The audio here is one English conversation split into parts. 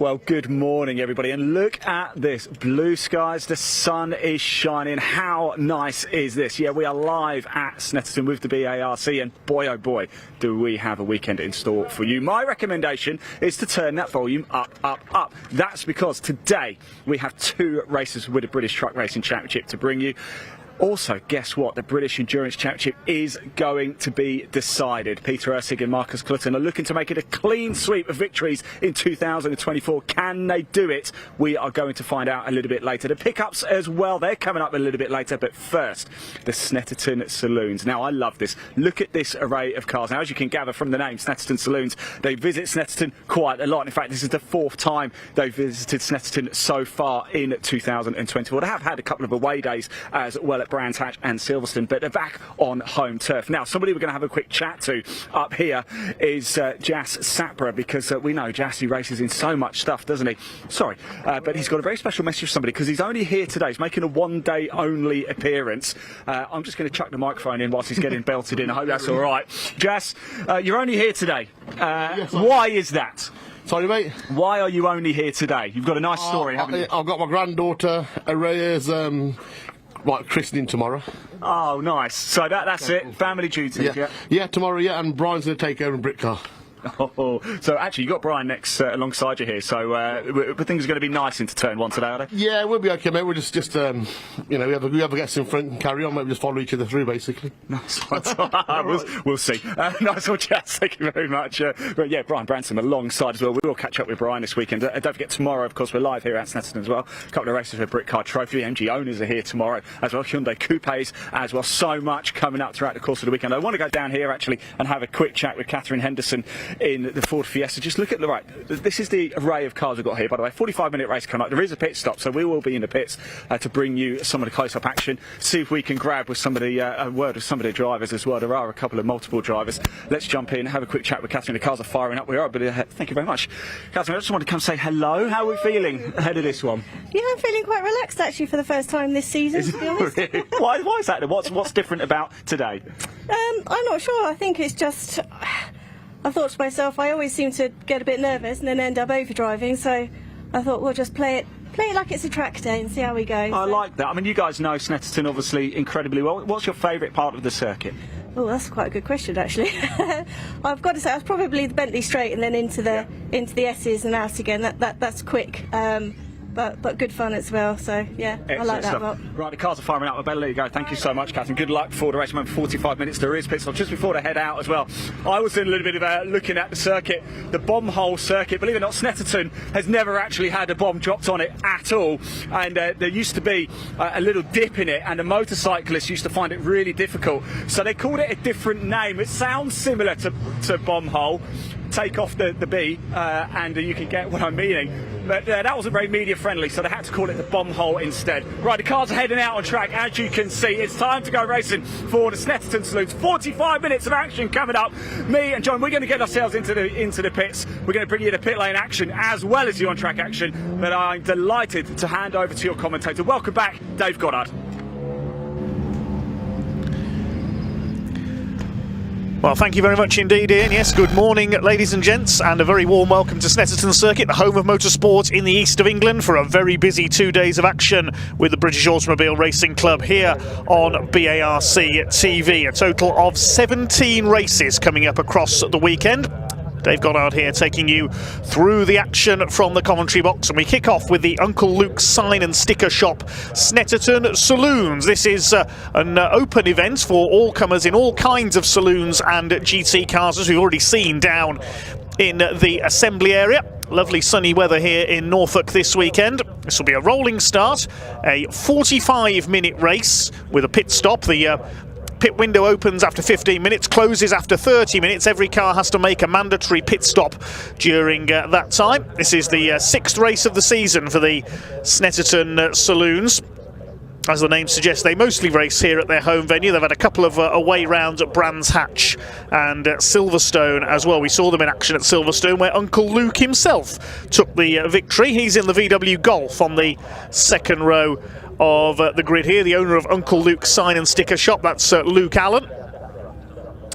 Well, good morning, everybody, and look at this. Blue skies, the sun is shining. How nice is this? Yeah, we are live at Snetterton with the BARC, and boy, oh boy, do we have a weekend in store for you. My recommendation is to turn that volume up, up, up. That's because today we have two races with the British Truck Racing Championship to bring you. Also, guess what? The British Endurance Championship is going to be decided. Peter Ursig and Marcus Clutton are looking to make it a clean sweep of victories in 2024. Can they do it? We are going to find out a little bit later. The pickups as well, they're coming up a little bit later. But first, the Snetterton Saloons. Now, I love this. Look at this array of cars. Now, as you can gather from the name, Snetterton Saloons, they visit Snetterton quite a lot. In fact, this is the fourth time they've visited Snetterton so far in 2024. They have had a couple of away days as well at Brands Hatch and Silverstone, but they're back on home turf. Now, somebody we're going to have a quick chat to up here is Jas Sapra, because we know Jas, he races in so much stuff, doesn't he? Sorry, but he's got a very special message for somebody, because he's only here today. He's making a one-day only appearance. I'm just going to chuck the microphone in whilst he's getting belted in. I hope that's all right. Jas, you're only here today. Yes, why is that? Sorry, mate. Why are you only here today? You've got a nice story, haven't you? I've got my granddaughter Araya's christening tomorrow. Oh, nice. So that's it. Family duties. Yeah, tomorrow. Yeah, and Brian's going to take over in Brick Car. Oh, so actually you got Brian next alongside you here, so things are going to be nice into turn one today, are they? Yeah, we'll be okay, mate. We're just you know, whoever gets in front and carry on, mate. We just follow each other through, basically. Nice one. We'll see. Nice one, Jas. Thank you very much. But yeah, Brian Branson alongside as well. We will catch up with Brian this weekend. Don't forget, tomorrow, of course, we're live here at Snetterton as well. A couple of races for Brick Car Trophy. MG owners are here tomorrow as well. Hyundai Coupes as well. So much coming up throughout the course of the weekend. I want to go down here actually and have a quick chat with Catherine Henderson in the Ford Fiesta. Just look at the right. This is the array of cars we've got here, by the way. 45-minute race coming up. There is a pit stop, so we will be in the pits to bring you some of the close-up action. See if we can grab with some of the a word with some of the drivers as well. There are a couple of multiple drivers. Let's jump in, have a quick chat with Catherine. The cars are firing up. We are, but thank you very much, Catherine. I just want to come say hello. How are we feeling ahead of this one? Yeah, I'm feeling quite relaxed actually for the first time this season, to be honest. Really? Why is that? What's different about today? I'm not sure. I think it's just. I thought to myself, I always seem to get a bit nervous and then end up overdriving, so I thought we'll just play it like it's a track day and see how we go. I like that. I mean, you guys know Snetterton obviously incredibly well. What's your favourite part of the circuit? Oh, that's quite a good question actually. I've got to say, it's probably the Bentley Straight and then into the S's and out again. That's quick. But good fun as well, so yeah, excellent. I like that lot. Right, the cars are firing up. I better let you go. Thank you so much, Catherine. Good luck before the race. Remember, 45 minutes. There is pit stop just before they head out as well. I was doing a little bit of looking at the circuit, the bomb hole circuit. Believe it or not, Snetterton has never actually had a bomb dropped on it at all. And there used to be a little dip in it, and the motorcyclists used to find it really difficult. So they called it a different name. It sounds similar to bomb hole. Take off the B and you can get what I'm meaning. But that wasn't very media friendly, so they had to call it the bomb hole instead. Right, the cars are heading out on track, as you can see. It's time to go racing for the Snetterton Saloons. 45 minutes of action coming up. Me and John, we're going to get ourselves into the pits. We're going to bring you the pit lane action as well as the on-track action. But I'm delighted to hand over to your commentator. Welcome back, Dave Goddard. Well, thank you very much indeed, Ian. Yes, good morning, ladies and gents, and a very warm welcome to Snetterton Circuit, the home of motorsport in the east of England, for a very busy 2 days of action with the British Automobile Racing Club here on BARC TV. A total of 17 races coming up across the weekend. Dave Goddard here taking you through the action from the commentary box, and we kick off with the Uncle Luke's sign and sticker shop, Snetterton Saloons. This is an open event for all comers in all kinds of saloons and GT cars, as we've already seen down in the assembly area. Lovely sunny weather here in Norfolk this weekend. This will be a rolling start, a 45-minute race with a pit stop. The pit window opens after 15 minutes, closes after 30 minutes. Every car has to make a mandatory pit stop during that time. This is the sixth race of the season for the Snetterton Saloons. As the name suggests, they mostly race here at their home venue. They've had a couple of away rounds at Brands Hatch and Silverstone as well. We saw them in action at Silverstone, where Uncle Luke himself took the victory. He's in the VW Golf on the second row of the grid here. The owner of Uncle Luke's sign and sticker shop, that's Luke Allen.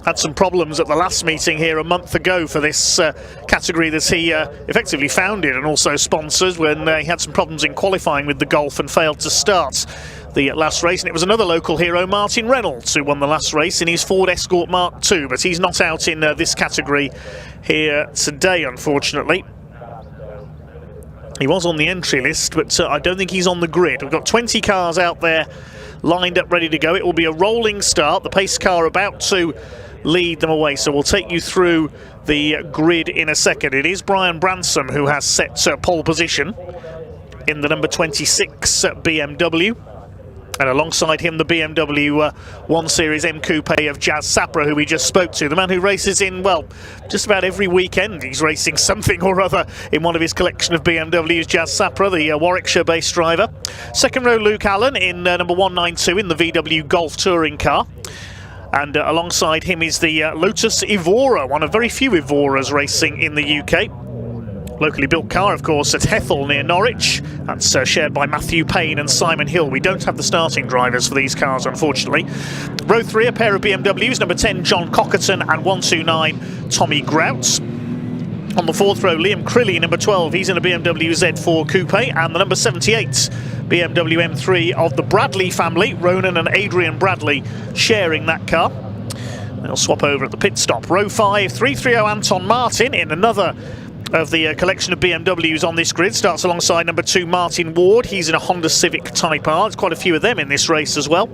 had some problems at the last meeting here a month ago for this category that he effectively founded and also sponsored, when he had some problems in qualifying with the Golf and failed to start the last race. And it was another local hero, Martin Reynolds, who won the last race in his Ford Escort Mark II, but he's not out in this category here today, unfortunately. He was on the entry list, but I don't think he's on the grid. We've got 20 cars out there lined up, ready to go. It will be a rolling start. The pace car about to lead them away, so we'll take you through the grid in a second. It is Brian Bransom who has set pole position in the number 26 BMW, and alongside him the BMW 1 Series M Coupe of Jazz Sapra, who we just spoke to, the man who races in, well, just about every weekend he's racing something or other in one of his collection of BMWs. Jazz Sapra, the Warwickshire-based driver. Second row, Luke Allen in number 192 in the VW Golf touring car. And alongside him is the Lotus Evora, one of very few Evoras racing in the UK. Locally built car, of course, at Hethel near Norwich. That's shared by Matthew Payne and Simon Hill. We don't have the starting drivers for these cars, unfortunately. Row 3, a pair of BMWs, number 10, John Cockerton, and 129, Tommy Grout. On the fourth row, Liam Crilly, number 12. He's in a BMW Z4 Coupe, and the number 78 BMW M3 of the Bradley family, Ronan and Adrian Bradley, sharing that car. They'll swap over at the pit stop. Row 5, 330 Anton Martin in another of the collection of BMWs on this grid. Starts alongside number 2 Martin Ward. He's in a Honda Civic Type R. There's quite a few of them in this race as well.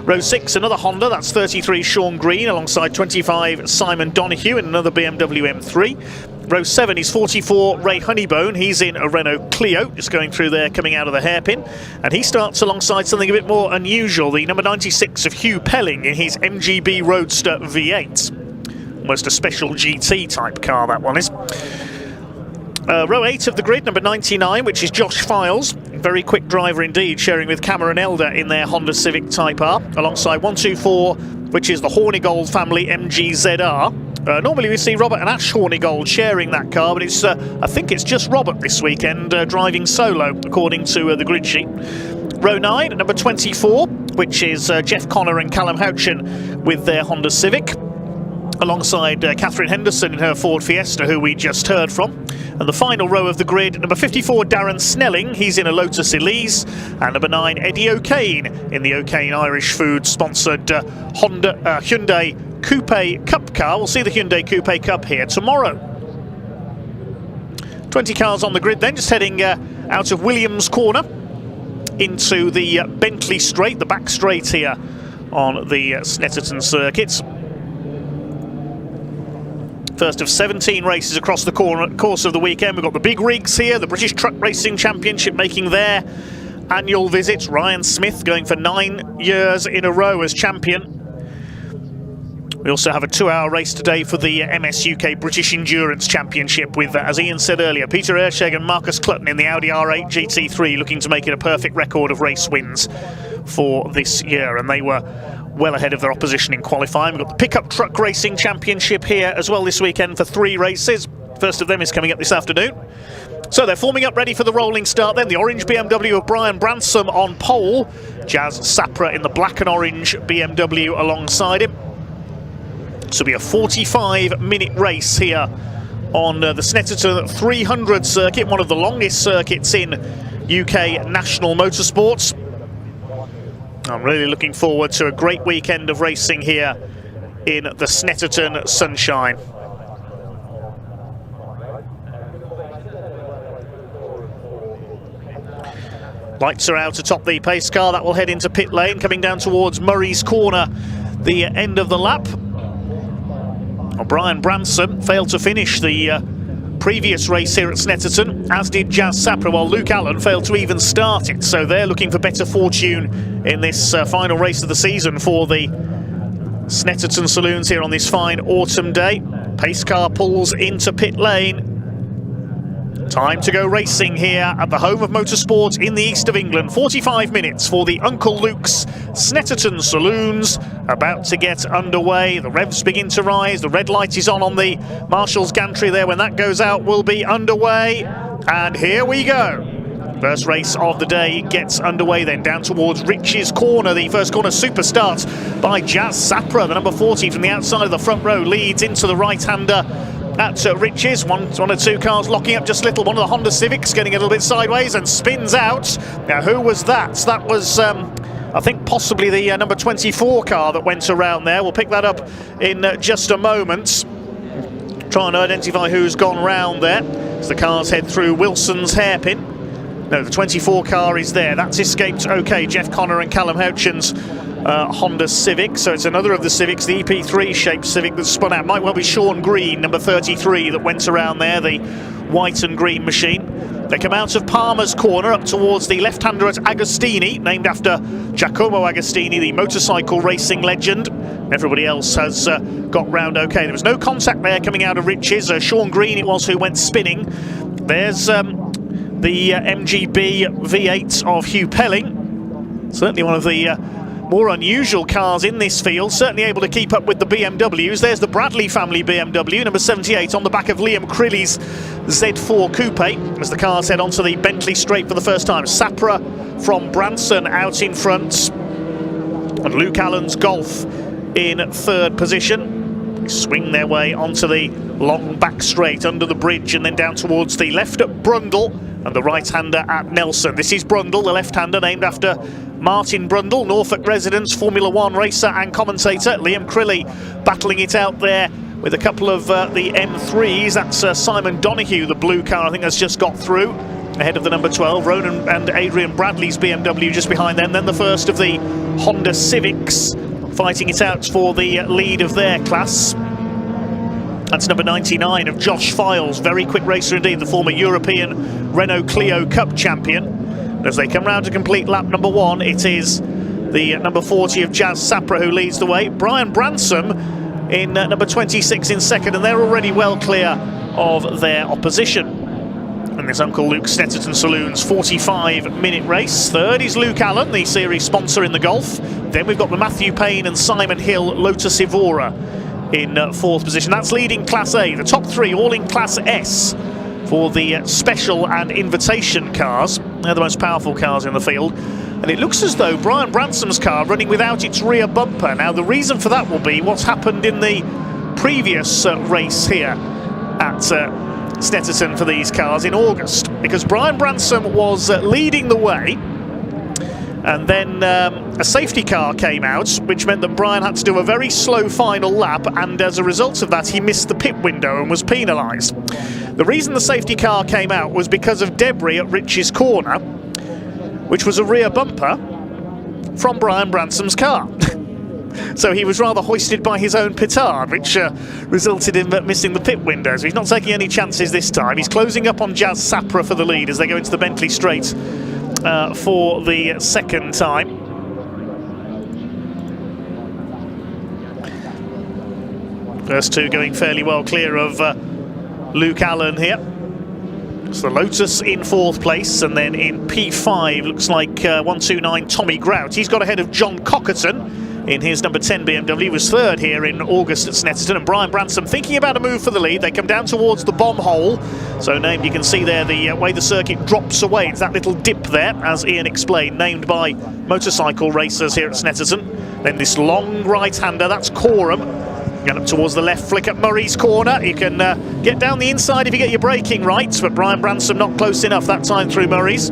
Row 6, another Honda. That's 33 Sean Green alongside 25 Simon Donoghue in another BMW M3. Row 7 is 44 Ray Honeybone. He's in a Renault Clio, just going through there, coming out of the hairpin. And he starts alongside something a bit more unusual, the number 96 of Hugh Pelling in his MGB Roadster V8. Almost a special GT type car, that one is. Row 8 of the grid, number 99, which is Josh Files. Very quick driver indeed, sharing with Cameron Elder in their Honda Civic Type R. Alongside 124, which is the Hornigold family MGZR. Normally we see Robert and Ash Hornigold sharing that car, but it's I think it's just Robert this weekend driving solo, according to the grid sheet. Row 9, number 24, which is Jeff Connor and Callum Houchin with their Honda Civic. Alongside Catherine Henderson in her Ford Fiesta, who we just heard from. And the final row of the grid, number 54, Darren Snelling, he's in a Lotus Elise. And number 9, Eddie O'Kane in the O'Kane Irish Food-sponsored Hyundai Coupe Cup car. We'll see the Hyundai Coupe Cup here tomorrow. 20 cars on the grid then, just heading out of Williams Corner into the Bentley Straight, the back straight here on the Snetterton circuit. First of 17 races across the course of the weekend. We've got the big rigs here, the British Truck Racing Championship making their annual visit. Ryan Smith going for 9 years in a row as champion. We also have a 2-hour race today for the MS UK British Endurance Championship with, as Ian said earlier, Peter Ersheg and Marcus Clutton in the Audi R8 GT3 looking to make it a perfect record of race wins for this year. And they were well ahead of their opposition in qualifying. We've got the Pickup Truck Racing Championship here as well this weekend for 3 races. First of them is coming up this afternoon. So they're forming up ready for the rolling start then. The orange BMW of Brian Bransom on pole. Jazz Sapra in the black and orange BMW alongside him. This will be a 45-minute race here on the Snetterton 300 circuit, one of the longest circuits in UK national motorsports. I'm really looking forward to a great weekend of racing here in the Snetterton sunshine. Lights are out atop the pace car. That will head into pit lane, coming down towards Murray's Corner, the end of the lap. Brian Bransom failed to finish the previous race here at Snetterton, as did Jazz Sapra, while Luke Allen failed to even start it. So they're looking for better fortune in this final race of the season for the Snetterton Saloons here on this fine autumn day. Pace car pulls into pit lane. Time to go racing here at the home of motorsport in the east of England. 45 minutes for the Uncle Luke's Snetterton Saloons about to get underway. The revs begin to rise. The red light is on the Marshall's gantry there. When that goes out, we'll be underway. And here we go. First race of the day gets underway then, down towards Rich's Corner. The first corner super starts by Jazz Sapra. The number 40 from the outside of the front row leads into the right-hander at Rich's. One or two cars locking up just a little. One of the Honda Civics getting a little bit sideways and spins out. Now, who was that? That was, I think, possibly the number 24 car that went around there. We'll pick that up in just a moment. Trying to identify who's gone round there as the cars head through Wilson's hairpin. No, the 24 car is there. That's escaped okay. Jeff Connor and Callum Houchin's Honda Civic. So it's another of the Civics, the EP3 shaped Civic that's spun out. Might well be Sean Green, number 33, that went around there, the white and green machine. They come out of Palmer's Corner up towards the left-hander at Agostini, named after Giacomo Agostini, the motorcycle racing legend. Everybody else has got round okay. There was no contact there coming out of Rich's. Sean Green it was who went spinning. There's the MGB V8 of Hugh Pelling. Certainly one of the more unusual cars in this field, certainly able to keep up with the BMWs. There's the Bradley family BMW, number 78, on the back of Liam Crilly's Z4 Coupe, as the cars head onto the Bentley Straight for the first time. Sapra from Branson out in front, and Luke Allen's Golf in third position. They swing their way onto the long back straight under the bridge and then down towards the left at Brundle and the right-hander at Nelson. This is Brundle, the left-hander, named after Martin Brundle, Norfolk resident, Formula One racer and commentator. Liam Crilly battling it out there with a couple of the M3s. That's Simon Donoghue, the blue car, I think, has just got through, ahead of the number 12. Ronan and Adrian Bradley's BMW just behind them. Then the first of the Honda Civics fighting it out for the lead of their class. That's number 99 of Josh Files, very quick racer indeed, the former European Renault Clio Cup champion. As they come round to complete lap number 1, it is the number 40 of Jazz Sapra who leads the way. Brian Bransom in number 26 in second, and they're already well clear of their opposition. And this Uncle Luke Snetterton Saloon's 45-minute race. Third is Luke Allen, the series sponsor in the Golf. Then we've got the Matthew Payne and Simon Hill Lotus Evora in fourth position. That's leading Class A. The top three all in Class S for the special and invitation cars. They're the most powerful cars in the field. And it looks as though Brian Bransom's car running without its rear bumper. Now, the reason for that will be what's happened in the previous race here at Snetterton for these cars in August. Because Brian Bransom was leading the way, and then a safety car came out, which meant that Brian had to do a very slow final lap, and as a result of that he missed the pit window and was penalised. The reason the safety car came out was because of debris at Rich's Corner, which was a rear bumper from Brian Bransom's car. So he was rather hoisted by his own petard, which resulted in missing the pit window. So he's not taking any chances this time. He's closing up on Jazz Sapra for the lead as they go into the Bentley Straight for the second time. First two going fairly well clear of Luke Allen here. It's the Lotus in fourth place, and then in P5 looks like 129 Tommy Grout. He's got ahead of John Cockerton in his number 10 BMW. He was third here in August at Snetterton, and Brian Bransom thinking about a move for the lead. They come down towards the bomb hole, so named, you can see there the way the circuit drops away. It's that little dip there, as Ian explained, named by motorcycle racers here at Snetterton. Then this long right-hander, that's Coram. Going up towards the left flick at Murray's Corner. You can get down the inside if you get your braking right, but Brian Bransom not close enough that time through Murray's.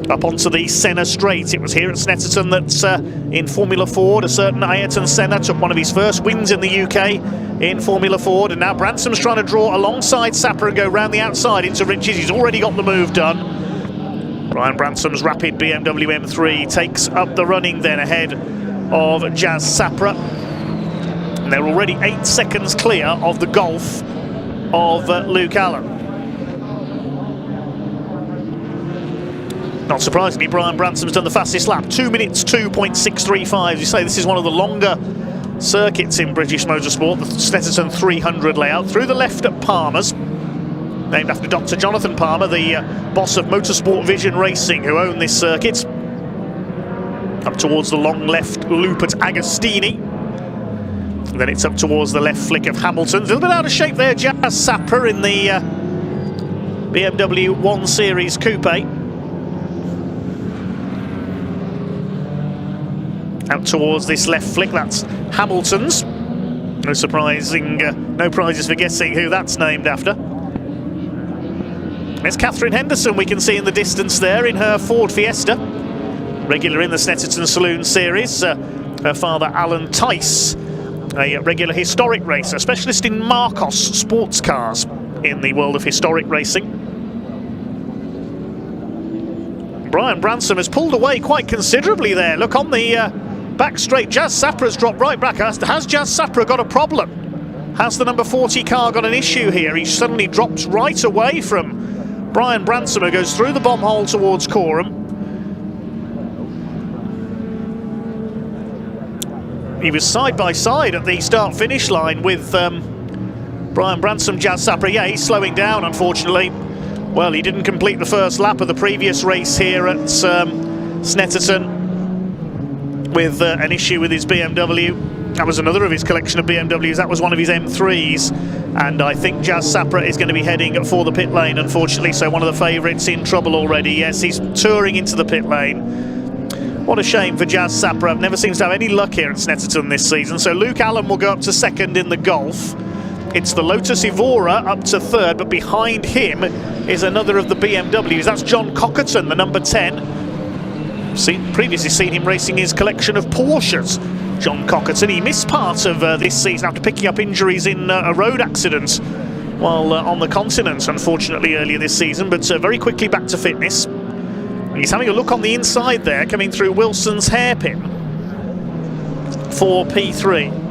Up onto the Senna Straight. It was here at Snetterton that in Formula Ford, a certain Ayrton Senna took one of his first wins in the UK in Formula Ford, and now Bransom's trying to draw alongside Sapper and go round the outside into Rich's. He's already got the move done. Brian Bransom's rapid BMW M3 takes up the running then ahead of Jazz Sapra. And they're already 8 seconds clear of the Golf of Luke Allen. Not surprisingly, Brian Bransom's done the fastest lap, 2 minutes 2.635. As you say, this is one of the longer circuits in British motorsport, the Snetterton 300 layout. Through the left at Palmer's, named after Dr. Jonathan Palmer, the boss of Motorsport Vision Racing, who own this circuit. Up towards the long left loop at Agostini. And then it's up towards the left flick of Hamilton. A little bit out of shape there, Jazz Sapper in the BMW 1 Series Coupe. out towards this left flick. That's Hamilton's. No no prizes for guessing who that's named after. There's Catherine Henderson, we can see in the distance there in her Ford Fiesta. Regular in the Snetterton Saloon Series. Her father, Alan Tice, a regular historic racer, specialist in Marcos sports cars in the world of historic racing. Brian Bransom has pulled away quite considerably there. Look, on the back straight, Jazz Sapra's dropped right back. Has Jazz Sapra got a problem? Has the number 40 car got an issue here? He suddenly drops right away from Brian Bransom, who goes through the bomb hole towards Coram. He was side by side at the start-finish line with Brian Bransom, Jazz Sapra. Yeah, he's slowing down, unfortunately. Well, he didn't complete the first lap of the previous race here at Snetterton with an issue with his BMW. That was another of his collection of BMWs. That was one of his M3s. And I think Jazz Sapra is going to be heading for the pit lane, unfortunately. So one of the favourites in trouble already. Yes, he's touring into the pit lane. What a shame for Jazz Sapra. Never seems to have any luck here at Snetterton this season. So Luke Allen will go up to second in the Golf. It's the Lotus Evora up to third, but behind him is another of the BMWs. That's John Cockerton, the number 10. Previously seen him racing his collection of Porsches. John Cockerton, he missed part of this season after picking up injuries in a road accident while on the continent, unfortunately, earlier this season, but very quickly back to fitness. He's having a look on the inside there, coming through Wilson's hairpin for P3.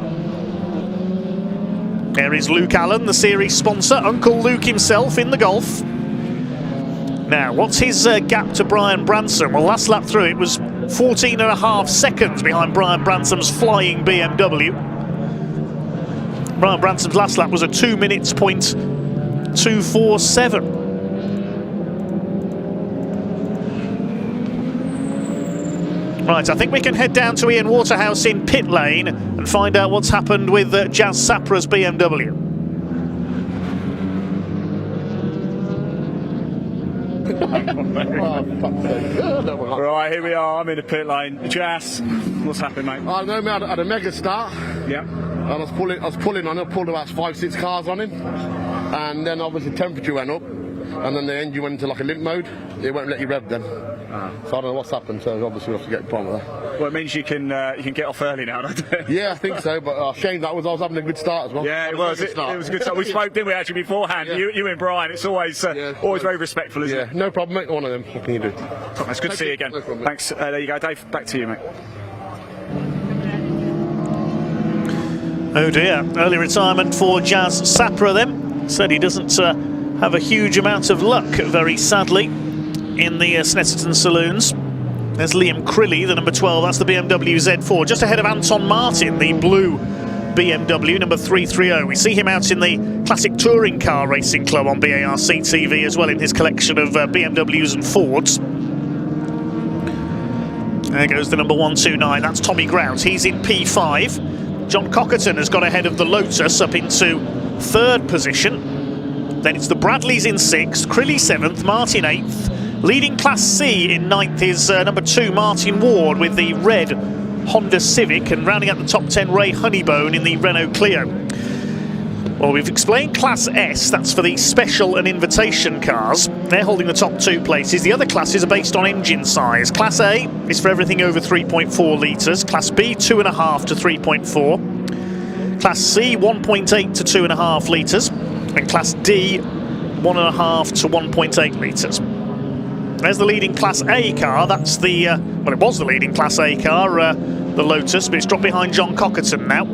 There is Luke Allen, the series sponsor, Uncle Luke himself in the Golf. Now, what's his gap to Brian Bransom? Well, last lap through it was 14.5 seconds behind Brian Bransom's flying BMW. Brian Bransom's last lap was a 2 minutes point 247. Right, I think we can head down to Ian Waterhouse in pit lane and find out what's happened with Jazz Sapra's BMW. Right, here we are. I'm in the pit lane. Jazz, what's happened, mate? I know, mate. I had a mega start. Yeah. And I was pulling on it, pulled about 5-6 cars on him. And then obviously temperature went up. And then the engine went into like a limp mode. It won't let you rev then. So I don't know what's happened, so obviously we have to get a problem with that. Well, it means you can get off early now, doesn't it? Yeah, I think so, but shame that I was having a good start as well. Yeah, it was. It was a good start. We spoke, didn't we, actually, beforehand? Yeah. You and Brian, it's always very respectful, isn't it? Yeah, no problem, mate. One of them. What can you do? That's good to see you again. No problem, thanks. There you go, Dave. Back to you, mate. Oh dear, early retirement for Jazz Sapra then. Said he doesn't have a huge amount of luck, very sadly, in the Snetterton Saloons. There's Liam Crilly, the number 12, that's the BMW Z4, just ahead of Anton Martin, the blue BMW, number 330. We see him out in the Classic Touring Car Racing Club on BARC TV as well in his collection of BMWs and Fords. There goes the number 129, that's Tommy Grout, he's in P5. John Cockerton has got ahead of the Lotus up into third position. Then it's the Bradleys in 6th, Crilly 7th, Martin 8th. Leading Class C in 9th is number 2, Martin Ward, with the red Honda Civic. And rounding out the top 10, Ray Honeybone in the Renault Clio. Well, we've explained Class S, that's for the special and invitation cars. They're holding the top 2 places. The other classes are based on engine size. Class A is for everything over 3.4 litres. Class B, 2.5 to 3.4. Class C, 1.8 to 2.5 litres. And Class D, 1.5 to 1.8 litres. There's the leading Class A car. That's the, well, it was the leading Class A car, the Lotus, but it's dropped behind John Cockerton now.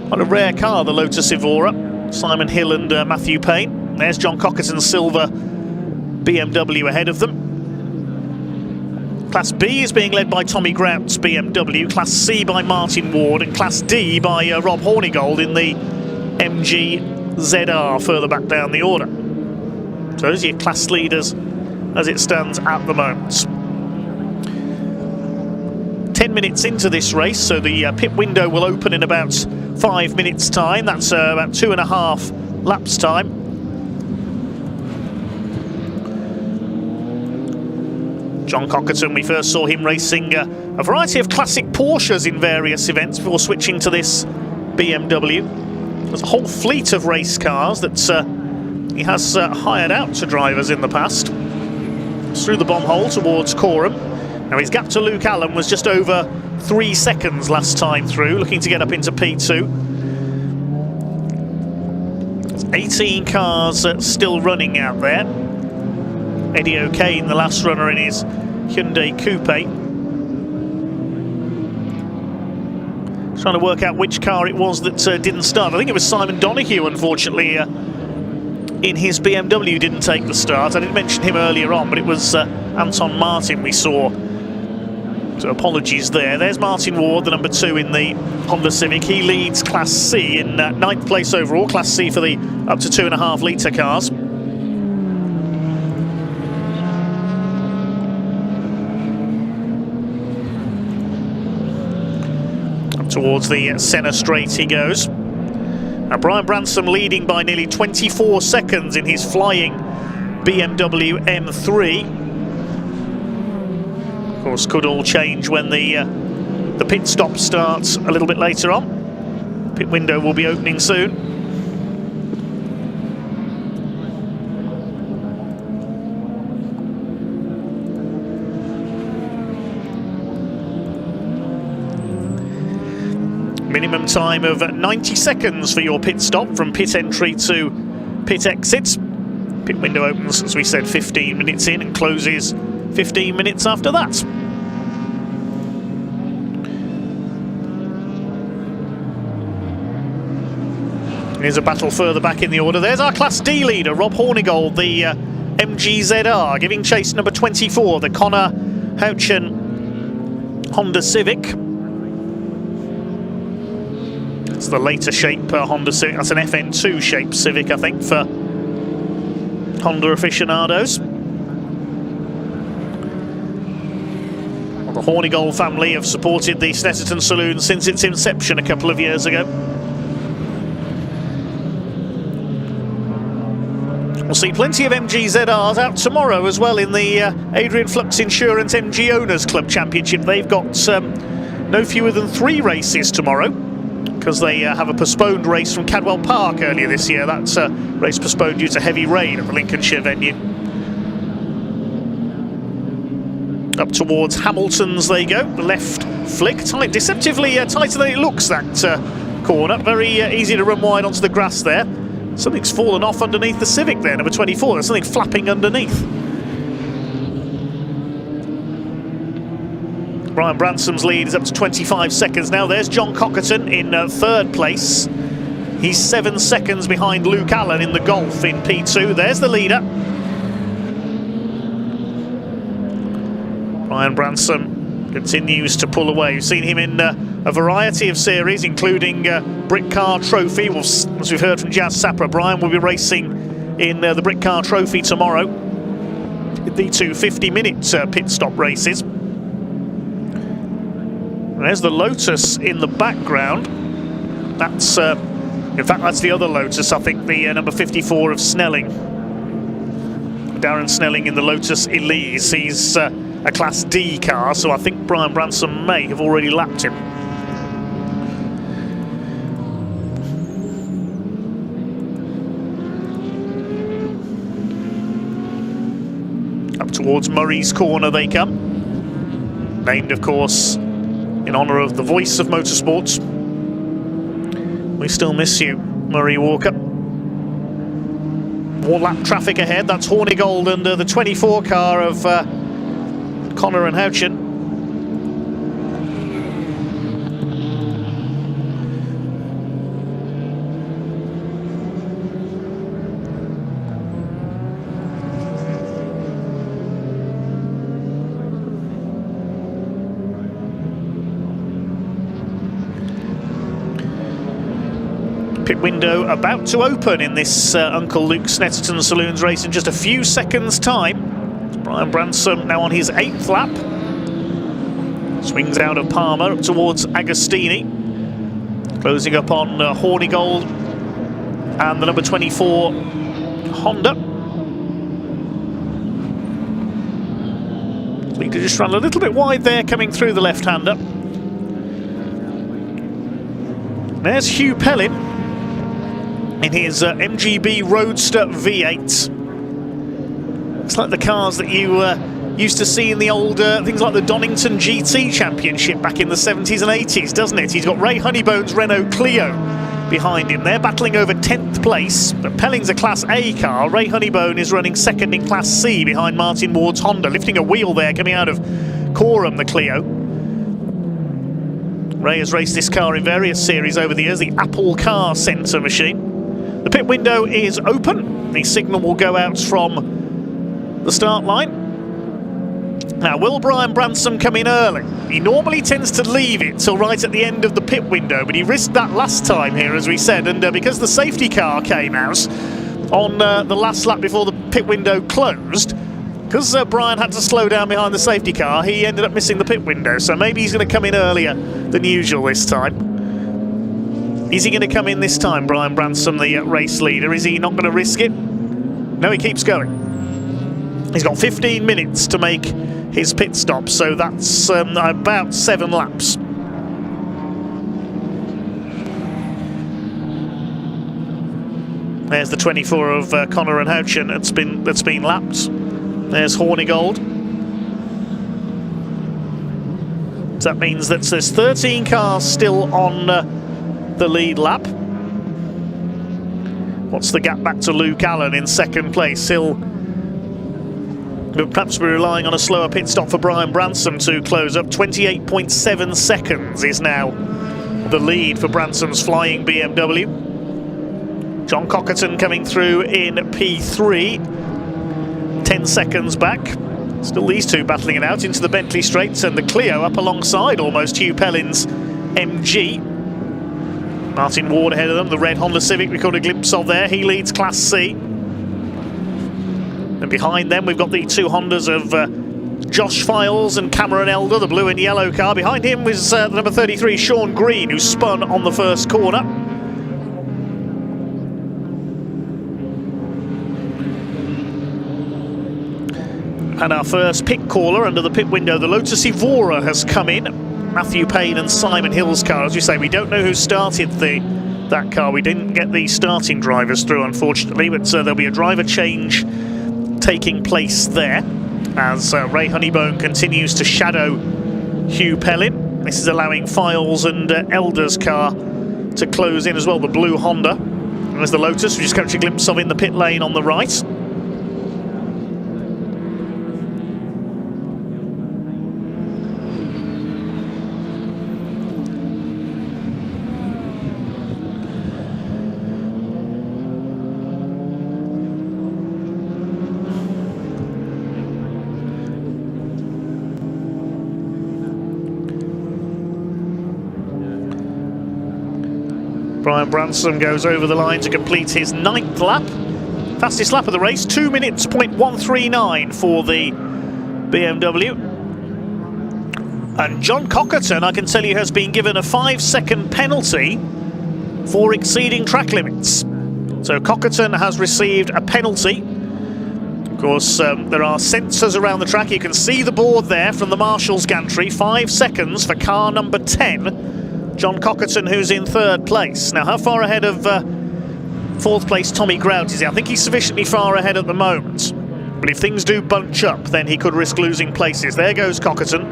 What a rare car, the Lotus Evora. Simon Hill and Matthew Payne. There's John Cockerton's silver BMW ahead of them. Class B is being led by Tommy Grout's BMW. Class C by Martin Ward. And Class D by Rob Hornigold in the MG ZR further back down the order. So those are your class leaders as it stands at the moment. 10 minutes into this race, so the pit window will open in about 5 minutes time. That's about 2.5 laps time. John Cockerton, we first saw him racing a variety of classic Porsches in various events before switching to this BMW. There's a whole fleet of race cars that he has hired out to drivers in the past. Through the bomb hole towards Coram. Now his gap to Luke Allen was just over 3 seconds last time through, looking to get up into P2. There's 18 cars still running out there. Eddie O'Kane, the last runner in his Hyundai Coupe. Trying to work out which car it was that didn't start. I think it was Simon Donoghue, unfortunately, in his BMW didn't take the start. I didn't mention him earlier on, but it was Anton Martin we saw. So apologies there. There's Martin Ward, the number 2 in the Honda Civic. He leads Class C in 9th place overall. Class C for the up to 2.5 litre cars. Towards the centre straight he goes. Now Brian Bransom leading by nearly 24 seconds in his flying BMW M3. Of course, could all change when the pit stop starts a little bit later on. Pit window will be opening soon. Minimum time of 90 seconds for your pit stop from pit entry to pit exit. Pit window opens, as we said, 15 minutes in and closes 15 minutes after that. Here's a battle further back in the order. There's our Class D leader, Rob Hornigold, the MGZR, giving chase number 24, the Connor Houchen Honda Civic. It's the later shape Honda Civic. That's an FN2 shape Civic, I think, for Honda aficionados. Well, the Hornigold family have supported the Snetterton Saloon since its inception a couple of years ago. We'll see plenty of MGZRs out tomorrow as well in the Adrian Flux Insurance MG Owners Club Championship. They've got no fewer than 3 races tomorrow, because they have a postponed race from Cadwell Park earlier this year. That's a race postponed due to heavy rain at the Lincolnshire venue. Up towards Hamilton's they go. The left flick, tight, deceptively tighter than it looks, that corner. Very easy to run wide onto the grass there. Something's fallen off underneath the Civic there, number 24. There's something flapping underneath. Brian Bransom's lead is up to 25 seconds now. There's John Cockerton in 3rd place. He's 7 seconds behind Luke Allen in the Golf in P2. There's the leader. Brian Bransom continues to pull away. We've seen him in a variety of series, including Brick Car Trophy. Well, as we've heard from Jazz Sapra, Brian will be racing in the Brick Car Trophy tomorrow. The 2 50-minute pit stop races. There's the Lotus in the background. That's, in fact, that's the other Lotus, I think, the number 54 of Snelling. Darren Snelling in the Lotus Elise. He's a Class D car, so I think Brian Bransom may have already lapped him. Up towards Murray's Corner they come. Named, of course, in honour of the voice of motorsports. We still miss you, Murray Walker. More lap traffic ahead. That's Hornigold under the 24 car of Connor and Houchen. Pit window about to open in this Uncle Luke Snetterton Saloons race in just a few seconds' time. Brian Bransom now on his 8th lap. Swings out of Palmer up towards Agostini. Closing up on Hornigold and the number 24 Honda. Leader just ran a little bit wide there coming through the left-hander. There's Hugh Pellin in his MGB Roadster V8. It's like the cars that you used to see in the old things like the Donington GT Championship back in the 70s and 80s, doesn't it? He's got Ray Honeybone's Renault Clio behind him there, battling over 10th place. But Pellin's a Class A car. Ray Honeybone is running second in Class C behind Martin Ward's Honda, lifting a wheel there coming out of Coram, the Clio. Ray has raced this car in various series over the years, the Apple Car Centre machine. The pit window is open. The signal will go out from the start line. Now, will Brian Bransom come in early? He normally tends to leave it till right at the end of the pit window, but he risked that last time here, as we said, and because the safety car came out on the last lap before the pit window closed, because Brian had to slow down behind the safety car, he ended up missing the pit window, so maybe he's going to come in earlier than usual this time. Is he going to come in this time, Brian Bransom, the race leader? Is he not going to risk it? No, he keeps going. He's got 15 minutes to make his pit stop, so that's about 7 laps. There's the 24 of Connor and Houchin that's been lapped. There's Hornigold. So that means that there's 13 cars still on the lead lap. What's the gap back to Luke Allen in second place? He'll perhaps be relying on a slower pit stop for Brian Bransom to close up. 28.7 seconds is now the lead for Bransom's flying BMW. John Cockerton coming through in P3, 10 seconds back. Still these two battling it out into the Bentley Straights, and the Clio up alongside almost Hugh Pellin's MG. Martin Ward ahead of them, the red Honda Civic we caught a glimpse of there. He leads Class C. And behind them we've got the two Hondas of Josh Files and Cameron Elder, the blue and yellow car. Behind him was the number 33 Sean Green, who spun on the first corner. And our first pit caller under the pit window, the Lotus Evora, has come in. Matthew Payne and Simon Hill's car. As we say, we don't know who started that car. We didn't get the starting drivers through, unfortunately, but there'll be a driver change taking place there as Ray Honeybone continues to shadow Hugh Pellin. This is allowing Files and Elder's car to close in as well, the blue Honda. And there's the Lotus, we just catch a glimpse of in the pit lane on the right. Brian Bransom goes over the line to complete his 9th lap. Fastest lap of the race, 2 minutes, .139 for the BMW. And John Cockerton, I can tell you, has been given a 5-second penalty for exceeding track limits. So Cockerton has received a penalty. Of course, there are sensors around the track. You can see the board there from the marshal's gantry. 5 seconds for car number 10. John Cockerton, who's in 3rd place. Now, how far ahead of 4th place Tommy Grout is he? I think he's sufficiently far ahead at the moment. But if things do bunch up, then he could risk losing places. There goes Cockerton.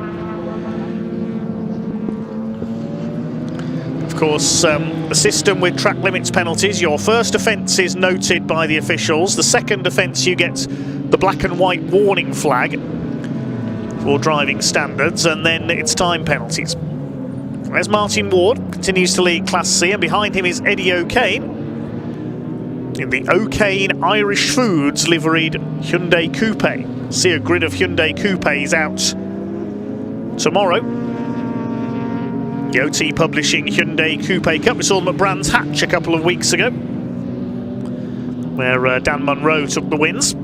Of course, the system with track limits penalties, your first offence is noted by the officials. The second offence, you get the black and white warning flag for driving standards, and then it's time penalties. There's Martin Ward, continues to lead Class C, and behind him is Eddie O'Kane in the O'Kane Irish Foods liveried Hyundai Coupe. See a grid of Hyundai Coupes out tomorrow. The OT Publishing Hyundai Coupe Cup. We saw them at Brands Hatch a couple of weeks ago, where Dan Munro took the wins.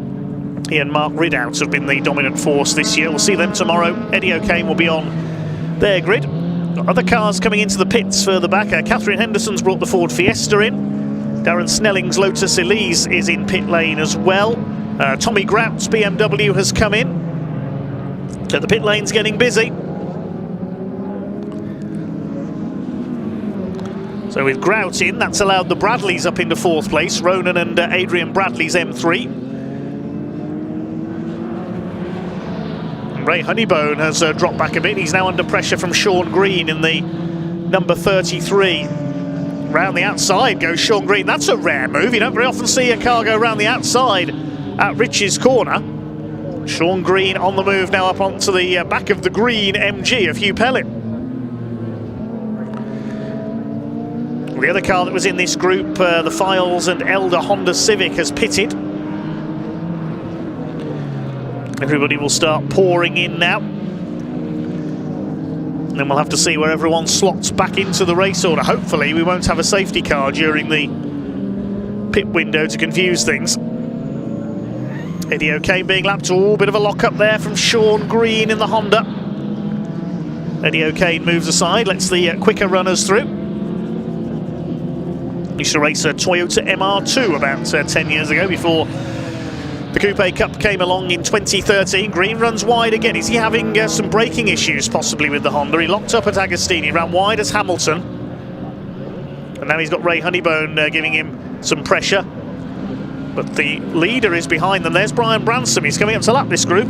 He and Mark Ridout have been the dominant force this year. We'll see them tomorrow. Eddie O'Kane will be on their grid. Other cars coming into the pits further back. Catherine Henderson's brought the Ford Fiesta in. Darren Snelling's Lotus Elise is in pit lane as well. Tommy Grout's BMW has come in. So the pit lane's getting busy. So with Grout in, that's allowed the Bradleys up into 4th place. Ronan and Adrian Bradley's M3. And Ray Honeybone has dropped back a bit. He's now under pressure from Sean Green in the number 33. Round the outside goes Sean Green. That's a rare move. You don't very often see a car go round the outside at Rich's corner. Sean Green on the move now up onto the back of the green MG of Hugh Pellin. The other car that was in this group, the Files and Elder Honda Civic, has pitted. Everybody will start pouring in now. And then we'll have to see where everyone slots back into the race order. Hopefully we won't have a safety car during the pit window to confuse things. Eddie O'Kane being lapped. A bit of a lock-up there from Sean Green in the Honda. Eddie O'Kane moves aside, lets the quicker runners through. Used to race a Toyota MR2 about 10 years ago before the Coupe Cup came along in 2013. Green runs wide again. Is he having some braking issues possibly with the Honda? He locked up at Agostini, ran wide as Hamilton. And now he's got Ray Honeybone giving him some pressure. But the leader is behind them. There's Brian Bransom. He's coming up to lap this group.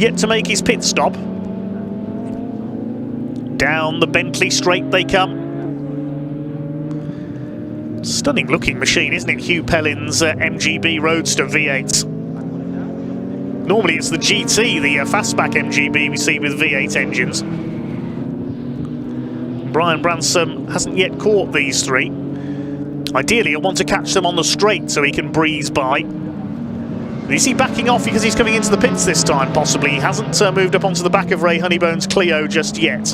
Yet to make his pit stop. Down the Bentley straight they come. Stunning looking machine, isn't it? Hugh Pellin's MGB Roadster V8. Normally it's the GT, the fastback MGB we see with V8 engines. Brian Bransom hasn't yet caught these three. Ideally he'll want to catch them on the straight so he can breeze by. Is he backing off because he's coming into the pits this time? Possibly. He hasn't moved up onto the back of Ray Honeybone's Clio just yet.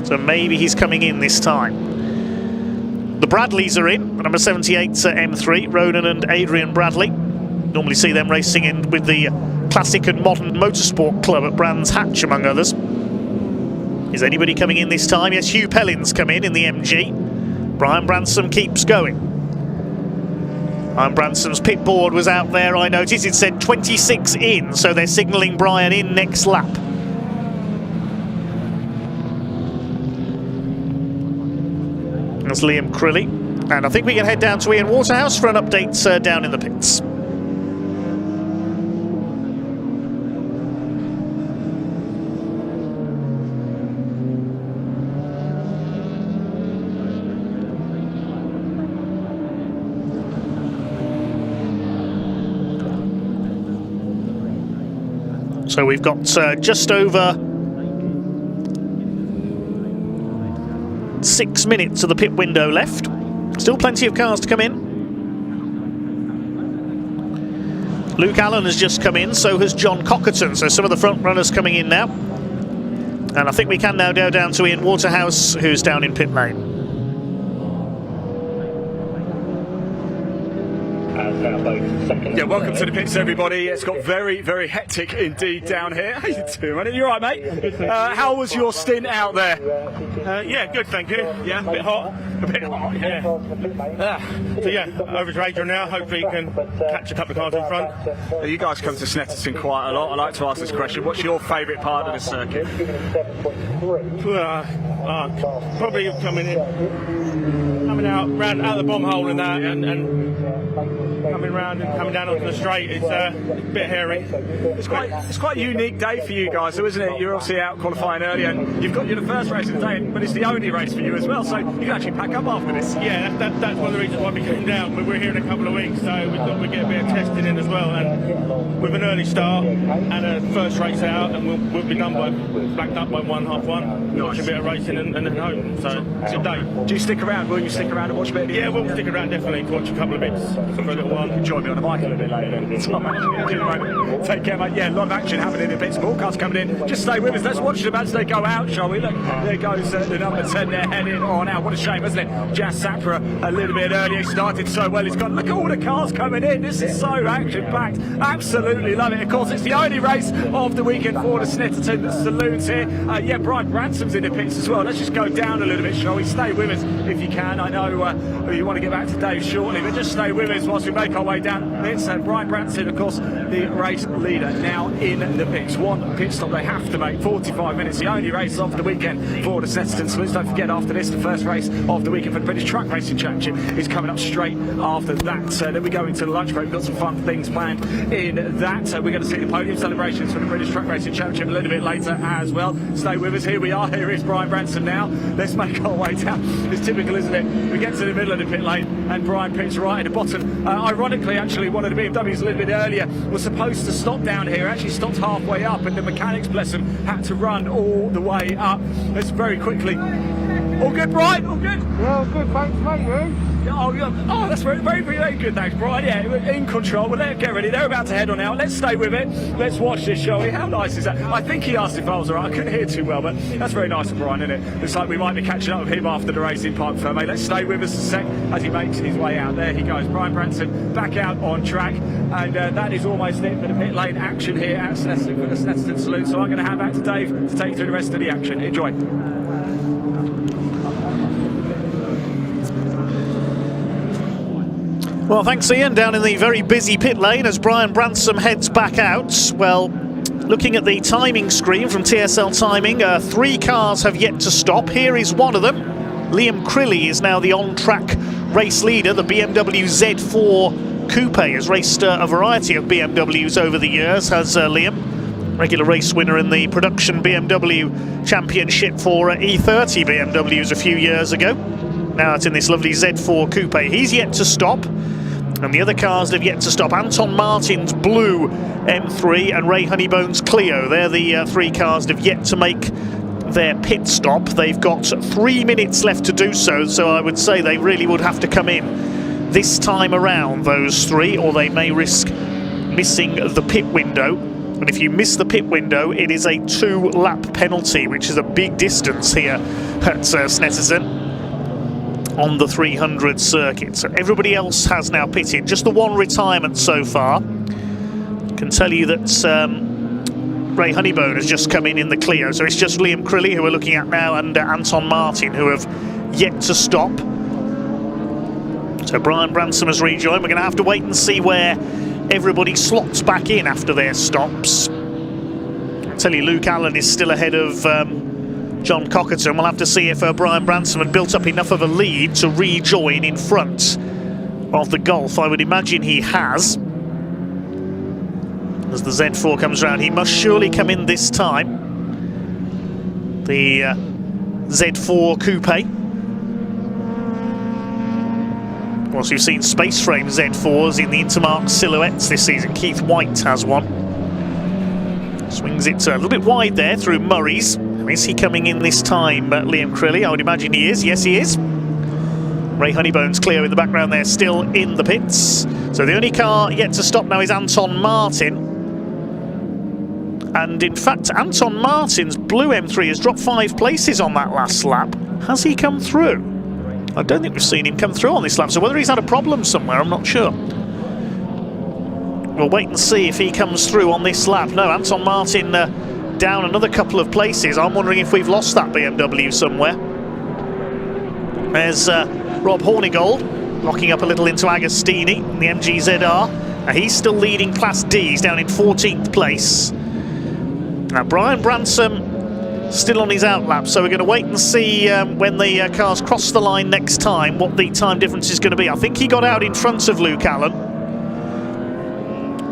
So maybe he's coming in this time. The Bradleys are in, number 78 M3, Ronan and Adrian Bradley. Normally see them racing in with the Classic and Modern Motorsport Club at Brands Hatch, among others. Is anybody coming in this time? Yes, Hugh Pellin's come in the MG. Brian Bransom keeps going. Brian Bransom's pit board was out there, I noticed. It said 26 in, so they're signalling Brian in next lap. That's Liam Crilly, and I think we can head down to Ian Waterhouse for an update down in the pits. So we've got just over 6 minutes of the pit window left. Still plenty of cars to come in. Luke Allen has just come in, so has John Cockerton. So some of the front runners coming in now. And I think we can now go down to Ian Waterhouse, who's down in pit lane. Yeah, welcome to the pits, everybody. It's got very, very hectic indeed down here. How you doing, mate? You all right, mate? How was your stint out there? Yeah, good, thank you. Yeah, a bit hot. A bit hot, yeah. So yeah, over to Adrian now. Hopefully he can catch a couple of cars in front. You guys come to Snetterton quite a lot. I like to ask this question. What's your favourite part of the circuit? Probably coming out round out the bomb hole and that, and coming round and coming down onto the straight. It's a bit hairy. It's quite a unique day for you guys, though, isn't it? You're obviously out qualifying early, and you're the first race of the day, but it's the only race for you as well. So you can actually pack up after this. Yeah, that's one of the reasons why we came down. But we're here in a couple of weeks, so we thought we'd get a bit of testing in as well. And with an early start and a first race out, and we'll be done by backed up by 1:30. Watch a bit of racing and then home. So it's a day. Do you stick around? Will you stick around and watch a bit? Yeah, we'll stick around definitely to watch a couple of bits for a little while. Join me on the bike a little bit later. Take care, mate. Yeah, a lot of action happening in the pits. More cars coming in. Just stay with us. Let's watch them as they go out, shall we? Look, there goes the number 10 there heading on out. What a shame, isn't it? Jazz Sapra a little bit earlier. He started so well. He's got, look at all the cars coming in. This is so action-packed. Absolutely love it. Of course, it's the only race of the weekend for the Snetterton Saloons here. Yeah, Brian Bransom's in the pits as well. Let's just go down a little bit, shall we? Stay with us if you can. I know you want to get back to Dave shortly, but just stay with us whilst we make our way down. It's Brian Branson, of course, the race leader, now in the pits. One pit stop they have to make, 45 minutes. The only race of the weekend for the Snetterton Salutes. Don't forget, after this, the first race of the weekend for the British Truck Racing Championship is coming up straight after that. Then we go into the lunch break. We've got some fun things planned in that. We're going to see the podium celebrations for the British Truck Racing Championship a little bit later as well. Stay with us. Here we are. Here is Brian Branson now. Let's make our way down. It's typical, isn't it? We get to the middle of the pit lane and Brian pits right at the bottom. Ironically, actually, one of the BMWs a little bit earlier was supposed to stop down here. Actually stopped halfway up, and the mechanics, bless them, had to run all the way up. Let's very quickly. All good, Brian? All good? Yeah, all good, thanks, mate, you? Oh, that's very, very, very good, thanks, Brian. Yeah, we're in control. Well, let's get ready. They're about to head on out. Let's stay with it. Let's watch this, shall we? How nice is that? I think he asked if I was all right. I couldn't hear too well, but that's very nice of Brian, isn't it? Looks like we might be catching up with him after the racing park for mate. Let's stay with us a sec as he makes his way out. There he goes. Brian Branson back out on track. And that is almost it for the pit lane action here at Snetterton for the Snetterton Salute. So I'm going to hand back to Dave to take you through the rest of the action. Enjoy. Well, thanks, Ian. Down in the very busy pit lane as Brian Branson heads back out. Well, looking at the timing screen from TSL Timing, 3 cars have yet to stop. Here is one of them. Liam Crilly is now the on-track race leader. The BMW Z4 Coupe has raced a variety of BMWs over the years, has Liam. Regular race winner in the production BMW Championship for E30 BMWs a few years ago. Now it's in this lovely Z4 Coupe. He's yet to stop. And the other cars that have yet to stop, Anton Martin's blue M3 and Ray Honeybone's Clio. They're the 3 cars that have yet to make their pit stop. They've got 3 minutes left to do so, so I would say they really would have to come in this time around, those 3, or they may risk missing the pit window. And if you miss the pit window, it is a 2-lap penalty, which is a big distance here at Snetterton on the 300 circuit. So everybody else has now pitted. Just the one retirement so far. Can tell you that Ray Honeybone has just come in the Clio. So it's just Liam Crilly who we're looking at now and Anton Martin who have yet to stop. So Brian Branson has rejoined. We're going to have to wait and see where everybody slots back in after their stops. I'll tell you, Luke Allen is still ahead of John Cockerton. We'll have to see if Brian Branson had built up enough of a lead to rejoin in front of the Golf. I would imagine he has. As the Z4 comes round, he must surely come in this time. The Z4 Coupe. Of course, we've seen space frame Z4s in the Intermark silhouettes this season. Keith White has one. Swings it a little bit wide there through Murray's. Is he coming in this time, Liam Crilly? I would imagine he is. Yes, he is. Ray Honeybone's Clio in the background there, still in the pits. So the only car yet to stop now is Anton Martin. And in fact, Anton Martin's blue M3 has dropped 5 places on that last lap. Has he come through? I don't think we've seen him come through on this lap, so whether he's had a problem somewhere, I'm not sure. We'll wait and see if he comes through on this lap. No, Anton Martin down another couple of places. I'm wondering if we've lost that BMW somewhere. There's Rob Hornigold locking up a little into Agostini in the MGZR. He's still leading Class D. He's down in 14th place. Now Brian Branson still on his outlap, so we're going to wait and see when the cars cross the line next time what the time difference is going to be. I think he got out in front of Luke Allen.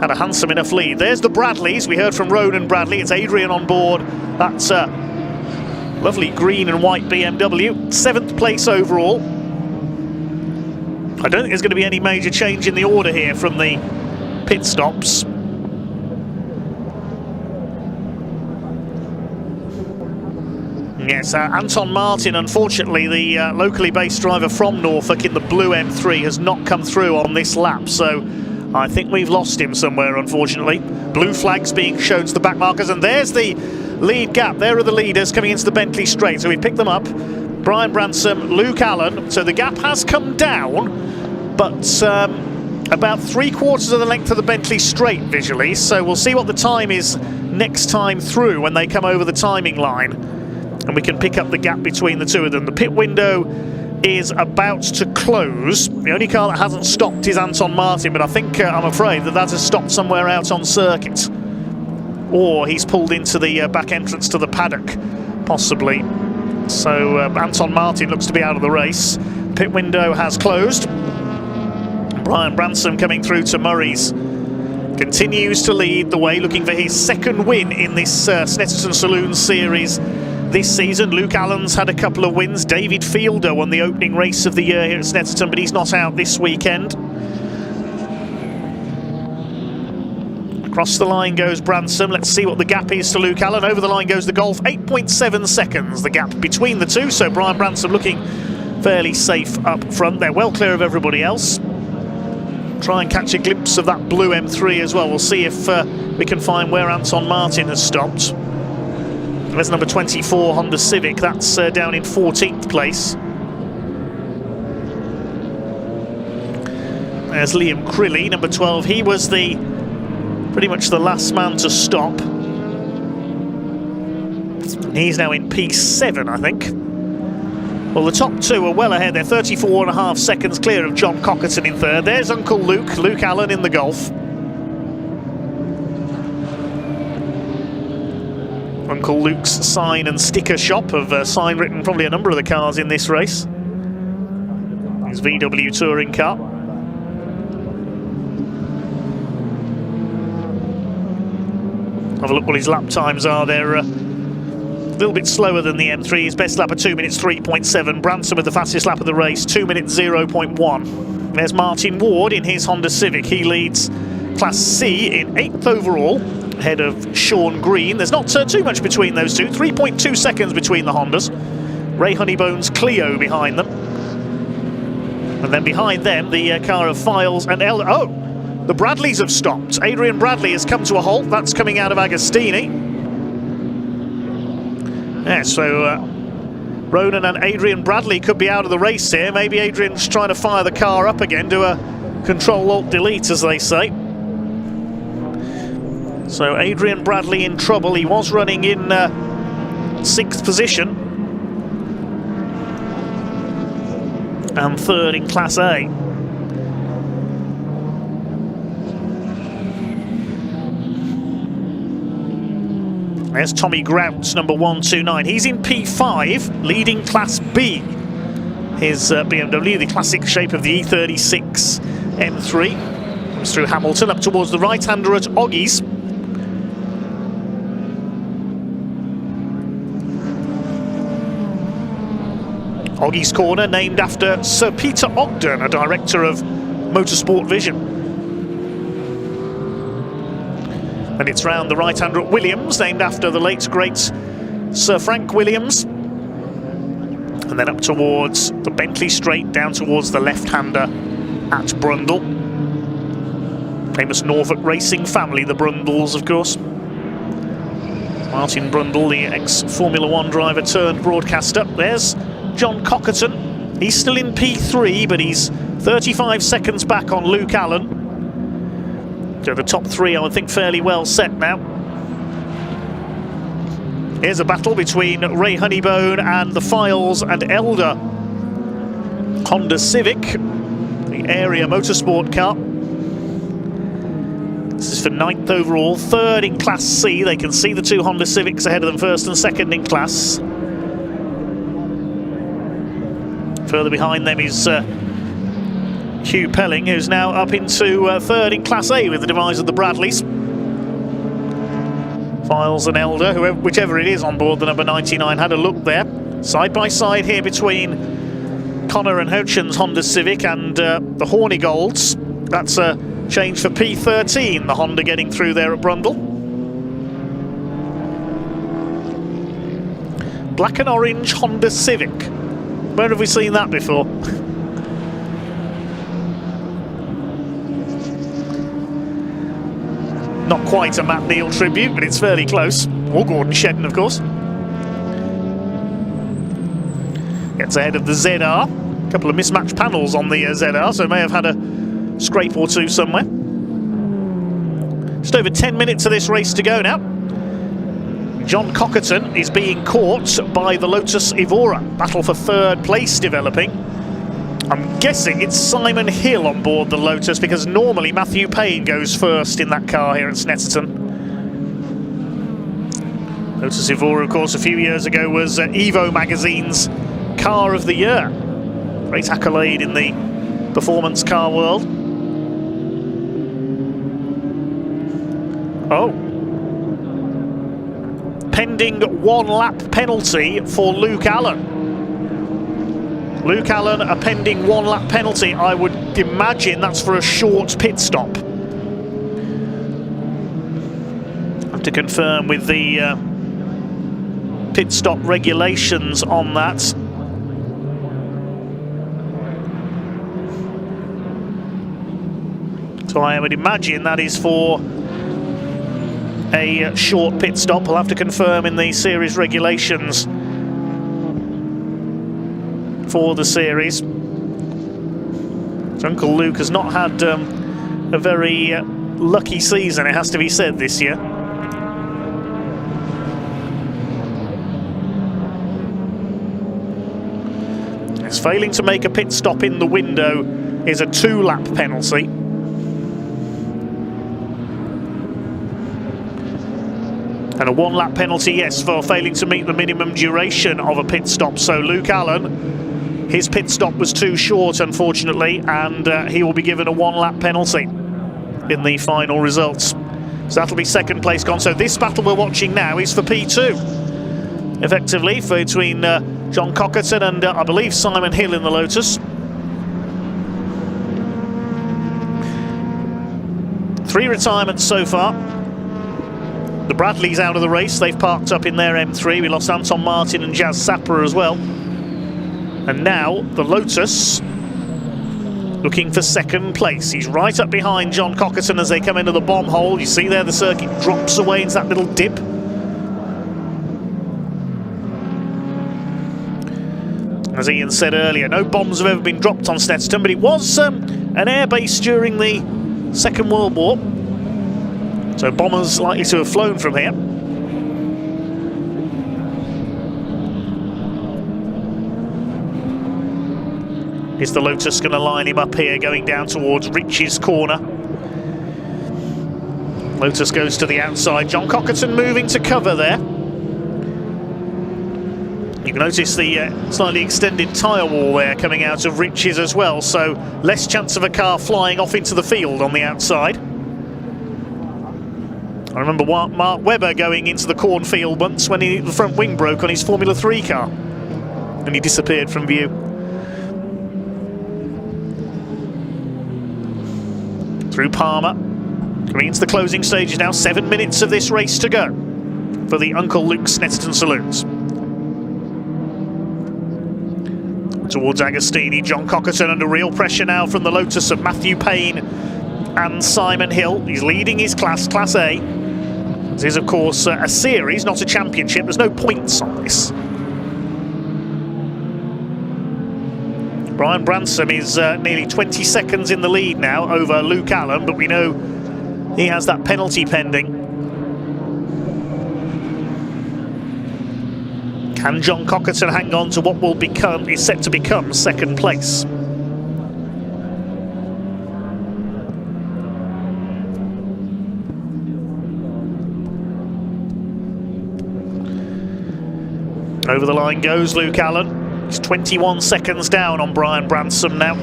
Had a handsome enough lead. There's the Bradleys. We heard from Ronan Bradley. It's Adrian on board. That's a lovely green and white BMW. 7th place overall. I don't think there's going to be any major change in the order here from the pit stops. Yes, Anton Martin, unfortunately, the locally based driver from Norfolk in the blue M3 has not come through on this lap. So I think we've lost him somewhere, unfortunately. Blue flags being shown to the back markers, and there's the lead gap. There are the leaders coming into the Bentley Straight. So we picked them up. Brian Branson, Luke Allen. So the gap has come down, but about 3/4 of the length of the Bentley Straight visually. So we'll see what the time is next time through when they come over the timing line. And we can pick up the gap between the two of them. The pit window is about to close. The only car that hasn't stopped is Anton Martin, but I think, I'm afraid, that has stopped somewhere out on circuit. Or he's pulled into the back entrance to the paddock, possibly. So Anton Martin looks to be out of the race. Pit window has closed. Brian Branson coming through to Murray's continues to lead the way, looking for his second win in this Snetterton Saloon Series this season. Luke Allen's had a couple of wins. David Fielder won the opening race of the year here at Snetterton, but he's not out this weekend. Across the line goes Branson. Let's see what the gap is to Luke Allen. Over the line goes the Golf. 8.7 seconds, the gap between the two. So Brian Branson looking fairly safe up front. They're well clear of everybody else. Try and catch a glimpse of that blue M3 as well. We'll see if we can find where Anton Martin has stopped. There's number 24 Honda Civic. That's down in 14th place. There's Liam Crilly, number 12. He was pretty much the last man to stop. He's now in P7, I think. Well, the top two are well ahead. They're 34.5 seconds clear of John Cockerton in third. There's Uncle Luke Allen in the Golf. Uncle Luke's sign and sticker shop of sign written probably a number of the cars in this race. His VW touring car. Have a look what his lap times are. They're a little bit slower than the M3. His best lap of 2 minutes 3.7. Branson with the fastest lap of the race, 2 minutes 0.1. There's Martin Ward in his Honda Civic. He leads Class C in 8th overall, ahead of Sean Green. There's not too much between those two. 3.2 seconds between the Hondas. Ray Honeybone's Clio behind them. And then behind them, the car of Files and Elder. Oh, the Bradleys have stopped. Adrian Bradley has come to a halt. That's coming out of Agostini. Yeah, so Ronan and Adrian Bradley could be out of the race here. Maybe Adrian's trying to fire the car up again, do a Control-Alt-Delete, as they say. So Adrian Bradley in trouble. He was running in 6th position. And 3rd in Class A. There's Tommy Grouts, number 129. He's in P5, leading Class B. His BMW, the classic shape of the E36 M3. Comes through Hamilton, up towards the right-hander at Oggy's. Oggy's Corner, named after Sir Peter Ogden, a director of Motorsport Vision. And it's round the right-hander at Williams, named after the late, great Sir Frank Williams. And then up towards the Bentley Straight, down towards the left-hander at Brundle. Famous Norfolk racing family, the Brundles, of course. Martin Brundle, the ex-Formula One driver turned broadcaster. There's John Cockerton. He's still in P3, but he's 35 seconds back on Luke Allen. So the top three, I think, fairly well set now. Here's a battle between Ray Honeybone and the Files and Elder Honda Civic, the area motorsport car. This is for 9th overall, 3rd in Class C. They can see the two Honda Civics ahead of them, 1st and 2nd in class. Further behind them is Hugh Pelling, who's now up into 3rd in Class A with the demise of the Bradleys. Files and Elder, whichever it is on board the number 99, had a look there. Side by side here between Connor and Hodgson's Honda Civic and the Hornigolds. That's a change for P13, the Honda getting through there at Brundle. Black and orange Honda Civic. Where have we seen that before? Not quite a Matt Neal tribute, but it's fairly close. Or Gordon Shedden, of course. Gets ahead of the ZR. A couple of mismatched panels on the ZR, so may have had a scrape or two somewhere. Just over 10 minutes of this race to go now. John Cockerton is being caught by the Lotus Evora. Battle for third place developing. I'm guessing it's Simon Hill on board the Lotus, because normally Matthew Payne goes first in that car here at Snetterton. Lotus Evora, of course, a few years ago was Evo magazine's Car of the Year. Great accolade in the performance car world. Oh. Pending 1 lap penalty for Luke Allen. Luke Allen, a pending 1 lap penalty. I would imagine that's for a short pit stop. I have to confirm with the pit stop regulations on that. So I would imagine that is for a short pit stop. I'll have to confirm in the series regulations for the series. So Uncle Luke has not had a very lucky season, it has to be said, this year. It's failing to make a pit stop in the window is a 2-lap penalty. And a 1-lap penalty, yes, for failing to meet the minimum duration of a pit stop. So Luke Allen, his pit stop was too short, unfortunately, and he will be given a 1-lap penalty in the final results. So that'll be second place gone. So this battle we're watching now is for P2, effectively, between John Cockerton and I believe Simon Hill in the Lotus. 3 retirements so far. The Bradleys out of the race, they've parked up in their M3. We lost Anton Martin and Jazz Sapper as well. And now the Lotus looking for second place. He's right up behind John Cockerton as they come into the bomb hole. You see there the circuit drops away into that little dip. As Ian said earlier, no bombs have ever been dropped on Snetterton, but it was an airbase during the Second World War. So bombers likely to have flown from here. Is the Lotus going to line him up here, going down towards Rich's corner? Lotus goes to the outside. John Cockerton moving to cover there. You can notice the slightly extended tyre wall there coming out of Rich's as well, so less chance of a car flying off into the field on the outside. I remember Mark Webber going into the cornfield once when the front wing broke on his Formula 3 car and he disappeared from view. Through Palmer, coming into the closing stages now. 7 minutes of this race to go for the Uncle Luke Snetterton Saloons. Towards Agostini, John Cockerton under real pressure now from the Lotus of Matthew Payne and Simon Hill. He's leading his class, Class A. This is, of course, a series, not a championship. There's no points on this. Brian Bransom is nearly 20 seconds in the lead now over Luke Allen, but we know he has that penalty pending. Can John Cockerton hang on to what is set to become second place? Over the line goes Luke Allen. He's 21 seconds down on Brian Bransom now.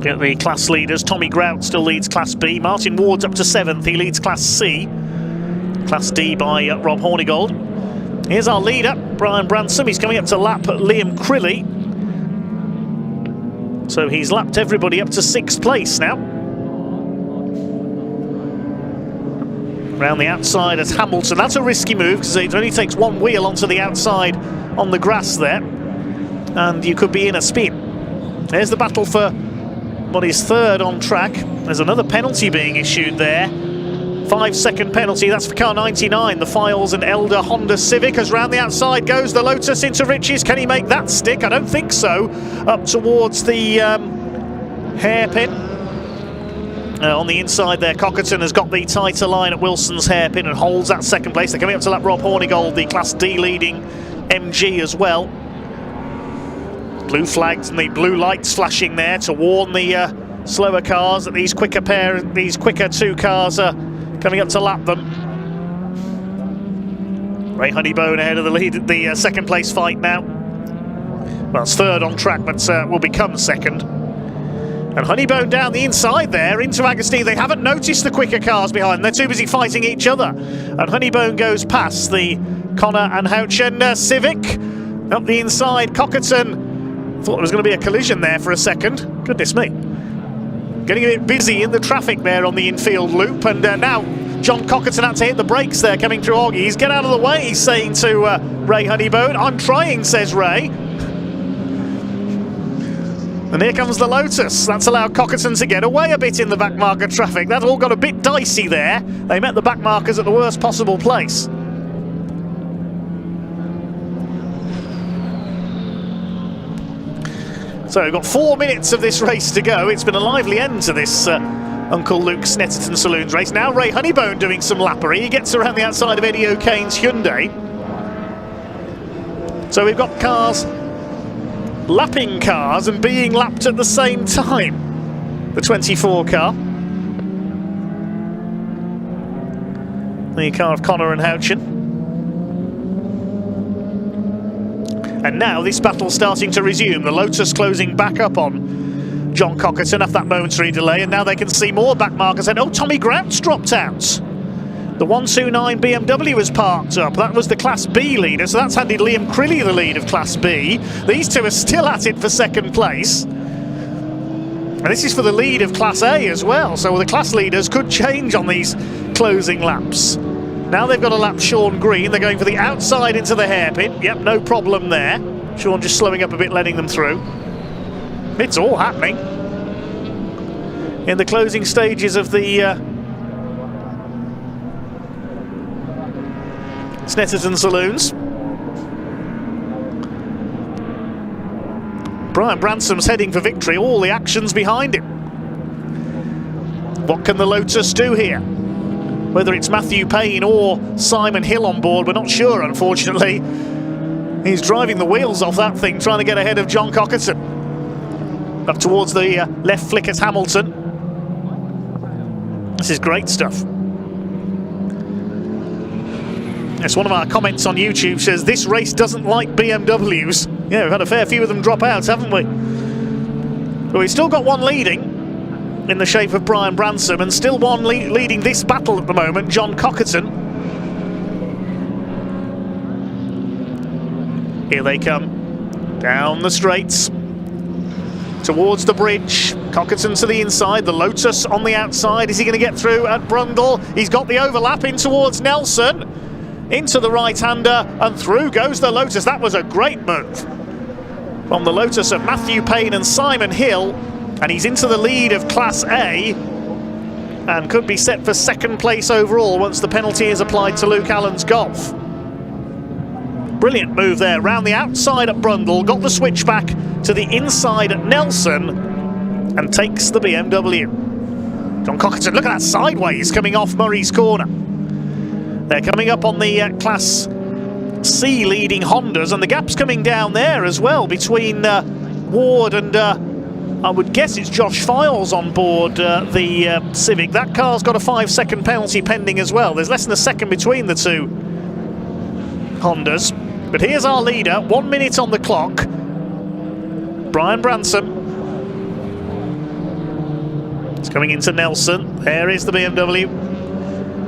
Get the class leaders. Tommy Grout still leads Class B. Martin Ward's up to 7th. He leads Class C. Class D by Rob Hornigold. Here's our leader, Brian Bransom. He's coming up to lap Liam Crilly. So he's lapped everybody up to 6th place now. Around the outside at Hamilton. That's a risky move because it only takes one wheel onto the outside on the grass there. And you could be in a spin. There's the battle for what is third on track. There's another penalty being issued there. 5-second penalty, that's for car 99, the Files and Elder Honda Civic. As round the outside goes the Lotus into Rich's. Can he make that stick? I don't think so. Up towards the hairpin. On the inside there, Cockerton has got the tighter line at Wilson's hairpin and holds that second place. They're coming up to lap Rob Hornigold, the Class D leading MG as well. Blue flags and the blue lights flashing there to warn the slower cars that these quicker two cars are coming up to lap them. Ray Honeybone ahead of the lead, the second place fight now. Well, it's third on track, but will become second. And Honeybone down the inside there into Agostini. They haven't noticed the quicker cars behind. They're too busy fighting each other. And Honeybone goes past the Connor and Houchen Civic. Up the inside, Cockerton. Thought there was going to be a collision there for a second. Goodness me. Getting a bit busy in the traffic there on the infield loop. And now John Cockerton had to hit the brakes there coming through Oggies. Get out of the way, he's saying to Ray Honeybone. I'm trying, says Ray. And here comes the Lotus. That's allowed Cockerton to get away a bit in the back marker traffic. That all got a bit dicey there. They met the back markers at the worst possible place. So we've got 4 minutes of this race to go. It's been a lively end to this Uncle Luke Snetterton Saloons race. Now Ray Honeybone doing some lappery. He gets around the outside of Eddie O'Kane's Hyundai. So we've got cars lapping cars and being lapped at the same time. The 24 car. The car of Connor and Houchen. And now this battle's starting to resume. The Lotus closing back up on John Cockerton after that momentary delay, and now they can see more back markers. And oh, Tommy Grout's dropped out. The 129 BMW has parked up. That was the Class B leader, so that's handed Liam Crilly the lead of Class B. These two are still at it for second place. And this is for the lead of Class A as well, so the class leaders could change on these closing laps. Now they've got to lap Sean Green. They're going for the outside into the hairpin. Yep, no problem there. Sean just slowing up a bit, letting them through. It's all happening in the closing stages of the Snetterton Saloons. Brian Bransom's heading for victory, all the action's behind him. What can the Lotus do here? Whether it's Matthew Payne or Simon Hill on board, we're not sure, unfortunately. He's driving the wheels off that thing, trying to get ahead of John Cockerton. Up towards the left flick at Hamilton. This is great stuff. Yes, one of our comments on YouTube says this race doesn't like BMWs. Yeah, we've had a fair few of them drop out, haven't we? But we've still got one leading in the shape of Brian Bransom, and still one leading this battle at the moment, John Cockerton. Here they come, down the straights, towards the bridge. Cockerton to the inside, the Lotus on the outside. Is he going to get through at Brundle? He's got the overlap in towards Nelson. Into the right-hander, and through goes the Lotus. That was a great move from the Lotus of Matthew Payne and Simon Hill, and he's into the lead of Class A and could be set for second place overall once the penalty is applied to Luke Allen's Golf. Brilliant move there, round the outside at Brundle, got the switch back to the inside at Nelson and takes the BMW. John Cockerton, look at that sideways coming off Murray's corner. They're coming up on the Class C leading Hondas, and the gap's coming down there as well between Ward and I would guess it's Josh Files on board the Civic. That car's got a 5-second penalty pending as well. There's less than a second between the two Hondas. But here's our leader, 1 minute on the clock. Brian Bransom. It's coming into Nelson. There is the BMW.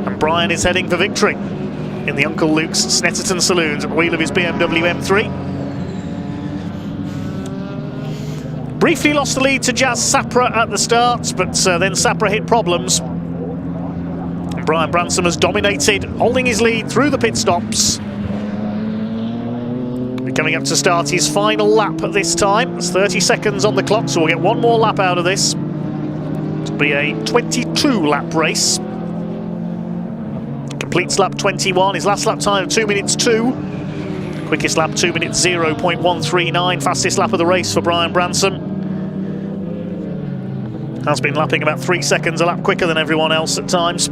And Brian is heading for victory in the Uncle Luke's Snetterton Saloons at the wheel of his BMW M3. Briefly lost the lead to Jazz Sapra at the start, but then Sapra hit problems. And Brian Bransom has dominated, holding his lead through the pit stops. We're coming up to start his final lap at this time. It's 30 seconds on the clock, so we'll get one more lap out of this. It'll be a 22-lap race. Completes lap 21, his last lap time 2 minutes 2. Quickest lap 2 minutes 0.139. Fastest lap of the race for Brian Bransom. Has been lapping about 3 seconds a lap quicker than everyone else at times.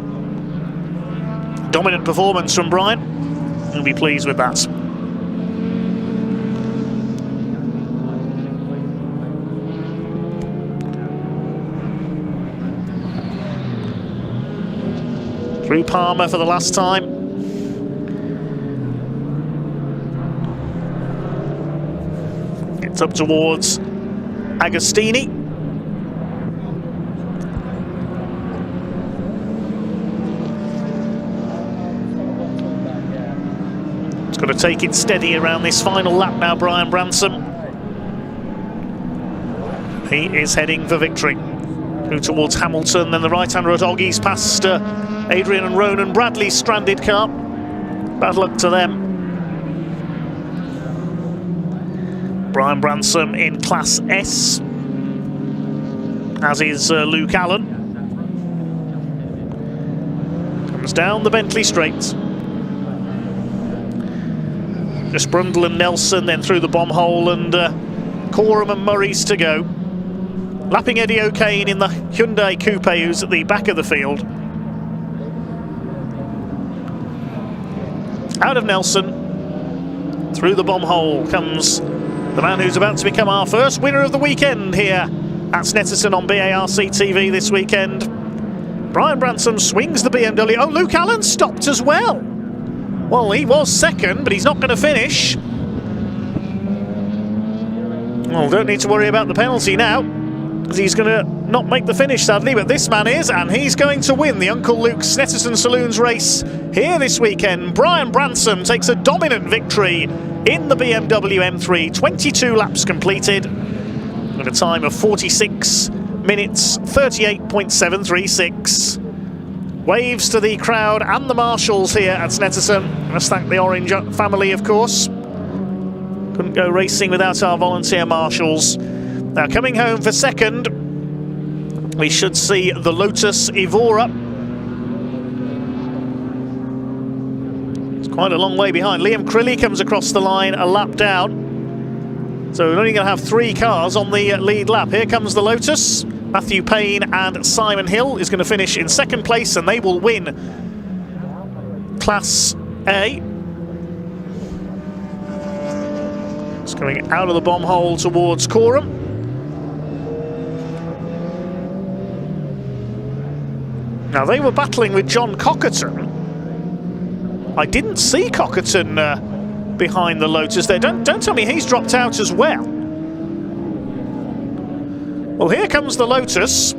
Dominant performance from Brian. He'll be pleased with that. Through Palmer for the last time. Gets up towards Agostini. Got to take it steady around this final lap now, Brian Branson. He is heading for victory. Through towards Hamilton, then the right-hander at Oggies past Adrian and Ronan Bradley's stranded car. Bad luck to them. Brian Branson in Class S, as is Luke Allen. Comes down the Bentley straight. Just Brundle and Nelson, then through the bomb hole, and Coram and Murray's to go. Lapping Eddie O'Kane in the Hyundai Coupe, who's at the back of the field. Out of Nelson, through the bomb hole comes the man who's about to become our first winner of the weekend here at Snetterton on BARC TV this weekend. Brian Branson swings the BMW. Oh, Luke Allen stopped as well. Well, he was second, but he's not going to finish. Well, don't need to worry about the penalty now, because he's going to not make the finish, sadly, but this man is, and he's going to win the Uncle Luke's Snetterton Saloons race here this weekend. Brian Branson takes a dominant victory in the BMW M3, 22 laps completed, at a time of 46 minutes, 38.736. Waves to the crowd and the marshals here at Snetterton. Let's thank the Orange family, of course. Couldn't go racing without our volunteer marshals. Now, coming home for second, we should see the Lotus Evora. It's quite a long way behind. Liam Crilly comes across the line a lap down. So we're only going to have 3 cars on the lead lap. Here comes the Lotus. Matthew Payne and Simon Hill is going to finish in second place, and they will win Class A. It's coming out of the bomb hole towards Coram. Now, they were battling with John Cockerton. I didn't see Cockerton behind the Lotus there. Don't tell me he's dropped out as well. Well, here comes the Lotus.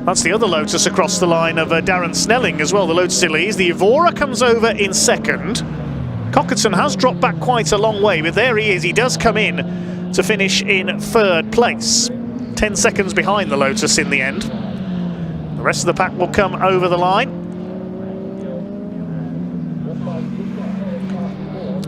That's the other Lotus across the line of Darren Snelling as well, the Lotus Elise. The Evora comes over in second. Cockerton has dropped back quite a long way, but there he is. He does come in to finish in third place. 10 seconds behind the Lotus in the end. The rest of the pack will come over the line.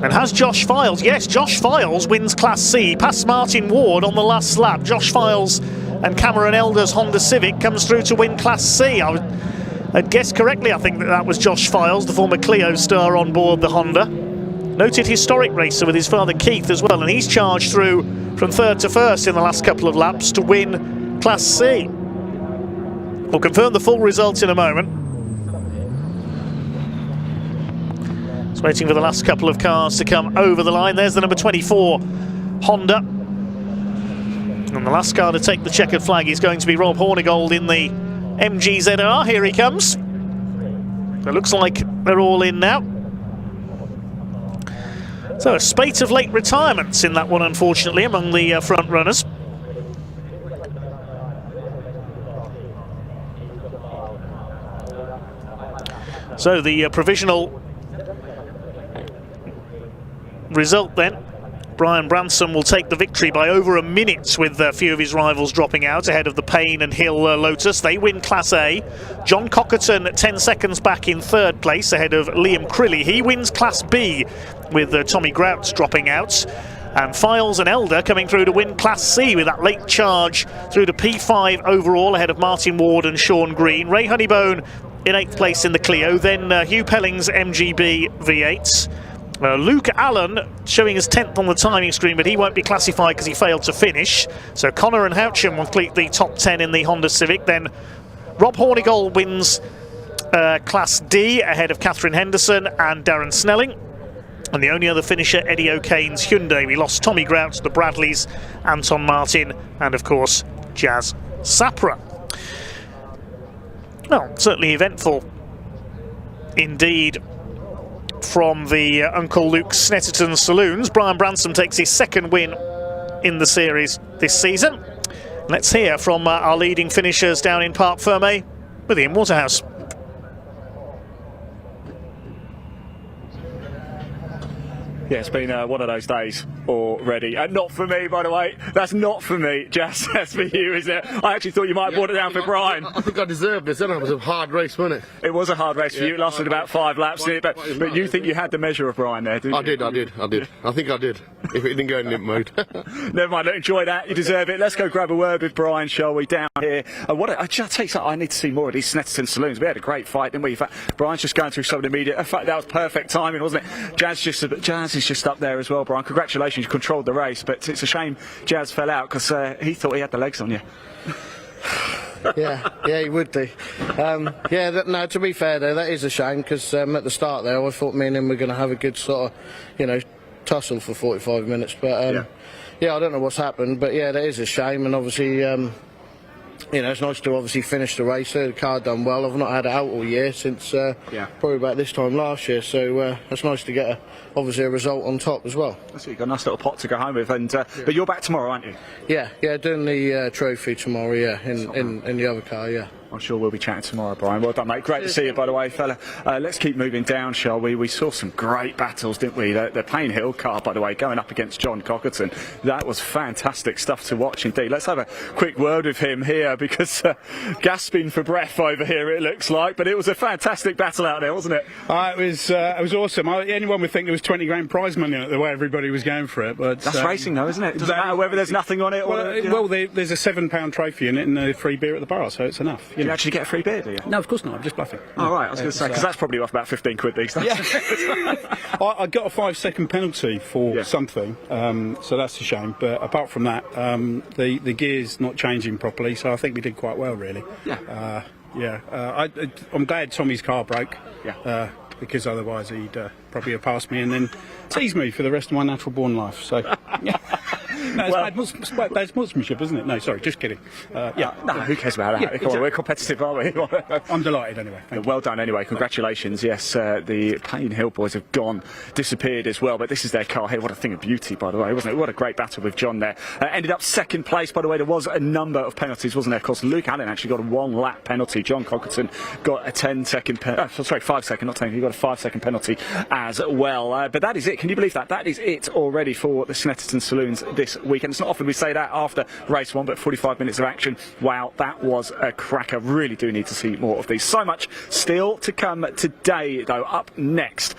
And has Josh Files? Yes, Josh Files wins Class C, past Martin Ward on the last lap. Josh Files and Cameron Elder's Honda Civic comes through to win Class C. I'd guessed correctly, I think that was Josh Files, the former Clio star on board the Honda. Noted historic racer with his father Keith as well, and he's charged through from third to first in the last couple of laps to win Class C. We'll confirm the full result in a moment. It's waiting for the last couple of cars to come over the line. There's the number 24 Honda. And the last car to take the checkered flag is going to be Rob Hornigold in the MGZR. Here he comes. It looks like they're all in now. So a spate of late retirements in that one, unfortunately, among the front runners. So the provisional result then, Brian Branson will take the victory by over a minute, with a few of his rivals dropping out ahead of the Payne and Hill Lotus. They win Class A. John Cockerton 10 seconds back in third place ahead of Liam Crilly. He wins Class B with Tommy Grouts dropping out. And Files and Elder coming through to win Class C with that late charge through to P5 overall ahead of Martin Ward and Sean Green. Ray Honeybone in 8th place in the Clio. Then Hugh Pelling's MGB V8. Luke Allen showing us 10th on the timing screen, but he won't be classified because he failed to finish. So Connor and Houchin will complete the top 10 in the Honda Civic. Then Rob Hornigold wins Class D ahead of Catherine Henderson and Darren Snelling. And the only other finisher, Eddie O'Kane's Hyundai. We lost Tommy Grout, the Bradleys, Anton Martin, and of course Jazz Sapra. Well, certainly eventful indeed from the Uncle Luke Snetterton Saloons. Brian Bransom takes his second win in the series this season. Let's hear from our leading finishers down in Parc Fermé with Ian Waterhouse. Yeah, it's been one of those days already. Not for me, by the way. That's not for me, Jess. That's for you, isn't it? I actually thought you might have brought it down for Brian. I think I deserved this, didn't I? It was a hard race, wasn't it? It was a hard race for you. It lasted about 5 laps, but you think you had the measure of Brian there, didn't you? I did. I think I did. If it didn't go in limp mode. Never mind, enjoy that. You deserve it. Let's go grab a word with Brian, shall we? Down here. I just tell you something, I need to see more of these Snetterton Saloons. We had a great fight, didn't we? In fact, Brian's just going through some of the media. In fact, that was perfect timing, wasn't it? Jazz is just up there as well, Brian. Congratulations, you controlled the race, but it's a shame Jazz fell out because he thought he had the legs on you. Yeah, he would do. No, to be fair though, that is a shame because at the start there I thought me and him were going to have a good sort of, tussle for 45 minutes, but I don't know what's happened, but yeah, that is a shame, and obviously it's nice to obviously finish the race. The car done well. I've not had it out all year since probably about this time last year, so it's nice to get obviously a result on top as well. That's it, you've got a nice little pot to go home with, and but you're back tomorrow, aren't you? Yeah, doing the trophy tomorrow, in the other car, yeah. I'm sure we'll be chatting tomorrow, Brian. Well done, mate. Great to see you, by the way, fella. Let's keep moving down, shall we? We saw some great battles, didn't we? The Payne Hill car, by the way, going up against John Cockerton. That was fantastic stuff to watch indeed. Let's have a quick word with him here because gasping for breath over here, it looks like. But it was a fantastic battle out there, wasn't it? It was awesome. Anyone would think there was 20 grand prize money on it, the way everybody was going for it. But that's racing, though, isn't it? It doesn't matter whether there's nothing on it. There's a £7 trophy in it and a free beer at the bar, so it's enough. You actually get a free beer, do you? No, of course not. I'm just bluffing. Oh, right. I was going to say, because that's probably worth about 15 quid these days. Yeah. I got a 5-second penalty for something, so that's a shame. But apart from that, the gear's not changing properly, so I think we did quite well, really. Yeah. I'm glad Tommy's car broke. Yeah. Because otherwise he'd probably have passed me and then teased me for the rest of my natural born life. So, yeah. No, that's sportsmanship, isn't it? No, sorry, just kidding. No, who cares about that? Yeah, Come on, exactly. we're competitive, aren't we? I'm delighted anyway. Thank well done anyway, congratulations. Yes, the Payne Hill boys have disappeared as well, but this is their car here. What a thing of beauty, by the way, wasn't it? What a great battle with John there. Ended up second place, by the way. There was a number of penalties, wasn't there? Of course, Luke Allen actually got a 1-lap penalty. John Cockerton got a 5 second, not 10, he got a 5-second penalty as well. But that is it. Can you believe that? That is it already for the Snetterton Saloons this weekend. It's not often we say that after race one, but 45 minutes of action. Wow, that was a cracker. Really do need to see more of these. So much still to come today, though. Up next,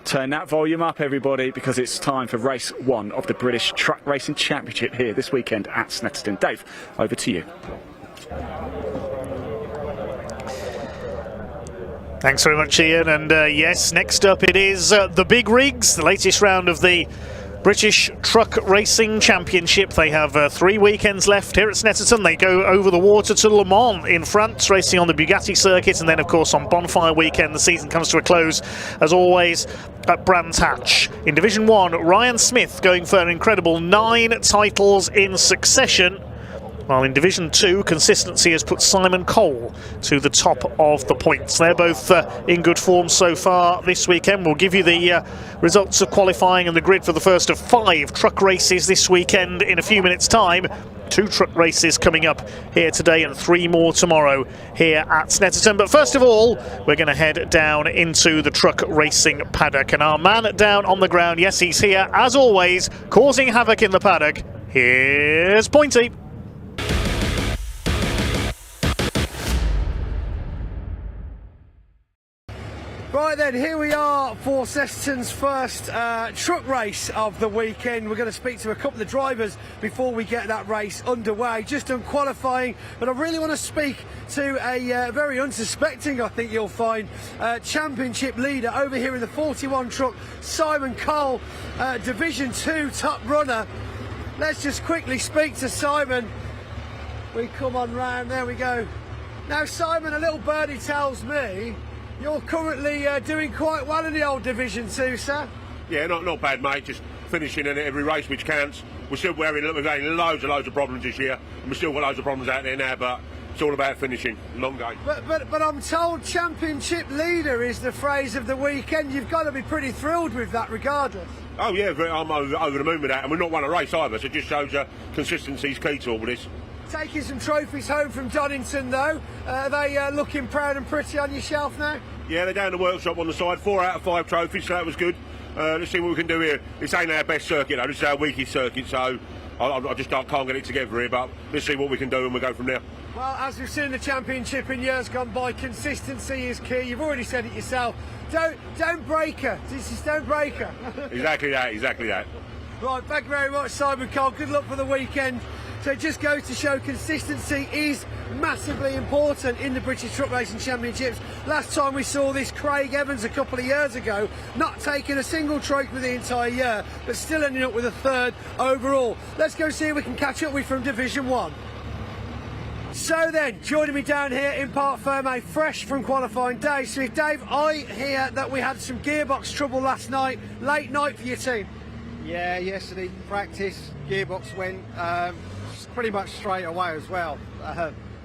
turn that volume up, everybody, because it's time for race one of the British Truck Racing Championship here this weekend at Snetterton. Dave, over to you. Thanks very much, Ian. And yes, next up it is the big rigs, the latest round of the British Truck Racing Championship. They have 3 weekends left here at Snetterton. They go over the water to Le Mans in France, racing on the Bugatti circuit, and then of course on Bonfire weekend the season comes to a close as always at Brands Hatch. In Division 1, Ryan Smith going for an incredible 9 titles in succession, while in Division 2, consistency has put Simon Cole to the top of the points. They're both in good form so far this weekend. We'll give you the results of qualifying and the grid for the first of 5 truck races this weekend in a few minutes' time. 2 truck races coming up here today and 3 more tomorrow here at Snetterton. But first of all, we're going to head down into the truck racing paddock. And our man down on the ground, yes, he's here, as always, causing havoc in the paddock. Here's Pointy. Right then, here we are for Snetterton's first truck race of the weekend. We're going to speak to a couple of drivers before we get that race underway. Just done qualifying, but I really want to speak to a very unsuspecting, I think you'll find, championship leader over here in the 41 truck, Simon Cole, Division 2 top runner. Let's just quickly speak to Simon. We come on round, there we go. Now Simon, a little birdie tells me you're currently doing quite well in the old Division 2, sir. Yeah, not bad, mate. Just finishing in every race which counts. We're still we're having loads of problems this year, and we've still got loads of problems out there now, but it's all about finishing. Long game. But I'm told championship leader is the phrase of the weekend. You've got to be pretty thrilled with that regardless. Oh yeah, I'm over the moon with that, and we've not won a race either, so it just shows consistency's key to all this. Taking some trophies home from Donington though. Are they looking proud and pretty on your shelf now? Yeah, they're down the workshop on the side. 4 out of 5 trophies, so that was good. Let's see what we can do here. This ain't our best circuit though, this is our weakest circuit, so I just can't get it together here, but let's see what we can do and we'll go from there. Well, as we've seen in the championship in years gone by, consistency is key. You've already said it yourself. Don't break her. Don't break her. Exactly that. Right, thank you very much, Simon Cole. Good luck for the weekend. So it just goes to show consistency is massively important in the British Truck Racing Championships. Last time we saw this, Craig Evans a couple of years ago, not taking a single trophy for the entire year, but still ending up with a 3rd overall. Let's go see who we can catch up with from Division 1. So then, joining me down here in Parc Fermé, fresh from qualifying, Dave Smith. Dave, I hear that we had some gearbox trouble last night, late night for your team. Yeah, yesterday practice, gearbox went pretty much straight away as well.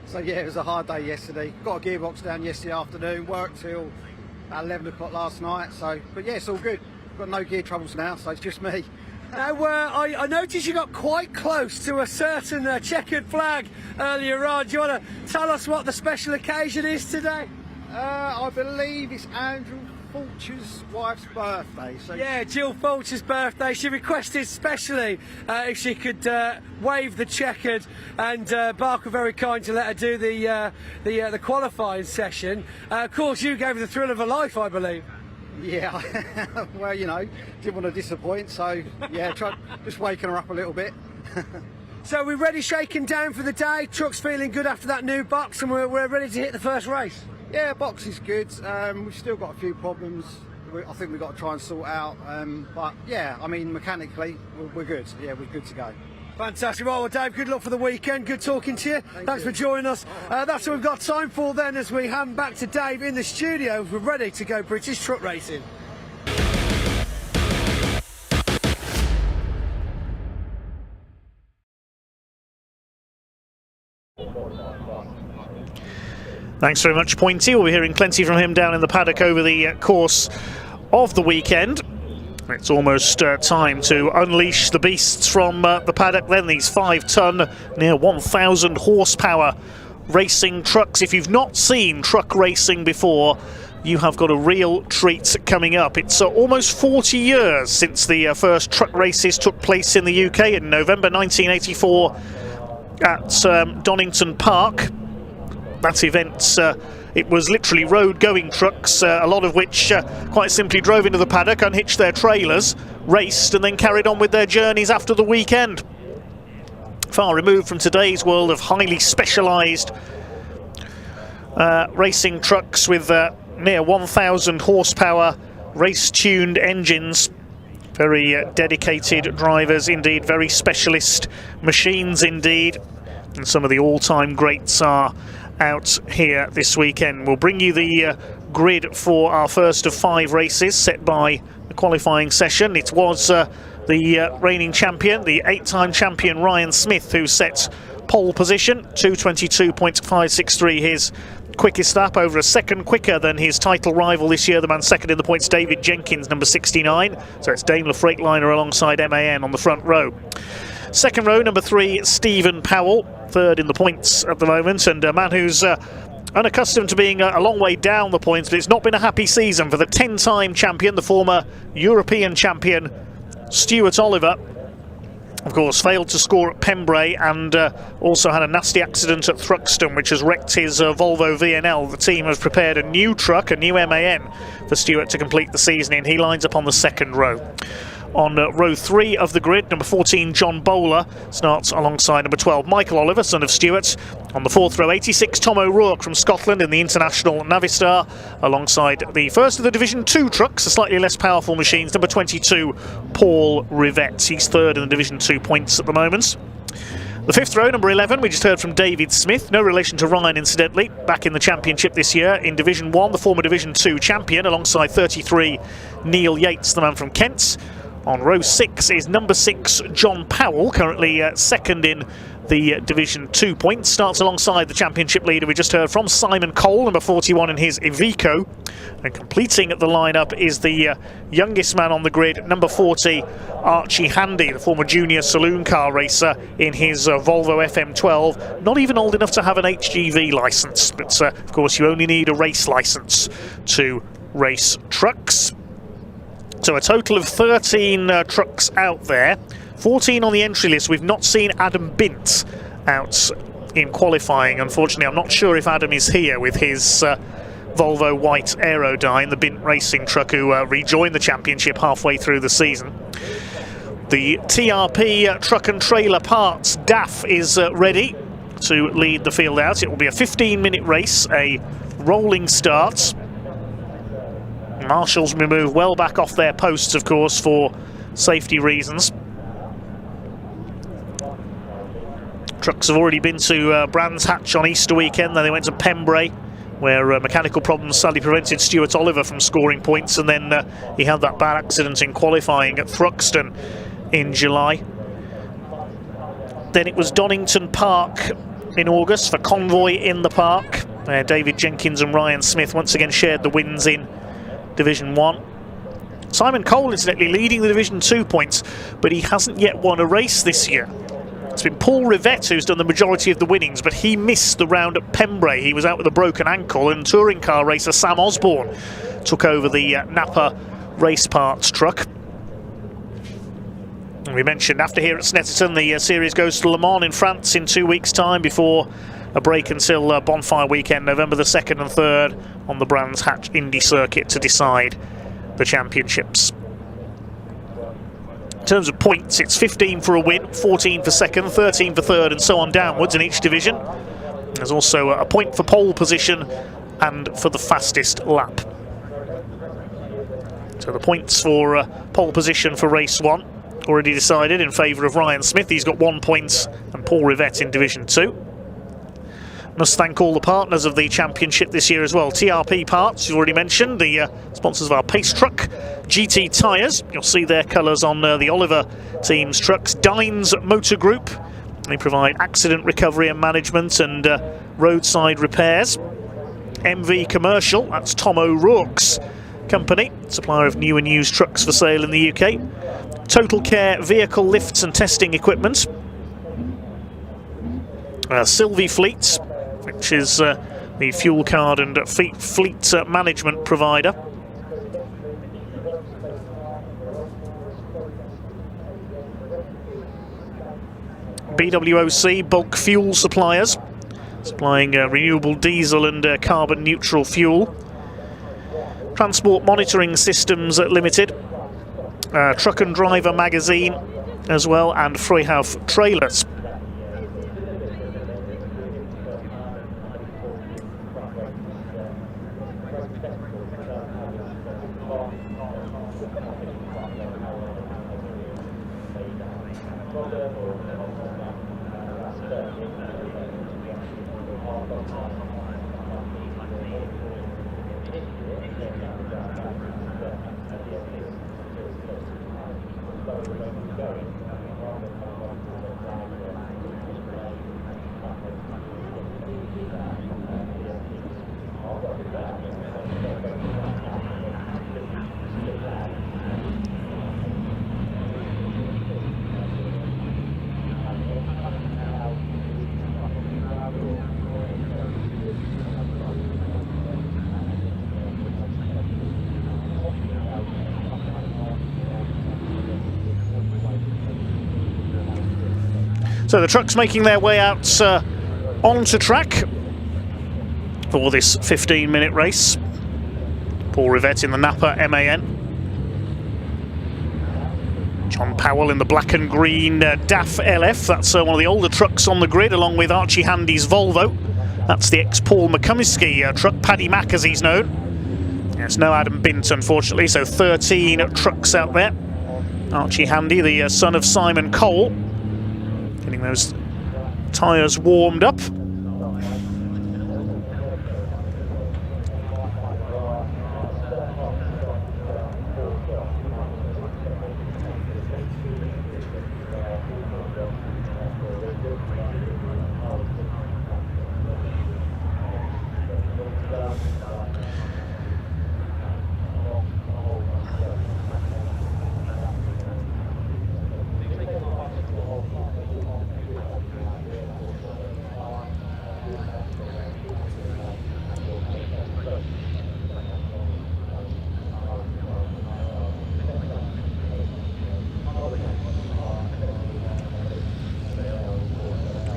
So yeah, it was a hard day yesterday. Got a gearbox down yesterday afternoon, worked till about 11 o'clock last night. So, but yeah, it's all good. Got no gear troubles now, so it's just me. Now, I noticed you got quite close to a certain checkered flag earlier on. Do you want to tell us what the special occasion is today? I believe it's Andrew Fulcher's wife's birthday. So yeah, Jill Fulcher's birthday. She requested specially if she could wave the checkered, and Barker very kind to let her do the qualifying session. Of course, you gave her the thrill of her life, I believe. Yeah, well, you know, didn't want to disappoint, so yeah, just waking her up a little bit. So we're ready, shaken down for the day. Truck's feeling good after that new box, and we're ready to hit the first race. Yeah, box is good. We've still got a few problems I think we've got to try and sort out. But yeah, I mean, mechanically, we're good. Yeah, we're good to go. Fantastic. Well, Dave, good luck for the weekend. Good talking to you. Thanks for joining us. That's what we've got time for then, as we hand back to Dave in the studio. We're ready to go British truck racing. Thanks very much, Pointy. We'll be hearing plenty from him down in the paddock over the course of the weekend. It's almost time to unleash the beasts from the paddock then. These 5-ton, near 1,000 horsepower racing trucks. If you've not seen truck racing before, you have got a real treat coming up. It's almost 40 years since the first truck races took place in the UK in November 1984 at Donington Park. That event, it was literally road-going trucks, a lot of which quite simply drove into the paddock, unhitched their trailers, raced and then carried on with their journeys after the weekend. Far removed from today's world of highly specialised racing trucks with near 1,000 horsepower race-tuned engines. Very dedicated drivers indeed, very specialist machines indeed. And some of the all-time greats are out here this weekend. We'll bring you the grid for our first of 5 races set by the qualifying session. It was the reigning champion, the 8-time champion Ryan Smith, who set pole position, 2:22.563 his quickest lap, over a second quicker than his title rival this year, the man second in the points, David Jenkins, number 69. So it's Daimler Freightliner alongside MAN on the front row. Second row, number 3, Stephen Powell, third in the points at the moment, and a man who's unaccustomed to being a long way down the points, but it's not been a happy season for the 10-time champion, the former European champion, Stuart Oliver. of course, failed to score at Pembrey and also had a nasty accident at Thruxton, which has wrecked his Volvo VNL. The team has prepared a new truck, a new MAN, for Stewart to complete the season in. He lines up on the second row. On row 3 of the grid, number 14, John Bowler, starts alongside number 12, Michael Oliver, son of Stewart. On the 4th row, 86, Tom O'Rourke from Scotland in the International Navistar, alongside the first of the Division 2 trucks, the slightly less powerful machines, number 22, Paul Rivette. He's third in the Division 2 points at the moment. The 5th row, number 11, we just heard from David Smith, no relation to Ryan incidentally, back in the championship this year in Division 1, the former Division 2 champion, alongside 33, Neil Yates, the man from Kent. On row 6 is number 6, John Powell, currently second in the Division 2 points. Starts alongside the championship leader we just heard from, Simon Cole, number 41 in his Iveco. And completing the lineup is the youngest man on the grid, number 40, Archie Handy, the former junior saloon car racer in his Volvo FM12. Not even old enough to have an HGV licence, but of course you only need a race licence to race trucks. So a total of 13 trucks out there, 14 on the entry list. We've not seen Adam Bint out in qualifying. Unfortunately, I'm not sure if Adam is here with his Volvo white Aerodyne, the Bint racing truck, who rejoined the championship halfway through the season. The TRP truck and trailer parts DAF is ready to lead the field out. It will be a 15-minute race, a rolling start. Marshals will move well back off their posts, of course, for safety reasons. Trucks have already been to Brands Hatch on Easter weekend, then they went to Pembrey, where mechanical problems sadly prevented Stuart Oliver from scoring points, and then he had that bad accident in qualifying at Thruxton in July. Then it was Donington Park in August for Convoy in the Park, where David Jenkins and Ryan Smith once again shared the wins in Division 1. Simon Cole, incidentally, leading the Division 2 points, but he hasn't yet won a race this year. It's been Paul Rivette who's done the majority of the winnings, but he missed the round at Pembrey. He was out with a broken ankle, and touring car racer Sam Osborne took over the Napa race parts truck. And we mentioned after here at Snetterton, the series goes to Le Mans in France in 2 weeks' time before a break until Bonfire Weekend, November the 2nd and 3rd, on the Brands Hatch Indy circuit to decide the championships. In terms of points, it's 15 for a win, 14 for second, 13 for third, and so on downwards in each division. There's also a point for pole position and for the fastest lap. So the points for pole position for race 1 already decided in favour of Ryan Smith. He's got 1 point, and Paul Rivette in Division 2. Must thank all the partners of the championship this year as well. TRP Parts, you've already mentioned, the sponsors of our pace truck. GT Tyres, you'll see their colours on the Oliver team's trucks. Dines Motor Group, they provide accident recovery and management and roadside repairs. MV Commercial, that's Tom O'Rourke's company, supplier of new and used trucks for sale in the UK. Total Care Vehicle Lifts and Testing Equipment. Sylvie Fleets, which is the fuel card and fleet management provider. BWOC, bulk fuel suppliers, supplying renewable diesel and carbon neutral fuel. Transport Monitoring Systems Limited, Truck and Driver magazine as well, and Freyhouf Trailers. So the trucks making their way out onto track for this 15-minute race. Paul Rivett in the Napa MAN. John Powell in the black and green DAF LF. That's one of the older trucks on the grid, along with Archie Handy's Volvo. That's the ex-Paul McCumiskey truck, Paddy Mack as he's known. There's no Adam Bint, unfortunately, so 13 trucks out there. Archie Handy, the son of Simon Cole, getting those tyres warmed up.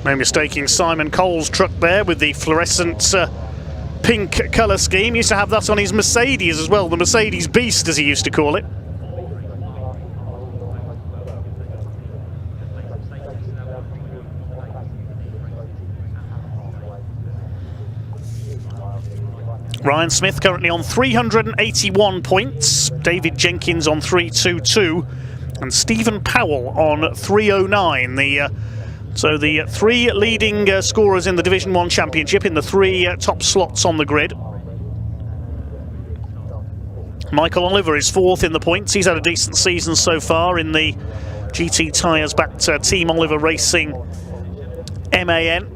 No mistaking Simon Cole's truck there with the fluorescent pink colour scheme. Used to have that on his Mercedes as well, the Mercedes Beast as he used to call it. Ryan Smith currently on 381 points, David Jenkins on 322 and Stephen Powell on 309. So the three leading scorers in the Division 1 Championship in the three top slots on the grid. Michael Oliver is fourth in the points. He's had a decent season so far in the GT Tyres backed Team Oliver Racing MAN.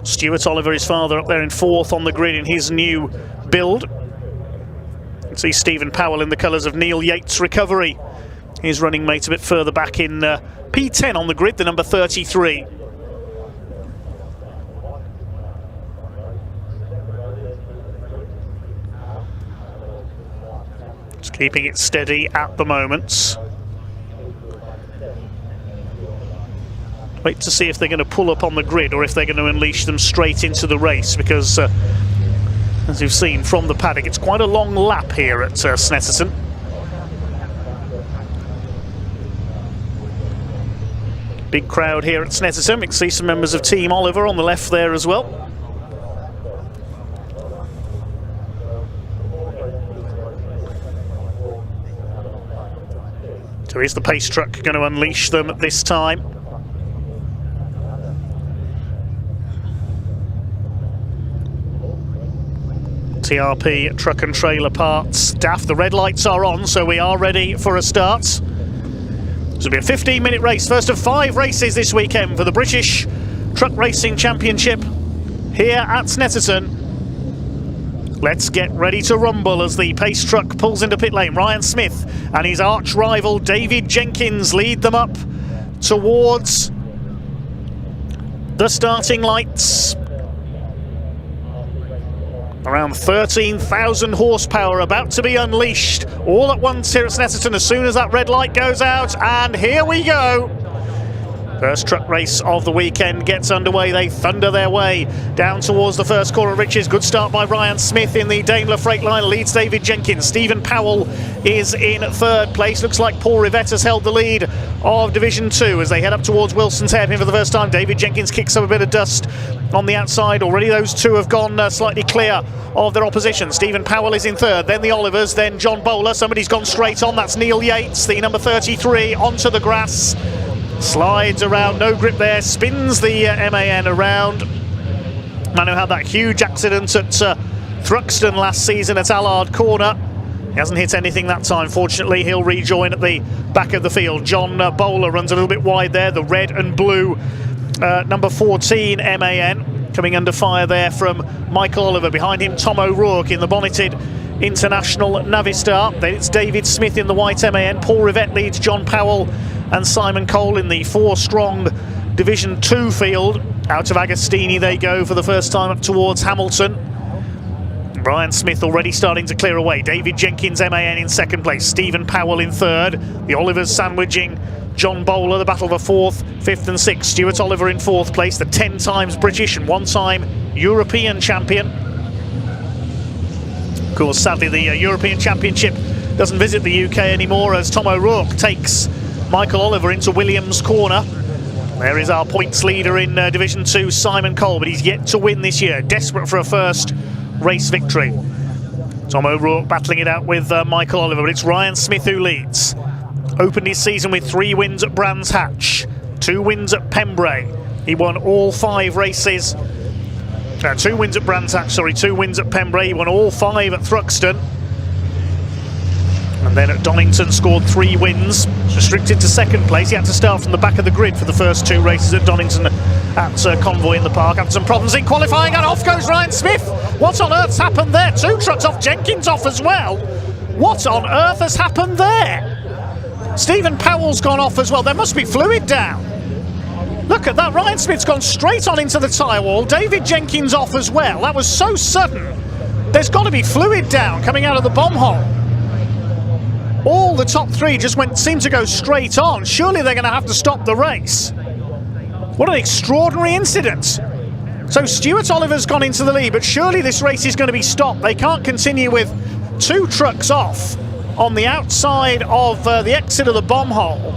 Stuart Oliver is farther up there in fourth on the grid in his new build. You can see Stephen Powell in the colours of Neil Yates Recovery. His running mate a bit further back in P10 on the grid, the number 33. Just keeping it steady at the moment. Wait to see if they're going to pull up on the grid or if they're going to unleash them straight into the race, because as you've seen from the paddock, it's quite a long lap here at Snetterton. Big crowd here at Snetterton. We can see some members of Team Oliver on the left there as well. So is the pace truck going to unleash them at this time? TRP truck and trailer parts. DAF, the red lights are on, so we are ready for a start. This will be a 15-minute race, first of 5 races this weekend for the British Truck Racing Championship here at Snetterton. Let's get ready to rumble as the pace truck pulls into pit lane. Ryan Smith and his arch rival David Jenkins lead them up towards the starting lights. Around 13,000 horsepower about to be unleashed all at once here at Snetterton as soon as that red light goes out, and here we go. First truck race of the weekend gets underway. They thunder their way down towards the first corner of Riches. Good start by Ryan Smith in the Daimler Freightliner, leads David Jenkins. Stephen Powell is in third place. Looks like Paul Rivett has held the lead of Division 2 as they head up towards Wilson's Hairpin for the first time. David Jenkins kicks up a bit of dust on the outside. Already those two have gone slightly clear of their opposition. Stephen Powell is in third, then the Olivers, then John Bowler. Somebody's gone straight on. That's Neil Yates, the number 33, onto the grass. Slides around, no grip there, spins the MAN around. Manu had that huge accident at Thruxton last season at Allard Corner. He hasn't hit anything that time, fortunately. He'll rejoin at the back of the field. John Bowler runs a little bit wide there, the red and blue number 14 MAN. Coming under fire there from Michael Oliver. Behind him, Tom O'Rourke in the bonneted International Navistar. Then it's David Smith in the white MAN. Paul Rivett leads John Powell and Simon Cole in the 4-strong Division 2 field. Out of Agostini they go for the first time up towards Hamilton. Brian Smith already starting to clear away. David Jenkins MAN in second place. Stephen Powell in third. The Olivers sandwiching John Bowler, the battle for 4th, 5th and 6th. Stuart Oliver in 4th place, the 10 times British and 1-time European champion. Of course, sadly, the European Championship doesn't visit the UK anymore as Tom O'Rourke takes Michael Oliver into Williams' corner. There is our points leader in Division 2, Simon Cole, but he's yet to win this year, desperate for a first race victory. Tom O'Rourke battling it out with Michael Oliver, but it's Ryan Smith who leads. Opened his season with 3 wins at Brands Hatch, 2 wins at Pembrey. He won all 5 races. 2 wins at Brands Hatch, sorry, 2 wins at Pembrey. He won all 5 at Thruxton. And then at Donington scored 3 wins, restricted to 2nd place. He had to start from the back of the grid for the first 2 races at Donington at Convoy in the Park. After some problems in qualifying, and off goes Ryan Smith. What on earth's happened there? 2 trucks off, Jenkins off as well. What on earth has happened there? Stephen Powell's gone off as well. There must be fluid down. Look at that, Ryan Smith's gone straight on into the tyre wall. David Jenkins off as well. That was so sudden. There's got to be fluid down coming out of the bomb hole. All the top 3 just seemed to go straight on. Surely they're going to have to stop the race. What an extraordinary incident. So Stuart Oliver's gone into the lead, but surely this race is going to be stopped. They can't continue with 2 trucks off on the outside of the exit of the bomb hole.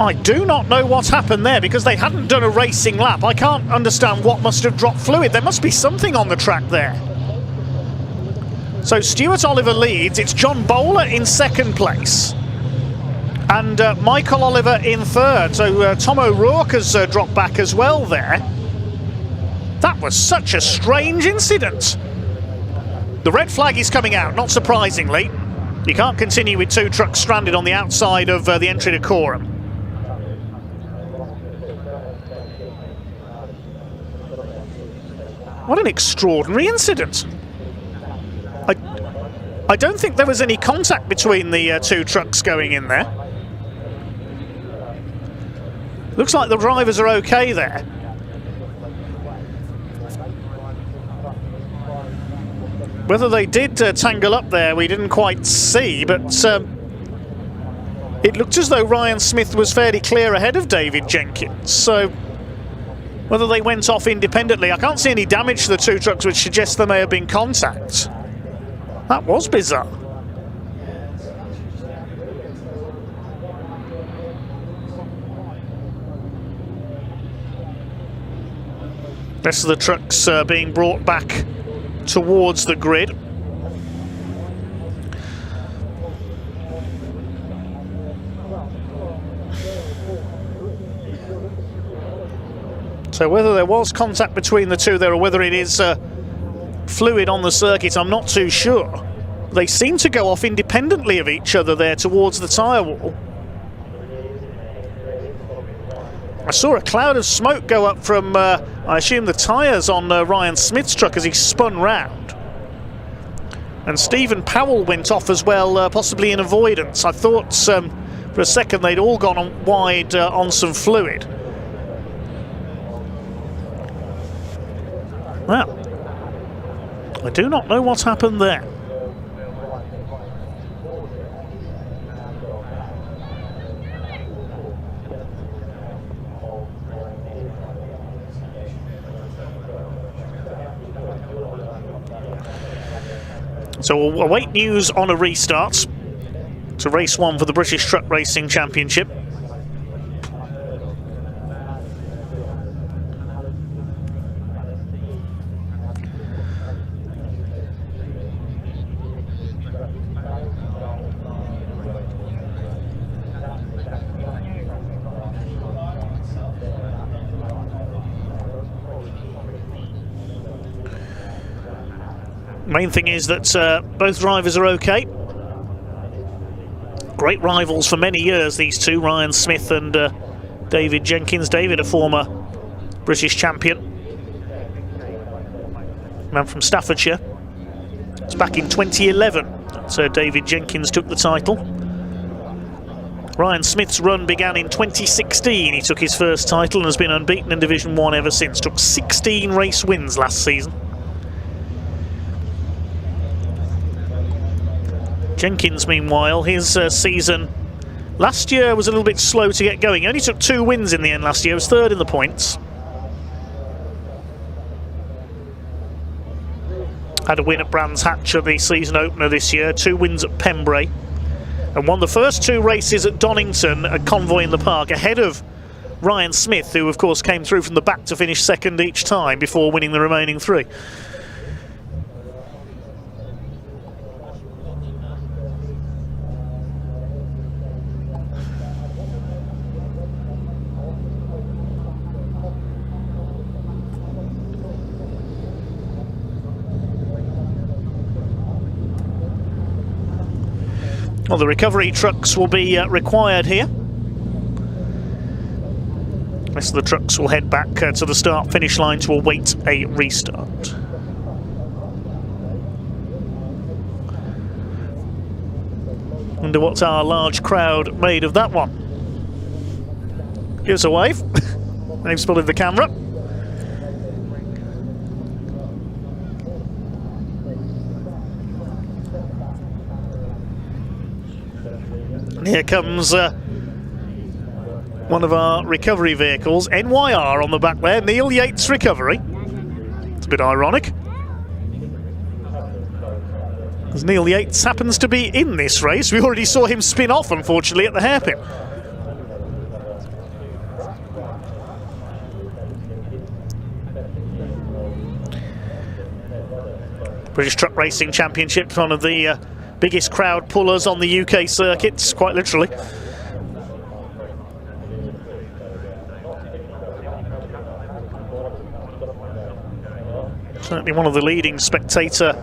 I do not know what's happened there because they hadn't done a racing lap. I can't understand what must have dropped fluid. There must be something on the track there. So Stuart Oliver leads. It's John Bowler in 2nd place and Michael Oliver in 3rd. So Tom O'Rourke has dropped back as well there. That was such a strange incident. The red flag is coming out, not surprisingly. You can't continue with 2 trucks stranded on the outside of the entry decorum. What an extraordinary incident. I don't think there was any contact between the 2 trucks going in there. Looks like the drivers are okay there. Whether they did tangle up there, we didn't quite see, but it looked as though Ryan Smith was fairly clear ahead of David Jenkins. So whether they went off independently, I can't see any damage to the 2 trucks, which suggests there may have been contact. That was bizarre. Rest of the trucks being brought back towards the grid. So whether there was contact between the 2 there or whether it is fluid on the circuit, I'm not too sure. They seem to go off independently of each other there towards the tyre wall. I saw a cloud of smoke go up from, I assume, the tyres on Ryan Smith's truck as he spun round. And Stephen Powell went off as well, possibly in avoidance. I thought for a second they'd all gone on wide on some fluid. Well, I do not know what's happened there. So we'll await news on a restart to race 1 for the British Truck Racing Championship. Main thing is that both drivers are okay. Great rivals for many years, these 2, Ryan Smith and David Jenkins. David, a former British champion, man from Staffordshire. It's back in 2011 that David Jenkins took the title. Ryan Smith's run began in 2016. He took his first title and has been unbeaten in Division 1 ever since. Took 16 race wins last season. Jenkins, meanwhile, his season Last year was a little bit slow to get going. He only took 2 wins in the end last year. He was 3rd in the points. Had a win at Brands Hatch at the season opener this year, 2 wins at Pembrey, and won the first 2 races at Donington at Convoy in the Park ahead of Ryan Smith, who of course came through from the back to finish 2nd each time before winning the remaining 3. Well, the recovery trucks will be required here. The rest of the trucks will head back to the start-finish line to await a restart. Wonder what's our large crowd made of that one. Give us a wave. They've spotted the camera. And here comes one of our recovery vehicles, NYR on the back there, Neil Yates Recovery. It's a bit ironic, as Neil Yates happens to be in this race. We already saw him spin off, unfortunately, at the hairpin. British Truck Racing Championship, one of the biggest crowd pullers on the UK circuits, quite literally. Certainly one of the leading spectator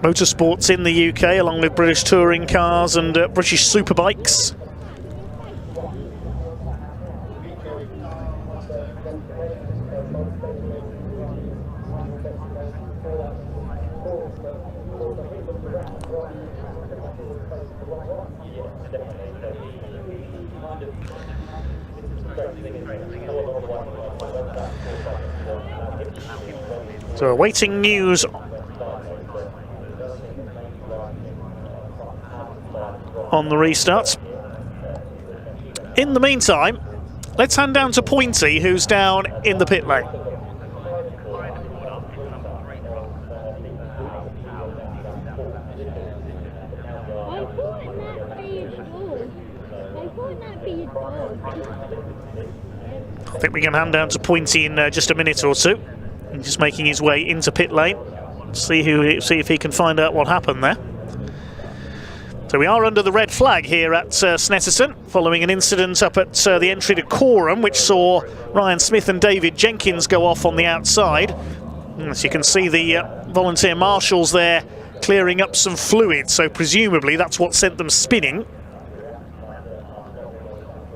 motorsports in the UK, along with British touring cars and British superbikes. So awaiting news on the restarts. In the meantime, let's hand down to Pointy, who's down in the pit lane. I think we can hand down to Pointy in just a minute or two. He's just making his way into pit lane. See if he can find out what happened there. So we are under the red flag here at Snetterton, following an incident up at the entry to Coreham, which saw Ryan Smith and David Jenkins go off on the outside. As you can see, the volunteer marshals there clearing up some fluid, so presumably that's what sent them spinning.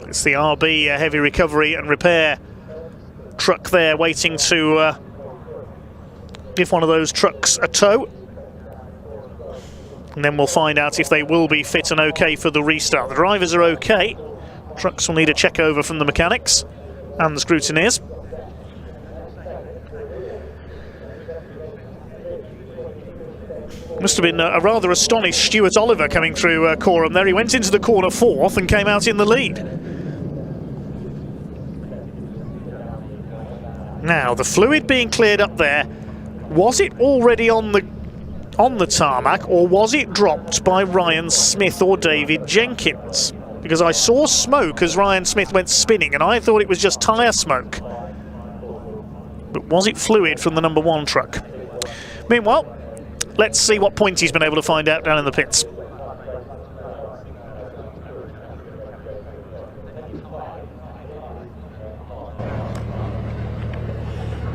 It's the RB heavy recovery and repair truck there waiting to give one of those trucks a tow. And then we'll find out if they will be fit and okay for the restart. The drivers are okay. Trucks will need a check over from the mechanics and the scrutineers. Must have been a rather astonished Stuart Oliver coming through Coreham there. He went into the corner 4th and came out in the lead. Now, the fluid being cleared up there, was it already on the tarmac, or was it dropped by Ryan Smith or David Jenkins? Because I saw smoke as Ryan Smith went spinning, and I thought it was just tyre smoke. But was it fluid from the number 1 truck? Meanwhile, let's see what Pointy's been able to find out down in the pits.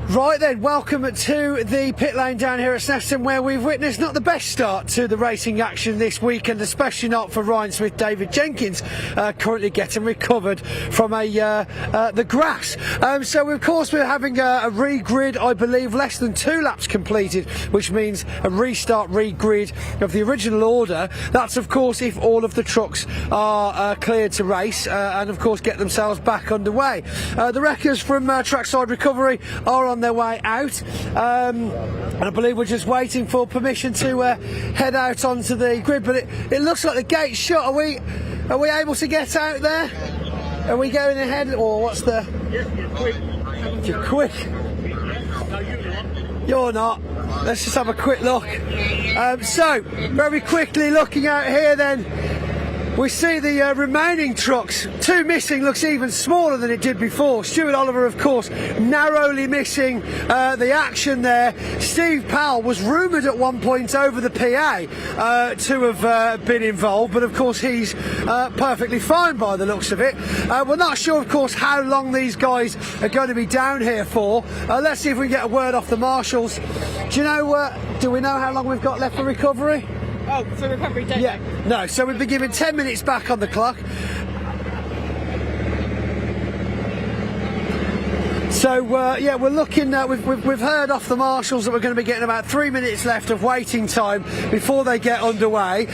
Right then, welcome to the pit lane down here at Snetterton, where we've witnessed not the best start to the racing action this weekend, especially not for Ryan Smith. David Jenkins currently getting recovered from the grass. So of course we're having a re-grid, I believe less than 2 laps completed, which means a restart re-grid of the original order. That's of course if all of the trucks are cleared to race and of course get themselves back underway. The wreckers from Trackside Recovery are on their way out, and I believe we're just waiting for permission to head out onto the grid, but it looks like the gate's shut. Are we able to get out there? Are we going ahead, or what's the... You're quick. You're not. Let's just have a quick look. So, very quickly looking out here then, we see the remaining trucks. 2 missing, looks even smaller than it did before. Stuart Oliver, of course, narrowly missing the action there. Steve Powell was rumoured at one point over the PA to have been involved, but of course he's perfectly fine by the looks of it. We're not sure, of course, how long these guys are going to be down here for. Let's see if we can get a word off the marshals. Do we know how long we've got left for recovery? Oh, for recovery, don't Yeah, no, so we've been given 10 minutes back on the clock. So, yeah, we're looking, we've heard off the marshals that we're going to be getting about 3 minutes left of waiting time before they get underway.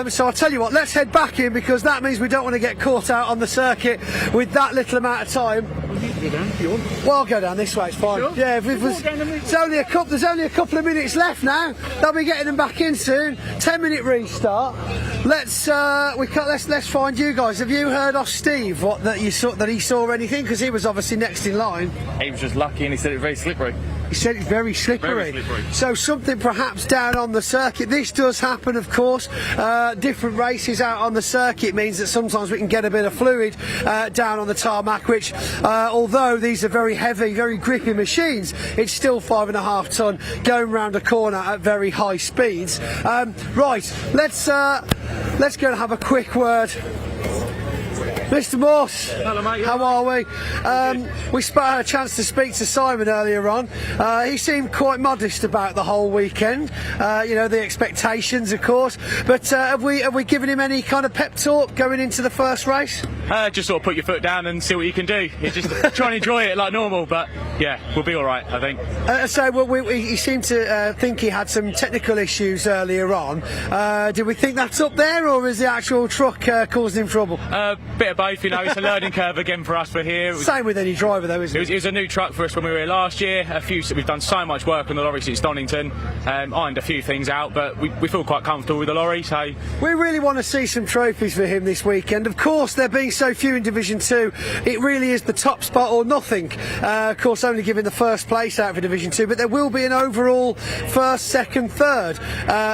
So I'll tell you what, let's head back in, because that means we don't want to get caught out on the circuit with that little amount of time. You can go down if you want. Well, I'll go down this way, it's fine. Sure. Yeah, there's only a couple of minutes left now. They'll be getting them back in soon. 10-minute restart. Let's find you guys. Have you heard off Steve that he saw anything? Because he was obviously next in line. He was just lucky, and he said it was very slippery. He said it's very slippery. Very slippery. So something perhaps down on the circuit. This does happen, of course. Different races out on the circuit means that sometimes we can get a bit of fluid down on the tarmac, which, although these are very heavy, very grippy machines, it's still 5.5 ton going round a corner at very high speeds. Right, let's go and have a quick word. Mr. Morse, hello, mate. How are we? We had a chance to speak to Simon earlier on. He seemed quite modest about the whole weekend. The expectations, of course. But have we given him any kind of pep talk going into the first race? Just sort of put your foot down and see what you can do. You just try and enjoy it like normal, but yeah, we'll be all right, I think. He seemed to think he had some technical issues earlier on. Did we think that's up there, or is the actual truck causing him trouble? Bit of both, it's a learning curve again for us. We're here. Same with any driver, though, isn't it? It was a new truck for us when we were here last year. We've done so much work on the lorry since Donington. Ironed a few things out, but we feel quite comfortable with the lorry. So we really want to see some trophies for him this weekend. Of course, there being so few in Division 2, it really is the top spot or nothing. Of course, only giving the first place out for Division 2, but there will be an overall first, second, third.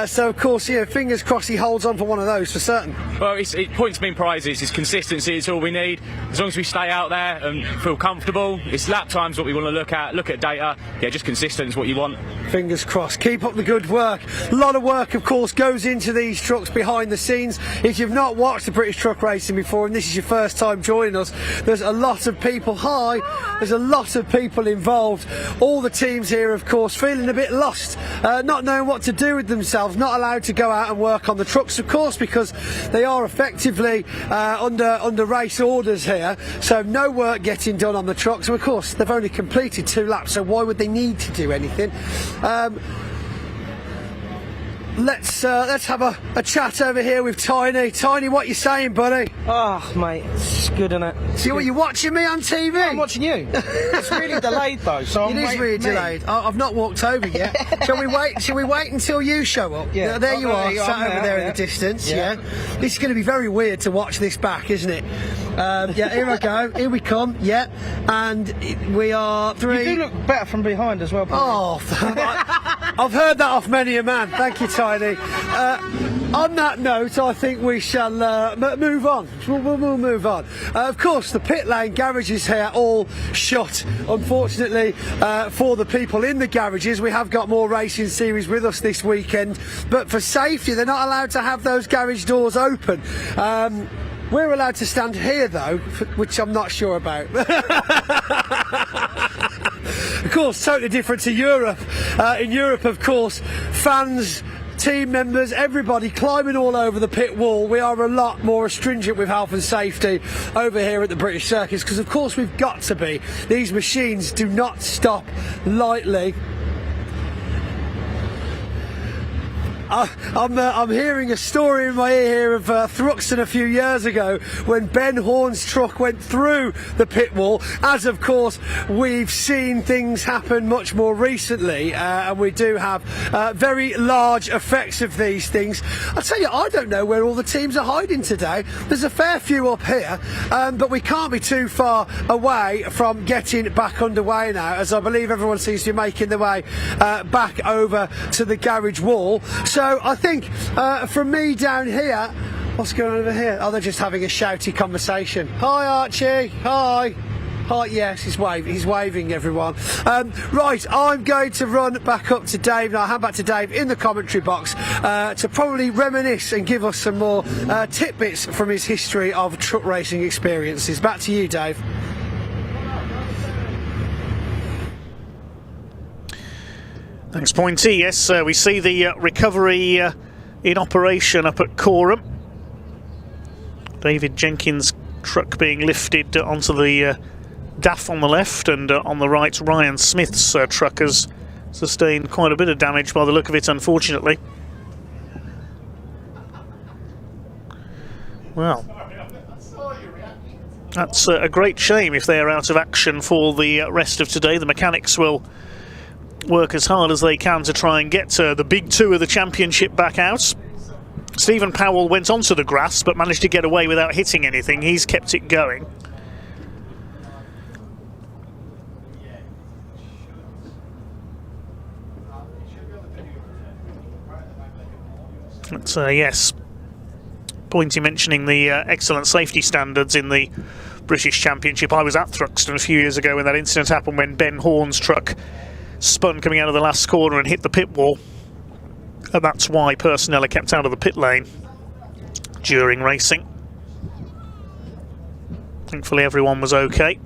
So, of course, fingers crossed he holds on for one of those for certain. Well, points mean prizes. It's consistency. It's all we need. As long as we stay out there and feel comfortable, it's lap times what we want to look at data. Yeah, just consistent is what you want. Fingers crossed. Keep up the good work. A lot of work, of course, goes into these trucks behind the scenes. If you've not watched the British truck racing before and this is your first time joining us, there's a lot of people. There's a lot of people involved. All the teams here, of course, feeling a bit lost, not knowing what to do with themselves, not allowed to go out and work on the trucks, of course, because they are effectively under race orders here, so no work getting done on the trucks. So of course they've only completed 2 laps, so why would they need to do anything? Let's have a chat over here with Tiny. Tiny, what you saying, buddy? Oh, mate, it's good, isn't it? See what you're watching me on TV? I'm watching you. It's really delayed though, so it is really delayed. I've not walked over yet. Shall we wait? Shall we wait until you show up? Yeah. There you are, sat over there in the distance. Yeah. This is going to be very weird to watch this back, isn't it? Here I go. Here we come. Yeah. And we are 3. You do look better from behind as well. Oh, I've heard that off many a man. Thank you, Tiny. On that note, I think we shall move on. We'll move on. Of course, the pit lane garages here all shut, unfortunately, for the people in the garages. We have got more racing series with us this weekend, but for safety, they're not allowed to have those garage doors open. We're allowed to stand here, though, which I'm not sure about. Of course, totally different to Europe. In Europe, of course, fans, team members, everybody climbing all over the pit wall. We are a lot more stringent with health and safety over here at the British Circus, because of course we've got to be. These machines do not stop lightly. I'm hearing a story in my ear here of Thruxton a few years ago when Ben Horn's truck went through the pit wall, as of course we've seen things happen much more recently, and we do have very large effects of these things. I tell you, I don't know where all the teams are hiding today. There's a fair few up here, but we can't be too far away from getting back underway now, as I believe everyone seems to be making their way back over to the garage wall. So I think from me down here, what's going on over here? Oh, they're just having a shouty conversation. Hi Archie, hi. Hi, yes, he's waving everyone. Right, I'm going to run back up to Dave now. I'll hand back to Dave in the commentary box to probably reminisce and give us some more tidbits from his history of truck racing experiences. Back to you, Dave. Thanks, Pointy. Yes, we see the recovery in operation up at Coreham. David Jenkins' truck being lifted onto the DAF on the left, and on the right Ryan Smith's truck has sustained quite a bit of damage by the look of it, unfortunately. Well, that's a great shame if they're out of action for the rest of today. The mechanics will work as hard as they can to try and get the big two of the championship back out. Stephen Powell went onto the grass but managed to get away without hitting anything. He's kept it going. But yes, Pointy mentioning the excellent safety standards in the British Championship. I was at Thruxton a few years ago when that incident happened, when Ben Horn's truck spun coming out of the last corner and hit the pit wall, and that's why personnel are kept out of the pit lane during racing. Thankfully everyone was okay,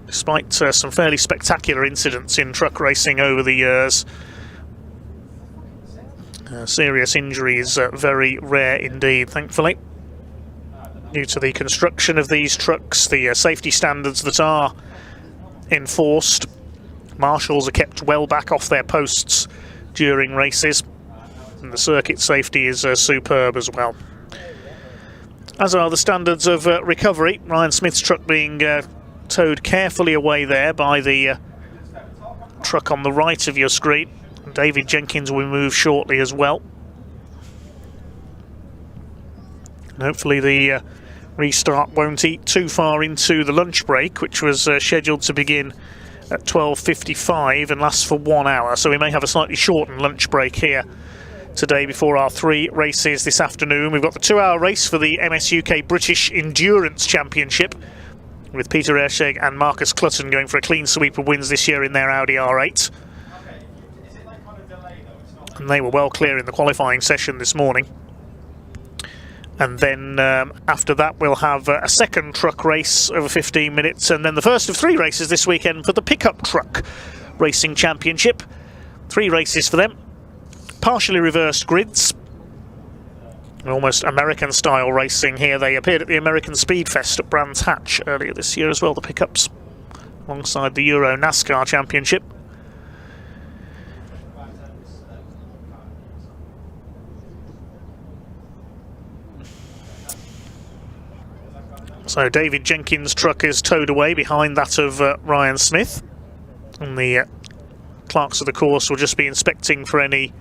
despite some fairly spectacular incidents in truck racing over the years. Serious injuries very rare indeed, thankfully, due to the construction of these trucks, the safety standards that are enforced. Marshals are kept well back off their posts during races, and the circuit safety is superb as well, as are the standards of recovery. Ryan Smith's truck being towed carefully away there by the truck on the right of your screen. David Jenkins will move shortly as well, and hopefully the restart won't eat too far into the lunch break, which was scheduled to begin at 12:55 and lasts for 1 hour, so we may have a slightly shortened lunch break here today before our 3 races this afternoon. We've got the 2-hour race for the MSUK British Endurance Championship, with Peter Erscheg and Marcus Clutton going for a clean sweep of wins this year in their Audi R8. And they were well clear in the qualifying session this morning. And then after that we'll have a second truck race over 15 minutes, and then the first of 3 races this weekend for the Pickup Truck Racing Championship. 3 races for them, partially reversed grids, almost American style racing here. They appeared at the American Speed Fest at Brands Hatch earlier this year as well, the pickups, alongside the Euro NASCAR Championship. So David Jenkins' truck is towed away behind that of Ryan Smith, and the clerks of the course will just be inspecting for any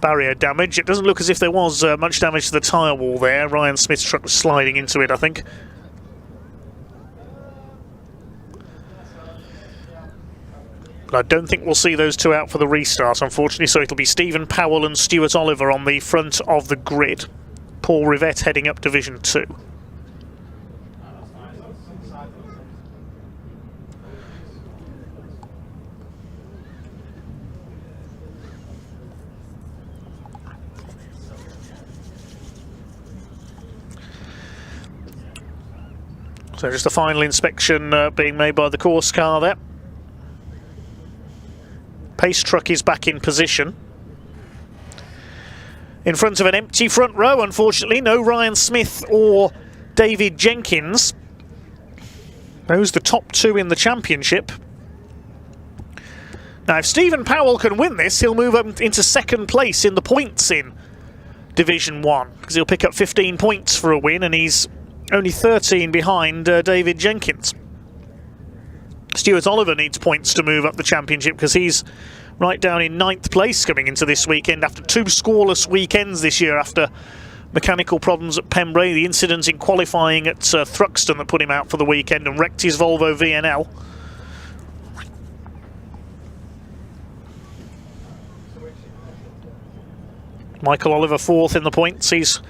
barrier damage. It doesn't look as if there was much damage to the tyre wall there. Ryan Smith's truck was sliding into it, I think. But I don't think we'll see those two out for the restart, unfortunately, so it'll be Stephen Powell and Stuart Oliver on the front of the grid. Paul Rivette heading up Division 2. So just a final inspection being made by the course car there. Pace truck is back in position. In front of an empty front row, unfortunately. No Ryan Smith or David Jenkins. Those the top 2 in the championship. Now, if Stephen Powell can win this, he'll move up into second place in the points in Division 1, because he'll pick up 15 points for a win, and he's only 13 behind David Jenkins. Stuart Oliver needs points to move up the championship, because he's right down in 9th place coming into this weekend after 2 scoreless weekends this year after mechanical problems at Pembrey, the incident in qualifying at Thruxton that put him out for the weekend and wrecked his Volvo VNL. Michael Oliver 4th in the points. He's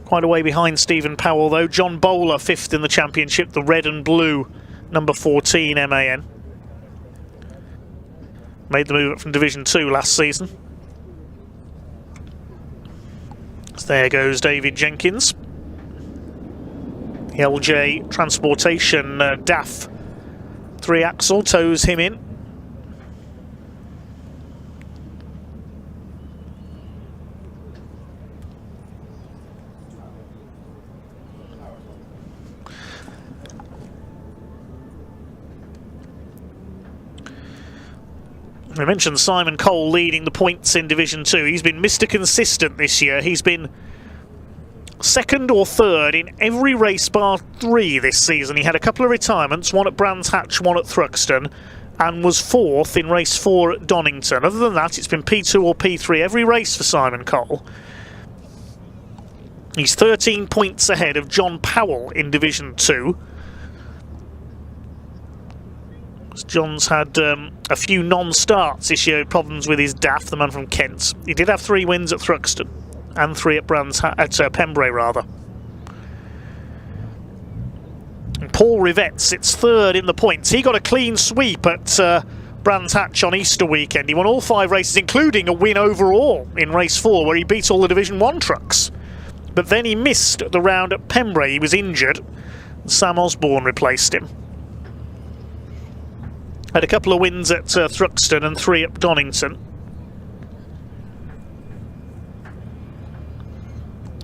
quite a way behind Stephen Powell though. John Bowler 5th in the championship, the red and blue number 14 MAN. Made the move up from Division 2 last season. So there goes David Jenkins. The LJ Transportation DAF 3-axle tows him in. I mentioned Simon Cole leading the points in Division 2. He's been Mr. Consistent this year. He's been 2nd or 3rd in every race bar 3 this season. He had a couple of retirements, one at Brands Hatch, one at Thruxton, and was 4th in race 4 at Donington. Other than that, it's been P2 or P3 every race for Simon Cole. He's 13 points ahead of John Powell in Division 2. John's had a few non-starts this year, problems with his DAF, the man from Kent. He did have 3 wins at Thruxton and 3 at Pembrey rather. And Paul Rivette sits 3rd in the points. He got a clean sweep at Brands Hatch on Easter weekend. He won all 5 races, including a win overall in race 4, where he beat all the Division 1 trucks. But then he missed the round at Pembrey. He was injured, and Sam Osborne replaced him. Had a couple of wins at Thruxton and 3 at Donington.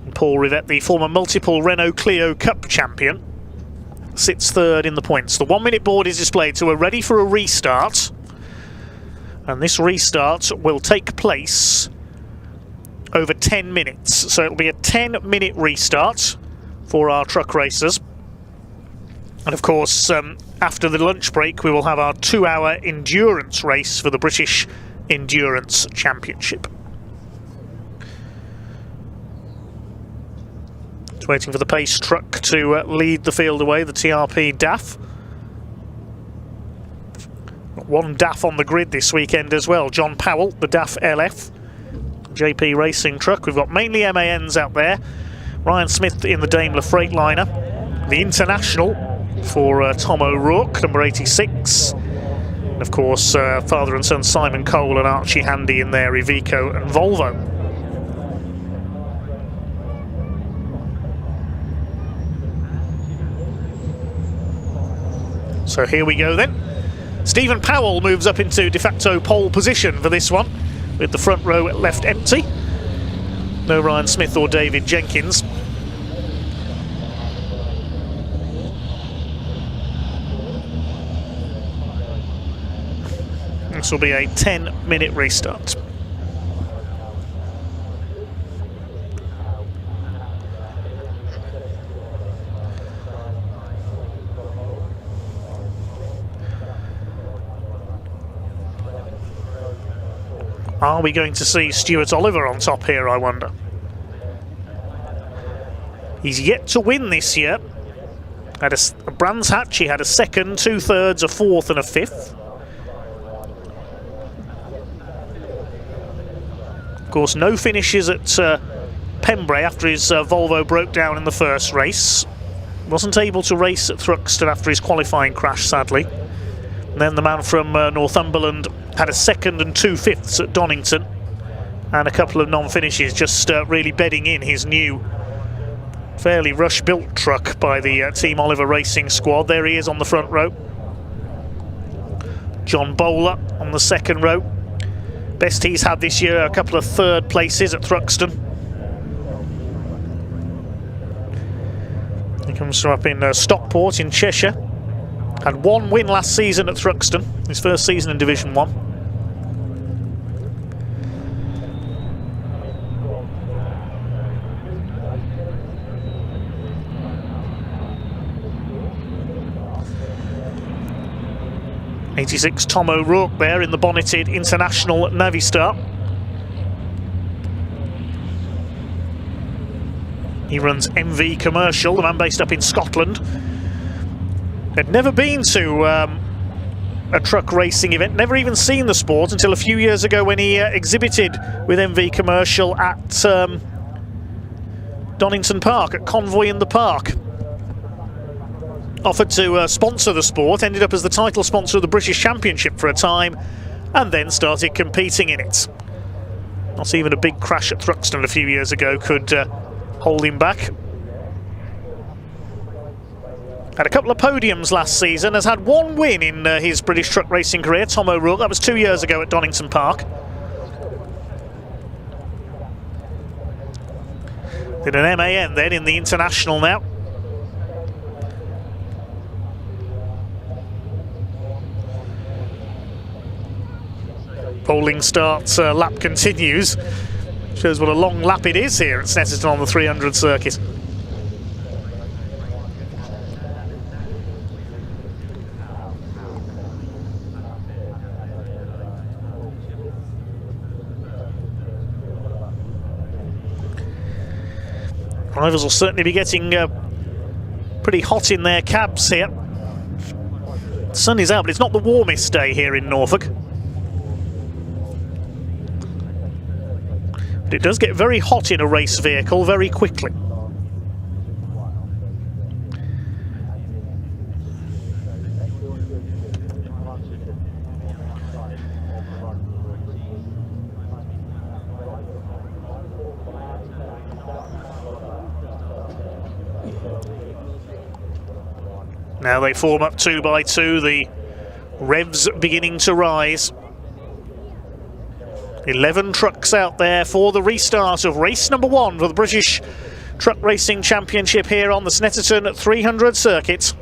And Paul Rivette, the former multiple Renault Clio Cup champion, sits 3rd in the points. The 1-minute board is displayed, so we're ready for a restart. And this restart will take place over 10 minutes. So it'll be a 10-minute restart for our truck racers. And of course, after the lunch break, we will have our 2-hour endurance race for the British Endurance Championship. Just waiting for the pace truck to lead the field away, the TRP DAF. Got 1 DAF on the grid this weekend as well, John Powell, the DAF LF. JP Racing truck. We've got mainly MANs out there. Ryan Smith in the Daimler Freightliner. The International for Tom O'Rourke, number 86. And of course, father and son Simon Cole and Archie Handy in there, Iveco and Volvo. So here we go then. Stephen Powell moves up into de facto pole position for this one, with the front row left empty. No Ryan Smith or David Jenkins. This will be a 10-minute restart. Are we going to see Stuart Oliver on top here, I wonder? He's yet to win this year. At a Brands Hatch, he had a 2nd, 2/3, a 4th and a 5th. Of course, no finishes at Pembrey after his Volvo broke down in the first race. Wasn't able to race at Thruxton after his qualifying crash, sadly. And then the man from Northumberland had a 2nd and 2/5 at Donington. And a couple of non-finishes, just really bedding in his new, fairly rush-built truck by the Team Oliver Racing squad. There he is on the front row. John Bowler on the 2nd row. Best he's had this year, a couple of 3rd places at Thruxton. He comes from up in Stockport in Cheshire. Had 1 win last season at Thruxton, his first season in Division 1. 86 Tom O'Rourke there in the bonneted International Navistar. He runs MV Commercial, the man based up in Scotland. Had never been to a truck racing event, never even seen the sport until a few years ago when he exhibited with MV Commercial at Donington Park, at Convoy in the Park. Offered to sponsor the sport, ended up as the title sponsor of the British Championship for a time, and then started competing in it. Not even a big crash at Thruxton a few years ago could hold him back. Had a couple of podiums last season, has had one win in his British truck racing career, Tom O'Rourke. That was 2 years ago at Donington Park. Did an MAN then in the International now. Polling starts, lap continues. Shows what a long lap it is here at Snetterton on the 300 circuit. Drivers will certainly be getting pretty hot in their cabs here. The sun is out, but it's not the warmest day here in Norfolk. But it does get very hot in a race vehicle very quickly. Now they form up 2 by 2, the revs beginning to rise. 11 trucks out there for the restart of race number 1 for the British Truck Racing Championship here on the Snetterton 300 circuit.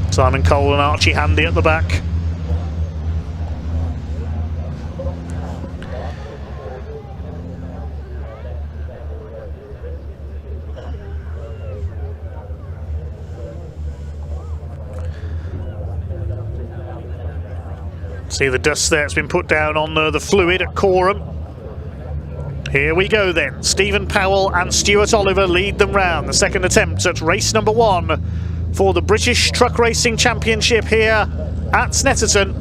Simon Cole and Archie Handy at the back. See the dust there, it's been put down on the fluid at Corham. Here we go then. Stephen Powell and Stuart Oliver lead them round. The second attempt at race number 1 for the British Truck Racing Championship here at Snetterton.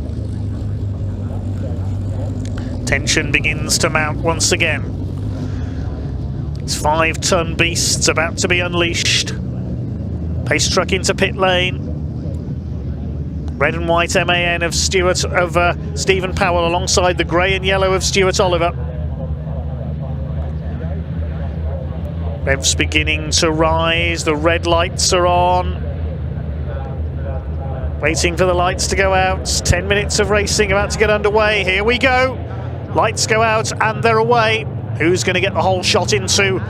Tension begins to mount once again. It's 5-ton beasts about to be unleashed. Pace truck into pit lane. Red and white MAN of Stephen Powell alongside the grey and yellow of Stuart Oliver. Revs beginning to rise, the red lights are on. Waiting for the lights to go out. 10 minutes of racing about to get underway. Here we go. Lights go out and they're away. Who's going to get the whole shot into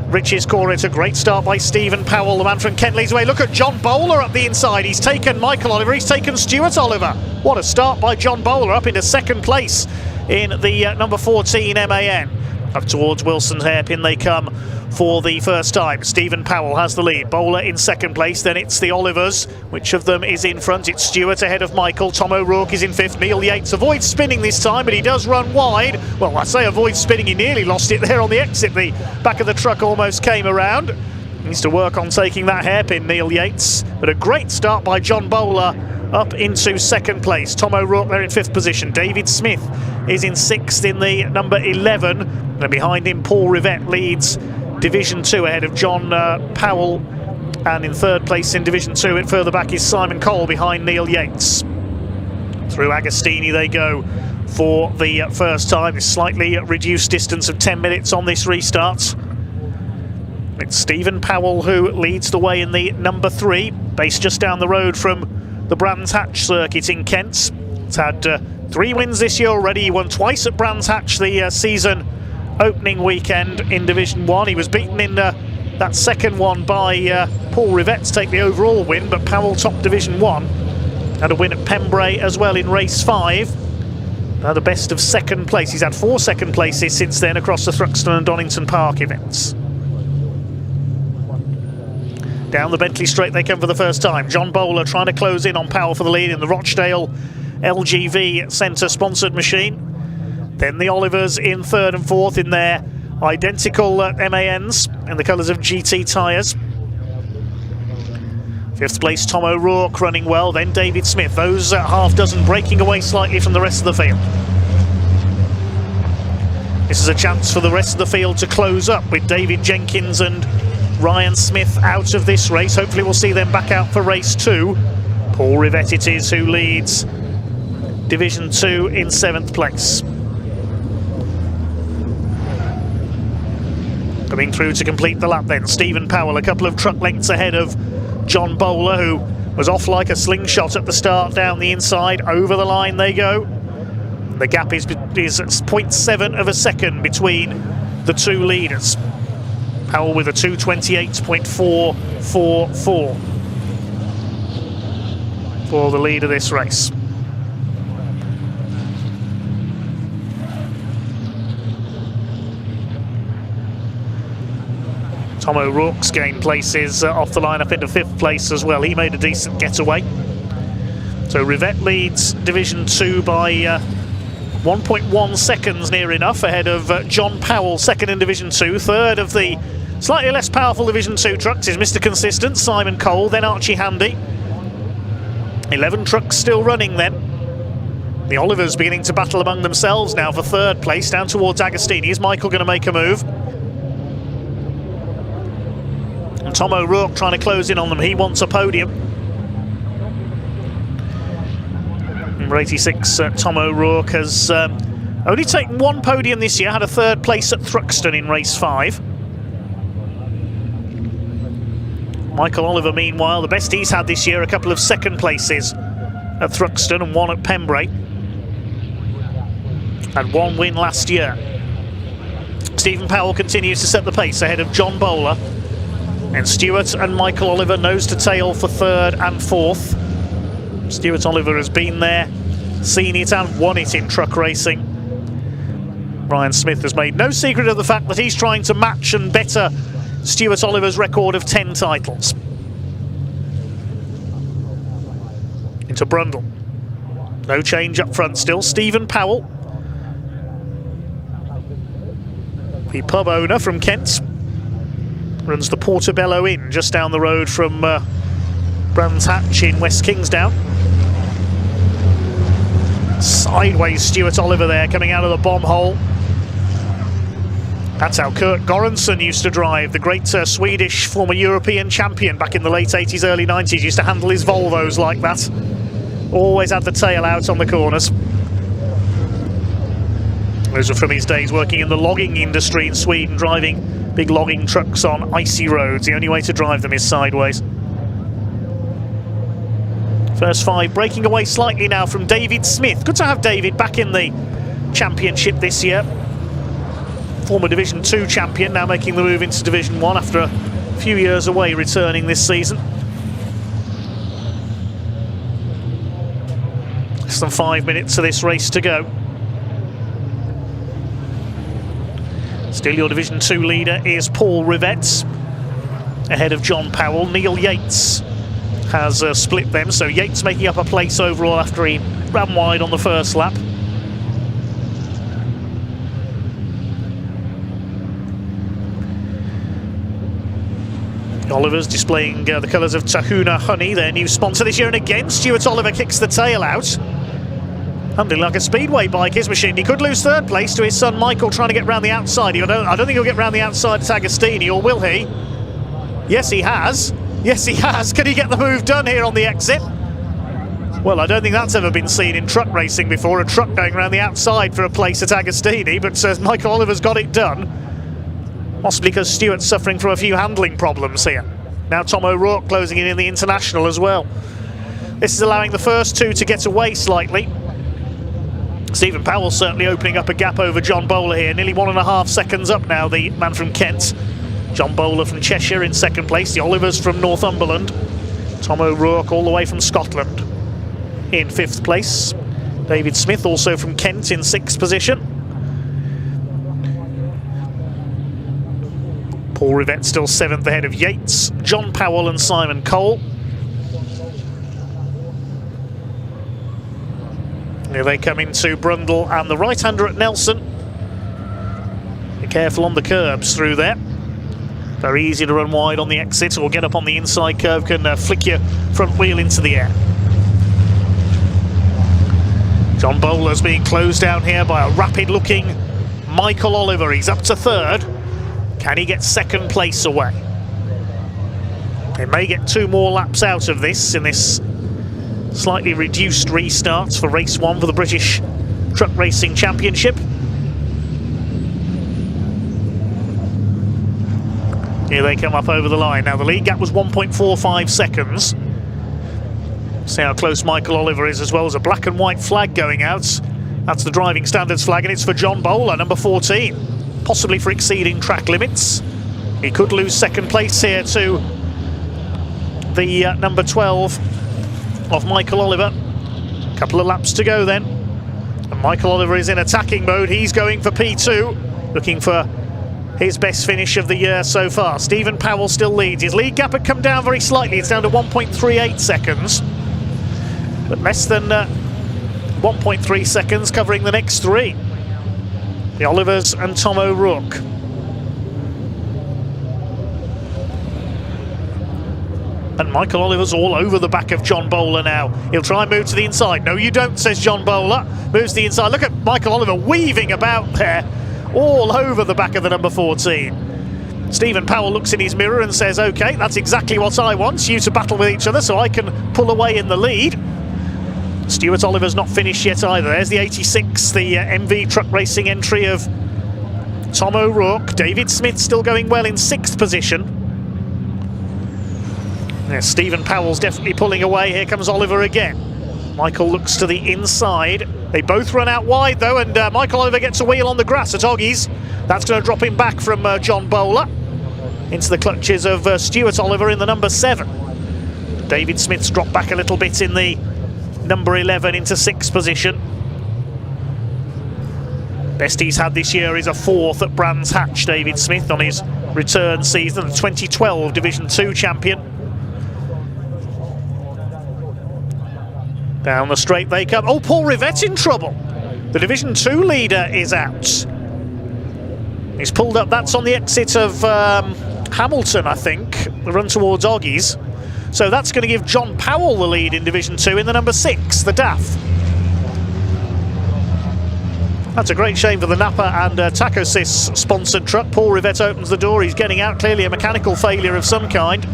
Rich's corner? It's a great start by Stephen Powell, the man from Kentley's Way. Look at John Bowler up the inside. He's taken Michael Oliver, he's taken Stuart Oliver. What a start by John Bowler, up into second place in the number 14 MAN. Up towards Wilson's hairpin they come for the first time. Stephen Powell has the lead. Bowler in second place, then it's the Olivers. Which of them is in front? It's Stuart ahead of Michael. Tom O'Rourke is in fifth. Neil Yates avoids spinning this time, but he does run wide. Well, I say avoid spinning, he nearly lost it there on the exit. The back of the truck almost came around. Needs to work on taking that hairpin, Neil Yates. But a great start by John Bowler up into second place. Tom O'Rourke there in fifth position. David Smith is in sixth in the number 11. And behind him, Paul Rivette leads Division 2 ahead of John Powell. And in third place in Division 2, and further back is Simon Cole behind Neil Yates. Through Agostini they go for the first time. It's slightly reduced distance of 10 minutes on this restart. It's Stephen Powell who leads the way in the number 3, based just down the road from the Brands Hatch circuit in Kent. It's had 3 wins this year already. He won twice at Brands Hatch the season opening weekend in Division 1. He was beaten in that second one by Paul Rivette to take the overall win, but Powell topped Division 1. Had a win at Pembrey as well in race 5. The best of second place. He's had 4 second places since then across the Thruxton and Donington Park events. Down the Bentley Straight they come for the first time. John Bowler trying to close in on Powell for the lead in the Rochdale LGV Centre sponsored machine. Then the Olivers in 3rd and 4th in their identical MANs in the colours of GT tyres. 5th place Tom O'Rourke running well, then David Smith. Those half dozen breaking away slightly from the rest of the field. This is a chance for the rest of the field to close up with David Jenkins and Ryan Smith out of this race. Hopefully we'll see them back out for race 2. Paul Rivett it is who leads Division 2 in 7th place. Coming through to complete the lap then, Stephen Powell, a couple of truck lengths ahead of John Bowler, who was off like a slingshot at the start, down the inside, over the line they go. The gap is 0.7 of a second between the 2 leaders. Powell with a 2:28.444 for the lead of this race. Tom O'Rourke's gained places off the line up into 5th place as well. He made a decent getaway. So Rivett leads Division 2 by 1.1 seconds near enough, ahead of John Powell, 2nd in Division 2. 3rd of the slightly less powerful Division 2 trucks is Mr. Consistent, Simon Cole, then Archie Handy. 11 trucks still running then. The Olivers beginning to battle among themselves now for 3rd place, down towards Agostini. Is Michael going to make a move? And Tom O'Rourke trying to close in on them. He wants a podium. Number 86, Tom O'Rourke has only taken 1 podium this year, had a 3rd place at Thruxton in race 5. Michael Oliver, meanwhile, the best he's had this year, a couple of 2nd places at Thruxton and 1 at Pembrey. Had 1 win last year. Stephen Powell continues to set the pace ahead of John Bowler. And Stuart and Michael Oliver nose to tail for 3rd and 4th. Stuart Oliver has been there, seen it and won it in truck racing. Ryan Smith has made no secret of the fact that he's trying to match and better Stuart Oliver's record of 10 titles. Into Brundle. No change up front still. Stephen Powell, the pub owner from Kent, runs the Portobello Inn just down the road from Brands Hatch in West Kingsdown. Sideways Stuart Oliver there, coming out of the bomb hole. That's how Kurt Goransson used to drive, the great Swedish former European champion back in the late 80s, early 90s. Used to handle his Volvos like that. Always had the tail out on the corners. Those are from his days working in the logging industry in Sweden, driving big logging trucks on icy roads. The only way to drive them is sideways. First 5 breaking away slightly now from David Smith. Good to have David back in the championship this year. Former Division 2 champion, now making the move into Division 1 after a few years away, returning this season. Less than 5 minutes of this race to go. Still your Division 2 leader is Paul Rivett, ahead of John Powell. Neil Yates has split them, so Yates making up a place overall after he ran wide on the first lap. Oliver's displaying the colours of Tahuna Honey, their new sponsor this year, and again Stuart Oliver kicks the tail out. Handling like a speedway bike, his machine. He could lose 3rd place to his son Michael, trying to get round the outside. I don't think he'll get round the outside at Agostini, or will he? Yes, he has. Yes, he has. Can he get the move done here on the exit? Well, I don't think that's ever been seen in truck racing before, a truck going around the outside for a place at Agostini, but Michael Oliver's got it done. Possibly because Stuart's suffering from a few handling problems here. Now Tom O'Rourke closing in the International as well. This is allowing the first 2 to get away slightly. Stephen Powell certainly opening up a gap over John Bowler here. Nearly 1.5 seconds up now, the man from Kent. John Bowler from Cheshire in 2nd place. The Olivers from Northumberland. Tom O'Rourke all the way from Scotland in 5th place. David Smith, also from Kent, in 6th position. Paul Rivett still 7th ahead of Yates, John Powell and Simon Cole. Here they come into Brundle and the right-hander at Nelson. Be careful on the curbs through there. Very easy to run wide on the exit or get up on the inside curve, can flick your front wheel into the air. John Bowler's being closed down here by a rapid-looking Michael Oliver. He's up to 3rd. Can he get 2nd place away? They may get 2 more laps out of this in this slightly reduced restart for race 1 for the British Truck Racing Championship. Here they come up over the line. Now the lead gap was 1.45 seconds. See how close Michael Oliver is, as well as a black and white flag going out. That's the driving standards flag, and it's for John Bowler, number 14. Possibly for exceeding track limits. He could lose 2nd place here to the number 12 of Michael Oliver. A couple of laps to go then. And Michael Oliver is in attacking mode. He's going for P2, looking for his best finish of the year so far. Stephen Powell still leads. His lead gap had come down very slightly. It's down to 1.38 seconds. But less than 1.3 seconds covering the next 3. The Olivers and Tom O'Rourke. And Michael Oliver's all over the back of John Bowler now. He'll try and move to the inside. No, you don't, says John Bowler. Moves to the inside. Look at Michael Oliver weaving about there, all over the back of the number 14. Stephen Powell looks in his mirror and says, OK, that's exactly what I want. You to battle with each other so I can pull away in the lead. Stuart Oliver's not finished yet either. There's the 86, the MV Truck Racing entry of Tom O'Rourke. David Smith still going well in 6th position. Yes, Stephen Powell's definitely pulling away. Here comes Oliver again. Michael looks to the inside. They both run out wide though, and Michael Oliver gets a wheel on the grass at Oggies. That's going to drop him back from John Bowler into the clutches of Stuart Oliver in the number 7. David Smith's dropped back a little bit in the number 11 into 6th position. Best he's had this year is a 4th at Brands Hatch, David Smith, on his return season, the 2012 Division 2 champion. Down the straight they come. Oh, Paul Rivett in trouble. The Division 2 leader is out. He's pulled up. That's on the exit of Hamilton, I think. The run towards Oggies. So that's going to give John Powell the lead in Division 2 in the number 6, the DAF. That's a great shame for the Napa and Tacosys sponsored truck. Paul Rivett opens the door. He's getting out. Clearly a mechanical failure of some kind.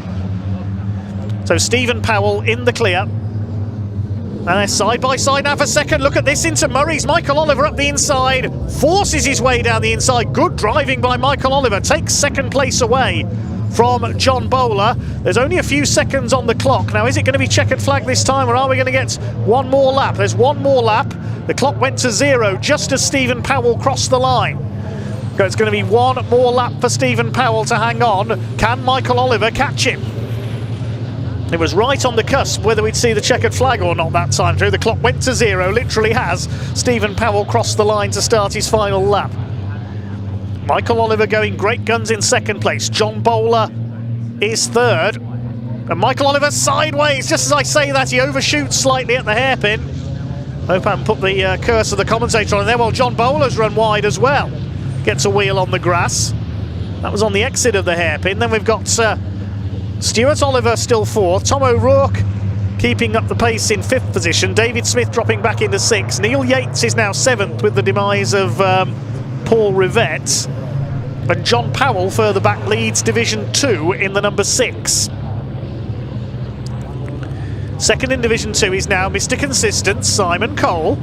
So Stephen Powell in the clear. And they're side by side now for 2nd. Look at this into Murray's. Michael Oliver up the inside. Forces his way down the inside. Good driving by Michael Oliver. Takes 2nd place away from John Bowler. There's only a few seconds on the clock. Now, is it going to be checkered flag this time, or are we going to get one more lap? There's one more lap. The clock went to 0 just as Stephen Powell crossed the line. So it's going to be one more lap for Stephen Powell to hang on. Can Michael Oliver catch him? It was right on the cusp whether we'd see the checkered flag or not that time through. The clock went to 0, literally has. Stephen Powell crossed the line to start his final lap. Michael Oliver going great guns in 2nd place. John Bowler is 3rd. And Michael Oliver sideways. Just as I say that, he overshoots slightly at the hairpin. Hope I haven't put the curse of the commentator on there. Well, John Bowler's run wide as well. Gets a wheel on the grass. That was on the exit of the hairpin. Then we've got Stuart Oliver still 4th. Tom O'Rourke keeping up the pace in 5th position. David Smith dropping back into 6th. Neil Yates is now 7th with the demise of Paul Rivett. And John Powell further back leads Division 2 in the number 6. 2nd in Division 2 is now Mr. Consistent, Simon Cole.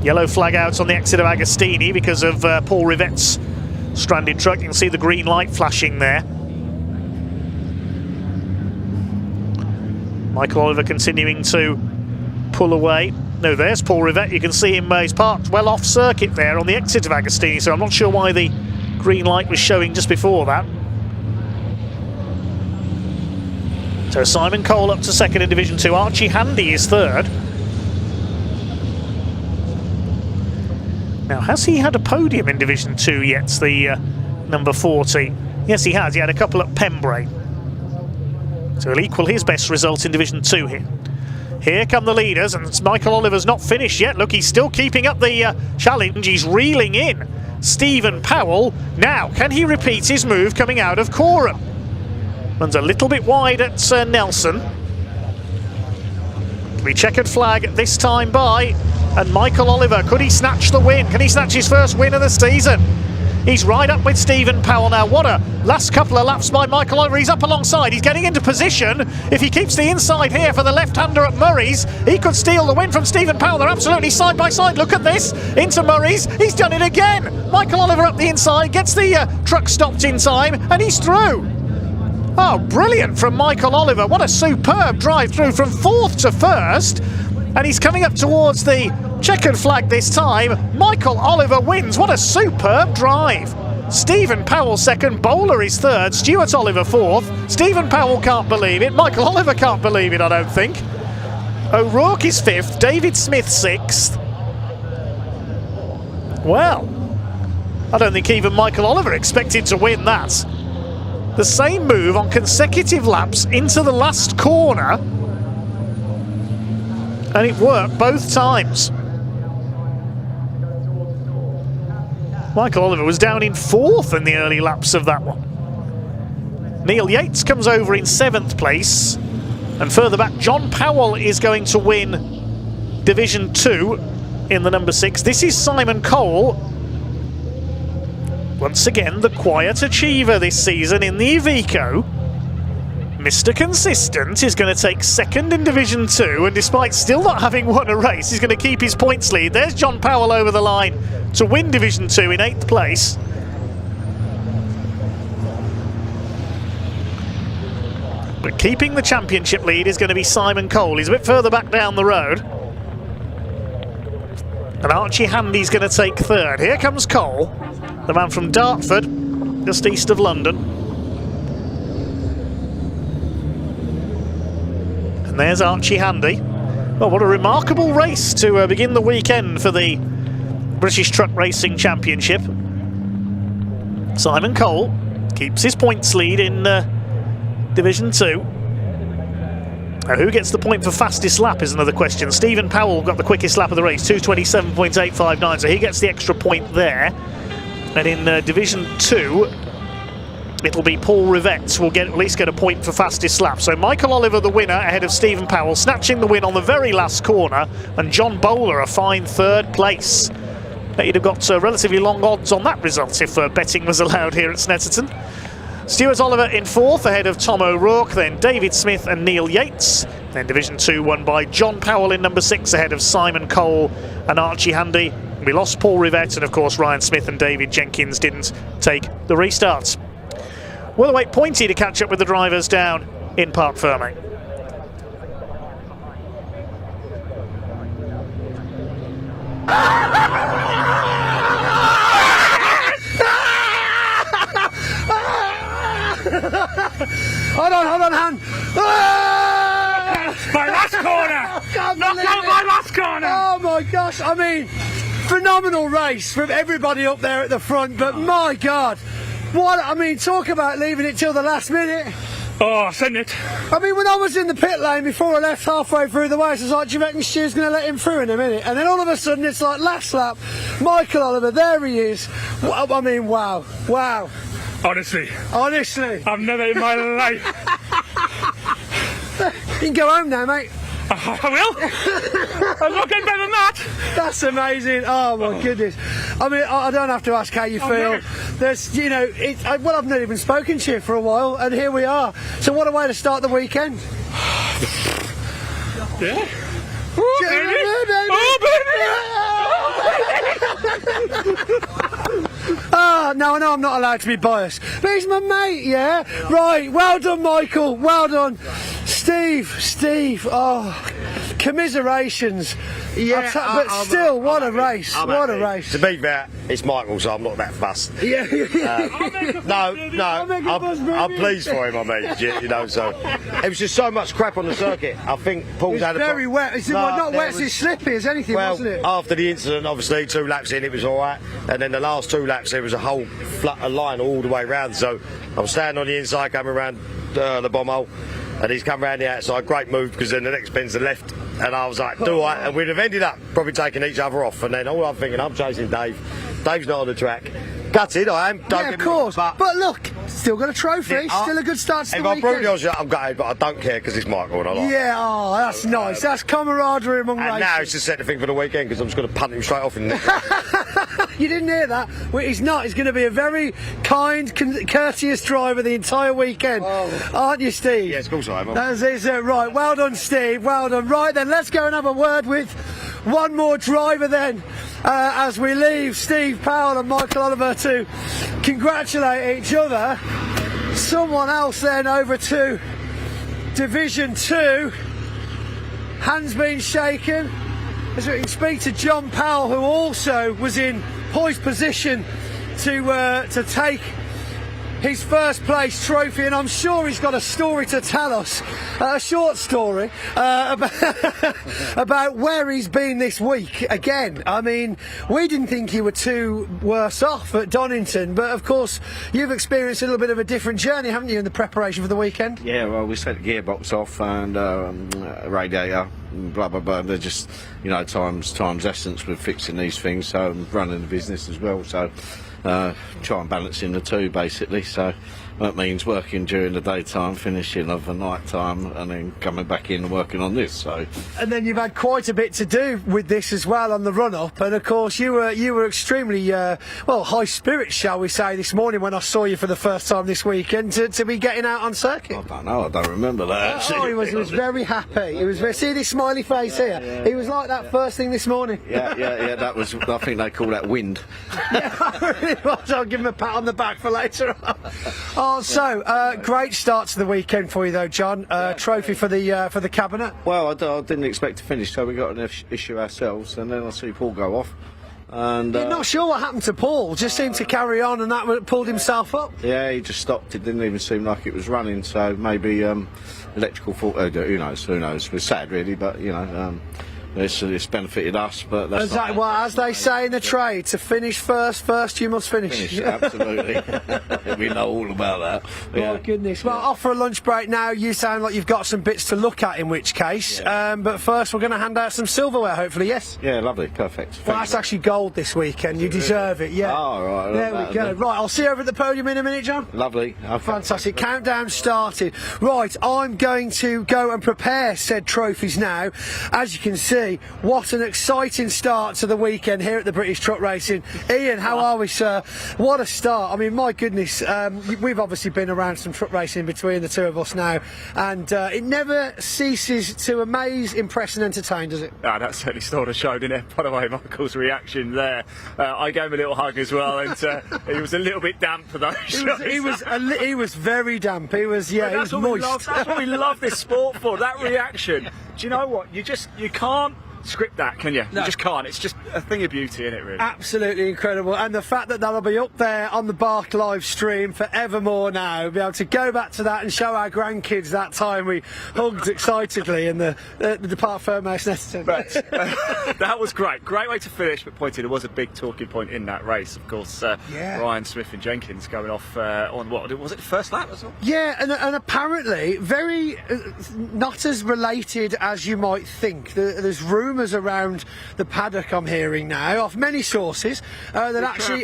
Yellow flag out on the exit of Agostini because of Paul Rivett's stranded truck. You can see the green light flashing there. Michael Oliver continuing to pull away. No, there's Paul Rivett. You can see him, he's parked well off circuit there on the exit of Agostini, so I'm not sure why the green light was showing just before that. So Simon Cole up to 2nd in Division 2. Archie Handy is 3rd. Now, has he had a podium in Division 2 yet, the number 40? Yes, he has. He had a couple at Pembrey. So he'll equal his best result in Division 2 here. Here come the leaders, and Michael Oliver's not finished yet. Look, he's still keeping up the challenge. He's reeling in Stephen Powell. Now, can he repeat his move coming out of Coram? Runs a little bit wide at Nelson. We checkered flag this time by, and Michael Oliver, could he snatch the win? Can he snatch his first win of the season? He's right up with Stephen Powell now. What a last couple of laps by Michael Oliver. He's up alongside. He's getting into position. If he keeps the inside here for the left-hander at Murray's, he could steal the win from Stephen Powell. They're absolutely side by side. Look at this. Into Murray's. He's done it again. Michael Oliver up the inside, gets the truck stopped in time, and he's through. Oh, brilliant from Michael Oliver. What a superb drive through from 4th to 1st. And he's coming up towards the checkered flag this time. Michael Oliver wins. What a superb drive. Stephen Powell 2nd, Bowler is 3rd, Stuart Oliver 4th. Stephen Powell can't believe it. Michael Oliver can't believe it, I don't think. O'Rourke is 5th, David Smith 6th. Well, I don't think even Michael Oliver expected to win that. The same move on consecutive laps into the last corner, and it worked both times. Michael Oliver was down in 4th in the early laps of that one. Neil Yates comes over in 7th place, and further back John Powell is going to win Division 2 in the number 6. This is Simon Cole, once again the quiet achiever this season in the Iveco. Mr. Consistent is going to take 2nd in Division 2, and despite still not having won a race, he's going to keep his points lead. There's John Powell over the line to win Division 2 in 8th place. But keeping the championship lead is going to be Simon Cole. He's a bit further back down the road. And Archie Handy's going to take 3rd. Here comes Cole, the man from Dartford, just east of London. And there's Archie Handy. Well, what a remarkable race to begin the weekend for the British Truck Racing Championship. Simon Cole keeps his points lead in Division 2. Now, who gets the point for fastest lap is another question. Stephen Powell got the quickest lap of the race, 2:27.859, so he gets the extra point there. And in Division 2, it'll be Paul Rivette will at least get a point for fastest lap. So Michael Oliver the winner ahead of Stephen Powell, snatching the win on the very last corner, and John Bowler a fine 3rd place. You'd have got relatively long odds on that result if betting was allowed here at Snetterton. Stuart Oliver in 4th ahead of Tom O'Rourke, then David Smith and Neil Yates. Then Division 2 won by John Powell in number 6 ahead of Simon Cole and Archie Handy. We lost Paul Rivette, and of course Ryan Smith and David Jenkins didn't take the restarts. We'll wait Pointy to catch up with the drivers down in Parc Ferme. Hold on, Han. My last corner! Not my last corner! Oh my gosh, I mean, phenomenal race from everybody up there at the front, but my God, talk about leaving it till the last minute. Oh, send it. I mean, when I was in the pit lane before I left halfway through the race, I was like, do you reckon Stu's going to let him through in a minute? And then all of a sudden, it's like last lap, Michael Oliver, there he is. I mean, wow. Honestly, I've never in my life. You can go home now, mate. I will. I'm not getting better than that. That's amazing. Oh my goodness. I mean, I don't have to ask how you feel. There's, I've not even spoken to you for a while, and here we are. So what a way to start the weekend. Yeah. No, I know I'm not allowed to be biased, but he's my mate, yeah? Right, well done, Michael, well done. Steve, oh, commiserations. Yeah, but still, what a race! What a race! To be fair, it's Michael, so I'm not that fussed. Yeah. I'm pleased for him. I mean, you know, so it was just so much crap on the circuit. I think Paul's It's had a very wet. It's not wet, it's slippy as anything, wasn't it? After the incident, obviously, 2 laps in, it was all right, and then the last 2 laps, there was a whole a line all the way round. So I was standing on the inside, coming around the bomb hole, and he's come round the outside. Great move, because then the next bend's the left, and I was like, do I? And we'd have ended up probably taking each other off. And then all I'm thinking, I'm chasing Dave. Dave's not on the track. Gutted, I am. Yeah, of course. But look, still got a trophy. Still a good start to the weekend. If I'm brutally honest, I'm gutted, but I don't care because it's Michael and I like it. Yeah, oh, that's nice. That's camaraderie among and racers. Now it's just set the thing for the weekend because I'm just going to punt him straight off in the You didn't hear that? Well, he's not. He's going to be a very kind, courteous driver the entire weekend. Aren't you, Steve? Yes, of course I am. That is right. Well done, Steve. Well done. Right, then, let's go and have a word with one more driver then. As we leave Steve Powell and Michael Oliver to congratulate each other. Someone else then over to Division 2. Hands being shaken as we can speak to John Powell, who also was in poised position to take his first place trophy, and I'm sure he's got a story to tell us, a short story about where he's been this week. Again, I mean, we didn't think you were too worse off at Donington, but of course you've experienced a little bit of a different journey, haven't you, in the preparation for the weekend? Yeah, well, we set the gearbox off and radiator, blah blah blah. They're just, you know, time's essence with fixing these things. So I'm running the business as well, so try and balance in the two basically. So that means working during the daytime, finishing of the night time, and then coming back in and working on this. So, and then you've had quite a bit to do with this as well on the run up, and of course you were extremely well, high spirits, shall we say, this morning when I saw you for the first time this weekend to be getting out on circuit. I don't know, I don't remember that actually. Oh, he was very happy. He was see this smiley face here. Yeah. He was like that first thing this morning. Yeah, that was, I think they call that wind. Yeah, really was. I'll give him a pat on the back for later on. Oh, so great start to the weekend for you though, John. Trophy for the cabinet. Well, I didn't expect to finish, so we got an issue ourselves, and then I see Paul go off. And you're not sure what happened to Paul? Just seemed to carry on, and that pulled himself up. Yeah, he just stopped. It didn't even seem like it was running. So maybe electrical fault. Who knows? Who knows? We're sad, really, but you know. It's benefited us, but that's well, as they say in the trade, to finish first you must finish. Absolutely. We know all about that. Yeah. Oh goodness. Well, off for a lunch break now. You sound like you've got some bits to look at, in which case. Yeah. But first we're going to hand out some silverware, hopefully, yes? Yeah, lovely, perfect. Well, that's actually gold this weekend. You deserve it, yeah. Oh, right. There we go. Right, I'll see you over at the podium in a minute, John. Lovely. Okay. Fantastic. Countdown started. Right, I'm going to go and prepare said trophies now. As you can see, what an exciting start to the weekend here at the British Truck Racing. Ian, how are we, sir? What a start. I mean, my goodness, we've obviously been around some truck racing between the two of us now, and it never ceases to amaze, impress and entertain, does it? Ah, that certainly stole the show, didn't it? By the way, Michael's reaction there, I gave him a little hug as well, and he was a little bit damp for those. He was very damp. He was, yeah, he was moist. That's what we love this sport for, that reaction. Do you know what? You can't script that, can you? No. You just can't. It's just a thing of beauty, isn't it, really? Absolutely incredible. And the fact that that'll be up there on the Bark live stream forevermore now, be able to go back to that and show our grandkids that time we hugged excitedly in the Park Fairmare Snetterton. Right. That was great. Great way to finish, but pointed, it was a big talking point in that race, of course. Ryan Smith and Jenkins going off on what was it, the first lap as well? Yeah, and apparently very not as related as you might think. There's rumours around the paddock, I'm hearing now, off many sources that actually,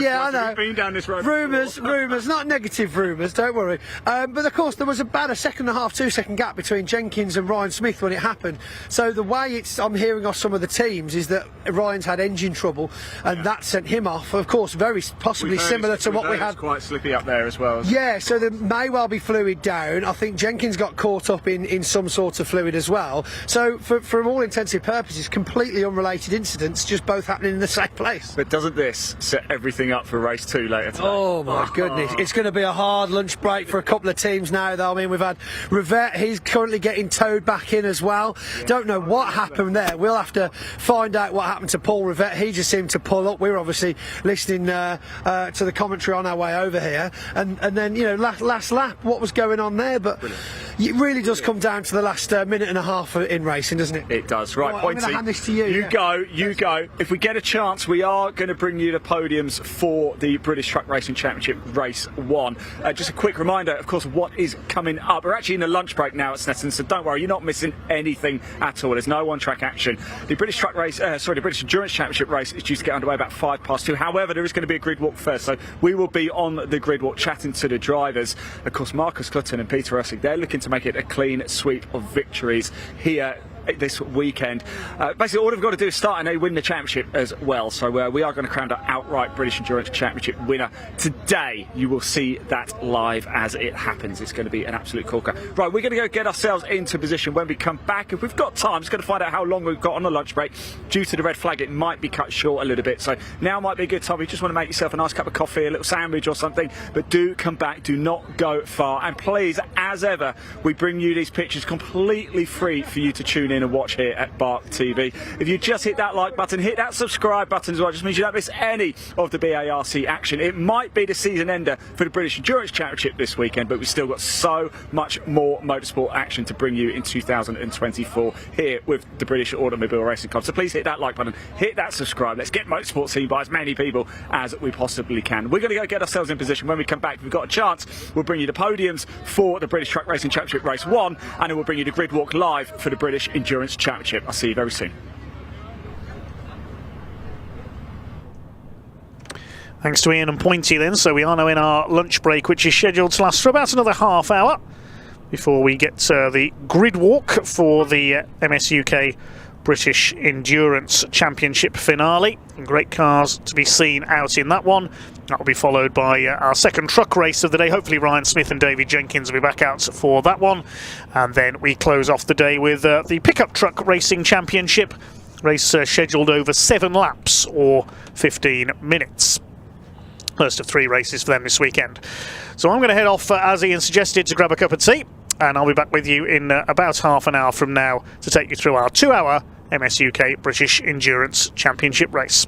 yeah, I know. We've been down this road. Rumours, not negative rumours. Don't worry. But of course, there was about a 1.5 2-second gap between Jenkins and Ryan Smith when it happened. So the way I'm hearing off some of the teams is that Ryan's had engine trouble, and that sent him off. Of course, very possibly similar to what we had. It's quite slippy up there as well. Yeah, so there may well be fluid down. I think Jenkins got caught up in some sort of fluid as well. So for all intents and purposes, completely unrelated incidents, just both happening in the same place. But doesn't this set everything up for race 2 later today? Oh my goodness, it's going to be a hard lunch break for a couple of teams now though. I mean, we've had Rivette, he's currently getting towed back in as well. Don't know what happened there. We'll have to find out what happened to Paul Rivette. He just seemed to pull up. We were obviously listening to the commentary on our way over here, and then, you know, last lap, what was going on there? But it really does come down to the last minute and a half in racing, doesn't it? It does. Right, I'm going to hand this to you. You go. If we get a chance, we are going to bring you the podiums for the British Truck Racing Championship Race 1. Just a quick reminder, of course, what is coming up. We're actually in the lunch break now at Snetterton, so don't worry, you're not missing anything at all. There's no one-track action. The British Truck Race, the British Endurance Championship Race is due to get underway about 2:05. However, there is going to be a grid walk first, so we will be on the grid walk chatting to the drivers. Of course, Marcus Clutton and Peter Ursig, they're looking to make it a clean sweep of victories here this weekend. Basically, all they've got to do is start and they win the championship as well. So we are going to crown the outright British Endurance Championship winner today. You will see that live as it happens. It's going to be an absolute corker. Right, we're going to go get ourselves into position. When we come back, if we've got time, just going to find out how long we've got on the lunch break. Due to the red flag, it might be cut short a little bit. So now might be a good time. You just want to make yourself a nice cup of coffee, a little sandwich or something. But do come back. Do not go far. And please, as ever, we bring you these pictures completely free for you to tune in and watch here at Bark TV. If you just hit that like button, hit that subscribe button as well, just means you don't miss any of the BARC action. It might be the season ender for the British Endurance Championship this weekend, but we've still got so much more motorsport action to bring you in 2024 here with the British Automobile Racing Club. So please hit that like button, hit that subscribe. Let's get motorsport seen by as many people as we possibly can. We're going to go get ourselves in position. When we come back, if we've got a chance, we'll bring you the podiums for the British Truck Racing Championship Race 1, and then we'll bring you the grid walk live for the British Endurance Championship. I'll see you very soon. Thanks to Ian and Pointy then. So we are now in our lunch break, which is scheduled to last for about another half hour before we get the grid walk for the MSUK British Endurance Championship finale. Great cars to be seen out in that one. That will be followed by our second truck race of the day. Hopefully Ryan Smith and David Jenkins will be back out for that one. And then we close off the day with the Pickup Truck Racing Championship race scheduled over 7 laps or 15 minutes. First of 3 races for them this weekend. So I'm going to head off, as Ian suggested, to grab a cup of tea. And I'll be back with you in about half an hour from now to take you through our 2-hour MSUK British Endurance Championship race.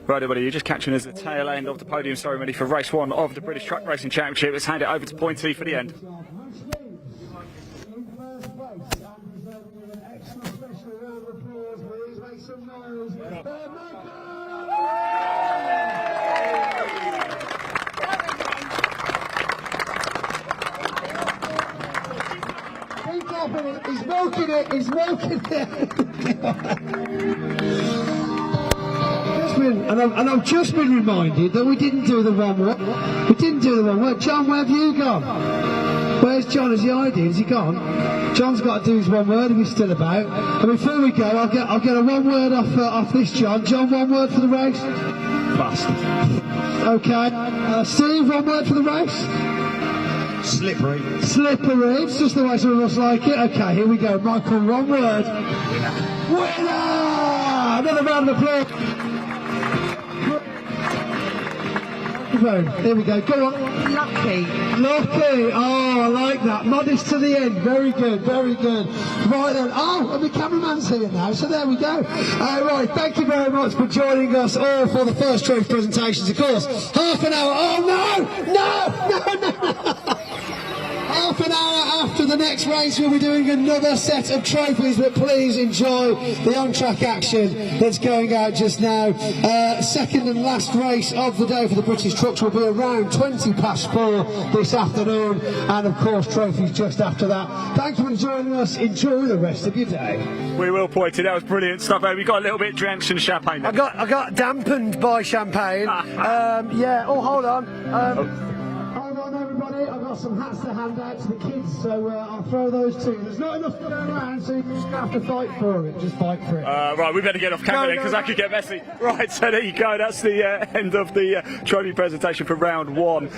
Right, everybody, you're just catching us at the tail end of the podium ceremony for race 1 of the British Truck Racing Championship. Let's hand it over to Pointy for the end. He's milking it, he's milking it. And I've just been reminded that we didn't do the one word. We didn't do the one word. John, where have you gone? Where's John? Has he hiding? Has he gone? John's got to do his one word if he's still about. And before we go, I'll get a one word off this John. John, one word for the race? Fast. Okay. Steve, one word for the race? Slippery. Slippery. It's just the way some of us like it. Okay, here we go. Michael, one word. Winner! Another round of applause. Here we go. Go on. Lucky. Lucky. Oh, I like that. Modest to the end. Very good. Very good. Right then. Oh, and the cameraman's here now. So there we go. Right. Thank you very much for joining us all for the first trophy presentations. Of course, half an hour. Oh no! Half an hour after the next race, we'll be doing another set of trophies, but please enjoy the on-track action that's going out just now. Second and last race of the day for the British Trucks will be around 4:20 this afternoon, and of course trophies just after that. Thank you for joining us. Enjoy the rest of your day. We will, Pointy. That was brilliant stuff. We got a little bit drenched in champagne. I got dampened by champagne. Yeah. Oh, hold on. Hold on, everybody. I've got some hats to hand out to the kids, so I'll throw those to you. There's not enough to go around, so you just have to fight for it. Just fight for it. Right, we better get off camera then, because that could get messy. Right, so there you go. That's the end of the trophy presentation for round 1,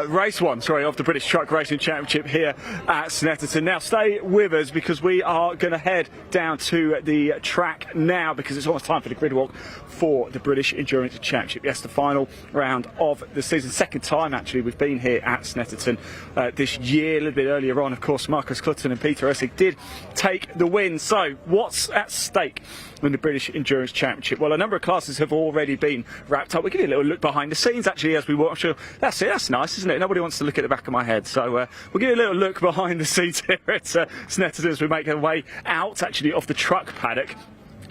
race 1, sorry, of the British Truck Racing Championship here at Snetterton. Now, stay with us, because we are going to head down to the track now, because it's almost time for the grid walk for the British Endurance Championship. Yes, the final round of the season. Second time, actually, we've been here at Snetterton this year. A little bit earlier on, of course, Marcus Clutton and Peter Essig did take the win. So what's at stake in the British Endurance Championship? Well, a number of classes have already been wrapped up. We'll give you a little look behind the scenes actually as we watch. That's it, that's nice, isn't it? Nobody wants to look at the back of my head, so we'll give you a little look behind the scenes here at Snetterton as we make our way out actually off the truck paddock.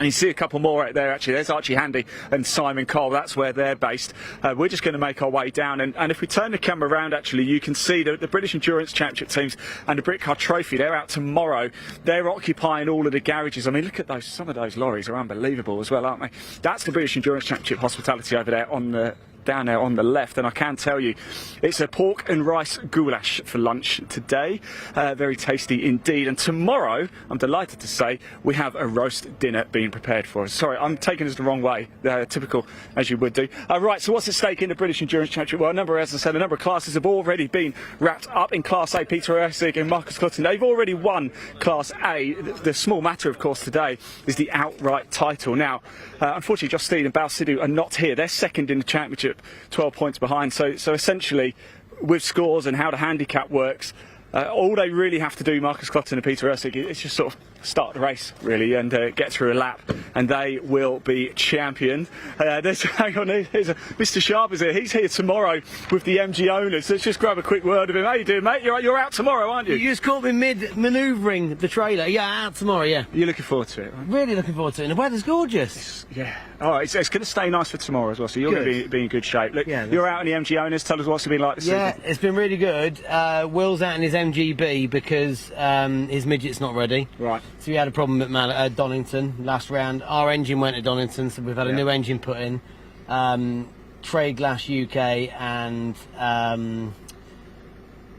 And you see a couple more out there actually. There's Archie Handy and Simon Cole. That's where they're based. We're just going to make our way down. And if we turn the camera around actually, you can see the British Endurance Championship teams and the Britcar Trophy. They're out tomorrow. They're occupying all of the garages. I mean, look at those. Some of those lorries are unbelievable as well, aren't they? That's the British Endurance Championship hospitality over there on the down there on the left, and I can tell you it's a pork and rice goulash for lunch today. Very tasty indeed. And tomorrow, I'm delighted to say, we have a roast dinner being prepared for us. Sorry, I'm taking this the wrong way, typical as you would do. Right, so what's at stake in the British Endurance Championship? Well, as I said, a number of classes have already been wrapped up. In Class A, Peter Essig and Marcus Clutton, they've already won Class A. The small matter, of course, today is the outright title. Now, unfortunately, Justine and Balsidou are not here. They're second in the championship, 12 points behind. So essentially, with scores and how the handicap works, all they really have to do, Marcus Clutton and Peter Essig, is just sort of start the race, really, and get through a lap, and they will be champion. Hang on, Mr. Sharp is here. He's here tomorrow with the MG owners. Let's just grab a quick word of him. How you doing, mate? You're out tomorrow, aren't you? You just caught me mid-manoeuvring the trailer. Yeah, out tomorrow, yeah. You're looking forward to it, right? Really looking forward to it. And the weather's gorgeous. Yeah. All right, it's going to stay nice for tomorrow as well, so you're going to be in good shape. Look, yeah, you're out in the MG owners. Tell us what's it been like this season. Yeah, it's been really good. Will's out in his MGB because his midget's not ready. Right. So we had a problem at Donington last round. Our engine went to Donington, so we've had a new engine put in. Trade Glass UK and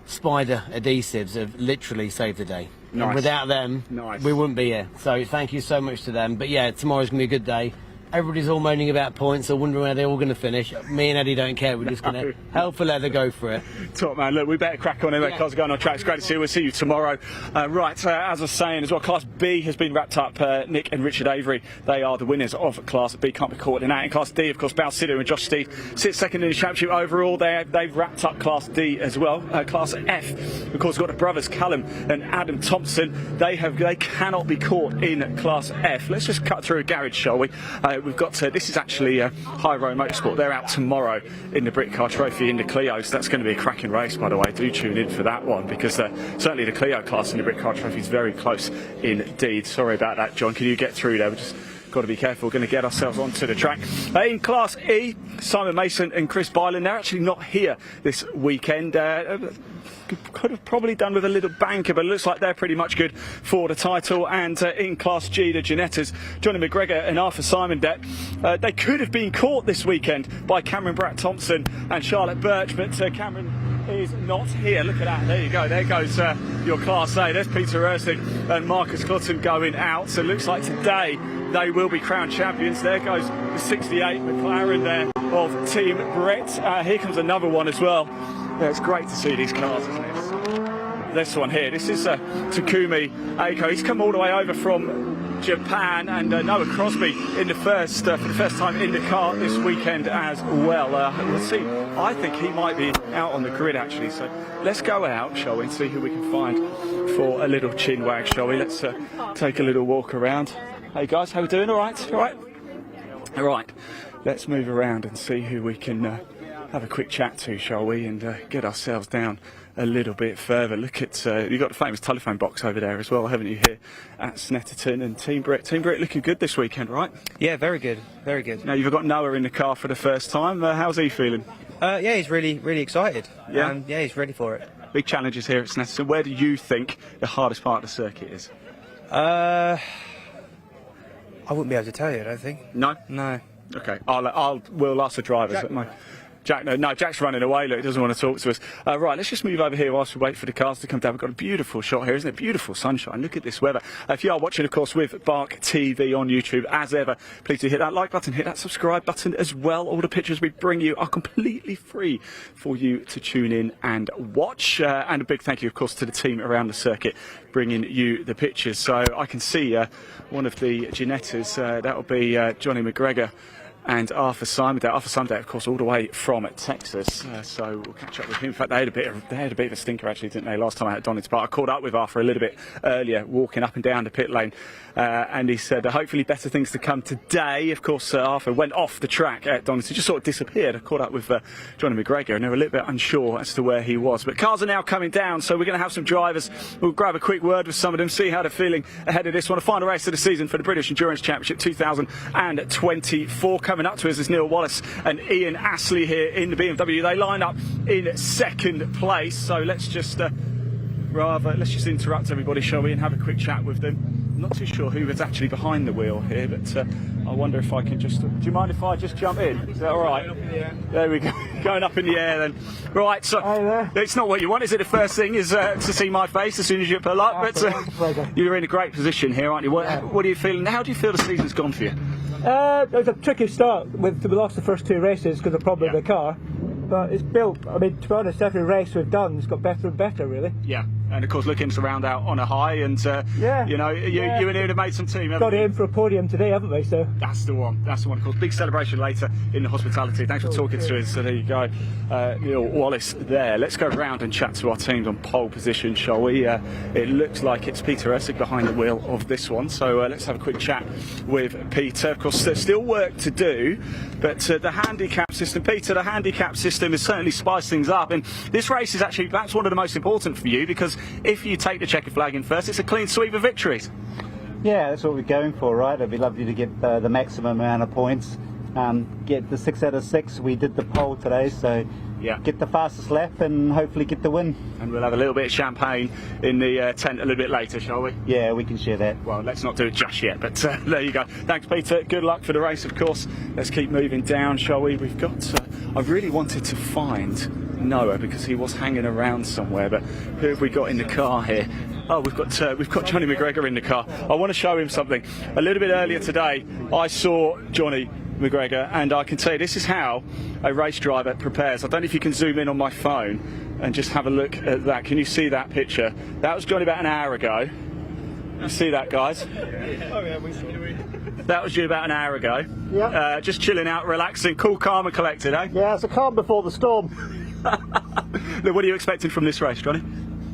Spider adhesives have literally saved the day. Nice. And without them, we wouldn't be here. So thank you so much to them. But yeah, tomorrow's going to be a good day. everybody's all moaning about points or wondering where they're all going to finish. Me and Eddie don't care. We're just going to hell for leather, go for it. Top man, look, we better crack on anyway. Cars are going on track. It's great to see you. We'll see you tomorrow. As I was saying as well, Class B has been wrapped up. Nick and Richard Avery, they are the winners of Class B. Can't be caught in that. In Class D, of course, Bal Sidhu and Josh Steed sit second in the championship overall. They've wrapped up Class D as well. Class F, of course, got the brothers Callum and Adam Thompson. They cannot be caught in Class F. Let's just cut through a garage, shall we? We've got this is actually High Road Motorsport. They're out tomorrow in the Britcar Trophy in the Clio, so that's going to be a cracking race, by the way. Do tune in for that one, because certainly the Clio class in the Britcar Trophy is very close indeed. Sorry about that, John. Can you get through there? We've just got to be careful. We're going to get ourselves onto the track. In Class E, Simon Mason and Chris Byland, they're actually not here this weekend. Could have probably done with a little banker, but it looks like they're pretty much good for the title. And in Class G, the Ginettas, Johnny McGregor and Arthur Simon Depp, they could have been caught this weekend by Cameron Bratt-Thompson and Charlotte Birch, but Cameron is not here. Look at that. There you go. There goes your Class A. There's Peter Ursig and Marcus Clutton going out. So it looks like today they will be crowned champions. There goes the 68 McLaren there of Team Brett. Here comes another one as well. Yeah, it's great to see these cars, isn't it? This one here, this is Takumi Aiko. He's come all the way over from Japan, and Noah Crosby in the for the first time in the car this weekend as well. We'll see. I think he might be out on the grid actually. So let's go out, shall we, and see who we can find for a little chin wag, shall we? Let's take a little walk around. Hey guys, how we doing? All right? All right? All right. Let's move around and see who we can have a quick chat to, shall we, and get ourselves down a little bit further. Look at you've got the famous telephone box over there as well, haven't you, here at Snetterton. And Team Brett looking good this weekend, right? Yeah, very good, very good. Now you've got Noah in the car for the first time. How's he feeling? Yeah, he's really excited. Yeah, yeah, he's ready for it. Big challenges here at Snetterton. Where do you think the hardest part of the circuit is? I wouldn't be able to tell you, I don't think. No? No. Okay, we'll ask the drivers. Jack, no, Jack's running away. Look, he doesn't want to talk to us. Right, let's just move over here whilst we wait for the cars to come down. We've got a beautiful shot here, isn't it? Beautiful sunshine. Look at this weather. If you are watching, of course, with Bark TV on YouTube, as ever, please do hit that like button, hit that subscribe button as well. All the pictures we bring you are completely free for you to tune in and watch. And a big thank you, of course, to the team around the circuit bringing you the pictures. So I can see one of the Ginettas. That will be Johnny McGregor and Arthur Simon. Arthur Simon, of course, all the way from Texas. So we'll catch up with him. In fact, they had a bit of a stinker actually, didn't they? Last time out at Donington Park, I caught up with Arthur a little bit earlier, walking up and down the pit lane, and he said hopefully better things to come today. Of course, Arthur went off the track at Donington, just sort of disappeared. I caught up with Johnny McGregor, and they were a little bit unsure as to where he was. But cars are now coming down, so we're going to have some drivers. We'll grab a quick word with some of them, see how they're feeling ahead of this one. A final race of the season for the British Endurance Championship 2024. Coming up to us is Neil Wallace and Ian Astley here in the BMW. They line up in second place, so let's just interrupt everybody, shall we, and have a quick chat with them. I'm not too sure who is actually behind the wheel here, but I wonder if I can just... Do you mind if I just jump in? Is that all right? There we go. Going up in the air then. Right, so it's not what you want, is it? The first thing is to see my face as soon as you pull up, but you're in a great position here, aren't you? What are you feeling? How do you feel the season's gone for you? It was a tricky start. We lost the first two races because of the problem with the car. But it's built, I mean, to be honest, every race we've done has got better and better, really. Yeah, and of course looking to round out on a high, and you know, you and Ian have made some team, haven't you? Got in for a podium today, haven't we? So that's the one, of course. Big celebration later in the hospitality. Thanks for talking to us. So there you go, Neil Wallace there. Let's go round and chat to our teams on pole position, shall we? It looks like it's Peter Ursig behind the wheel of this one, so let's have a quick chat with Peter. Of course, there's still work to do, but the handicap system, Peter, the handicap system has certainly spiced things up, and this race is actually perhaps one of the most important for you, because if you take the checkered flag in first, it's a clean sweep of victories. Yeah, that's what we're going for, right? It'd be lovely to get the maximum amount of points, get the 6 out of 6. We did the pole today, so yeah, get the fastest lap and hopefully get the win. And we'll have a little bit of champagne in the tent a little bit later, shall we? Yeah, we can share that. Well, let's not do it just yet, but there you go. Thanks, Peter. Good luck for the race, of course. Let's keep moving down, shall we? We've got... I really wanted to find Noah because he was hanging around somewhere. But who have we got in the car here? Oh, we've got Johnny McGregor in the car. I want to show him something. A little bit earlier today, I saw Johnny McGregor, and I can tell you this is how a race driver prepares. I don't know if you can zoom in on my phone and just have a look at that. Can you see that picture? That was Johnny about an hour ago. You see that, guys? That was you about an hour ago. Yeah. Just chilling out, relaxing, cool, calm and collected, eh? Yeah, it's a calm before the storm. Look, what are you expecting from this race, Johnny?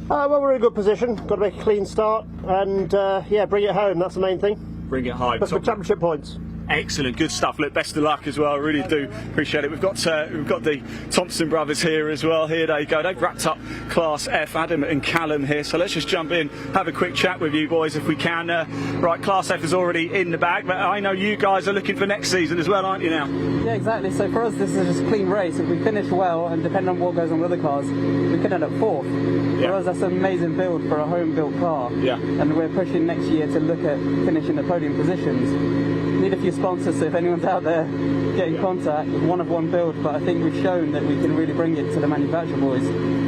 Well, we're in a good position. Got to make a clean start and, yeah, bring it home. That's the main thing. Bring it home. That's for championship points. Excellent, good stuff. Look, best of luck as well. I really do appreciate it. We've got the Thompson brothers here as well. Here they go. They've wrapped up Class F. Adam and Callum here. So let's just jump in, have a quick chat with you boys if we can. Right, Class F is already in the bag, but I know you guys are looking for next season as well, aren't you now? Yeah, exactly. So for us, this is just a clean race. If we finish well, and depending on what goes on with other cars, we could end up fourth. Yeah. For us, that's an amazing build for a home-built car. Yeah. And we're pushing next year to look at finishing the podium positions. Need a few sponsors, so if anyone's out there, get in contact. With one of one build, but I think we've shown that we can really bring it to the manufacturer boys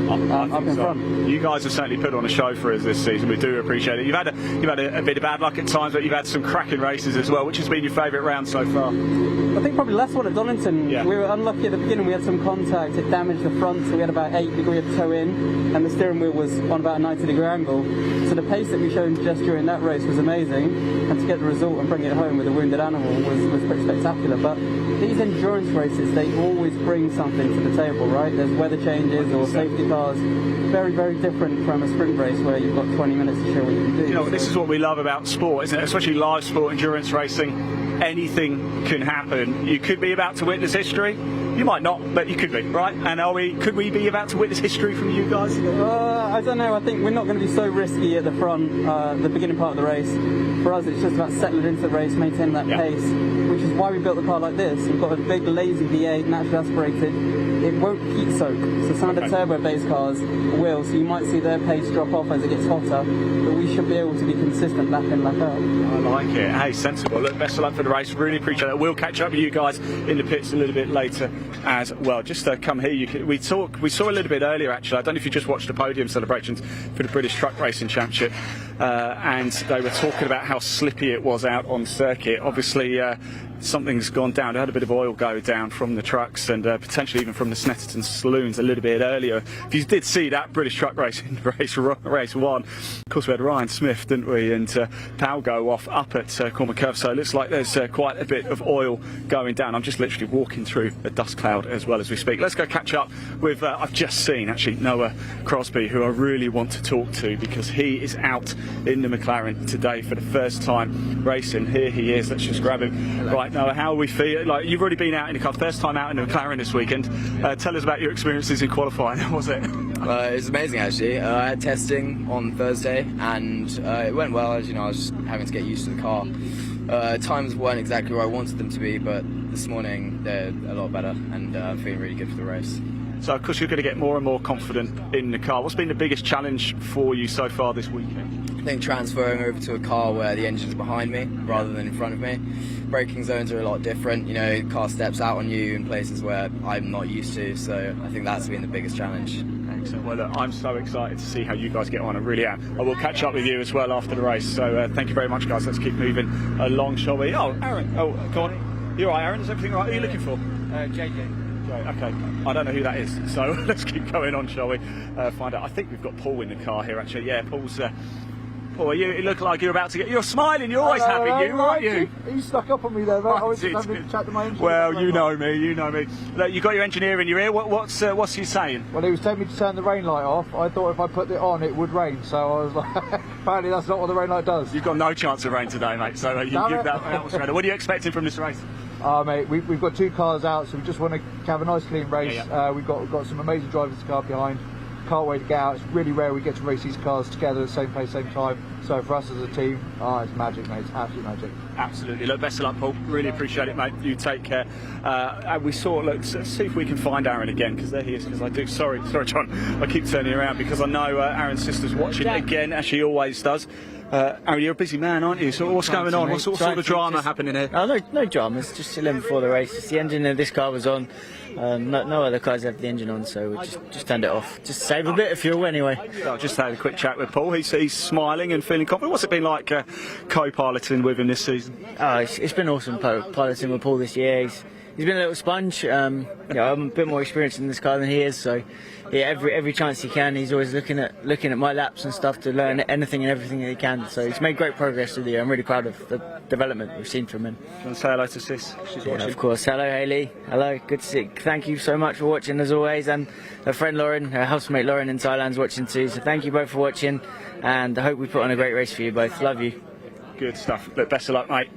up in front. You guys have certainly put on a show for us this season. We do appreciate it. You've had a bit of bad luck at times, but you've had some cracking races as well. Which has been your favourite round so far? I think probably last one at Donington. Yeah. We were unlucky at the beginning. We had some contact. It damaged the front, so we had about 8 degrees of toe in, and the steering wheel was on about a 90-degree angle. So the pace that we showed just during that race was amazing, and to get the result and bring it home with a wounded animal was pretty spectacular. But these endurance races, they always bring something to the table, right? There's weather changes or safety cars. Very, very different from a sprint race where you've got 20 minutes to show what you can do. You know, this is what we love about sport, isn't it? Especially live sport, endurance racing. Anything can happen. You could be about to witness history. You might not, but you could be, right? And could we be about to witness history from you guys? I don't know. I think we're not going to be so risky at the front, the beginning part of the race. For us, it's just about settling into the race, maintaining that pace, which is why we built the car like this. We've got a big, lazy V8, naturally aspirated. It won't heat soak. So some of the turbo-based cars will, so you might see their pace drop off as it gets hotter, but we should be able to be consistent lap in, lap out. I like it. Hey, sensible. Look, best of luck for the race. Really appreciate it. We'll catch up with you guys in the pits a little bit later as well. Just come here. We saw a little bit earlier, actually. I don't know if you just watched the podium celebrations for the British Truck Racing Championship, and they were talking about how slippy it was out on circuit. Obviously, something's gone down. They had a bit of oil go down from the trucks and potentially even from the Snetterton saloons a little bit earlier. If you did see that British Truck Racing race one, of course we had Ryan Smith, didn't we, and Pal go off up at Cormac Curve, so it looks like there's quite a bit of oil going down. I'm just literally walking through a dust cloud as well as we speak. Let's go catch up with, I've just seen actually Noah Crosby, who I really want to talk to because he is out in the McLaren today for the first time racing. Here he is. Let's just grab him. Hello. Right, Noah, how are we feeling? Like, you've already been out in the car, first time out in the McLaren this weekend. Tell us about your experiences in qualifying. How was it? It was amazing, actually. I had testing on Thursday and it went well. As you know, I was just having to get used to the car. Times weren't exactly where I wanted them to be, but this morning they're a lot better and I'm feeling really good for the race. So of course you're going to get more and more confident in the car. What's been the biggest challenge for you so far this weekend? I think transferring over to a car where the engine's behind me rather than in front of me. Braking zones are a lot different. You know, the car steps out on you in places where I'm not used to, so I think that's been the biggest challenge. Excellent. Well, look, I'm so excited to see how you guys get on. I really am. I will catch up with you as well after the race. So thank you very much, guys. Let's keep moving along, shall we? Oh, Aaron. Oh, go on. You all right, Aaron? Is everything all right? Who are you looking for? JJ. Okay, I don't know who that is, so let's keep going on, shall we? Find out. I think we've got Paul in the car here, actually. Yeah, Paul's. Paul, you look like you're about to get. You're smiling. You're always happy, aren't you? You stuck up on me there, mate. I was just having a chat to my engineer. Well, you know me. Look, you got your engineer in your ear. What's he saying? Well, he was telling me to turn the rain light off. I thought if I put it on, it would rain. So I was like, apparently that's not what the rain light does. You've got no chance of rain today, mate. So you give that was ready. What are you expecting from this race? Mate, we've got 2 cars out, so we just want to have a nice clean race. Yeah. We've got some amazing drivers to go up behind. Can't wait to get out. It's really rare we get to race these cars together at the same place, same time. So for us as a team, it's magic, mate. It's absolute magic. Absolutely. Look, best of luck, Paul. Really appreciate it, mate. You take care. We saw. Look, let's see if we can find Aaron again, because there he is. Because I do. Sorry, John. I keep turning around because I know Aaron's sister's watching again, as she always does. Aaron, you're a busy man, aren't you? So what's going on? What sort of drama happening here? No dramas, just chilling before the race. Just the engine of this car was on. No other cars have the engine on, so we just turned it off. Just save a bit of fuel anyway. I just had a quick chat with Paul. He's smiling and feeling confident. What's it been like co-piloting with him this season? Oh, it's been awesome piloting with Paul this year. He's been a little sponge. I'm a bit more experienced in this car than he is, so yeah, every chance he can, he's always looking at my laps and stuff to learn anything and everything that he can. So he's made great progress through the year. I'm really proud of the development we've seen from him. Do you want to say hello to Sis? She's watching. Of course. Hello, Hayley. Hello. Good to see. Thank you so much for watching as always, and her friend Lauren, her housemate Lauren in Thailand's watching too. So thank you both for watching, and I hope we put on a great race for you both. Love you. Good stuff. Look, best of luck, mate.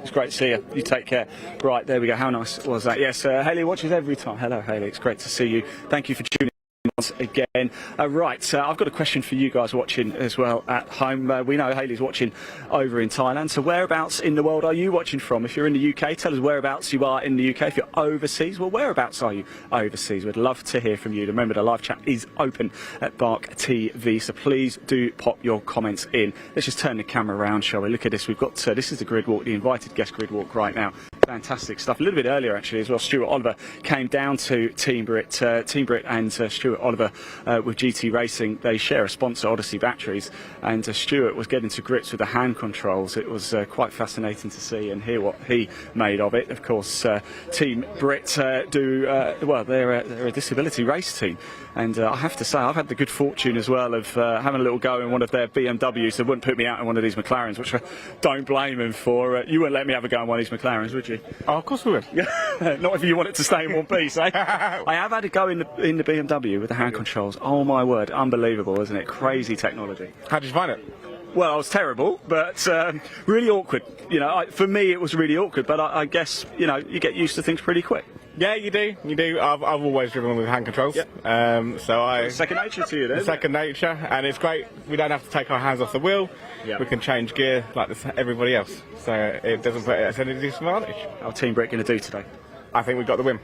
It's great to see you. You take care. Right, there we go. How nice was that? Yes, Hayley watches every time. Hello, Hayley. It's great to see you. Thank you for tuning in once again. Right, I've got a question for you guys watching as well at home. We know Hayley's watching over in Thailand. So whereabouts in the world are you watching from? If you're in the UK, tell us whereabouts you are in the UK. If you're overseas, well, whereabouts are you overseas? We'd love to hear from you. Remember, the live chat is open at Bark TV, so please do pop your comments in. Let's just turn the camera around, shall we? Look at this. We've got this is the grid walk, the invited guest grid walk right now. Fantastic stuff. A little bit earlier actually as well, Stuart Oliver came down to Team Brit. Team Brit and Stuart Oliver with GT Racing, they share a sponsor, Odyssey Batteries, and Stuart was getting to grips with the hand controls. It was quite fascinating to see and hear what he made of it. Of course, Team Brit well, they're a disability race team, and I have to say I've had the good fortune as well of having a little go in one of their BMWs. They wouldn't put me out in one of these McLarens, which I don't blame them for. You wouldn't let me have a go in one of these McLarens, would you? Oh, of course we would. Not if you want it to stay in one piece, eh? I have had a go in the BMW with the hand controls. Oh my word, unbelievable, isn't it? Crazy technology. How did you find it? Well, I was terrible, but really awkward. You know, for me it was really awkward, but I guess, you know, you get used to things pretty quick. Yeah, you do. I've always driven with hand controls. Yep. It's second nature to you, then. Second nature, and it's great. We don't have to take our hands off the wheel. Yep. We can change gear like everybody else, so it doesn't put us at any disadvantage. How's Team Brit going to do today? I think we got the win.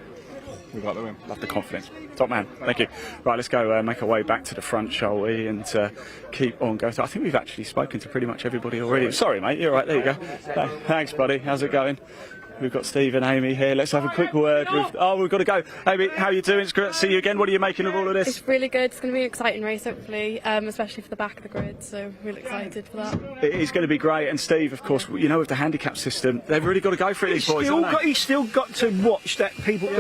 We got the win. Love the confidence. Top man. Thank you. Right, let's go make our way back to the front, shall we, and keep on going. So I think we've actually spoken to pretty much everybody already. Sorry, mate. You're right. There you go. Thanks, buddy. How's it going? We've got Steve and Amy here. Let's have a quick word with... Oh, we've got to go. Amy, how are you doing? It's great to see you again. What are you making of all of this? It's really good. It's going to be an exciting race, hopefully, especially for the back of the grid, so really excited for that. It is going to be great. And Steve, of course, you know, with the handicap system, they've really got to go for it, these boys, haven't they? He's still got to watch the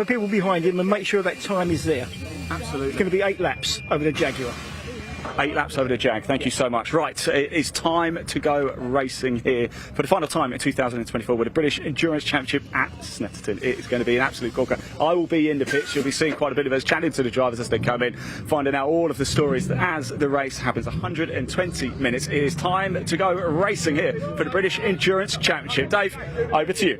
people behind him and make sure that time is there. Absolutely. It's going to be 8 laps over the Jaguar. 8 laps over the Jag. Thank you so much. Right, it is time to go racing here for the final time in 2024 with the British Endurance Championship at Snetterton. It is going to be an absolute corker. I will be in the pits. You'll be seeing quite a bit of us chatting to the drivers as they come in, finding out all of the stories as the race happens. 120 minutes. It is time to go racing here for the British Endurance Championship. Dave, over to you.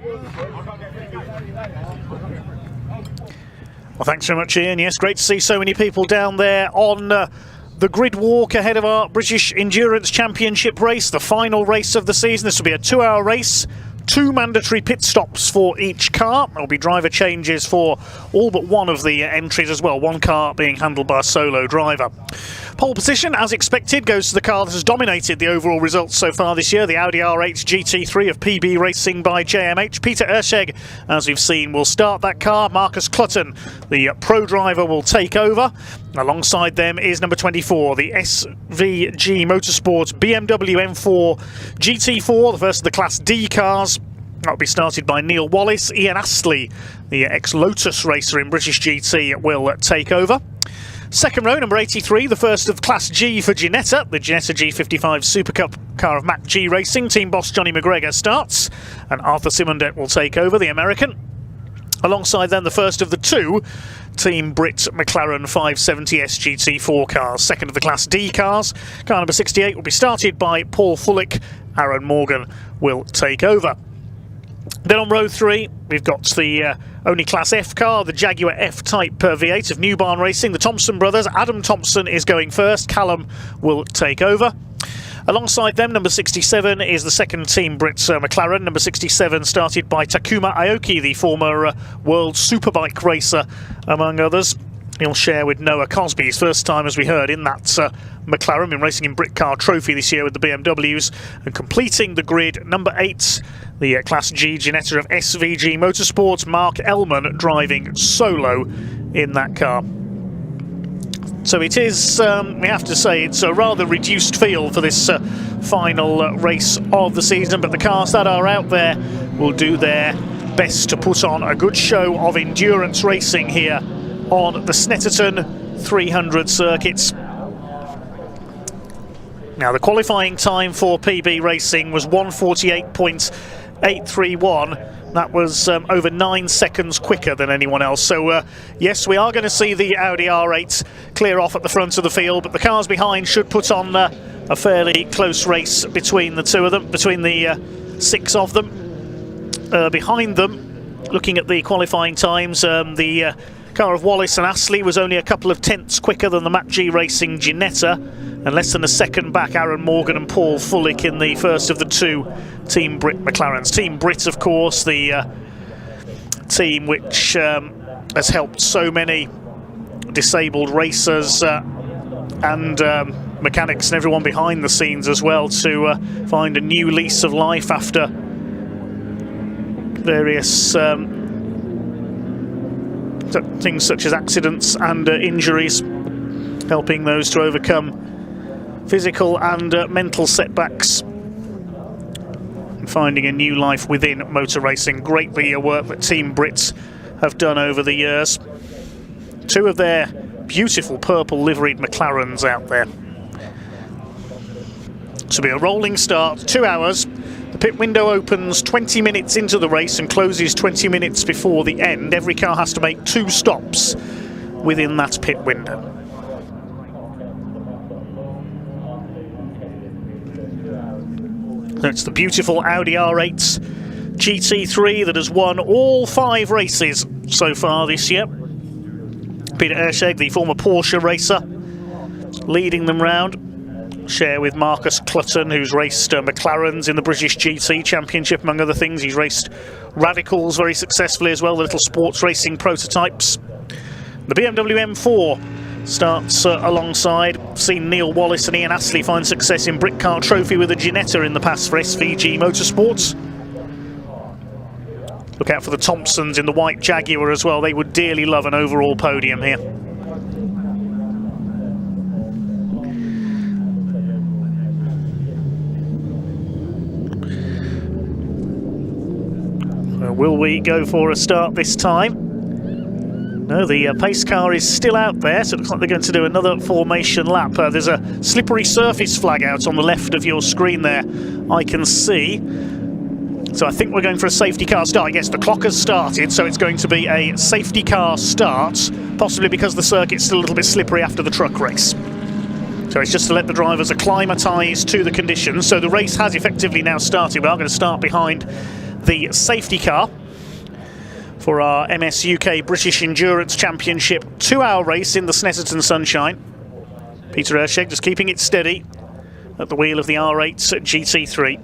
Well, thanks very much, Ian. Yes, great to see so many people down there on the grid walk ahead of our British Endurance Championship race, the final race of the season. This will be a 2-hour race, 2 mandatory pit stops for each car. There will be driver changes for all but one of the entries as well, one car being handled by a solo driver. Pole position, as expected, goes to the car that has dominated the overall results so far this year, the Audi R8 GT3 of PB Racing by JMH. Peter Erscheg, as we've seen, will start that car. Marcus Clutton, the pro driver, will take over. Alongside them is number 24, the SVG Motorsports BMW M4 GT4, the first of the Class D cars. That will be started by Neil Wallace. Ian Astley, the ex-Lotus racer in British GT, will take over. Second row, number 83, the first of Class G for Ginetta. The Ginetta G55 Super Cup car of Mac G Racing. Team boss Johnny McGregor starts, and Arthur Simondet will take over, the American. Alongside them, the first of the 2 Team Brit McLaren 570 SGT4 cars. Second of the Class D cars. Car number 68 will be started by Paul Fullick. Aaron Morgan will take over. Then on row 3, we've got the only Class F car, the Jaguar F-Type V8 of New Barn Racing. The Thompson brothers. Adam Thompson is going first. Callum will take over. Alongside them, number 67 is the second Team Brit McLaren. Number 67 started by Takuma Aoki, the former World Superbike racer, among others. He'll share with Noah Cosby, his first time, as we heard, in that McLaren. Been racing in Britcar Trophy this year with the BMWs. And completing the grid, number 8, the Class G Ginetta of SVG Motorsports, Mark Ellman driving solo in that car. So it is, we have to say, it's a rather reduced field for this final race of the season, but the cars that are out there will do their best to put on a good show of endurance racing here on the Snetterton 300 circuits. Now, the qualifying time for PB Racing was 1:48.831. That was over 9 seconds quicker than anyone else. So, yes, we are going to see the Audi R8 clear off at the front of the field, but the cars behind should put on a fairly close race between the two of them, between the 6 of them. Behind them, looking at the qualifying times, the car of Wallace and Astley was only a couple of tenths quicker than the Mac G Racing Ginetta, and less than a second back Aaron Morgan and Paul Fullick in the first of the 2 Team Brit McLarens. Team Brit, of course, the team which has helped so many disabled racers and mechanics and everyone behind the scenes as well to find a new lease of life after various things such as accidents and injuries, helping those to overcome physical and mental setbacks and finding a new life within motor racing. Great work that Team Brits have done over the years. 2 of their beautiful purple liveried McLarens out there. This will be a rolling start, 2 hours. The pit window opens 20 minutes into the race and closes 20 minutes before the end. Every car has to make 2 stops within that pit window. So it's the beautiful Audi R8 GT3 that has won all 5 races so far this year. Peter Erscheg, the former Porsche racer, leading them round. Share with Marcus Clutton, who's raced McLarens in the British GT Championship, among other things. He's raced Radicals very successfully as well, the little sports racing prototypes. The BMW M4 starts alongside. Seen Neil Wallace and Ian Astley find success in Britcar Trophy with a Ginetta in the past for SVG Motorsports. Look out for the Thompsons in the white Jaguar as well. They would dearly love an overall podium here. Will we go for a start this time? No, the pace car is still out there, so it looks like they're going to do another formation lap. There's a slippery surface flag out on the left of your screen there, I can see. So I think we're going for a safety car start. Yes, the clock has started, so it's going to be a safety car start, possibly because the circuit's still a little bit slippery after the truck race. So it's just to let the drivers acclimatise to the conditions. So the race has effectively now started. We are going to start behind the safety car for our MS UK British Endurance Championship 2-hour race in the Snetterton sunshine. Peter Erscheg just keeping it steady at the wheel of the R8 GT3.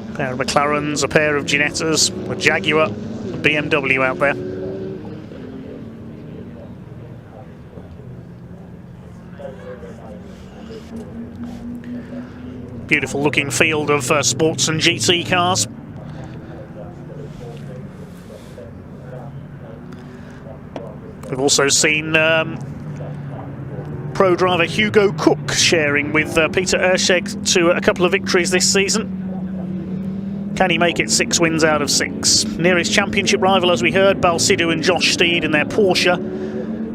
A pair of McLarens, a pair of Ginettas, a Jaguar, a BMW out there. Beautiful looking field of sports and GT cars. We've also seen pro driver Hugo Cook sharing with Peter Erscheg to a couple of victories this season. Can he make it 6 wins out of 6? Nearest championship rival, as we heard, Balsidou and Josh Steed in their Porsche.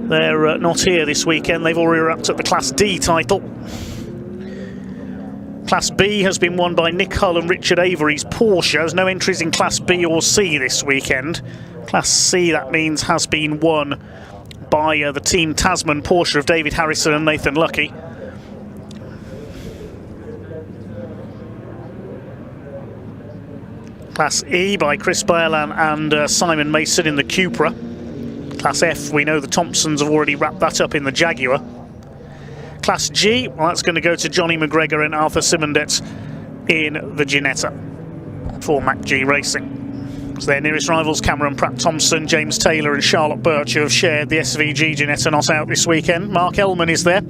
They're not here this weekend. They've already wrapped up the Class D title. Class B has been won by Nick Hull and Richard Avery's Porsche. There's no entries in Class B or C this weekend. Class C, that means, has been won by the Team Tasman Porsche of David Harrison and Nathan Lucky. Class E by Chris Baerlan and Simon Mason in the Cupra. Class F, we know the Thompsons have already wrapped that up in the Jaguar. Class G, well, that's going to go to Johnny McGregor and Arthur Simondet in the Ginetta for Mac G Racing. So their nearest rivals, Cameron Pratt-Thompson, James Taylor and Charlotte Birch, who have shared the SVG Ginetta not out this weekend. Mark Ellman is there.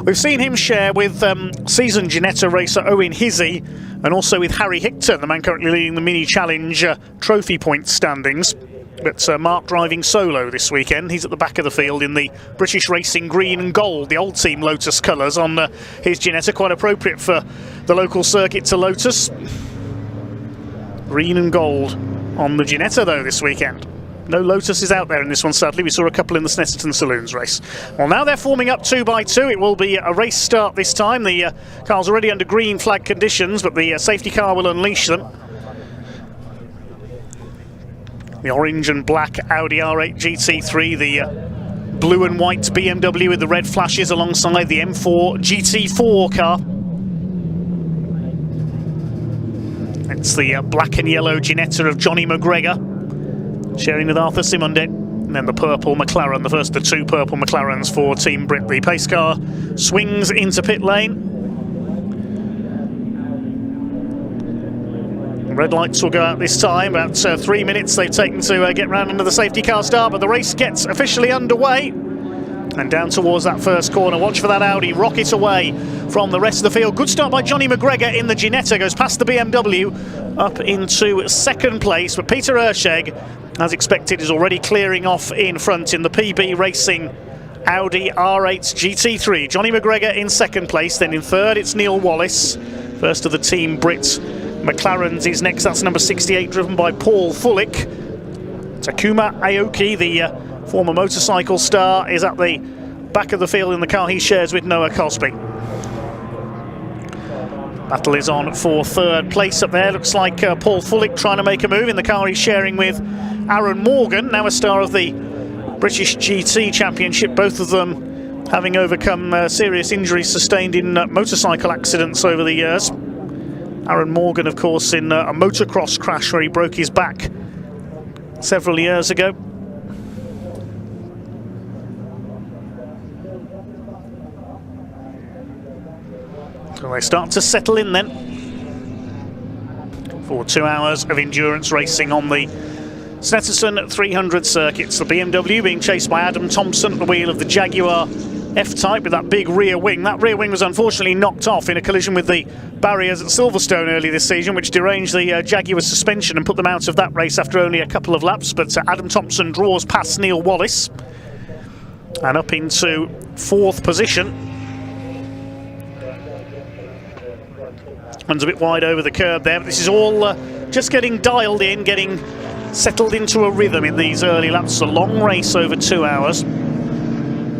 We've seen him share with seasoned Ginetta racer Owen Hizzy and also with Harry Hickton, the man currently leading the Mini Challenge trophy point standings. But Mark driving solo this weekend. He's at the back of the field in the British Racing green and gold, the old Team Lotus colours on his Ginetta, quite appropriate for the local circuit to Lotus. Green and gold on the Ginetta though this weekend. No Lotus is out there in this one, sadly. We saw a couple in the Snetterton Saloons race. Well, now they're forming up 2 by 2. It will be a race start this time. The car's already under green flag conditions, but the safety car will unleash them. The orange and black Audi R8 GT3, the blue and white BMW with the red flashes alongside the M4 GT4 car. It's the black and yellow Ginetta of Johnny McGregor, sharing with Arthur Simondet. And then the purple McLaren, the first of the 2 purple McLarens for Team Brit. The pace car swings into pit lane. Red lights will go out this time. About 3 minutes they've taken to get round under the safety car start, but the race gets officially underway. And down towards that first corner, watch for that Audi rocket away from the rest of the field. Good start by Johnny McGregor in the Ginetta, goes past the BMW up into second place, but Peter Erscheg, as expected, is already clearing off in front in the PB Racing Audi R8 GT3. Johnny McGregor in second place, then in third it's Neil Wallace. First of the Team Brit McLarens is next, that's number 68, driven by Paul Fullick. Takuma Aoki, the former motorcycle star, is at the back of the field in the car he shares with Noah Cosby. Battle is on for third place up there. Looks like Paul Fullick trying to make a move in the car he's sharing with Aaron Morgan, now a star of the British GT Championship, both of them having overcome serious injuries sustained in motorcycle accidents over the years. Aaron Morgan, of course, in a motocross crash where he broke his back several years ago. So they start to settle in then for 2 hours of endurance racing on the Snetterton 300 circuits. The BMW being chased by Adam Thompson at the wheel of the Jaguar F-Type with that big rear wing. That rear wing was unfortunately knocked off in a collision with the barriers at Silverstone early this season, which deranged the Jaguar suspension and put them out of that race after only a couple of laps. But Adam Thompson draws past Neil Wallace and up into 4th position. Runs a bit wide over the curb there, but this is all just getting dialed in, getting settled into a rhythm in these early laps. It's a long race over 2 hours.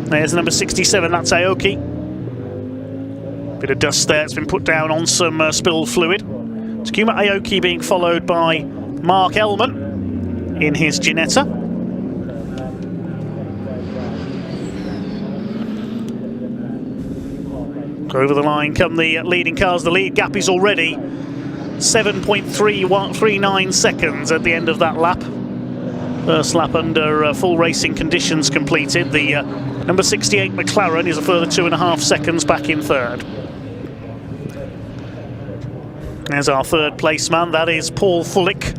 There's number 67, that's Aoki. Bit of dust there, it's been put down on some spilled fluid. Takuma Aoki being followed by Mark Ellman in his Ginetta. Over the line come the leading cars. The lead gap is already 7.39 seconds at the end of that lap. First lap under full racing conditions completed. The number 68 McLaren is a further 2.5 seconds back in third. There's our third place man, that is Paul Fullick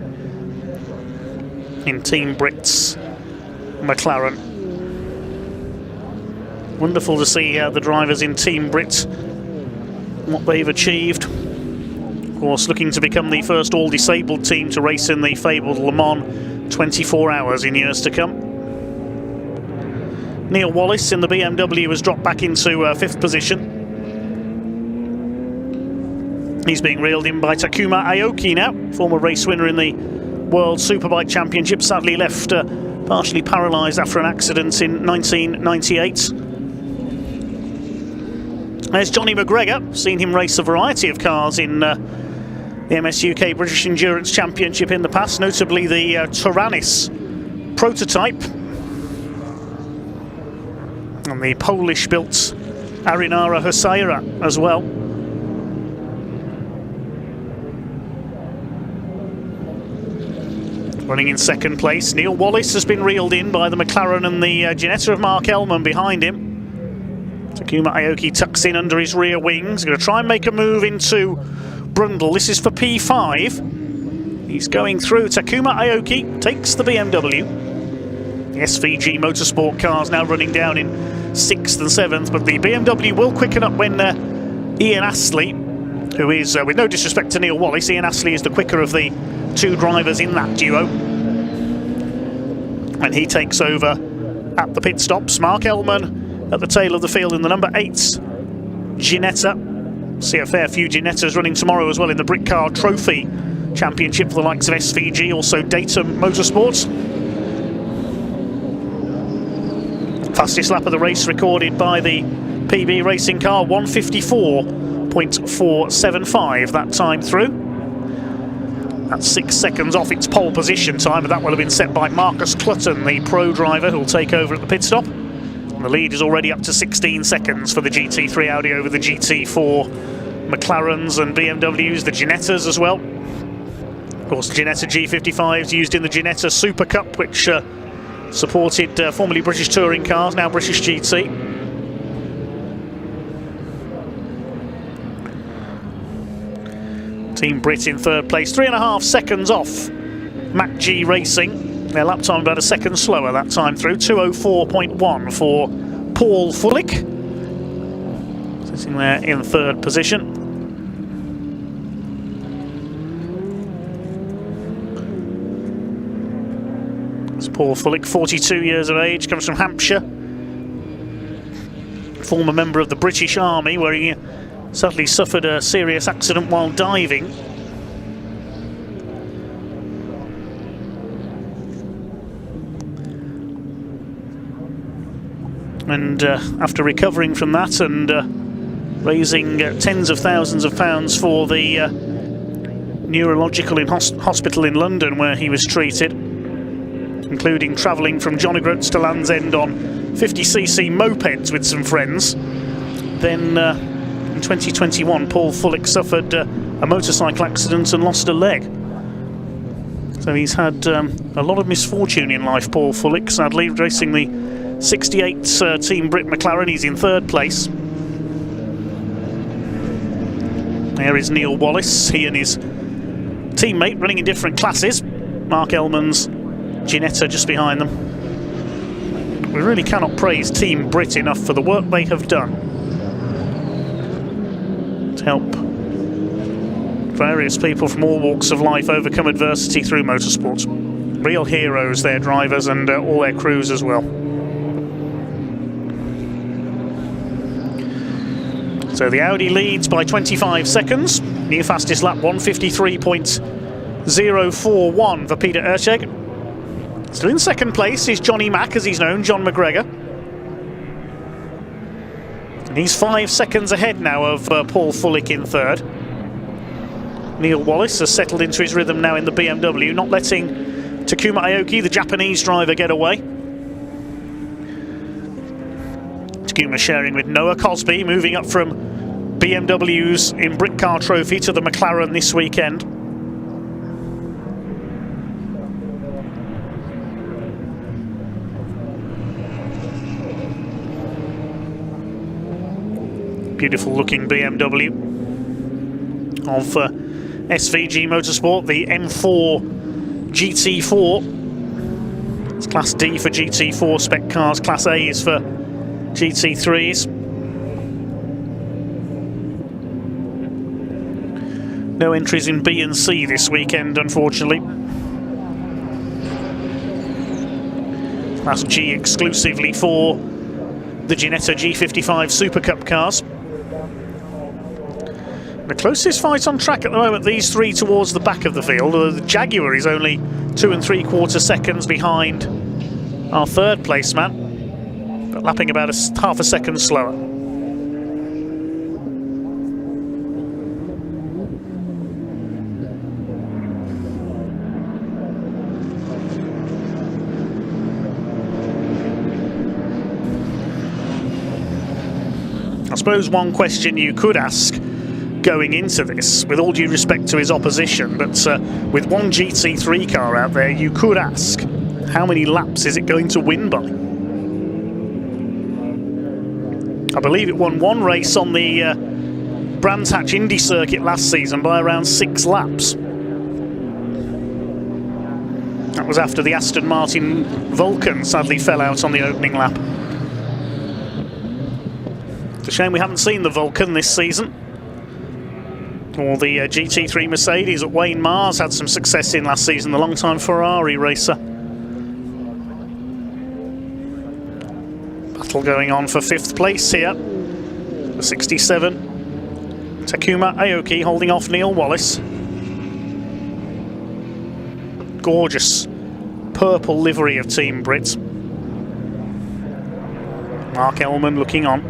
in Team Brit's McLaren. Wonderful to see the drivers in Team Brit, what they've achieved. Of course, looking to become the first all-disabled team to race in the fabled Le Mans 24 hours in years to come. Neil Wallace in the BMW has dropped back into 5th position. He's being reeled in by Takuma Aoki now, former race winner in the World Superbike Championship, sadly left partially paralysed after an accident in 1998. There's Johnny McGregor, seen him race a variety of cars in the MS UK British Endurance Championship in the past, notably the Taranis prototype and the Polish-built Arinara Husaira as well. Running in second place, Neil Wallace has been reeled in by the McLaren and the Ginetta of Mark Ellman behind him. Takuma Aoki tucks in under his rear wings. Going to try and make a move into Brundle. This is for P5. He's going through. Takuma Aoki takes the BMW. The SVG Motorsport cars now running down in 6th and 7th, but the BMW will quicken up when Ian Astley, who is, with no disrespect to Neil Wallace, Ian Astley is the quicker of the two drivers in that duo. And he takes over at the pit stops. Mark Ellman at the tail of the field in the number 8 Ginetta. See a fair few Ginettas running tomorrow as well in the Brick Car Trophy Championship for the likes of SVG, also Datum Motorsports. Fastest lap of the race recorded by the PB racing car, 1:54.475 that time through. That's 6 seconds off its pole position time, but that will have been set by Marcus Clutton, the pro driver, who'll take over at the pit stop. And the lead is already up to 16 seconds for the GT3 Audi over the GT4 McLarens and BMWs, the Ginettas as well. Of course, the Ginetta G55s used in the Ginetta Super Cup, which supported formerly British touring cars, now British GT. Team Brit in 3rd place, 3.5 seconds off Mac G Racing. Their lap time about a second slower that time through, 2:04.1 for Paul Fullick, sitting there in 3rd position. Paul Fullick, 42 years of age, comes from Hampshire. Former member of the British Army, where he sadly suffered a serious accident while diving. And after recovering from that and raising tens of thousands of pounds for the neurological hospital in London where he was treated, including travelling from John O'Groats to Land's End on 50cc mopeds with some friends. Then in 2021, Paul Fullick suffered a motorcycle accident and lost a leg. So he's had a lot of misfortune in life, Paul Fullick, sadly, racing the 68 Team Brit McLaren. He's in 3rd place. There is Neil Wallace, he and his teammate running in different classes. Mark Ellman's Ginetta just behind them. We really cannot praise Team Brit enough for the work they have done to help various people from all walks of life overcome adversity through motorsports. Real heroes, their drivers and all their crews as well. So the Audi leads by 25 seconds. New fastest lap, 1:53.041 for Peter Ertscheg. Still in 2nd place is Johnny Mack, as he's known, John McGregor. And he's 5 seconds ahead now of Paul Fullick in 3rd. Neil Wallace has settled into his rhythm now in the BMW, not letting Takuma Aoki, the Japanese driver, get away. Takuma sharing with Noah Cosby, moving up from BMWs in Brick Car Trophy to the McLaren this weekend. Beautiful looking BMW of SVG Motorsport, the M4 GT4. It's Class D for GT4 spec cars, Class A is for GT3s. No entries in B and C this weekend, unfortunately. Class G exclusively for the Ginetta G55 Super Cup cars. The closest fight on track at the moment, these three towards the back of the field. The Jaguar is only 2 3/4 seconds behind our 3rd place man, but lapping about half a second slower. I suppose one question you could ask going into this, with all due respect to his opposition, but with one GT3 car out there, you could ask, how many laps is it going to win by? I believe it won one race on the Brands Hatch Indy circuit last season by around 6 laps. That was after the Aston Martin Vulcan sadly fell out on the opening lap. It's a shame we haven't seen the Vulcan this season. Or the GT3 Mercedes that Wayne Mars had some success in last season, the long-time Ferrari racer. Battle going on for 5th place here. The 67. Takuma Aoki holding off Neil Wallace. Gorgeous purple livery of Team Brit. Mark Ellman looking on.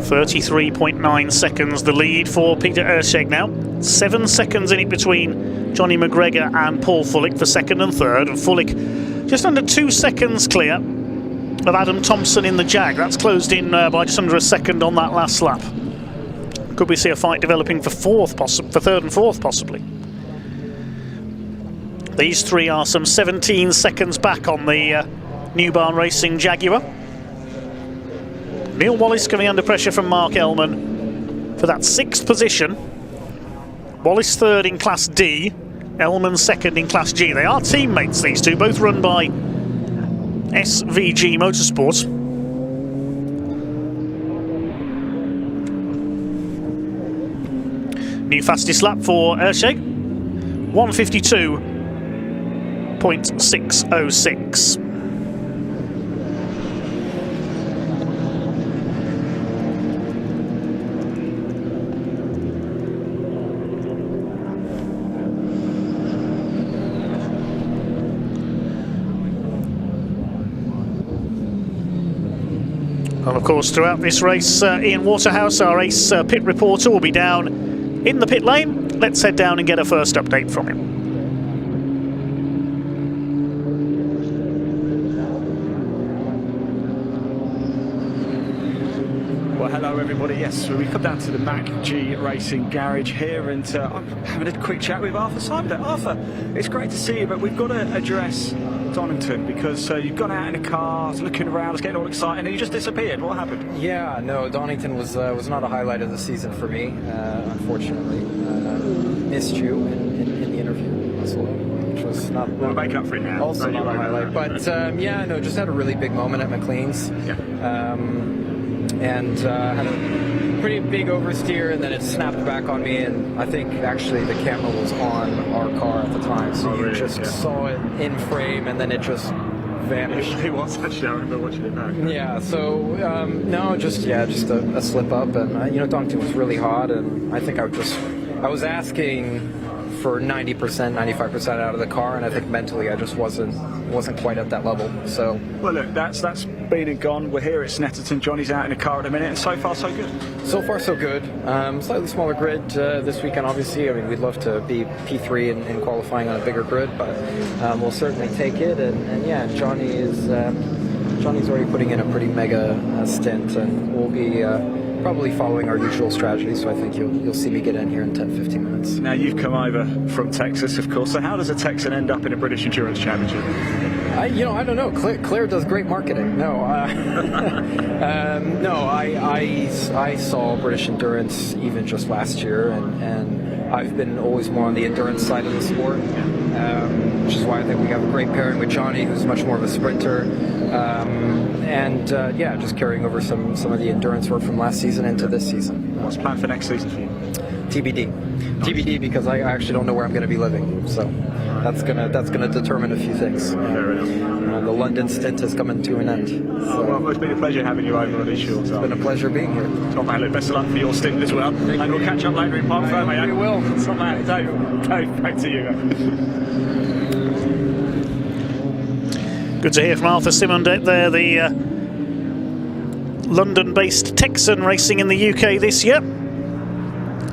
33.9 seconds the lead for Peter Erscheg now. 7 seconds in it between Johnny McGregor and Paul Fullick for 2nd and 3rd, and Fullick just under 2 seconds clear of Adam Thompson in the Jag. That's closed in by just under a second on that last lap. Could we see a fight developing for 3rd and 4th possibly? These three are some 17 seconds back on the New Barn Racing Jaguar. Neil Wallace coming under pressure from Mark Ellman for that 6th position. Wallace 3rd in Class D, Ellman 2nd in Class G. They are teammates, these two, both run by SVG Motorsports. New fastest lap for Erscheg, 1:52.606. Well, of course, throughout this race, Ian Waterhouse, our ace pit reporter, will be down in the pit lane. Let's head down and get a first update from him. Well, hello everybody. Yes, so we come down to the Mac G Racing garage here, and I'm having a quick chat with Arthur Simon. Arthur, it's great to see you, but we've got to address Donington, because you've gone out in the car, looking around, getting all excited, and you just disappeared. What happened? Yeah, no, Donington was not a highlight of the season for me, unfortunately. Missed you in the interview as well, which was not. We'll make up for it now. Also not a highlight, but yeah, no, just had a really big moment at McLean's. Yeah. And had a pretty big oversteer, and then it snapped back on me, and I think actually the camera was on our car at the time, so you just saw it in frame, and then it just vanished. It was actually, I remember watching it back. Yeah, so no, just a slip up, and Donington was really hot, and I think I was asking for 90%, 95% out of the car, and I think mentally I just wasn't quite at that level. So well, look, that's been and gone. We're here at Snetterton. Johnny's out in the car at a minute, and so far so good. So far so good. Slightly smaller grid this weekend, obviously. I mean, we'd love to be P3 in qualifying on a bigger grid, but we'll certainly take it. And yeah, Johnny's already putting in a pretty mega stint, and we'll be probably following our usual strategy, so I think you'll see me get in here in 10-15 minutes. Now, you've come over from Texas, of course, so how does a Texan end up in a British Endurance Championship? I don't know. Claire does great marketing. No, I saw British Endurance even just last year, and I've been always more on the endurance side of the sport, which is why I think we have a great pairing with Johnny, who's much more of a sprinter, yeah, just carrying over some of the endurance work from last season into this season. What's planned for next season for you? TBD. Nice. TBD, because I actually don't know where I'm going to be living, so that's gonna determine a few things. The London stint is coming to an end. So. Well, it's been a pleasure having you over on these shorts. It's been a pleasure being here. Top man, look, best of luck for your stint as well. And we'll catch up later in Park Fair, mate. We will. Top man, Dave, back to you. Good to hear from Arthur Simon there, the London-based Texan racing in the UK this year.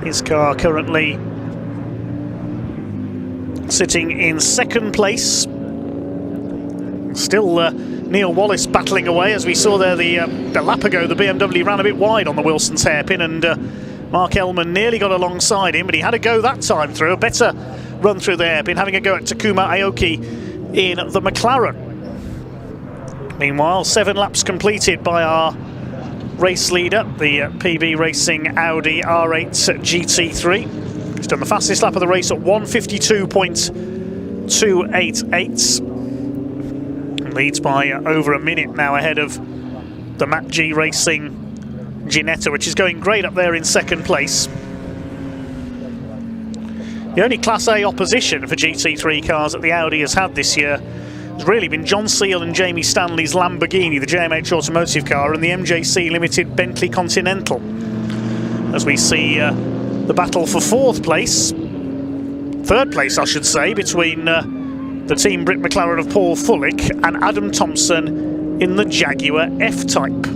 His car currently sitting in second place. Still Neil Wallace battling away, as we saw there the lap ago. The BMW ran a bit wide on the Wilson's hairpin, and Mark Ellman nearly got alongside him, but he had a go that time through. A better run through the hairpin, having a go at Takuma Aoki in the McLaren. Meanwhile, 7 laps completed by our race leader, the PB Racing Audi R8 GT3. He's done the fastest lap of the race at 1:52.288. Leads by over a minute now ahead of the Matt G Racing Ginetta, which is going great up there in second place. The only Class A opposition for GT3 cars that the Audi has had this year has really been John Seal and Jamie Stanley's Lamborghini, the JMH Automotive car, and the MJC Limited Bentley Continental. As we see the battle for third place I should say, between the Team Brit McLaren of Paul Fullick and Adam Thompson in the Jaguar F-Type.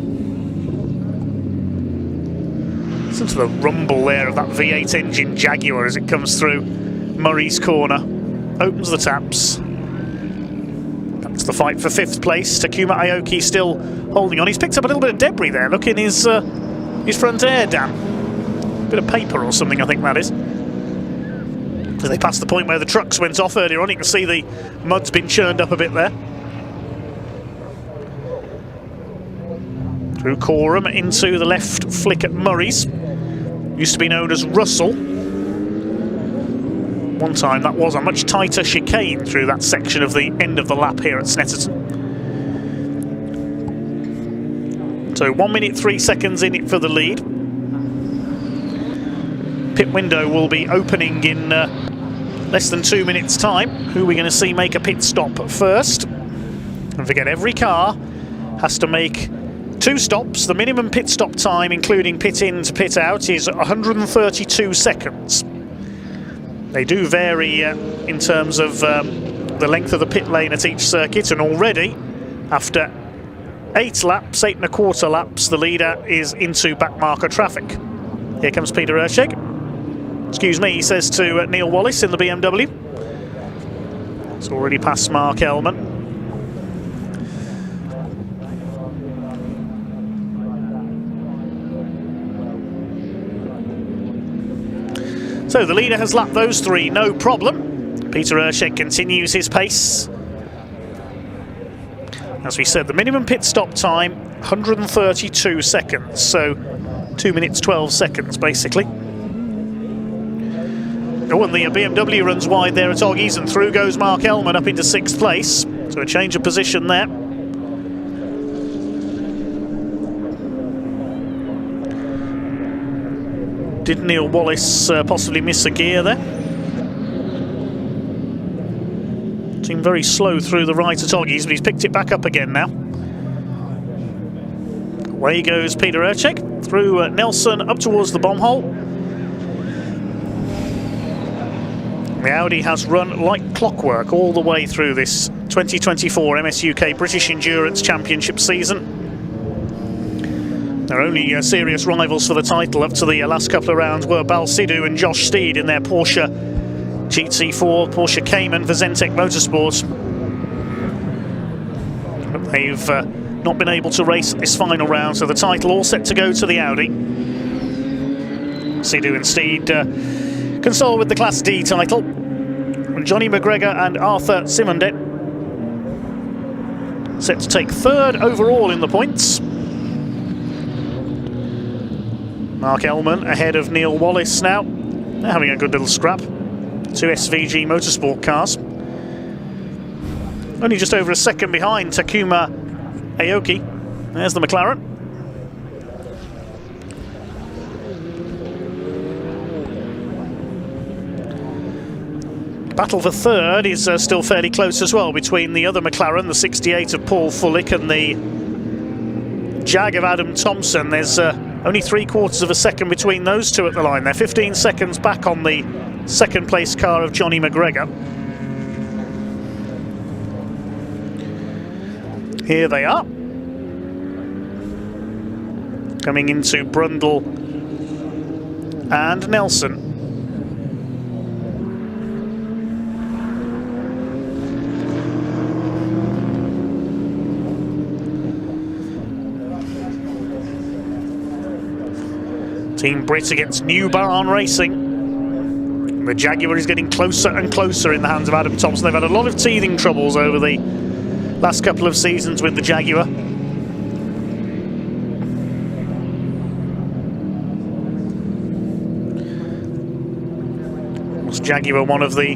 Listen to the rumble there of that V8 engine Jaguar as it comes through Murray's corner. Opens the taps. That's the fight for 5th place. Takuma Aoki still holding on. He's picked up a little bit of debris there. Look in his front air dam. Bit of paper or something, I think that is. As they pass the point where the trucks went off earlier on, you can see the mud's been churned up a bit there. Through Coram into the left flick at Murray's. Used to be known as Russell. One time that was a much tighter chicane through that section of the end of the lap here at Snetterton. So 1 minute 3 seconds in it for the lead. Pit window will be opening in less than 2 minutes time. Who are we going to see make a pit stop first? Don't forget, every car has to make 2 stops. The minimum pit stop time, including pit in to pit out, is 132 seconds. They do vary in terms of the length of the pit lane at each circuit, and already after 8 laps, 8.25 laps, the leader is into backmarker traffic. Here comes Peter Erscheg. Excuse me, he says to Neil Wallace in the BMW. It's already past Mark Ellman. So the leader has lapped those 3, no problem. Peter Erscheg continues his pace. As we said, the minimum pit stop time, 132 seconds, so 2 minutes 12 seconds basically. Oh, and the BMW runs wide there at Oggies, and through goes Mark Ellman up into 6th place. So a change of position there. Did Neil Wallace possibly miss a gear there? Seemed very slow through the right at Oggies, but he's picked it back up again now. Away goes Peter Erscheg through Nelson up towards the bomb hole. The Audi has run like clockwork all the way through this 2024 MSUK British Endurance Championship season. Their only serious rivals for the title up to the last couple of rounds were Balsidou and Josh Steed in their Porsche GT4, Porsche Cayman for Zentec Motorsport. But they've not been able to race this final round, so the title all set to go to the Audi. Sidou and Steed console with the Class D title. Johnny McGregor and Arthur Simondet set to take 3rd overall in the points. Mark Ellman ahead of Neil Wallace now. They're having a good little scrap. 2 SVG Motorsport cars. Only just over a second behind Takuma Aoki. There's the McLaren. Battle for 3rd is still fairly close as well between the other McLaren, the 68 of Paul Fullick, and the Jag of Adam Thompson. There's only 3/4 of a second between those two at the line. They're 15 seconds back on the 2nd place car of Johnny McGregor. Here they are. Coming into Brundle and Nelson. Team Brit against New Barn Racing. The Jaguar is getting closer and closer in the hands of Adam Thompson. They've had a lot of teething troubles over the last couple of seasons with the Jaguar. Jaguar, one of the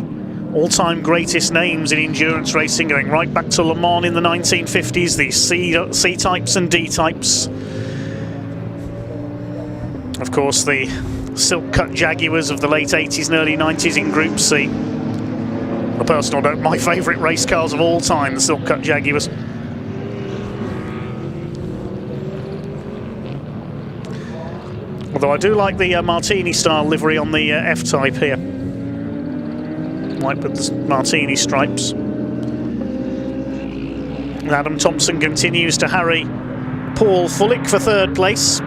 all-time greatest names in endurance racing, going right back to Le Mans in the 1950s, the C-types and D-types. Of course, the silk-cut Jaguars of the late 80s and early 90s in Group C. On a personal note, my favourite race cars of all time, the silk-cut Jaguars. Although I do like the Martini-style livery on the F-Type here. Like with the Martini stripes. And Adam Thompson continues to harry Paul Fullick for third place.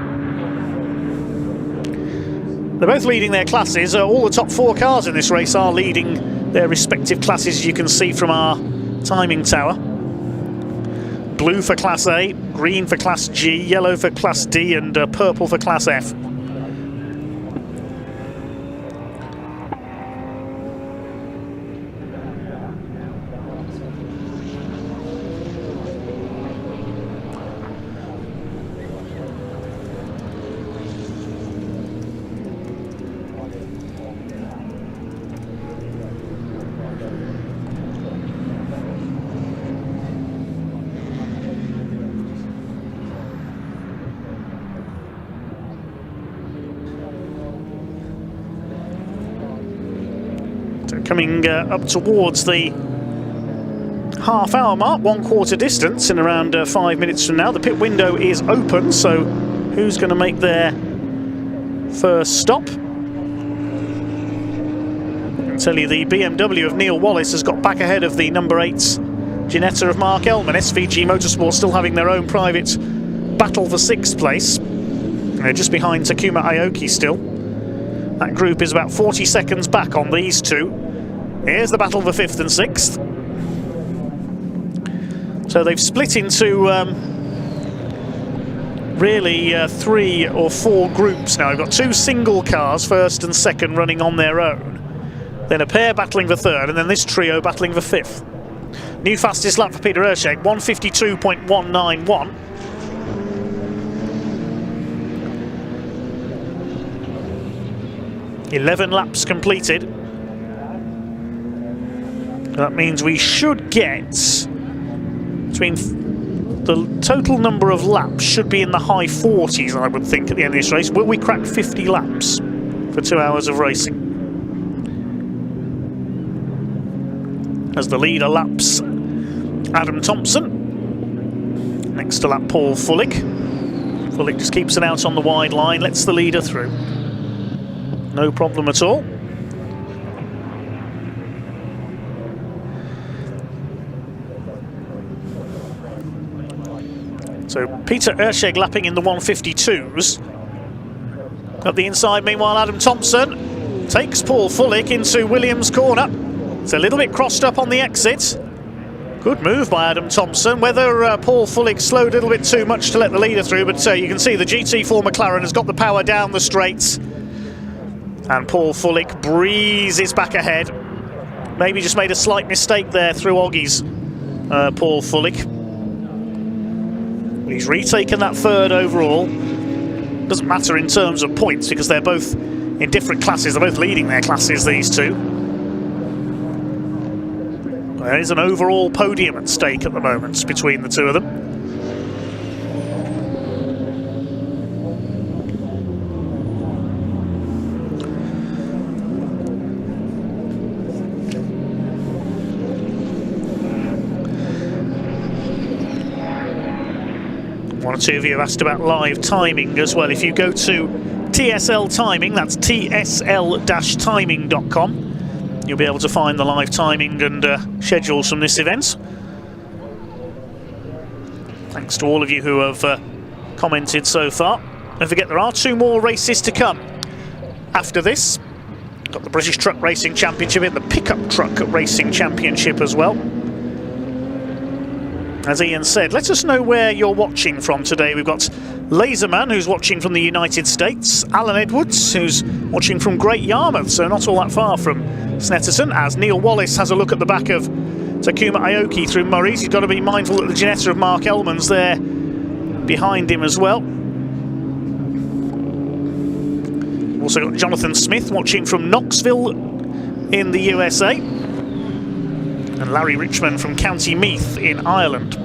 They're both leading their classes. All the top 4 cars in this race are leading their respective classes, as you can see from our timing tower. Blue for Class A, green for Class G, yellow for Class D, and purple for Class F. Coming up towards the half-hour mark, 1/4 distance in around 5 minutes from now. The pit window is open, so who's going to make their first stop? I'll tell you, the BMW of Neil Wallace has got back ahead of the number 8 Ginetta of Mark Ellman. SVG Motorsport still having their own private battle for 6th place. They're just behind Takuma Aoki still. That group is about 40 seconds back on these two. Here's the battle for 5th and 6th. So they've split into really 3 or 4 groups now. We've got 2 single cars, 1st and 2nd, running on their own. Then a pair battling for 3rd, and then this trio battling for 5th. New fastest lap for Peter Ersheg, 1:52.191. "11 laps completed." That means we should get between the total number of laps should be in the high 40s, I would think, at the end of this race. Will we crack 50 laps for 2 hours of racing? As the leader laps Adam Thompson. Next to lap Paul Fullick. Fullick just keeps it out on the wide line, lets the leader through. No problem at all. So Peter Ersheg lapping in the 1:52s. Up the inside, meanwhile, Adam Thompson takes Paul Fullick into Williams' corner. It's a little bit crossed up on the exit. Good move by Adam Thompson. Whether Paul Fullick slowed a little bit too much to let the leader through, but you can see the GT4 McLaren has got the power down the straights. And Paul Fullick breezes back ahead. Maybe just made a slight mistake there through Oggies, Paul Fullick. He's retaken that 3rd overall. Doesn't matter in terms of points because they're both in different classes. They're both leading their classes, these two. There is an overall podium at stake at the moment between the two of them. One or two of you have asked about live timing as well. If you go to TSL Timing, that's tsl-timing.com, you'll be able to find the live timing and schedules from this event. Thanks to all of you who have commented so far. Don't forget, there are 2 more races to come after this. Got the British Truck Racing Championship and the Pickup Truck Racing Championship as well. As Ian said, let us know where you're watching from today. We've got Laserman, who's watching from the United States. Alan Edwards, who's watching from Great Yarmouth, so not all that far from Snetterton. As Neil Wallace has a look at the back of Takuma Aoki through Murray's. He's got to be mindful that the Ginetta of Mark Ellman's there behind him as well. Also got Jonathan Smith watching from Knoxville, in the USA, and Larry Richmond from County Meath in Ireland.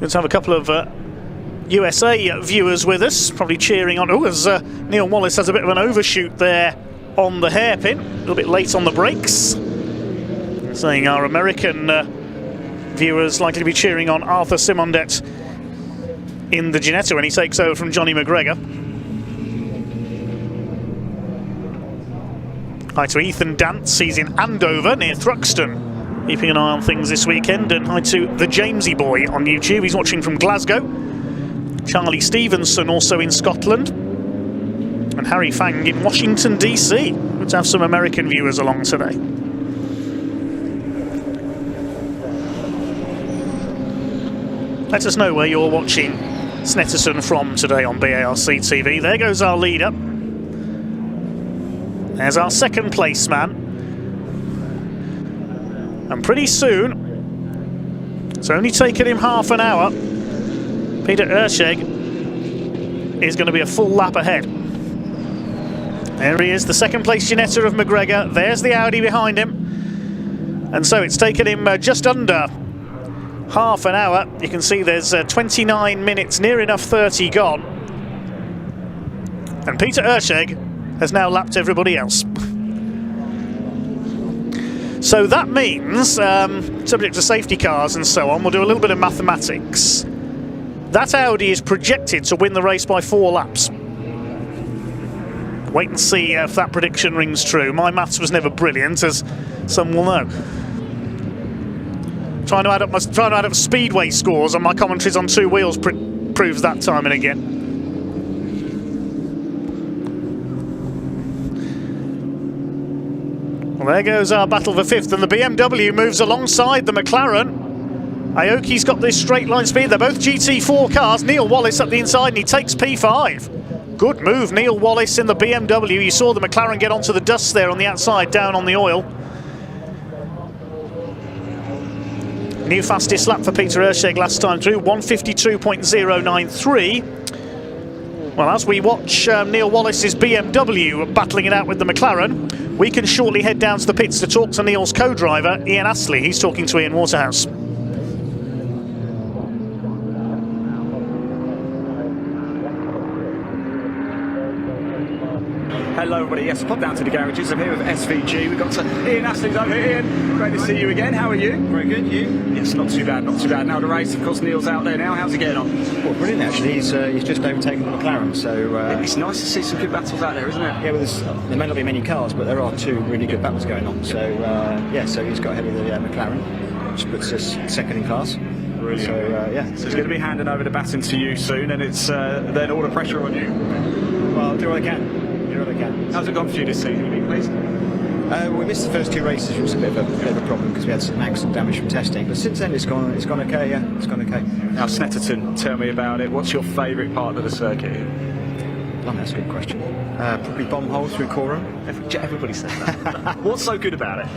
Let's have a couple of USA viewers with us, probably cheering on. Oh, as Neil Wallace has a bit of an overshoot there on the hairpin, a little bit late on the brakes. Saying our American viewers likely to be cheering on Arthur Simondet in the Ginetta when he takes over from Johnny McGregor. Hi to Ethan Dance, he's in Andover near Thruxton, keeping an eye on things this weekend. And hi to the Jamesy Boy on YouTube, he's watching from Glasgow. Charlie Stevenson also in Scotland. And Harry Fang in Washington DC. Good to have some American viewers along today. Let us know where you're watching Snetterton from today on BARC TV. There goes our leader. There's our second place man. And pretty soon, it's only taken him half an hour, Peter Erscheg is going to be a full lap ahead. There he is, the second place Ginetta of McGregor. There's the Audi behind him. And so it's taken him just under half an hour. You can see there's 29 minutes, near enough 30 gone. And Peter Erscheg has now lapped everybody else. So that means, subject to safety cars and so on, we'll do a little bit of mathematics. That Audi is projected to win the race by 4 laps. Wait and see if that prediction rings true. My maths was never brilliant, as some will know. Trying to add up speedway scores on my commentaries on 2 wheels proves that time and again. Well, there goes our battle for 5th, and the BMW moves alongside the McLaren. Aoki's got this straight line speed. They're both GT4 cars. Neil Wallace up the inside, and he takes P5. Good move, Neil Wallace in the BMW. You saw the McLaren get onto the dust there on the outside, down on the oil. New fastest lap for Peter Erscheg last time through, 1:52.093. Well, as we watch Neil Wallace's BMW battling it out with the McLaren, we can shortly head down to the pits to talk to Neil's co-driver, Ian Astley. He's talking to Ian Waterhouse. Hello everybody, yes, pop down to the garages. I'm here with SVG. We've got Ian Astley's over here. Ian, great to see you again. How are you? Very good, you? Yes, not too bad, not too bad. Now the race, of course, Neil's out there now. How's he getting on? Well, brilliant actually. He's just overtaken the McLaren, so... it's nice to see some good battles out there, isn't it? Yeah, well, there may not be many cars, but there are 2 really good battles going on. So, yeah, so he's got ahead of the McLaren, which puts us second in class. Brilliant. So, yeah. So he's going to be handing over the baton to you soon, and it's then all the pressure on you. Well, I'll do what I can. How's it gone for you this season, please? We missed the first 2 races, which was a bit of a problem because we had some accident damage from testing. But since then, it's gone okay. Yeah, it's gone okay. Now, Snetterton, tell me about it. What's your favourite part of the circuit? Blimey, that's a good question. Probably bomb hole through Coram. Everybody says that. What's so good about it?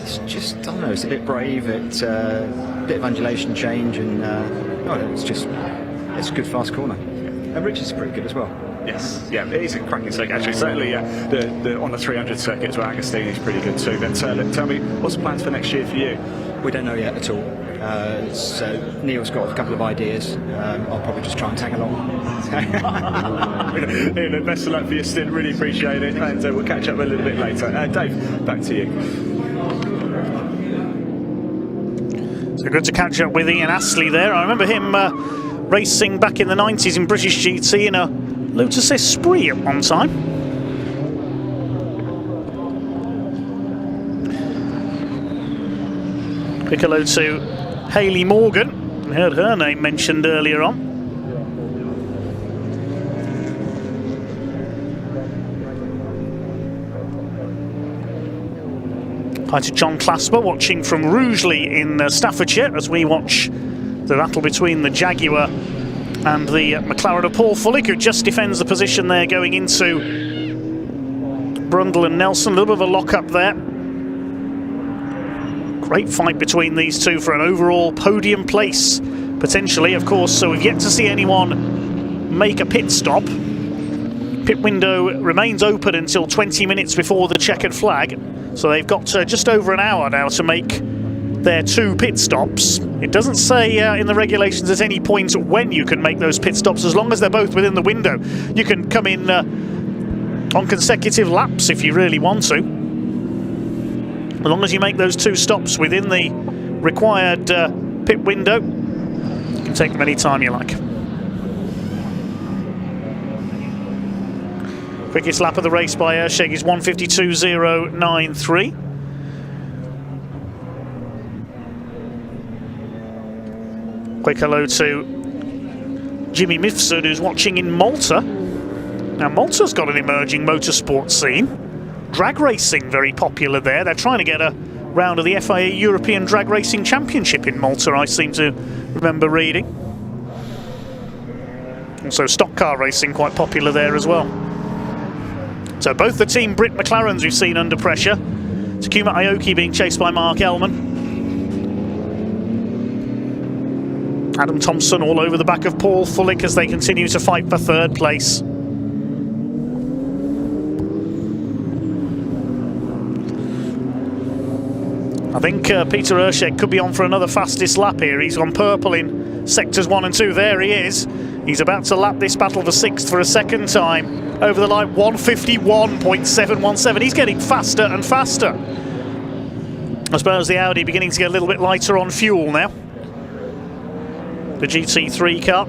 It's just, I don't know. It's a bit brave. It's a bit of undulation change, and it's a good fast corner. And Richard's pretty good as well. Yes, yeah, it is a cracking circuit actually. Certainly, on the 300 circuit as well, Agostini's pretty good too. But tell me, what's the plans for next year for you? We don't know yet at all. Neil's got a couple of ideas. I'll probably just try and tag along. Ian, best of luck for your stint. Really appreciate it, and we'll catch up a little bit later. Dave, back to you. So good to catch up with Ian Astley there. I remember him racing back in the 90s in British GT in a Lotus Esprit at one time. Quick hello to Hayley Morgan. I heard her name mentioned earlier on. Hi to John Clasper watching from Rugeley in Staffordshire as we watch the battle between the Jaguar and the McLaren of Paul Fullick, who just defends the position there going into Brundle and Nelson. A little bit of a lock-up there. Great fight between these two for an overall podium place, potentially, of course. So we've yet to see anyone make a pit stop. Pit window remains open until 20 minutes before the checkered flag, so they've got just over an hour now to make their 2 pit stops. It doesn't say in the regulations at any point when you can make those pit stops, as long as they're both within the window. You can come in on consecutive laps if you really want to. As long as you make those 2 stops within the required pit window, you can take them any time you like. Quickest lap of the race by Ersheg is 1:52.093. Quick hello to Jimmy Mifsud, who's watching in Malta. Now, Malta's got an emerging motorsport scene. Drag racing very popular there. They're trying to get a round of the FIA European Drag Racing Championship in Malta, I seem to remember reading. Also stock car racing quite popular there as well. So both the Team Brit McLarens we've seen under pressure. Takuma Aoki being chased by Mark Ellman. Adam Thompson all over the back of Paul Fullick as they continue to fight for 3rd place. I think Peter Ersheg could be on for another fastest lap here. He's on purple in sectors 1 and 2. There he is. He's about to lap this battle for 6th for a second time. Over the line, 1:51.717. He's getting faster and faster. I suppose the Audi beginning to get a little bit lighter on fuel now. The GT3 car.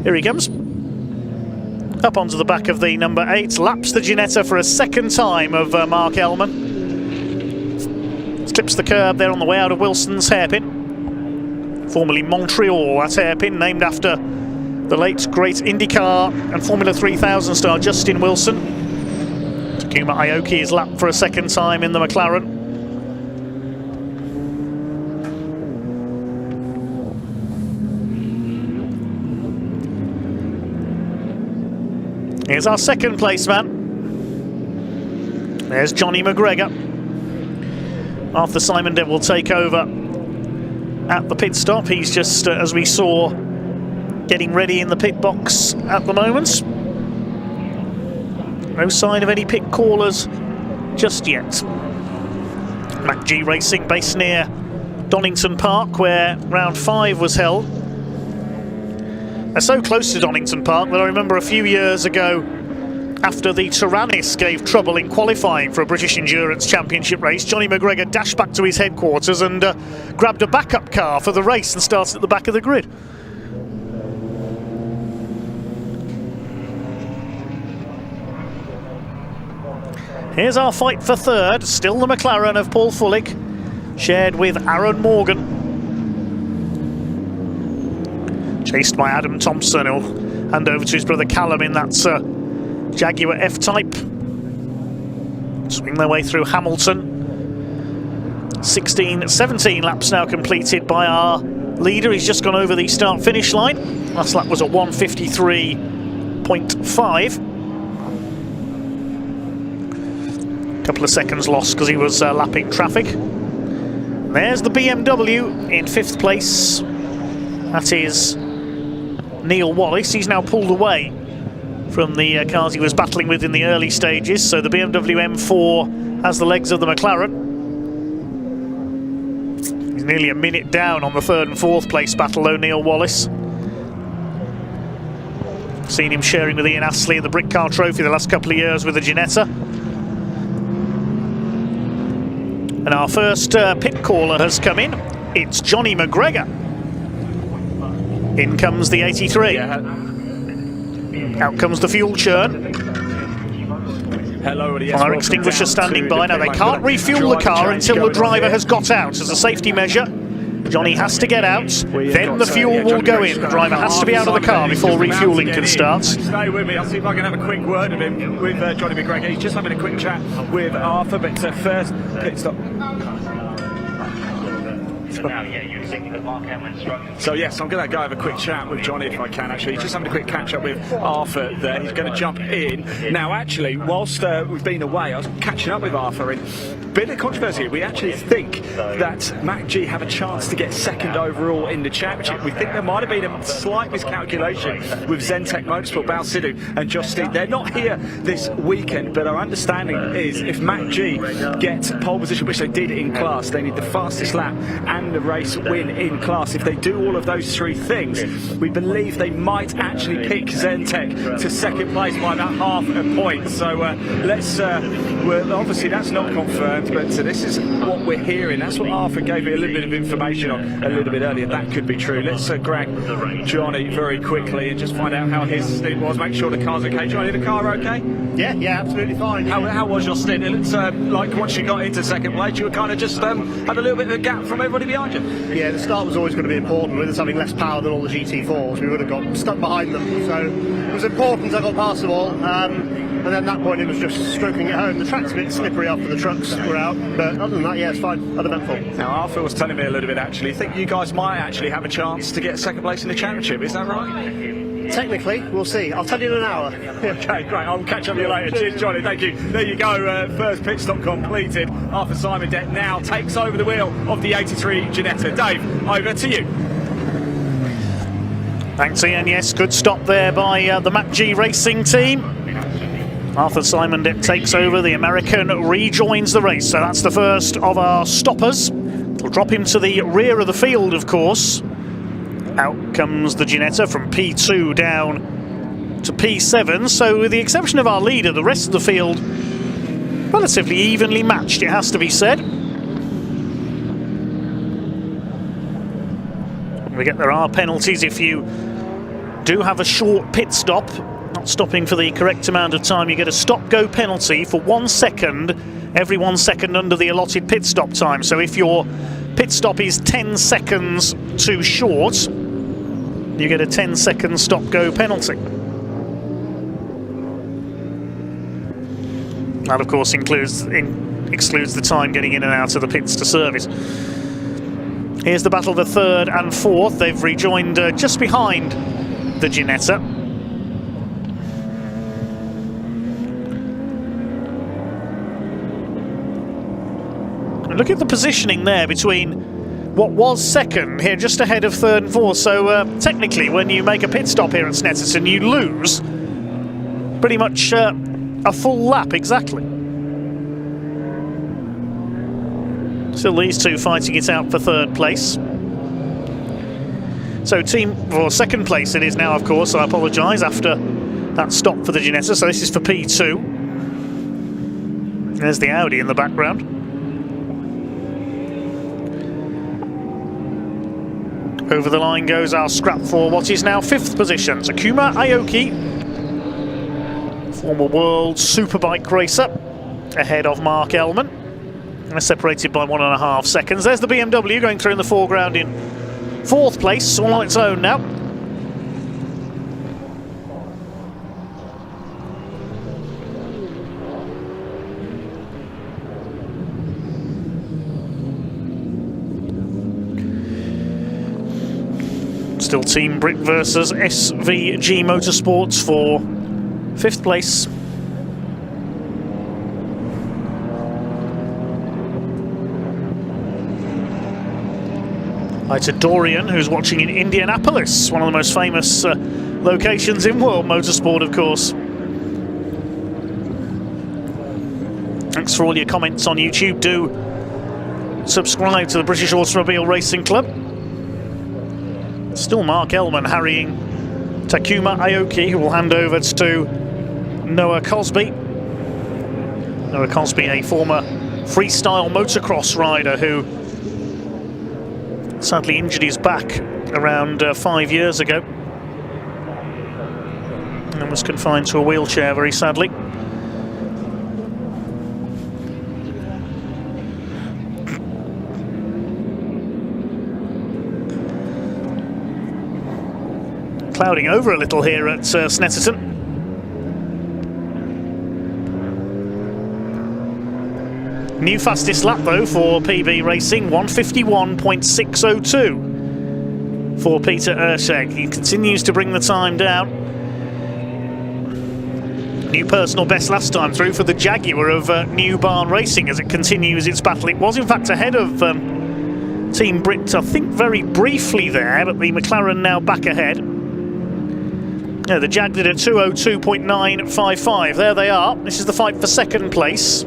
Here he comes. Up onto the back of the number 8. Laps the Ginetta for a second time of Mark Ellman. Clips the curb there on the way out of Wilson's hairpin. Formerly Montreal, that hairpin, named after the late great IndyCar and Formula 3000 star Justin Wilson. Takuma Aoki is lapped for a second time in the McLaren. Here's our 2nd place man. There's Johnny McGregor. Arthur Simondon will take over at the pit stop. He's just, as we saw, getting ready in the pit box at the moment. No sign of any pit callers just yet. MacG Racing based near Donington Park, where round 5 was held. They're so close to Donington Park that I remember a few years ago, after the Tyrannus gave trouble in qualifying for a British Endurance Championship race, Johnny McGregor dashed back to his headquarters and grabbed a backup car for the race and started at the back of the grid. Here's our fight for 3rd, still the McLaren of Paul Fullick, shared with Aaron Morgan. Chased by Adam Thompson, he'll hand over to his brother Callum in that Jaguar F-Type. Swing their way through Hamilton. 17 laps now completed by our leader. He's just gone over the start-finish line. Last lap was a 1:53.5. Couple of seconds lost because he was lapping traffic. There's the BMW in 5th place. That is Neil Wallace. He's now pulled away from the cars he was battling with in the early stages, so the BMW M4 has the legs of the McLaren. He's nearly a minute down on the 3rd and 4th place battle, O'Neill Wallace. Seen him sharing with Ian Astley in the Brick Car Trophy the last couple of years with the Ginetta. And our first pit caller has come in. It's Johnny McGregor. In comes the 83. Out comes the fuel churn. Hello, Fire extinguisher standing by. Now they can't refuel the car until the driver has got out as a safety measure. Johnny has to get out, then the fuel will go in. The driver has to be out of the car before refueling can start. Stay with me, I'll see if I can have a quick word with him, with Johnny McGregor. He's just having a quick chat with Arthur, but first pit stop. So yes, I'm going to go have a quick chat with Johnny if I can. Actually, just having a quick catch up with Arthur there. He's going to jump in now. Actually, whilst we've been away, I was catching up with Arthur. And a bit of controversy. We actually think that Mac G have a chance to get second overall in the championship. We think there might have been a slight miscalculation with Zentek Motorsport, Bao Sidhu and Josh Steed. They're not here this weekend, but our understanding is if Mac G get pole position, which they did in class, they need the fastest lap and the race win in class. If they do all of those three things, we believe they might actually pick Zentek to second place by about half a point. So well, obviously that's not confirmed, but this is what we're hearing. That's what Arthur gave me a little bit of information on a little bit earlier. That could be true. Let's grab Johnny very quickly and just find out how his stint was. Make sure the car's okay. Johnny, the car okay? Yeah, absolutely fine. How was your stint? It looks like once you got into second place, you were kind of just had a little bit of a gap from everybody behind you. Yeah, the start was always going to be important. With us having less power than all the GT4s, we would have got stuck behind them. So it was important I got past them all. And then at that point it was just stroking it home. The track's a bit slippery after the trucks were out, but other than that, yeah, it's fine. Uneventful. Now Arthur was telling me a little bit actually. I think you guys might actually have a chance to get second place in the championship. Is that right? Technically, we'll see. I'll tell you in an hour. Okay, great. I'll catch up with you later. Cheers, Johnny. Thank you. There you go. First pit stop completed. Arthur Simon Deck now takes over the wheel of the 83 Ginetta. Dave, over to you. Thanks, Ian. Yes, good stop there by the Mac G Racing team. Arthur Simon Deck takes over. The American rejoins the race. So that's the first of our stoppers. We'll drop him to the rear of the field, of course. Out comes the Ginetta from P2 down to P7. So with the exception of our leader, the rest of the field relatively evenly matched, it has to be said. We get there are penalties if you do have a short pit stop, not stopping for the correct amount of time. You get a stop-go penalty for 1 second, every 1 second under the allotted pit stop time. So if your pit stop is 10 seconds too short, you get a 10-second stop-go penalty. That, of course, excludes the time getting in and out of the pits to service. Here's the battle of the third and fourth. They've rejoined just behind the Ginetta. And look at the positioning there between what was second here, just ahead of third and fourth. So technically, when you make a pit stop here at Snetterton, you lose pretty much a full lap exactly. Still these two fighting it out for third place. So team for second place it is now, of course. I apologise, after that stop for the Ginetta. So this is for P2. There's the Audi in the background. Over the line goes our scrap for what is now fifth position. Takuma Aoki, former world superbike racer, ahead of Mark Ellman. They're separated by 1.5 seconds. There's the BMW going through in the foreground in fourth place, all on its own now. Still Team Brick versus SVG Motorsports for fifth place. Hi to Dorian, who's watching in Indianapolis, one of the most famous locations in world motorsport, of course. Thanks for all your comments on YouTube. Do subscribe to the British Automobile Racing Club. Still Mark Ellman harrying Takuma Aoki, who will hand over to Noah Cosby. Noah Cosby, a former freestyle motocross rider who sadly injured his back around 5 years ago and was confined to a wheelchair, very sadly. Clouding over a little here at Snetterton. New fastest lap though for PB Racing, 151.602 for Peter Erscheg. He continues to bring the time down. New personal best last time through for the Jaguar of New Barn Racing as it continues its battle. It was in fact ahead of Team Brit, I think, very briefly there, but the McLaren now back ahead. Yeah, the Jag did a 2:02.955. There they are. This is the fight for second place.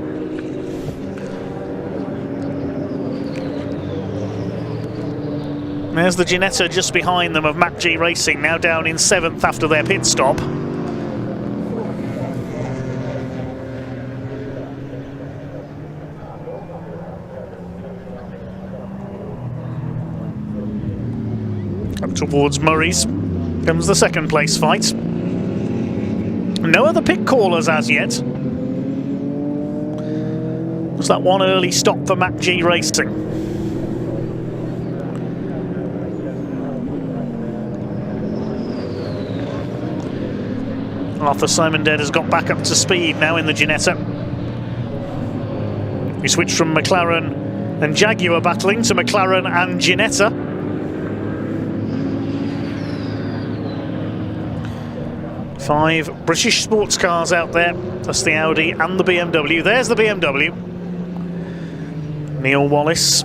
There's the Ginetta just behind them of Mac G Racing, now down in 7th after their pit stop. Up towards Murray's comes the second place fight. No other pit callers as yet. Was that one early stop for Mac G Racing? Arthur Simonded has got back up to speed now in the Ginetta. We switch from McLaren and Jaguar battling to McLaren and Ginetta. Five British sports cars out there. That's the Audi and the BMW. There's the BMW. Neil Wallace.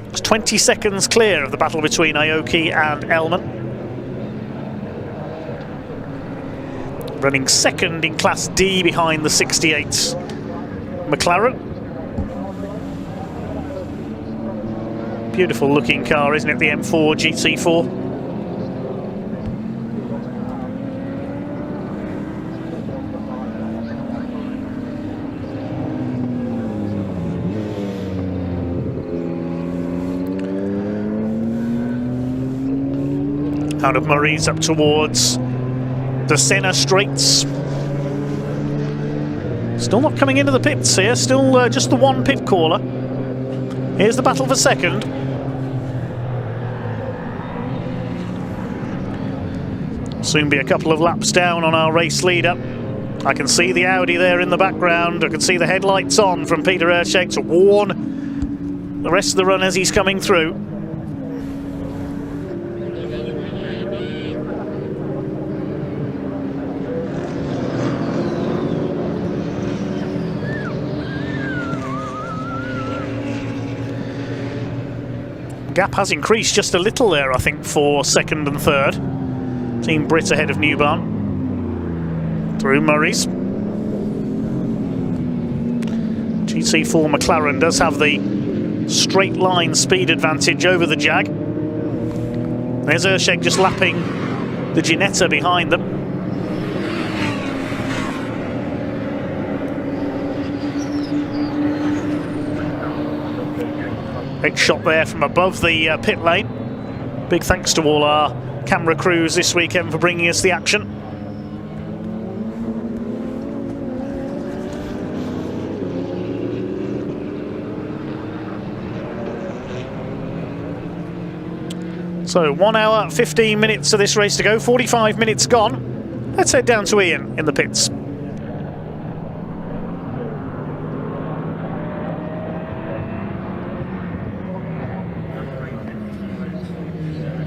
It's 20 seconds clear of the battle between Aoki and Elman. Running second in Class D behind the 68 McLaren. Beautiful looking car, isn't it? The M4 GT4. Out of Murray's up towards the Senna Straights. Still not coming into the pits here, still just the one pit caller. Here's the battle for second. Soon be a couple of laps down on our race leader. I can see the Audi there in the background. I can see the headlights on from Peter Erscheg to warn the rest of the run as he's coming through. Gap has increased just a little there, I think, for second and third. Team Brit ahead of New Barn. Through Murray's. GT4 McLaren does have the straight line speed advantage over the Jag. There's Erscheg just lapping the Ginetta behind them. Big shot there from above the pit lane. Big thanks to all our camera crews this weekend for bringing us the action. So 1 hour, 15 minutes of this race to go, 45 minutes gone. Let's head down to Ian in the pits.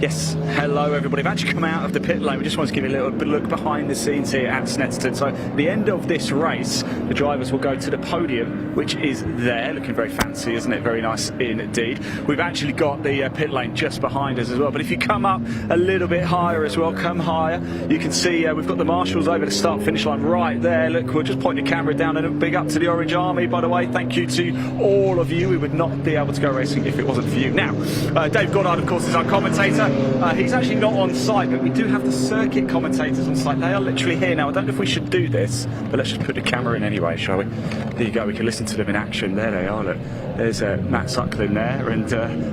Yes, hello everybody. I've actually come out of the pit lane. We just want to give you a little bit look behind the scenes here at Snetterton. So at the end of this race, the drivers will go to the podium, which is there, looking very fancy, isn't it? Very nice indeed. We've actually got the pit lane just behind us as well. But if you come up a little bit higher as well, come higher, you can see we've got the marshals over the start-finish line right there. Look, we'll just point the camera down, and a big up to the Orange Army, by the way. Thank you to all of you. We would not be able to go racing if it wasn't for you. Now, Dave Goddard, of course, is our commentator. He's actually not on site, but we do have the circuit commentators on site. They are literally here now. I don't know if we should do this, but let's just put the camera in anyway, shall we? There you go, we can listen to them in action. There they are, look. There's Matt Suckling there, and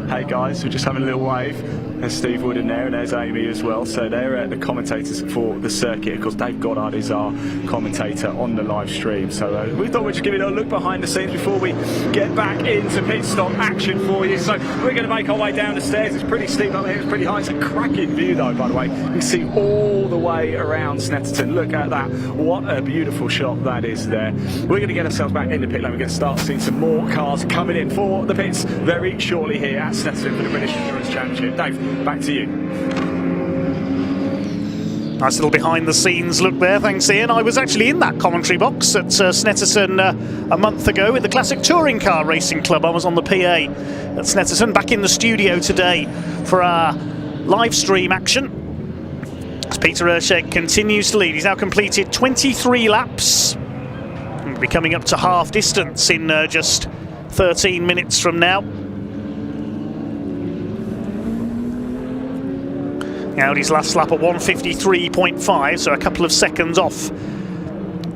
hey guys, we're just having a little wave. There's Steve Wood in there, and there's Amy as well. So they're the commentators for the circuit. Of course, Dave Goddard is our commentator on the live stream. So we thought we'd just give you a look behind the scenes before we get back into pit stop action for you. So we're going to make our way down the stairs. It's pretty steep up here, it's pretty behind. It's a cracking view though, by the way. You can see all the way around Snetterton. Look at that. What a beautiful shot that is there. We're going to get ourselves back in the pit lane. We're going to start seeing some more cars coming in for the pits very shortly here at Snetterton for the British Endurance Championship. Dave, back to you. Nice little behind-the-scenes look there, thanks Ian. I was actually in that commentary box at Snetterton a month ago with the Classic Touring Car Racing Club. I was on the PA at Snetterton, back in the studio today for our live stream action. As Peter Erscheg continues to lead, he's now completed 23 laps. He'll be coming up to half distance in just 13 minutes from now. Audi's last lap at 1:53.5, so a couple of seconds off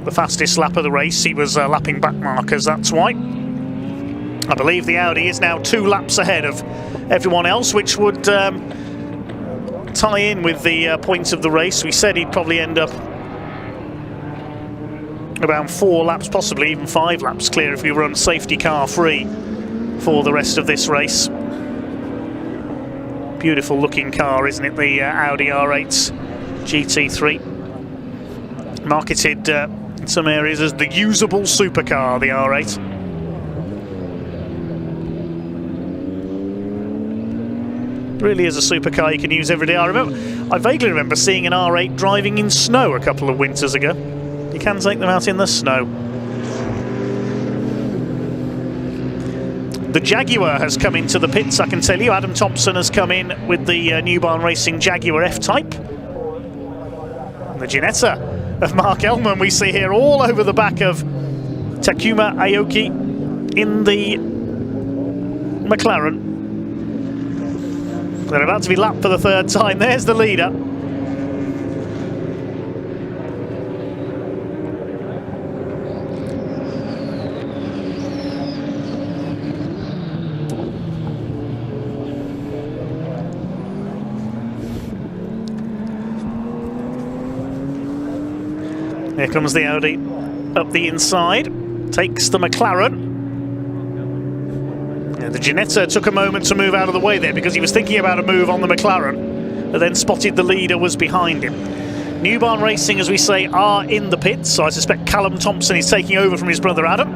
the fastest lap of the race. He was lapping back markers, that's why. I believe the Audi is now 2 laps ahead of everyone else, which would tie in with the points of the race. We said he'd probably end up about 4 laps, possibly even 5 laps clear if we run safety car free for the rest of this race. Beautiful looking car, isn't it? The Audi R8 GT3. Marketed in some areas as the usable supercar, the R8. Really is a supercar you can use every day. I vaguely remember seeing an R8 driving in snow a couple of winters ago. You can take them out in the snow. The Jaguar has come into the pits, I can tell you. Adam Thompson has come in with the New Barn Racing Jaguar F-Type. The Ginetta of Mark Ellman we see here all over the back of Takuma Aoki in the McLaren. They're about to be lapped for the 3rd time. There's the leader. Here comes the Audi up the inside, takes the McLaren. The Ginetta took a moment to move out of the way there because he was thinking about a move on the McLaren, but then spotted the leader was behind him. New Barn Racing, as we say, are in the pits, so I suspect Callum Thompson is taking over from his brother Adam.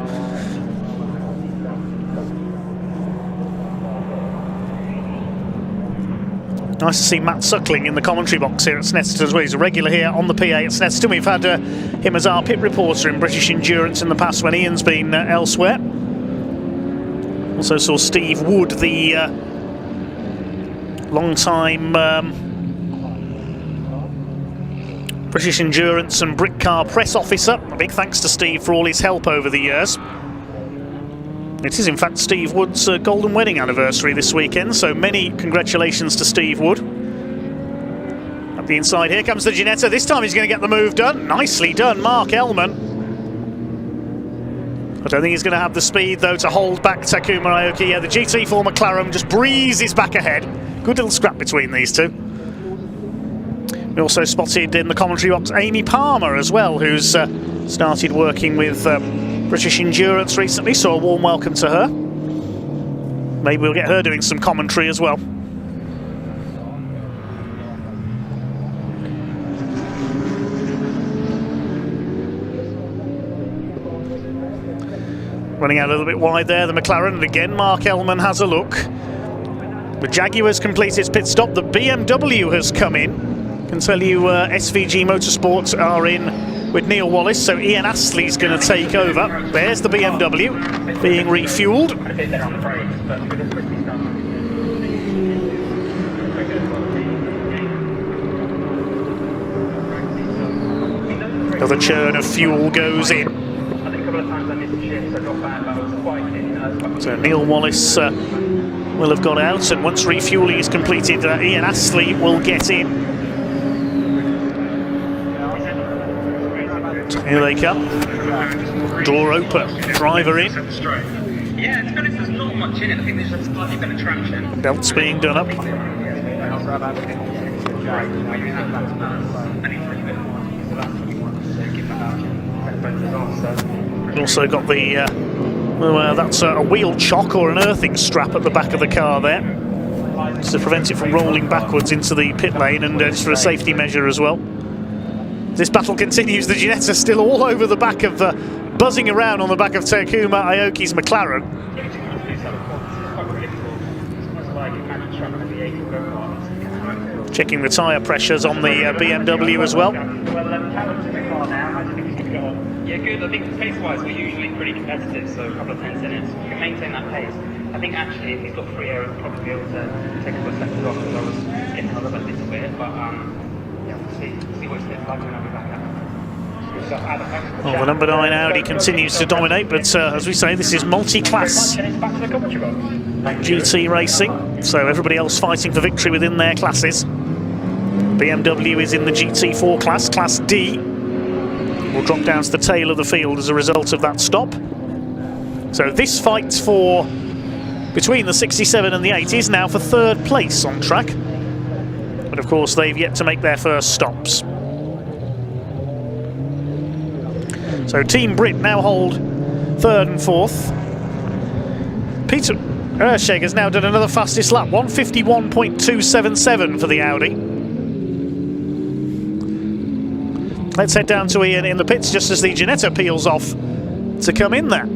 Nice to see Matt Suckling in the commentary box here at Snetterton as well. He's a regular here on the PA at Snetterton. We've had him as our pit reporter in British Endurance in the past when Ian's been elsewhere. Also saw Steve Wood, the long-time British Endurance and Brick Car press officer. A big thanks to Steve for all his help over the years. It is in fact Steve Wood's golden wedding anniversary this weekend, so many congratulations to Steve Wood. Up the inside, here comes the Ginetta. This time he's going to get the move done. Nicely done, Mark Ellman. I don't think he's going to have the speed though to hold back Takuma Aoki. Yeah, the GT4 McLaren just breezes back ahead. Good little scrap between these two. We also spotted in the commentary box Amy Palmer as well, who's started working with British Endurance recently, so a warm welcome to her. Maybe we'll get her doing some commentary as well. Running out a little bit wide there, the McLaren, and again Mark Ellman has a look. The Jaguar's completed its pit stop, the BMW has come in. I can tell you SVG Motorsports are in with Neil Wallace, so Ian Astley's going to take over. There's the BMW being refueled. Another churn of fuel goes in. So Neil Wallace will have got out, and once refuelling is completed, Ian Astley will get in. Here they come. Door open, driver in. Yeah, to be honest, there's not much in it. I think there's just slightly better traction. Belts being done up. Also got the, that's a wheel chock or an earthing strap at the back of the car there. just to prevent it from rolling backwards into the pit lane, and just for a safety measure as well. This battle continues. The Ginetta still all over the back of, buzzing around on the back of Takuma Aoki's McLaren. Checking the tyre pressures on the BMW as well. Yeah, good. I think pace-wise we're usually pretty competitive, so a couple of tenths in it. So we can maintain that pace. I think actually if he's got free air, he'll probably be able to take a couple of seconds off, because I was getting held up a little bit. But yeah, we'll see what it's like when I'll be back out. Well, the number 9 Audi continues to dominate, but as we say, this is multi-class GT racing, so everybody else fighting for victory within their classes. BMW is in the GT4 class, Class D. Will drop down to the tail of the field as a result of that stop. So this fight for between the 67 and the 8 is now for 3rd place on track. But of course they've yet to make their first stops. So Team Brit now hold 3rd and 4th. Peter Erscheg has now done another fastest lap, 151.277 for the Audi. Let's head down to Ian in the pits just as the Ginetta peels off to come in there.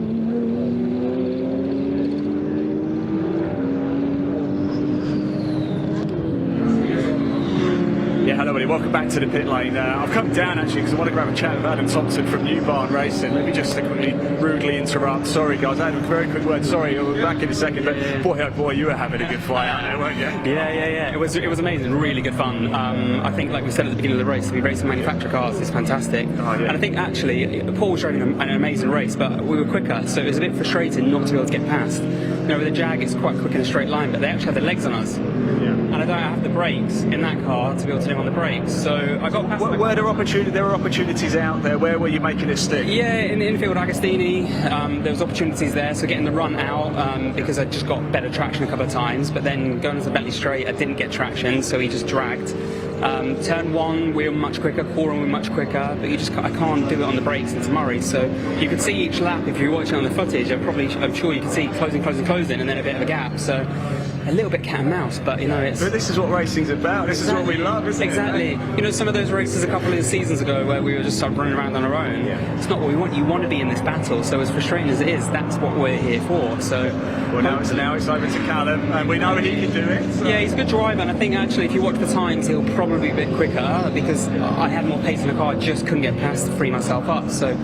Yeah, hello everybody, welcome back to the pit lane. I've come down actually because I want to grab a chat with Adam Thompson from New Barn Racing. Let me just quickly rudely interrupt. Sorry guys, I had a very quick word. Sorry, we'll be back in a second. But boy, oh boy, you were having a good fight out there, weren't you? Yeah. It was amazing, really good fun. I think, like we said at the beginning of the race, we racing manufacturer cars is fantastic. And I think actually Paul was driving an amazing race, but we were quicker, so it was a bit frustrating not to be able to get past. You know, with the Jag, it's quite quick in a straight line, but they actually have the legs on us. And I don't have the brakes in that car to be able to do on the brakes, so I got past. Were there were opportunities out there? Where were you making it stick? Yeah, in the infield Agostini, there was opportunities there, so getting the run out, because I just got better traction a couple of times, but then going into Bentley straight I didn't get traction, so he just dragged. Turn 1 we were much quicker, core we were much quicker, but I can't do it on the brakes into Murray, so you could see each lap if you're watching on the footage. I'm sure you could see closing, and then a bit of a gap, so a little bit cat and mouse, but you know, it's... But this is what racing's about, this is what we love, isn't it? Exactly. You know, some of those races a couple of seasons ago where we were just running around on our own, it's not what we want. You want to be in this battle, so as frustrating as it is, that's what we're here for, so... Well, now it's over to Callum, and we know he can do it. So. Yeah, he's a good driver, and I think actually if you watch the times, he'll probably be a bit quicker, because I had more pace in the car, I just couldn't get past to free myself up, so...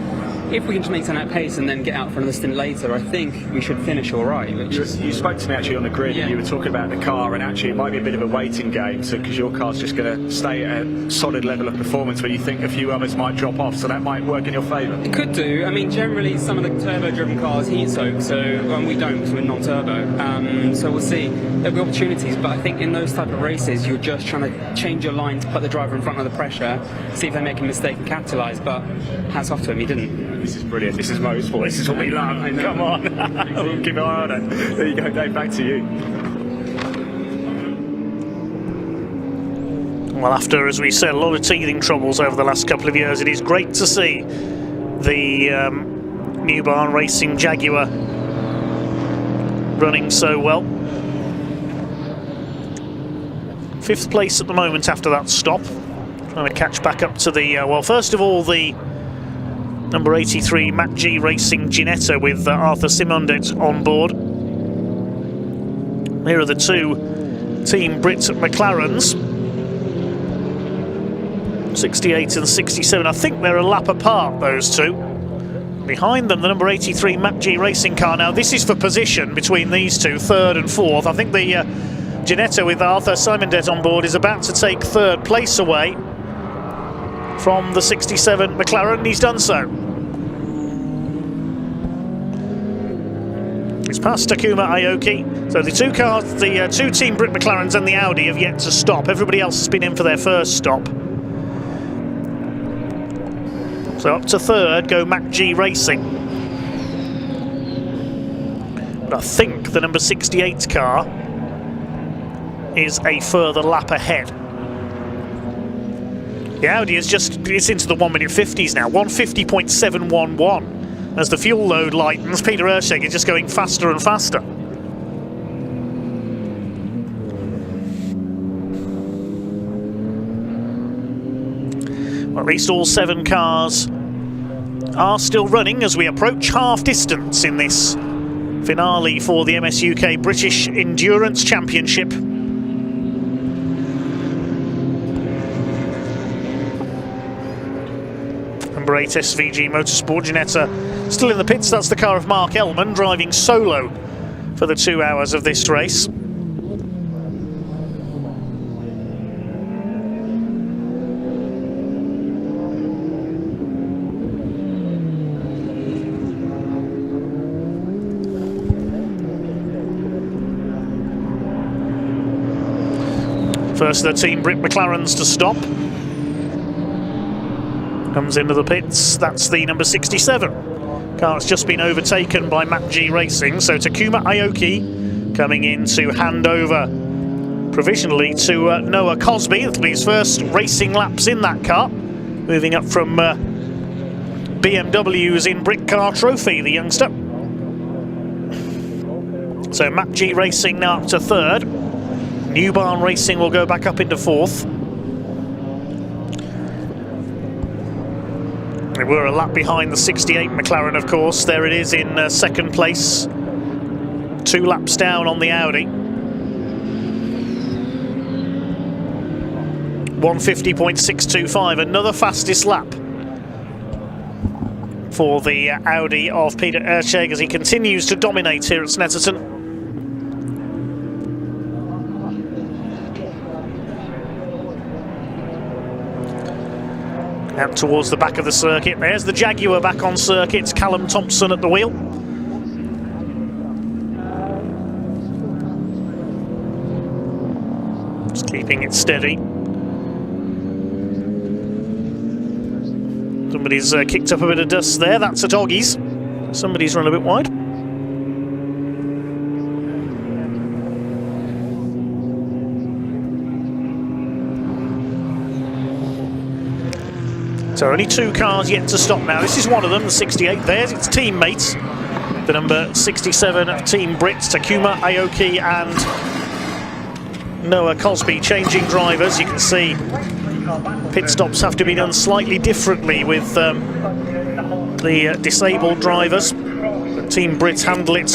If we can just maintain that pace and then get out for another stint later, I think we should finish all right. You spoke to me actually on the grid, and you were talking about the car, and actually it might be a bit of a waiting game, so because your car's just going to stay at a solid level of performance where you think a few others might drop off, so that might work in your favour. It could do. I mean, generally some of the turbo-driven cars heat soak, so we don't because we're non-turbo. So we'll see. There'll be opportunities, but I think in those type of races, you're just trying to change your line to put the driver in front of the pressure, see if they make a mistake and capitalise. But hats off to him, he didn't. This is brilliant. This is motorsport. This is what we love. Come on. We'll keep an eye on it. There you go, Dave. Back to you. Well, after, as we said, a lot of teething troubles over the last couple of years, it is great to see the New Barn Racing Jaguar running so well. 5th place at the moment after that stop. Trying to catch back up to the, well, first of all, the number 83 Mac G Racing Ginetta with Arthur Simondet on board. Here are the 2 Team Brit McLarens. 68 and 67. I think they're a lap apart, those 2. Behind them, the number 83 Mac G Racing car. Now, this is for position between these 2, 3rd and 4th. I think the Ginetta with Arthur Simondet on board is about to take 3rd place away from the 67 McLaren, and he's done so. It's past Takuma Aoki. So the 2 cars, the 2 Team Brit McLarens and the Audi have yet to stop. Everybody else has been in for their first stop. So up to 3rd go Mac G Racing. But I think the number 68 car is a further lap ahead. The Audi is it's into the 1 minute 50s now, 150.711. As the fuel load lightens, Peter Erscheg is just going faster and faster. at least all 7 cars are still running as we approach half distance in this finale for the MSUK British Endurance Championship. Number 8 SVG Motorsport Ginetta still in the pits. That's the car of Mark Ellman, driving solo for the 2 hours of this race. First of the Team Brit McLarens to stop. Comes into the pits, that's the number 67. Car's just been overtaken by Map G Racing, so Takuma Aoki coming in to hand over provisionally to Noah Cosby. It'll be his first racing laps in that car, moving up from BMW's in Brit Car Trophy, the youngster. So Map G Racing now up to 3rd. New Barn Racing will go back up into 4th. They were a lap behind the 68 McLaren, of course. There it is in 2nd place. 2 laps down on the Audi. 150.625, another fastest lap for the Audi of Peter Erceg as he continues to dominate here at Snetterton. Out towards the back of the circuit. There's the Jaguar back on circuit. It's Callum Thompson at the wheel. Just keeping it steady. Somebody's kicked up a bit of dust there. That's at Oggies. Somebody's run a bit wide. So only 2 cars yet to stop now. This is one of them, the 68. There's its teammates. The number 67 of Team Brit, Takuma Aoki and Noah Cosby changing drivers. You can see pit stops have to be done slightly differently with the disabled drivers. But Team Brit handle it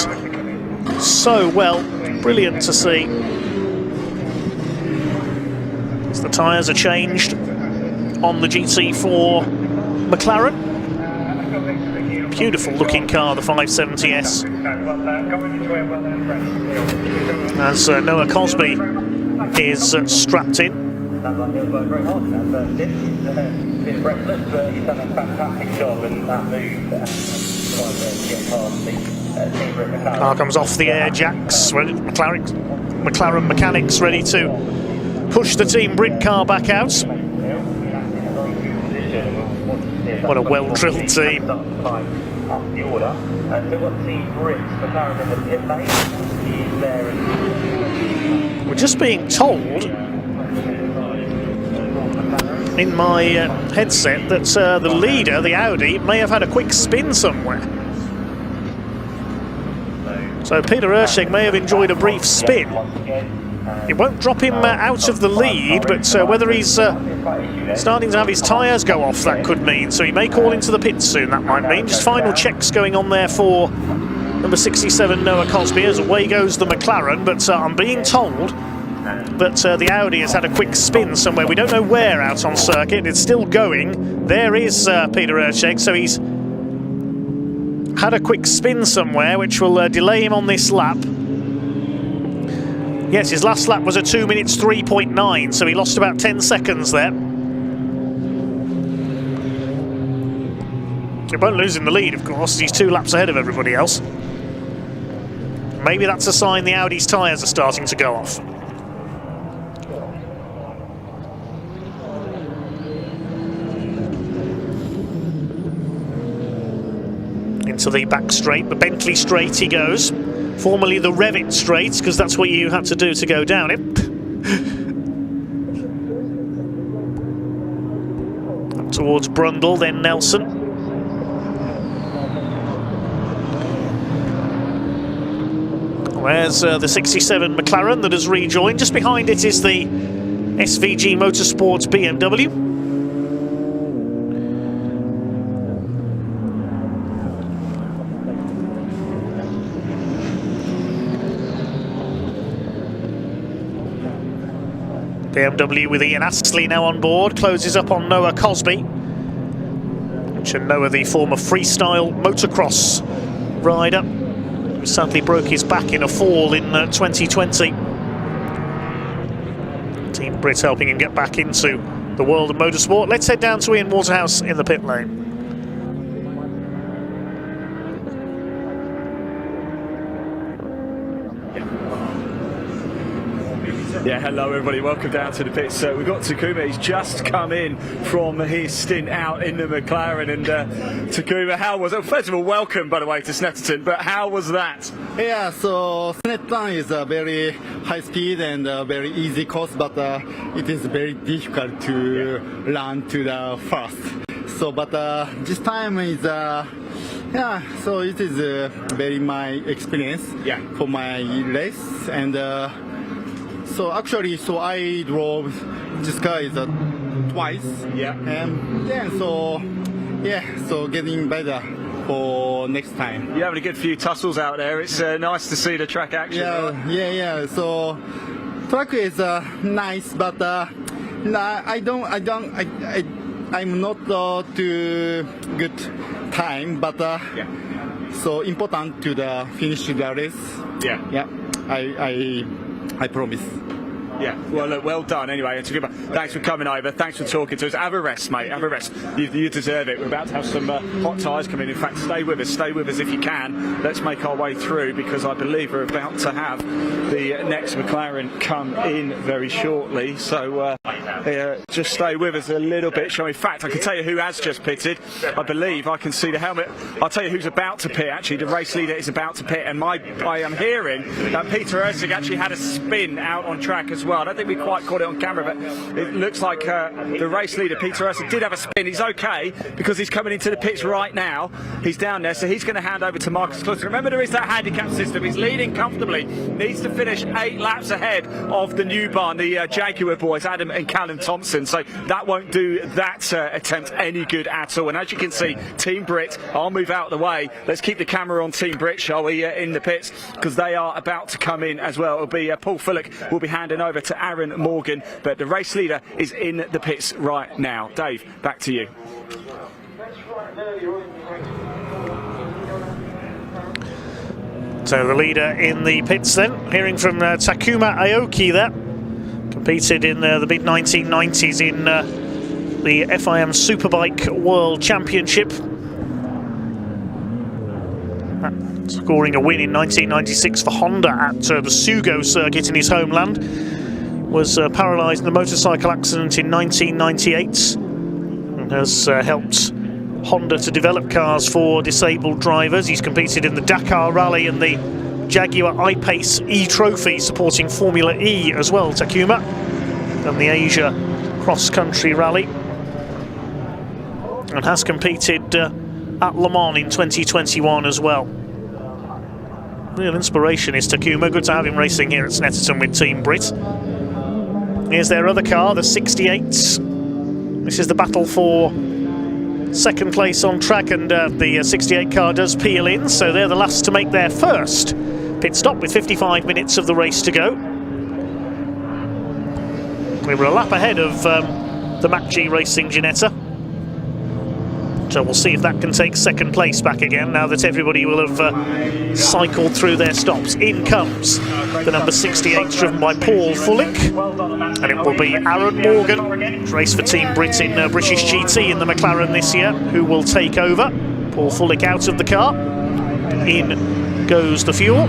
so well. Brilliant to see. As the tyres are changed on the GT4 McLaren. Beautiful looking car, the 570S. As Noah Cosby is strapped in. Car comes off the air jacks. McLaren mechanics ready to push the Team Brit car back out. What a well-drilled team. We're just being told in my headset that the leader, the Audi, may have had a quick spin somewhere. So Peter Erceg may have enjoyed a brief spin. It won't drop him out of the lead, but whether he's starting to have his tyres go off, that could mean. So he may call into the pits soon, that might mean. Just final checks going on there for number 67, Noah Cosby, as away goes the McLaren. But I'm being told that the Audi has had a quick spin somewhere. We don't know where out on circuit. It's still going. There is Peter Erceg, so he's had a quick spin somewhere, which will delay him on this lap. Yes, his last lap was a 2 minutes 3.9, so he lost about 10 seconds there. He won't lose in the lead, of course. He's 2 laps ahead of everybody else. Maybe that's a sign the Audi's tyres are starting to go off. Into the back straight, the Bentley straight he goes. Formerly the Revit straight, because that's what you had to do to go down it. Up towards Brundle, then Nelson. There's the 67 McLaren that has rejoined. Just behind it is the SVG Motorsports BMW. BMW with Ian Astley now on board, closes up on Noah Cosby. Noah, the former freestyle motocross rider, who sadly broke his back in a fall in 2020. Team Brit helping him get back into the world of motorsport. Let's head down to Ian Waterhouse in the pit lane. Yeah, hello everybody, welcome down to the pits. So we've got Takuma, he's just come in from his stint out in the McLaren. And Takuma, how was it? First of all, welcome by the way to Snetterton, but how was that? Yeah, so Snetterton is a very high speed and a very easy course, but it is very difficult to run to the first. So, but this time is yeah, so it is very my experience for my race. And so actually, so I drove this car is twice. Yeah. And then so getting better for next time. You're having a good few tussles out there. It's nice to see the track action. Yeah. So track is nice, but I'm not too good time, but so important to the finish the race. Yeah. I promise. Yeah, well, look, well done anyway. Thanks for coming over. Thanks for talking to us. Have a rest, mate. Have a rest. You deserve it. We're about to have some hot tyres come in. In fact, stay with us. Stay with us if you can. Let's make our way through because I believe we're about to have the next McLaren come in very shortly. So just stay with us a little bit. In fact, I can tell you who has just pitted. I believe I can see the helmet. I'll tell you who's about to pit. Actually, the race leader is about to pit, and I am hearing that Peter Ursig actually had a spin out on track as well. I don't think we quite caught it on camera, but it looks like the race leader, Peter Ursig, did have a spin. He's okay because he's coming into the pits right now. He's down there, so he's going to hand over to Marcus Cluster. Remember, there is that handicap system. He's leading comfortably. Needs to finish 8 laps ahead of the new barn, the Jaguar boys, Adam and Callum Thompson. So that won't do that attempt any good at all. And as you can see, Team Brit, I'll move out of the way. Let's keep the camera on Team Brit, shall we, in the pits, because they are about to come in as well. It'll be Paul Fullock will be handing over to Aaron Morgan, but the race leader is in the pits right now. Dave, back to you. So the leader in the pits then, hearing from Takuma Aoki there, competed in the mid-1990s in the FIM Superbike World Championship, scoring a win in 1996 for Honda at the Sugo circuit in his homeland. Was paralysed in a motorcycle accident in 1998 and has helped Honda to develop cars for disabled drivers. He's competed in the Dakar Rally and the Jaguar I-Pace E-Trophy, supporting Formula E as well, Takuma, and the Asia Cross-Country Rally, and has competed at Le Mans in 2021 as well. Real inspiration is Takuma. Good to have him racing here at Snetterton with Team Brit. Here's their other car, the 68s. This is the battle for second place on track, and the 68 car does peel in, so they're the last to make their first pit stop with 55 minutes of the race to go. We were a lap ahead of the Mac G Racing Ginetta, so we'll see if that can take second place back again now that everybody will have cycled through their stops. In comes the number 68, driven by Paul Fullock, and it will be Aaron Morgan, race for Team Brit in British GT in the McLaren this year, who will take over. Paul Fullock out of the car, in goes the fuel.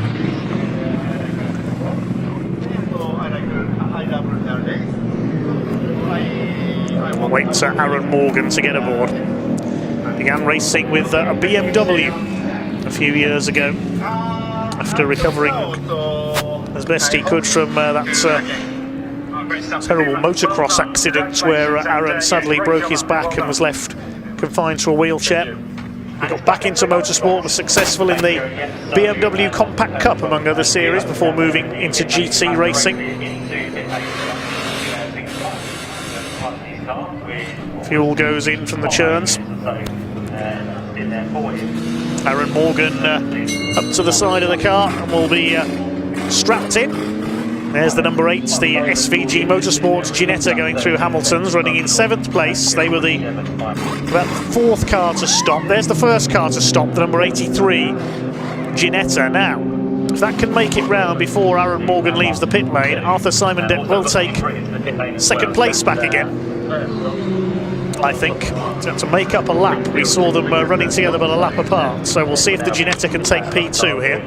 We'll wait for Aaron Morgan to get aboard. Began racing with a BMW a few years ago after recovering as best he could from that terrible motocross accident where Aaron sadly broke his back and was left confined to a wheelchair. He got back into motorsport, was successful in the BMW Compact Cup among other series before moving into GT racing. Fuel goes in from the churns. Aaron Morgan up to the side of the car and will be strapped in. There's the number 8, the SVG Motorsports Ginetta going through Hamilton's, running in 7th place. They were about the 4th car to stop. There's the first car to stop, the number 83 Ginetta. Now, if that can make it round before Aaron Morgan leaves the pit lane, Arthur Simon Depp will take 2nd place back again, I think, to make up a lap. We saw them running together but a lap apart, so we'll see if the Ginetta can take P2 here.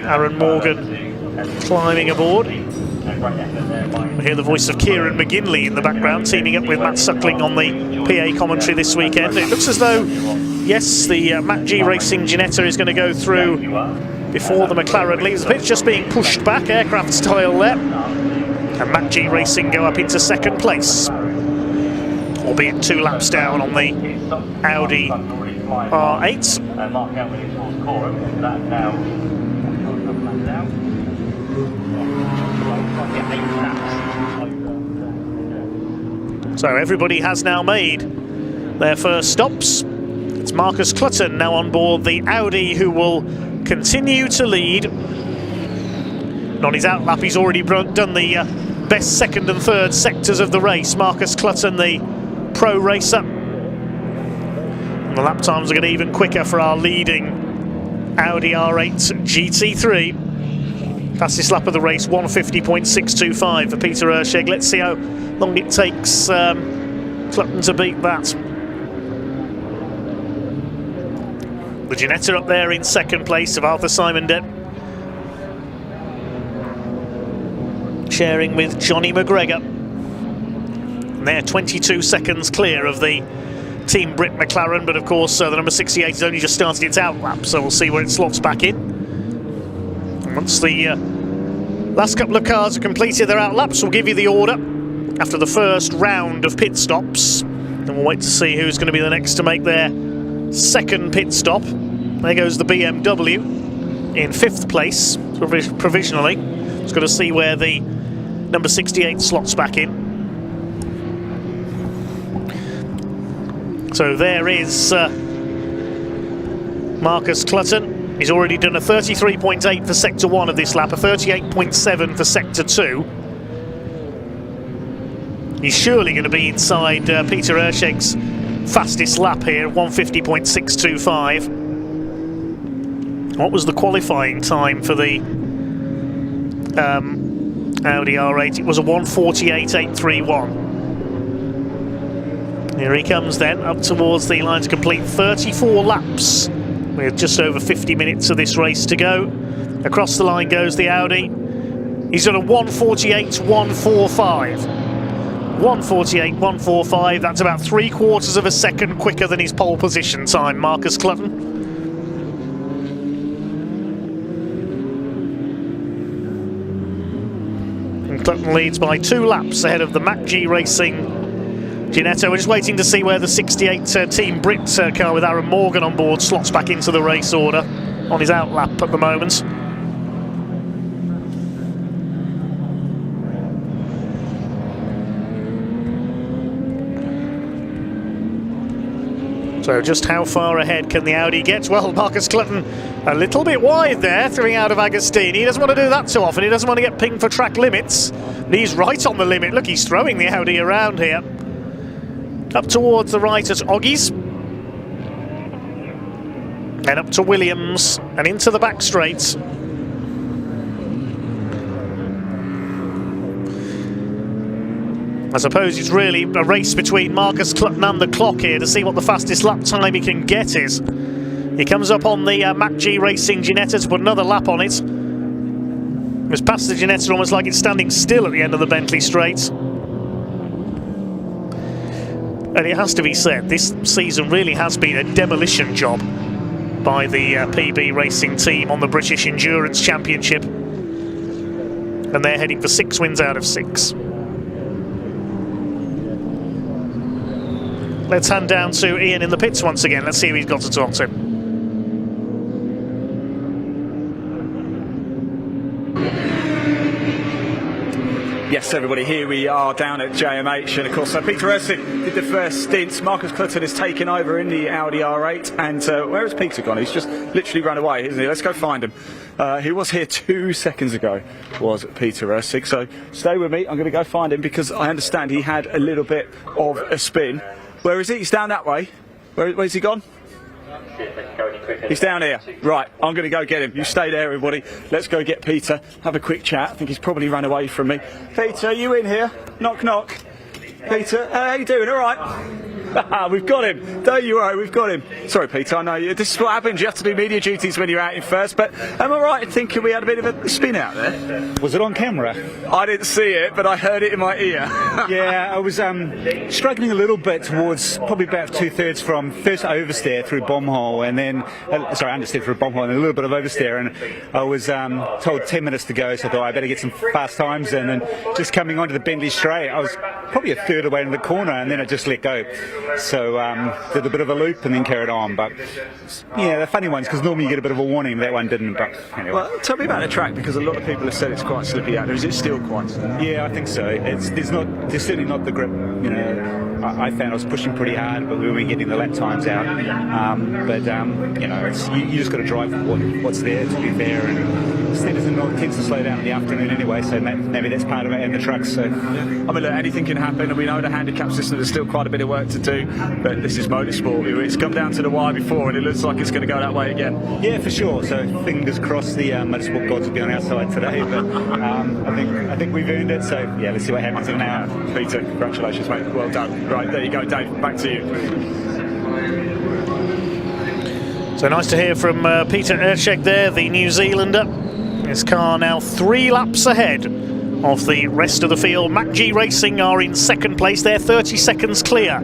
Aaron Morgan climbing aboard. We hear the voice of Kieran McGinley in the background, teaming up with Matt Suckling on the PA commentary this weekend. It looks as though, yes, the Mac G Racing Ginetta is going to go through before the McLaren leaves the pitch, just being pushed back, aircraft style there. And Mac G Racing go up into 2nd place, albeit 2 laps down on the Audi R8. So everybody has now made their first stops. It's Marcus Clutton now on board the Audi, who will continue to lead. And on his outlap, he's already done the best 2nd and 3rd sectors of the race. Marcus Clutton, the pro racer. And the lap times are going to be even quicker for our leading Audi R8 GT3. Fastest lap of the race, 150.625 for Peter Erscheg. Let's see how long it takes Clutton to beat that. The Ginetta up there in 2nd place of Arthur Simon Depp, sharing with Johnny McGregor. And they're 22 seconds clear of the Team Brit McLaren, but of course the number 68 has only just started its outlap, so we'll see where it slots back in. Once the last couple of cars have completed their outlaps, we'll give you the order after the first round of pit stops. And we'll wait to see who's going to be the next to make their 2nd pit stop. There goes the BMW in 5th place, provisionally. Just got to see where the number 68 slots back in. So there is Marcus Clutton. He's already done a 33.8 for Sector 1 of this lap, a 38.7 for Sector 2. He's surely going to be inside Peter Erscheg's fastest lap here, 150.625. What was the qualifying time for the Audi R8? It was a 148.831. Here he comes then, up towards the line to complete 34 laps. With just over 50 minutes of this race to go. Across the line goes the Audi. He's done a 148.145. 148.145, that's about 3/4 of a second quicker than his pole position time, Marcus Clutton. And Clutton leads by 2 laps ahead of the Mac G Racing Ginetta. We're just waiting to see where the 68 Team Brit car with Aaron Morgan on board slots back into the race order on his outlap at the moment. So just how far ahead can the Audi get? Well, Marcus Clutton a little bit wide there, throwing out of Agostini. He doesn't want to do that too often. He doesn't want to get pinged for track limits. But he's right on the limit. Look, he's throwing the Audi around here. Up towards the right at Oggies. And up to Williams and into the back straight. I suppose it's really a race between Marcus Clutton and the clock here to see what the fastest lap time he can get is. He comes up on the Mac G Racing Ginetta to put another lap on it. It was past the Ginetta almost like it's standing still at the end of the Bentley Straight. And it has to be said, this season really has been a demolition job by the PB Racing team on the British Endurance Championship. And they're heading for 6 wins out of 6. Let's hand down to Ian in the pits once again. Let's see who he's got to talk to. Yes, everybody, here we are down at JMH, and of course Peter Ursig did the first stints. Marcus Clutton has taken over in the Audi R8, and where has Peter gone? He's just literally run away, isn't he? Let's go find him. He was here 2 seconds ago, was Peter Ursig, so stay with me. I'm going to go find him because I understand he had a little bit of a spin. Where is he? He's down that way. Where's he gone? He's down here. Right, I'm going to go get him. You stay there, everybody. Let's go get Peter, have a quick chat. I think he's probably run away from me. Peter, you in here? Knock, knock. Peter, how you doing? All right? We've got him. Don't you worry, we've got him. Sorry, Peter, I know this is what happens. You have to do media duties when you're out in first, but am I right in thinking we had a bit of a spin out there? Was it on camera? I didn't see it, but I heard it in my ear. Yeah, I was struggling a little bit towards probably about 2/3 from first oversteer through bomb hole, and then understeer through bomb hole and a little bit of oversteer, and I was told 10 minutes to go, so I thought I better get some fast times in, and just coming onto the bendy straight, I was probably a third away in the corner, and then I just let go. So did a bit of a loop and then carried on, but yeah, they're funny ones because normally you get a bit of a warning. That one didn't. But anyway. Well, tell me about the track because a lot of people have said it's quite slippy out there. Is it still quite slippy? Yeah, I think so. There's certainly not the grip. You know, I found I was pushing pretty hard, but we weren't getting the lap times out. You know, you just got to drive what's there to be fair. And Snetterton tends to slow down in the afternoon anyway, so maybe that's part of it. And the trucks. So I mean, look, anything can happen, and we know the handicap system. There's still quite a bit of work to do. But this is motorsport. It's come down to the wire before, and it looks like it's going to go that way again. Yeah, for sure. So fingers crossed the motorsport gods will be on our side today. But I think we've earned it. So yeah, let's see what happens in an hour. Peter, congratulations, mate. Well done. Right, there you go, Dave. Back to you. So nice to hear from Peter Ursig there, the New Zealander. His car now 3 laps ahead of the rest of the field. Mac G Racing are in second place. They're 30 seconds clear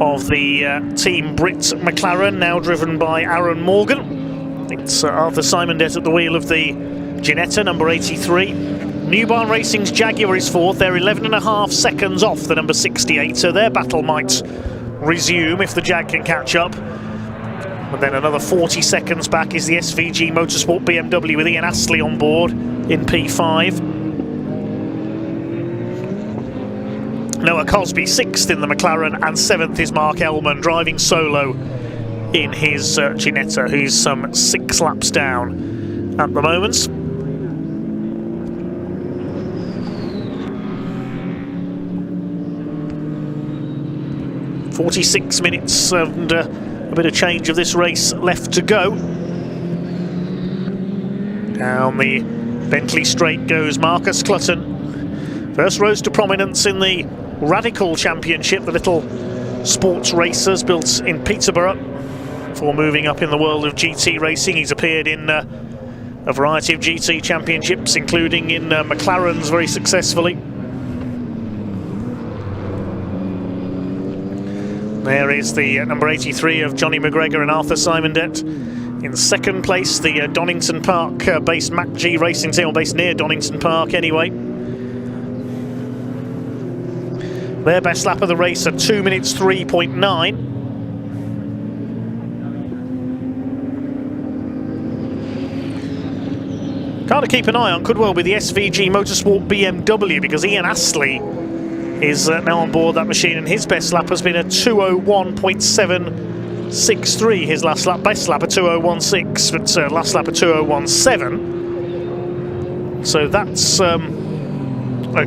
of the Team Brit McLaren, now driven by Aaron Morgan. It's Arthur Simondette at the wheel of the Ginetta, number 83. New Barn Racing's Jaguar is fourth. They're 11.5 seconds off the number 68, so their battle might resume if the Jag can catch up. And then another 40 seconds back is the SVG Motorsport BMW with Ian Astley on board in P5. Noah Cosby 6th in the McLaren, and 7th is Mark Ellman driving solo in his Ginetta, who's some 6 laps down at the moment. "46 minutes and a bit of change of this race left to go." Down the Bentley Straight goes Marcus Clutton. First rose to prominence in the Radical Championship, the little sports racers built in Peterborough. Before moving up in the world of GT racing, he's appeared in a variety of GT championships, including in McLaren's very successfully. There is the number 83 of Johnny McGregor and Arthur Simondette. In second place, the Donington Park based Mac G Racing team, based near Donington Park anyway. Their best lap of the race at 2 minutes 3.9. Car to keep an eye on could well be the SVG Motorsport BMW, because Ian Astley is now on board that machine, and his best lap has been a 2:01.763. His last lap, best lap, a 2:016, but last lap a 2:017. So that's a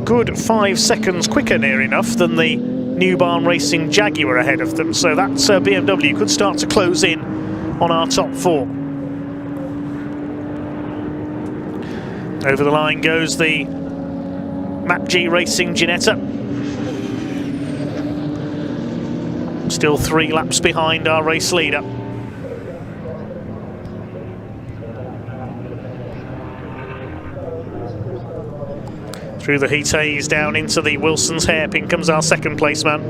good 5 seconds quicker, near enough, than the New Barn Racing Jaguar ahead of them. So that BMW could start to close in on our top 4. Over the line goes the Mac G Racing Ginetta. Still 3 laps behind our race leader. Through the heat haze down into the Wilson's hairpin comes our second place man.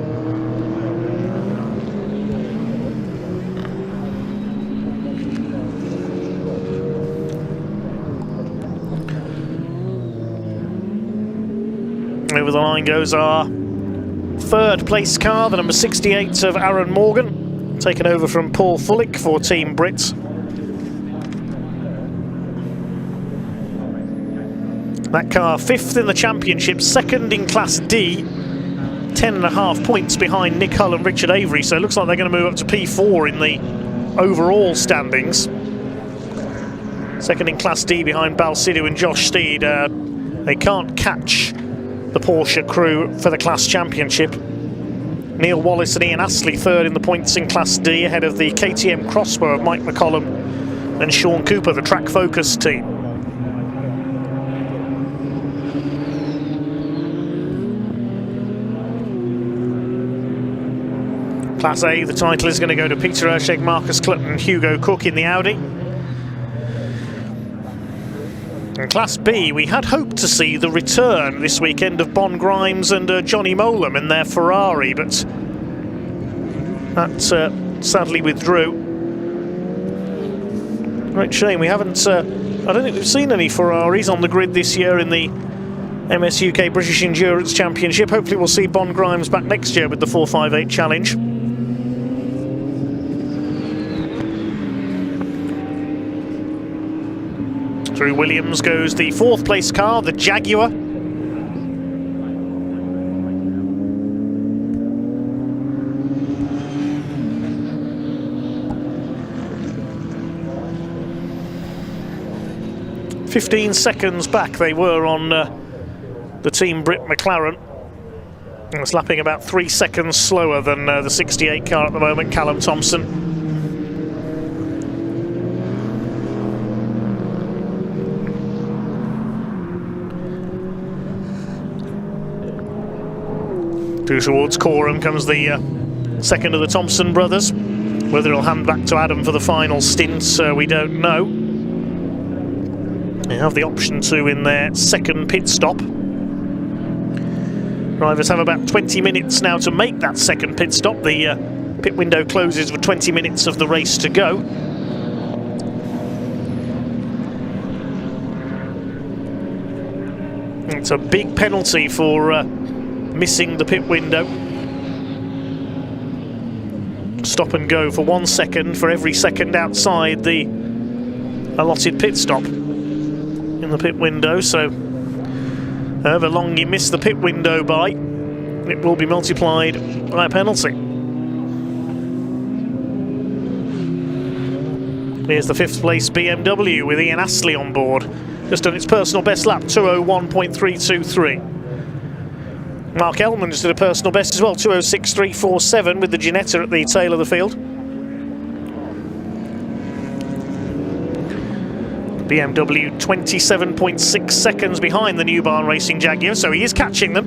Over the line goes our third place car, the number 68 of Aaron Morgan, taken over from Paul Fullick for Team Brit. That car 5th in the championship, 2nd in Class D, 10.5 points behind Nick Hull and Richard Avery, so it looks like they're going to move up to P4 in the overall standings. 2nd in Class D behind Balsidou and Josh Steed. They can't catch the Porsche crew for the Class Championship. Neil Wallace and Ian Astley 3rd in the points in Class D, ahead of the KTM Crossbow of Mike McCollum and Sean Cooper, the Track Focus team. Class A, the title is going to go to Peter Erscheg, Marcus Clutton and Hugo Cook in the Audi. In Class B, we had hoped to see the return this weekend of Bon Grimes and Johnny Molam in their Ferrari, but that sadly withdrew. Right, shame. We haven't, I don't think we've seen any Ferraris on the grid this year in the MS UK British Endurance Championship. Hopefully we'll see Bon Grimes back next year with the 458 Challenge. Through Williams goes the 4th place car, the Jaguar. "15 seconds back they were on the Team Brit McLaren. And it's lapping about 3 seconds slower than the 68 car at the moment, Callum Thompson. Through towards Coram comes the 2nd of the Thompson brothers. Whether he'll hand back to Adam for the final stint, we don't know. They have the option to in their 2nd pit stop. Drivers have about 20 minutes now to make that 2nd pit stop. The pit window closes with 20 minutes of the race to go. It's a big penalty for missing the pit window. Stop and go for 1 second for every second outside the allotted pit stop in the pit window, so however long you miss the pit window by, it will be multiplied by a penalty. Here's the 5th place BMW with Ian Astley on board, just done its personal best lap, 2:01.323. Mark Ellman just did a personal best as well, 2:06.347 with the Ginetta at the tail of the field. BMW 27.6 seconds behind the New Barn Racing Jaguar, so he is catching them.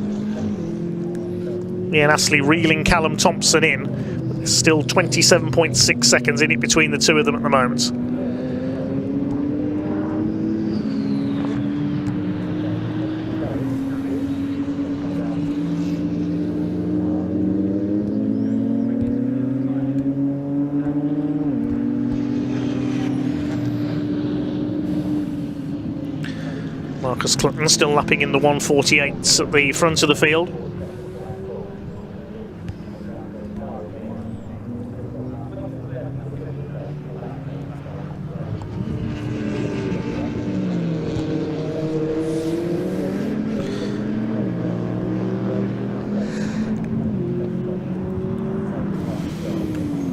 Ian Astley reeling Callum Thompson in. There's still 27.6 seconds in it between the two of them at the moment. Marcus Clutton still lapping in the 1:48s at the front of the field.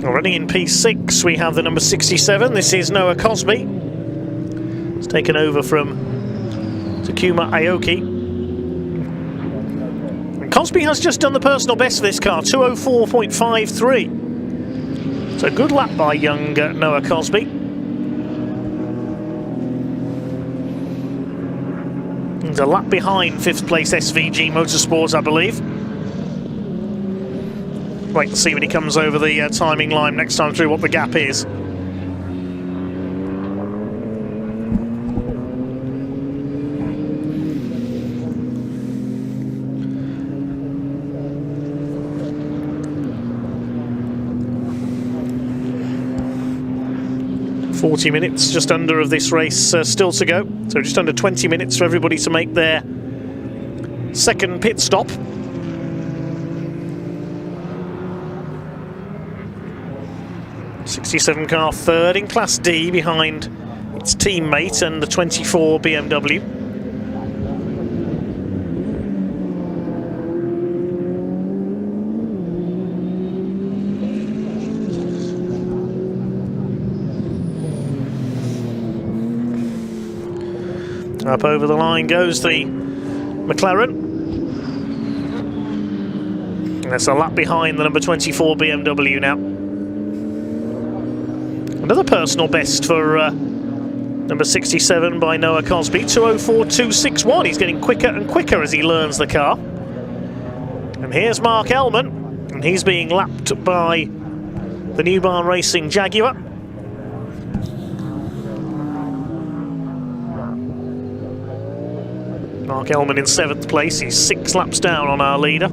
Already in P6 we have the number 67. This is Noah Cosby. It's taken over from Takuma Aoki. And Cosby has just done the personal best for this car, 2:04.53. So good lap by young Noah Cosby. He's a lap behind 5th place SVG Motorsports, I believe. Wait to see when he comes over the timing line next time through what the gap is. "40 minutes, just under of this race still to go. So just under 20 minutes for everybody to make their 2nd pit stop. '67 car 3rd in Class D behind its teammate and the 24 BMW. Up over the line goes the McLaren. And that's a lap behind the number 24 BMW now. Another personal best for number 67 by Noah Cosby, 2:04.261. He's getting quicker and quicker as he learns the car. And here's Mark Ellman, and he's being lapped by the New Barn Racing Jaguar. Mark Ellman in 7th place, he's 6 laps down on our leader.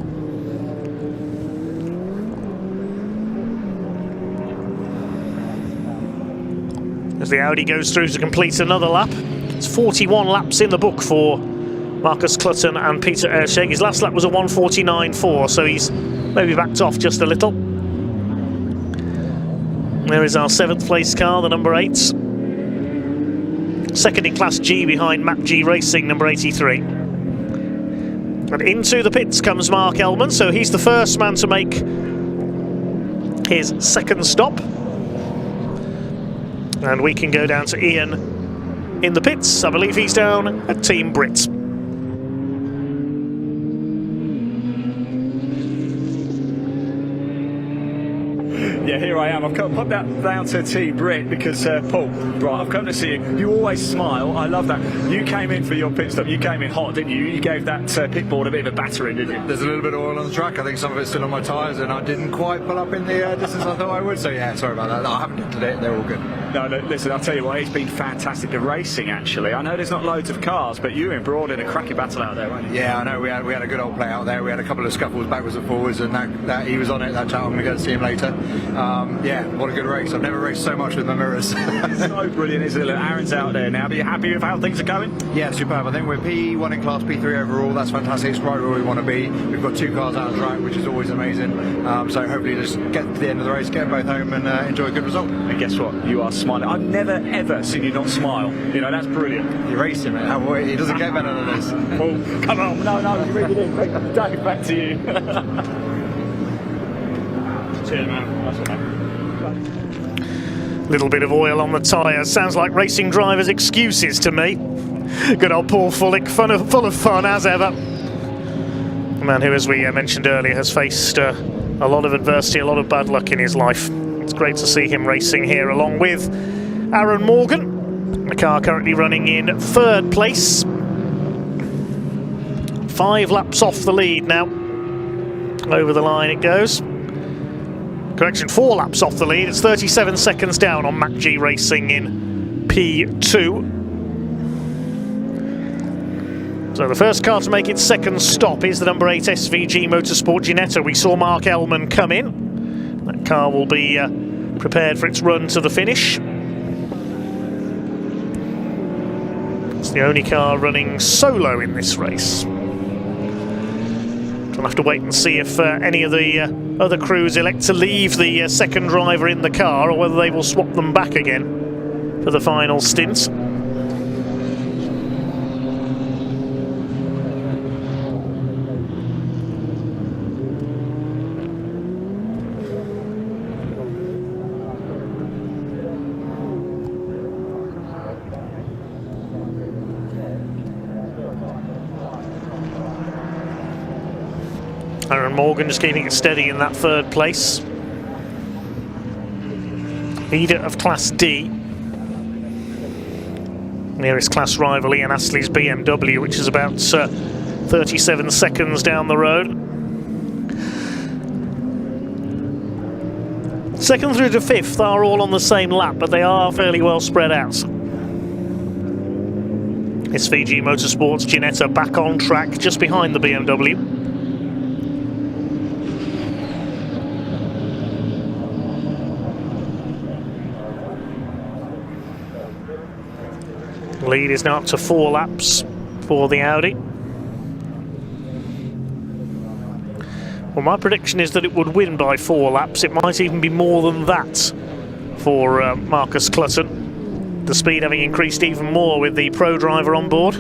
As the Audi goes through to complete another lap. It's 41 laps in the book for Marcus Clutton and Peter Erscheg. His last lap was a 1:49.4, so he's maybe backed off just a little. There is our 7th place car, the number 8. Second in Class G behind Map G Racing, number 83. And into the pits comes Mark Ellman, so he's the first man to make his second stop. And we can go down to Ian in the pits. I believe he's down at Team Brit. Yeah, here I am. I've put that down to Team Brit because, Paul, right, I've come to see you. You always smile. I love that. You came in for your pit stop. You came in hot, didn't you? You gave that pit board a bit of a battering, didn't you? There's a little bit of oil on the track. I think some of it's still on my tyres, and I didn't quite pull up in the distance I thought I would. So yeah, sorry about that. No, I haven't dented it. They're all good. No, listen, I'll tell you what, it's been fantastic. The racing, actually. I know there's not loads of cars, but you and Broad in a cracking battle out there, weren't you? Yeah, I know. We had a good old play out there. We had a couple of scuffles backwards and forwards, and that he was on it. That gentleman, we're going to see him later. Yeah, what a good race. I've never raced so much with my mirrors. So brilliant, isn't it? Look, Aaron's out there now. But you happy with how things are going? Yeah, superb. I think we're P1 in Class P3 overall. That's fantastic. It's right where we want to be. We've got 2 cars out of track, which is always amazing. So hopefully just get to the end of the race, get them both home, and enjoy a good result. And guess what? You are smiling. I've never ever seen you not smile. You know, that's brilliant. You raced him, mate. He doesn't get better than this. Well, come on. No, you really did. Take back to you. Cheers, man. That's all, mate. Little bit of oil on the tyres. Sounds like racing drivers' excuses to me. Good old Paul Fullick, full of fun as ever. A man who, as we mentioned earlier, has faced a lot of adversity, a lot of bad luck in his life. It's great to see him racing here along with Aaron Morgan. The car currently running in 3rd place. 5 laps off the lead now. Over the line it goes. Correction, 4 laps off the lead. It's 37 seconds down on Mac G Racing in P2. So the first car to make its second stop is the number 8 SVG Motorsport Ginetta. We saw Mark Ellman come in. That car will be prepared for its run to the finish. It's the only car running solo in this race. We'll have to wait and see if any of the other crews elect to leave the second driver in the car, or whether they will swap them back again for the final stint. Aaron Morgan just keeping it steady in that 3rd place. Leader of Class D. Nearest class rival Ian Astley's BMW, which is about 37 seconds down the road. 2nd through to 5th are all on the same lap, but they are fairly well spread out. SVG Motorsports Ginetta back on track just behind the BMW. Lead is now up to 4 laps for the Audi. Well, my prediction is that it would win by 4 laps. It might even be more than that for Marcus Clutton. The speed having increased even more with the pro driver on board.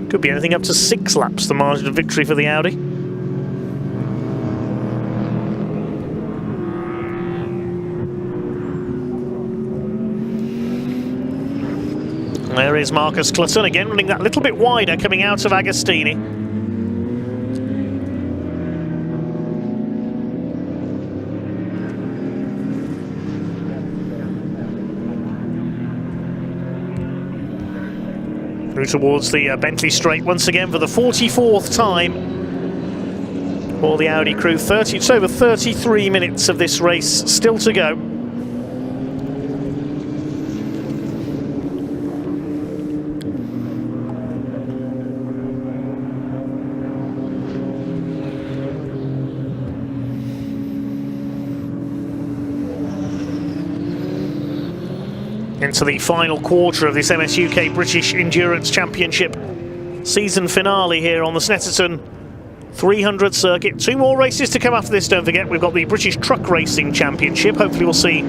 Could be anything up to 6 laps, the margin of victory for the Audi. There is Marcus Clutton again, running that little bit wider coming out of Agostini. Through towards the Bentley straight once again for the 44th time for the Audi crew. It's over 33 minutes of this race still to go. Into the final quarter of this MS UK British Endurance Championship season finale here on the Snetterton 300 circuit. 2 more races to come after this, don't forget. We've got the British Truck Racing Championship. Hopefully we'll see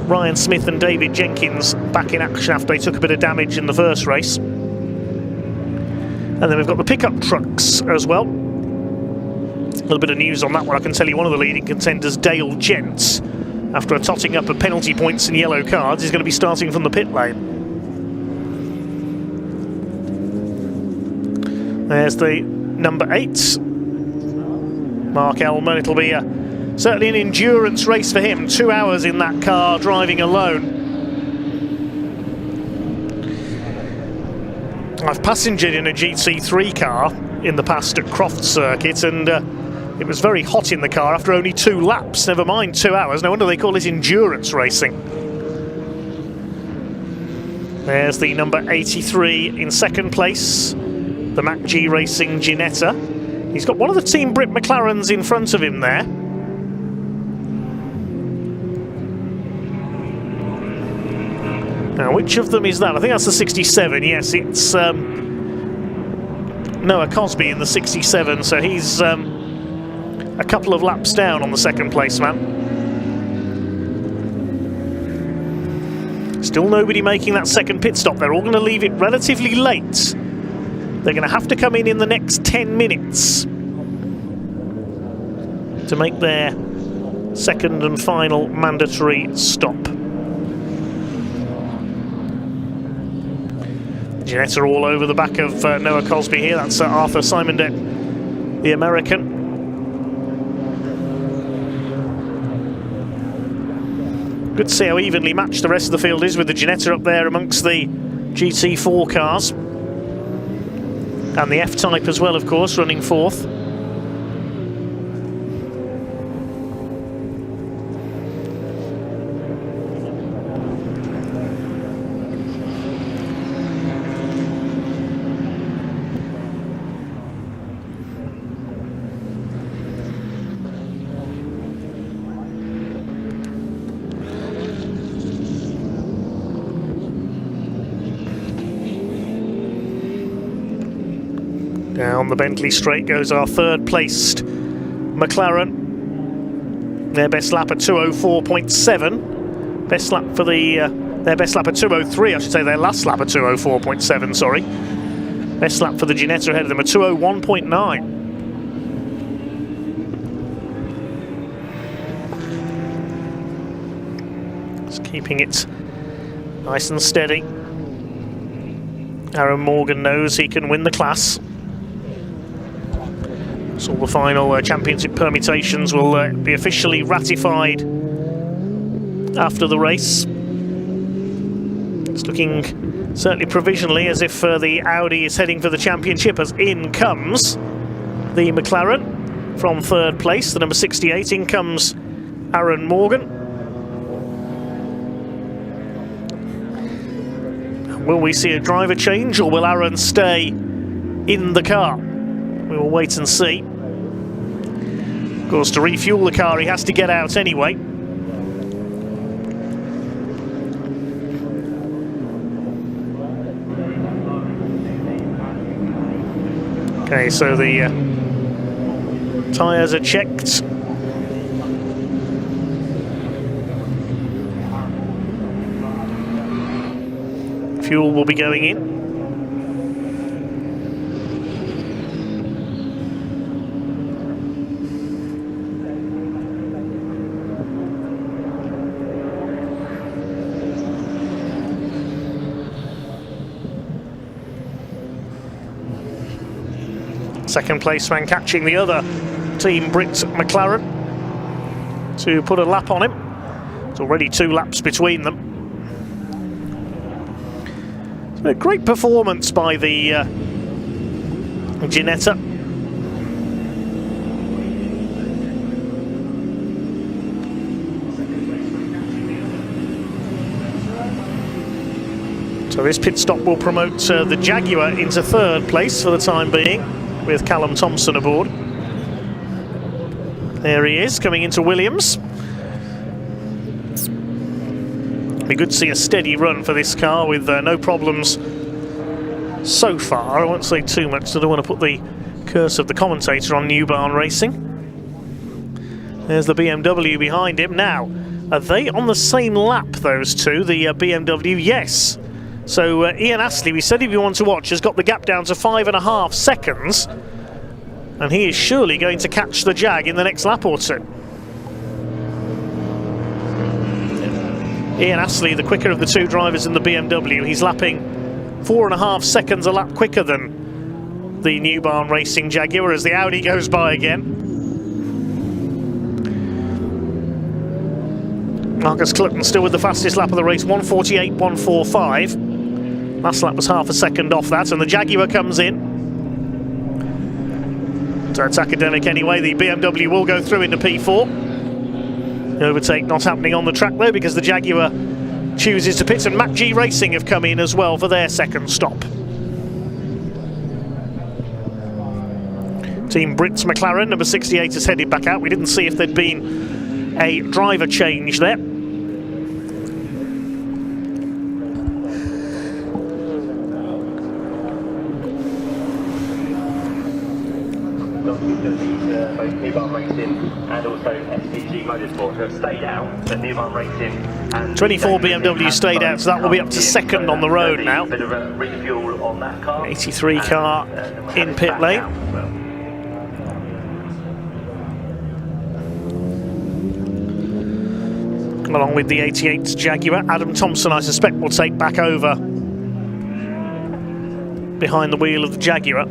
Ryan Smith and David Jenkins back in action after they took a bit of damage in the first race. And then we've got the pickup trucks as well. A little bit of news on that one. I can tell you one of the leading contenders, Dale Gents, after a totting up of penalty points and yellow cards, is going to be starting from the pit lane. There's the number 8, Mark Elman. It'll be certainly an endurance race for him. 2 hours in that car, driving alone. I've passengered in a GT3 car in the past at Croft Circuit, and it was very hot in the car after only 2 laps, never mind 2 hours. No wonder they call it endurance racing. There's the number 83 in second place, the Mac G Racing Ginetta. He's got one of the Team Brit McLarens in front of him there. Now, which of them is that? I think that's the 67, yes, it's Noah Cosby in the 67, so he's a couple of laps down on the second place man. Still nobody making that second pit stop. They're all going to leave it relatively late. They're going to have to come in the next 10 minutes to make their second and final mandatory stop. Ginetta all over the back of Noah Cosby here. That's Arthur Simondette, the American. Good to see how evenly matched the rest of the field is, with the Ginetta up there amongst the GT4 cars. And the F-Type as well, of course, running fourth. Down the Bentley straight goes our third placed McLaren. Their best lap at 2:04.7. Best lap for the their best lap at 2:03, I should say. Their last lap at 2:04.7. Sorry. Best lap for the Ginetta ahead of them at 2:01.9. Just keeping it nice and steady. Aaron Morgan knows he can win the class. So all the final championship permutations will be officially ratified after the race. It's looking certainly provisionally as if the Audi is heading for the championship, as in comes the McLaren from third place, the number 68. In comes Aaron Morgan. Will we see a driver change, or will Aaron stay in the car? We will wait and see. Of course, to refuel the car, he has to get out anyway. Okay, so the tyres are checked. Fuel will be going in. Second place man catching the other Team Brit McLaren to put a lap on him. It's already 2 laps between them. So a great performance by the Ginetta. So this pit stop will promote the Jaguar into 3rd place for the time being, with Callum Thompson aboard. There he is, coming into Williams. Be good to see a steady run for this car with no problems so far. I won't say too much, so I don't want to put the curse of the commentator on New Barn Racing. There's the BMW behind him. Now, are they on the same lap, those two, the BMW? Yes. So Ian Astley, we said if you want to watch, has got the gap down to 5.5 seconds. And he is surely going to catch the Jag in the next lap or two. Ian Astley, the quicker of the 2 drivers in the BMW. He's lapping 4.5 seconds a lap quicker than the New Barn Racing Jaguar as the Audi goes by again. Marcus Clutton still with the fastest lap of the race, 1:48.145. Last lap was half a second off that, and the Jaguar comes in. So it's academic anyway. The BMW will go through into P4. The overtake not happening on the track though, because the Jaguar chooses to pit, and Mac G Racing have come in as well for their second stop. Team Brits McLaren, number 68, has headed back out. We didn't see if there'd been a driver change there. Both New Barn Racing and also SPG Motorsport have stayed out. But New Barn Racing and 24 BMW stayed out, so that will be up to 2nd on the road now. Bit of a refuel on that car. 83 car in pit lane. Along with the 88 Jaguar, Adam Thompson, I suspect, will take back over behind the wheel of the Jaguar.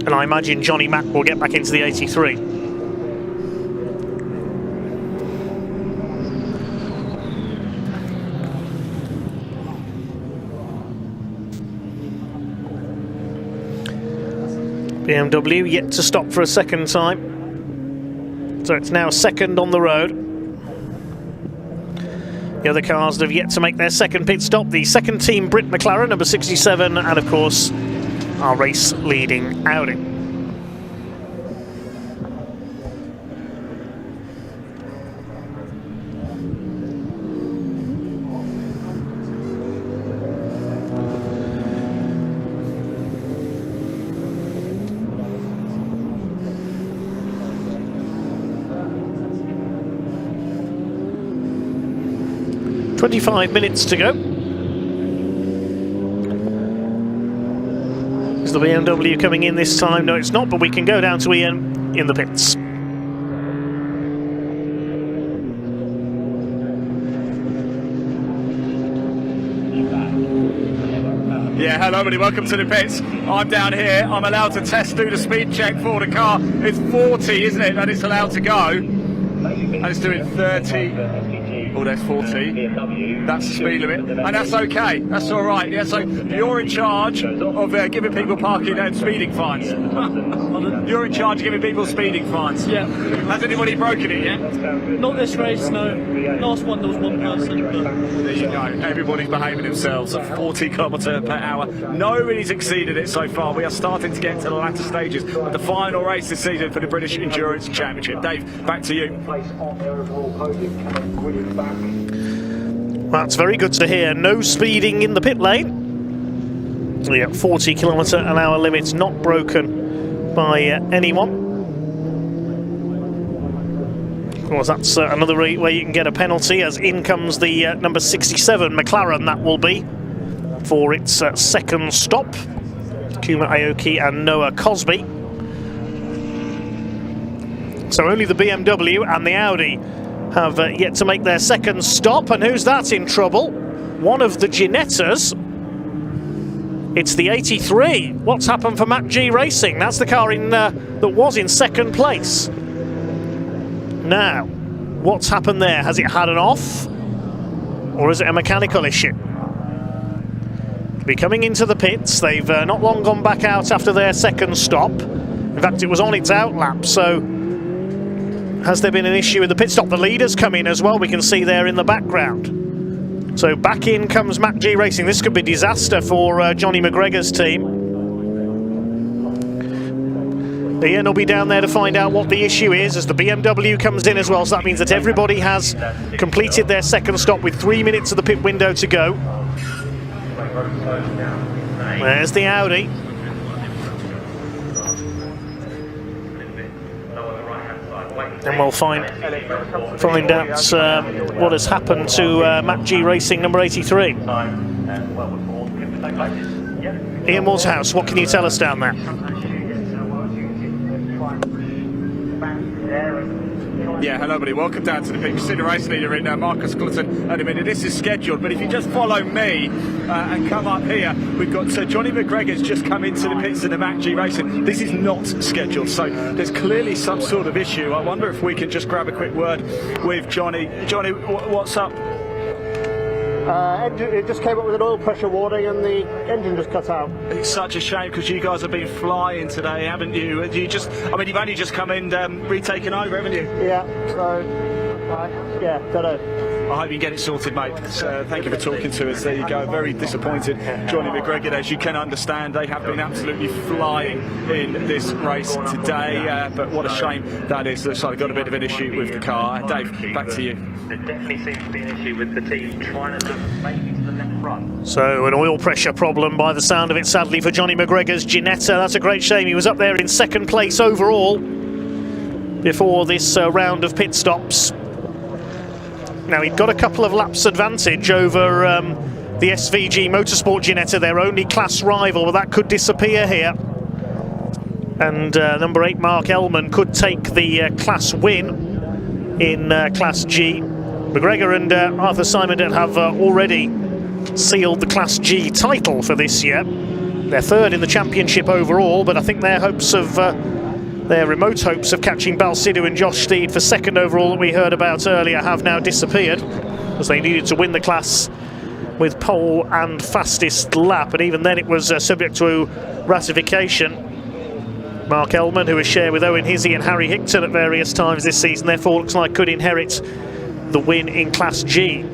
And I imagine Johnny Mack will get back into the 83. BMW yet to stop for a second time. So it's now 2nd on the road. The other cars that have yet to make their second pit stop, the 2nd Team Brit McLaren, number 67, and of course our race-leading Audi. "25 minutes to go." Is the BMW coming in this time? No, it's not, but we can go down to Ian in the pits. Yeah, hello everybody, welcome to the pits. I'm down here, I'm allowed to do the speed check for the car. It's 40, isn't it, that it's allowed to go? And it's doing 30. Oh, there's 40. That's the speed limit, and that's okay. That's all right. Yeah, so you're in charge of giving people parking and speeding fines. You're in charge of giving people speeding fines. Yeah. Has anybody broken it yet? Not this race, no. Last one there was one person. But there you go. Everybody's behaving themselves at 40 km/h. Nobody's exceeded it so far. We are starting to get to the latter stages of the final race this season for the British Endurance Championship. Dave, back to you. That's very good to hear. No speeding in the pit lane. The 40 km/h limit not broken by anyone. Of course, that's another way you can get a penalty, as in comes the number 67 McLaren, that will be, for its second stop. Kuma Aoki and Noah Cosby. So only the BMW and the Audi have yet to make their second stop, and who's that in trouble? One of the Ginettas. It's the 83. What's happened for Mac G Racing? That's the car that was in second place. Now, what's happened there? Has it had an off? Or is it a mechanical issue? To be coming into the pits. They've not long gone back out after their second stop. In fact, it was on its out lap, so has there been an issue with the pit stop? The leaders come in as well, we can see there in the background. So back in comes Mac G Racing. This could be disaster for Johnny McGregor's team. Ian will be down there to find out what the issue is as the BMW comes in as well. So that means that everybody has completed their second stop with 3 minutes of the pit window to go. There's the Audi. And we'll find out what has happened to Mac G Racing number 83. Ian Waterhouse, what can you tell us down there? Yeah, hello everybody, welcome down to the pit. You see the race leader in Marcus Glutton at a minute. This is scheduled, but if you just follow me and come up here, we've got Johnny McGregor's just come into the pits in the Mac G Racing. This is not scheduled, so there's clearly some sort of issue. I wonder if we can just grab a quick word with Johnny. Johnny, what's up? It just came up with an oil pressure warning and the engine just cut out. It's such a shame because you guys have been flying today, haven't you? You've only just come in, retaken over, haven't you? Yeah, so, yeah, don't know. I hope you get it sorted, mate. Thank you for talking to us. There you go. Very disappointed. Johnny McGregor, as you can understand, they have been absolutely flying in this race today. But what a shame that is. Looks like they've got a bit of an issue with the car. Dave, back to you. There definitely seems to be an issue with the team trying to look maybe to the left front. So an oil pressure problem by the sound of it, sadly, for Johnny McGregor's Ginetta. That's a great shame. He was up there in second place overall before this round of pit stops. Now, he'd got a couple of laps advantage over the SVG Motorsport Ginetta, their only class rival, but that could disappear here. And number 8, Mark Ellman, could take the class win in Class G. McGregor and Arthur Simondon have already sealed the Class G title for this year. They're third in the championship overall, but I think their hopes of their remote hopes of catching Balsidou and Josh Steed for second overall that we heard about earlier have now disappeared, as they needed to win the class with pole and fastest lap, and even then it was subject to ratification. Mark Ellman, who has shared with Owen Hizzy and Harry Hickton at various times this season, therefore looks like could inherit the win in Class G.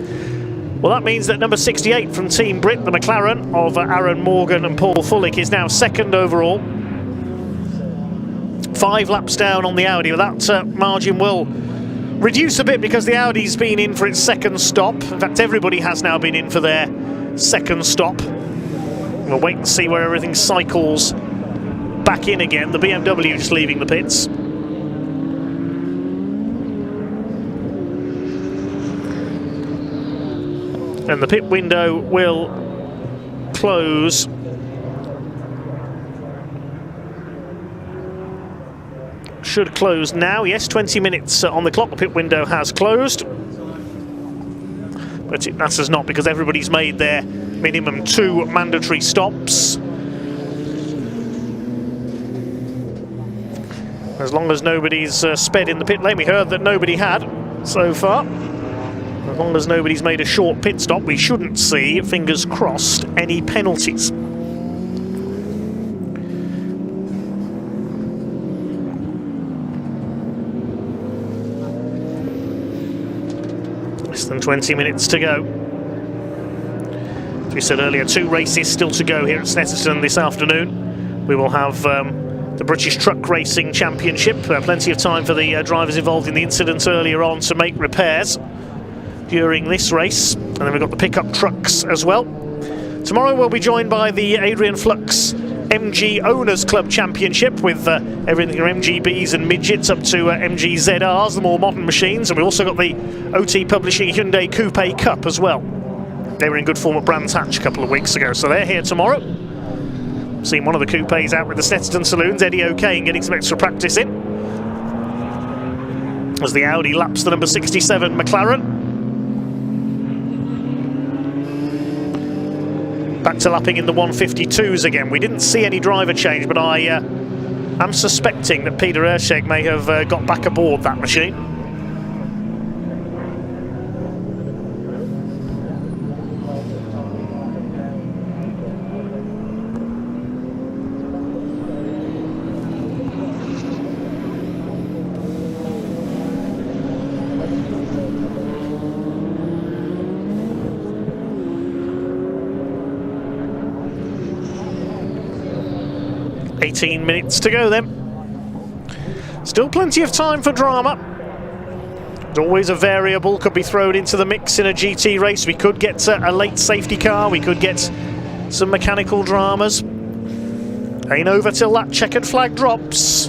Well, that means that number 68 from Team Brit, the McLaren of Aaron Morgan and Paul Fullick, is now second overall. 5 laps down on the Audi, but that margin will reduce a bit because the Audi's been in for its second stop. In fact, everybody has now been in for their second stop. We'll wait and see where everything cycles back in again. The BMW just leaving the pits. And the pit window will close should close now. Yes, 20 minutes on the clock. The pit window has closed, but it matters not because everybody's made their minimum 2 mandatory stops. As long as nobody's sped in the pit lane. We heard that nobody had so far. As long as nobody's made a short pit stop, we shouldn't see, fingers crossed, any penalties. Less than 20 minutes to go. As we said earlier, 2 races still to go here at Snetterton this afternoon. We will have the British Truck Racing Championship. Plenty of time for the drivers involved in the incident earlier on to make repairs during this race. And then we've got the pickup trucks as well. Tomorrow we'll be joined by the Adrian Flux MG Owners Club Championship with everything from MGBs and midgets up to MG ZRs, the more modern machines. And we've also got the OT Publishing Hyundai Coupe Cup as well. They were in good form at Brands Hatch a couple of weeks ago, so they're here tomorrow. Seen one of the coupes out with the Snetterton Saloons, Eddie O'Kane getting some extra practice in. As the Audi laps the number 67 McLaren. back to lapping in the 152s again. We didn't see any driver change, but I am suspecting that Peter Erscheg may have got back aboard that machine. Minutes to go then. Still plenty of time for drama. There's always a variable could be thrown into the mix in a GT race. We could get a late safety car, we could get some mechanical dramas. Ain't over till that checkered flag drops.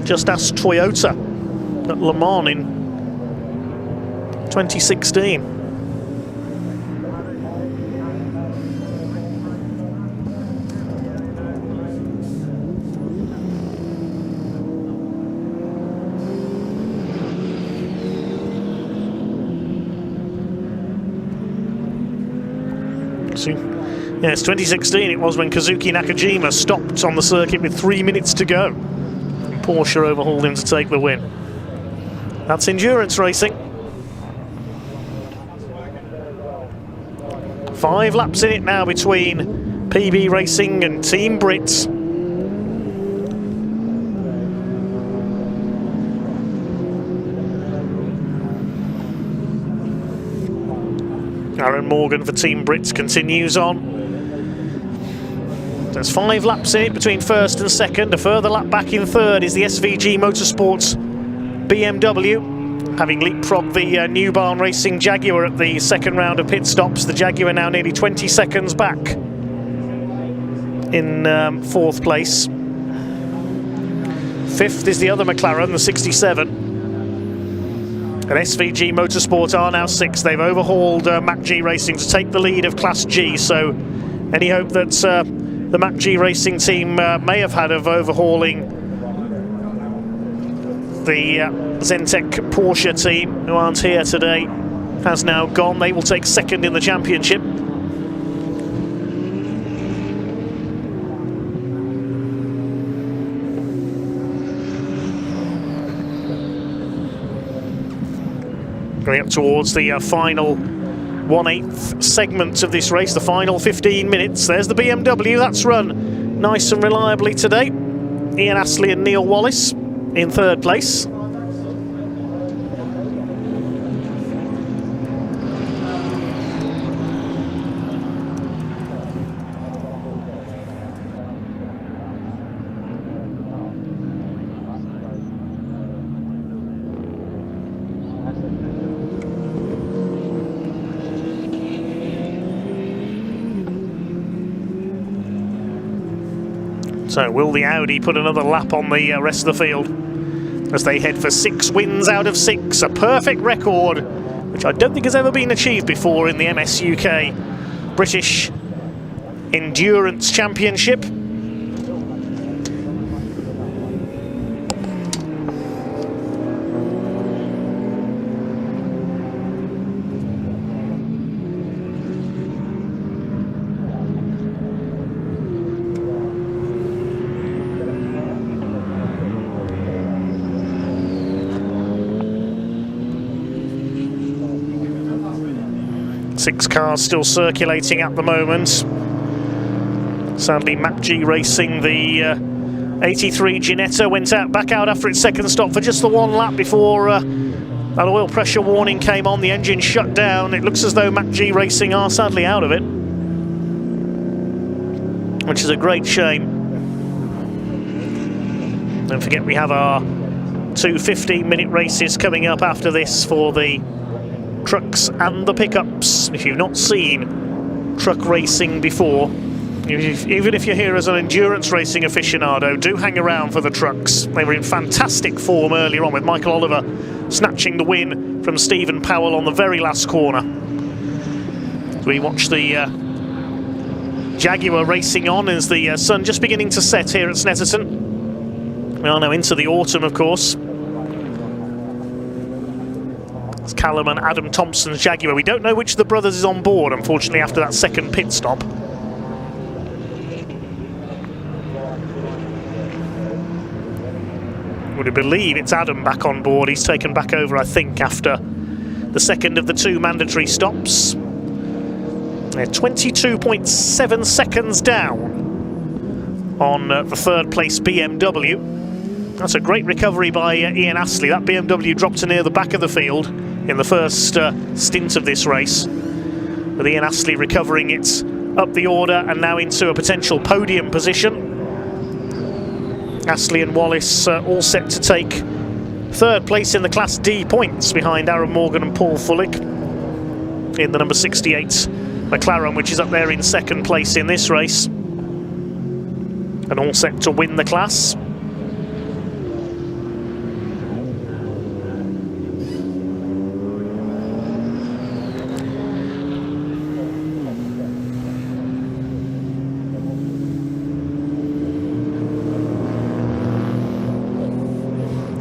Just ask Toyota at Le Mans in 2016. Yes, 2016 it was when Kazuki Nakajima stopped on the circuit with 3 minutes to go. Porsche overhauled him to take the win. That's endurance racing. 5 laps in it now between PB Racing and Team Brits. Aaron Morgan for Team Brits continues on. There's 5 laps in it between first and second. A further lap back in third is the SVG Motorsports BMW. Having leapfrogged the New Barn Racing Jaguar at the second round of pit stops, the Jaguar now nearly 20 seconds back in 4th place. 5th is the other McLaren, the 67. And SVG Motorsport are now 6th. They've overhauled MacG Racing to take the lead of Class G, so any hope that the MacG Racing team may have had of overhauling the Zentec Porsche team, who aren't here today, has now gone. They will take 2nd in the championship. Going up towards the final 1/8 segment of this race, the final 15 minutes. There's the BMW, that's run nice and reliably today. Ian Astley and Neil Wallace in 3rd place. So will the Audi put another lap on the rest of the field as they head for 6 wins out of 6, a perfect record which I don't think has ever been achieved before in the MS UK British Endurance Championship. Six cars still circulating at the moment. Sadly, MacG Racing, the 83 Ginetta, went back out after its second stop for just the 1 lap before that oil pressure warning came on. The engine shut down. It looks as though MacG Racing are sadly out of it, which is a great shame. Don't forget we have our 2 15-minute races coming up after this for the trucks and the pickups. If you've not seen truck racing before, even if you're here as an endurance racing aficionado, do hang around for the trucks. They were in fantastic form earlier on, with Michael Oliver snatching the win from Stephen Powell on the very last corner. We watch the Jaguar racing on as the sun just beginning to set here at Snetterton. We are now into the autumn, of course. As Callum and Adam Thompson's Jaguar. We don't know which of the brothers is on board, unfortunately, after that second pit stop. Would believe it's Adam back on board. He's taken back over, I think, after the second of the 2 mandatory stops. They're 22.7 seconds down on the 3rd place BMW. That's a great recovery by Ian Astley. That BMW dropped to near the back of the field in the first stint of this race. With Ian Astley recovering it up the order and now into a potential podium position. Astley and Wallace all set to take 3rd place in the Class D points behind Aaron Morgan and Paul Fullick in the number 68 McLaren, which is up there in 2nd place in this race, and all set to win the class.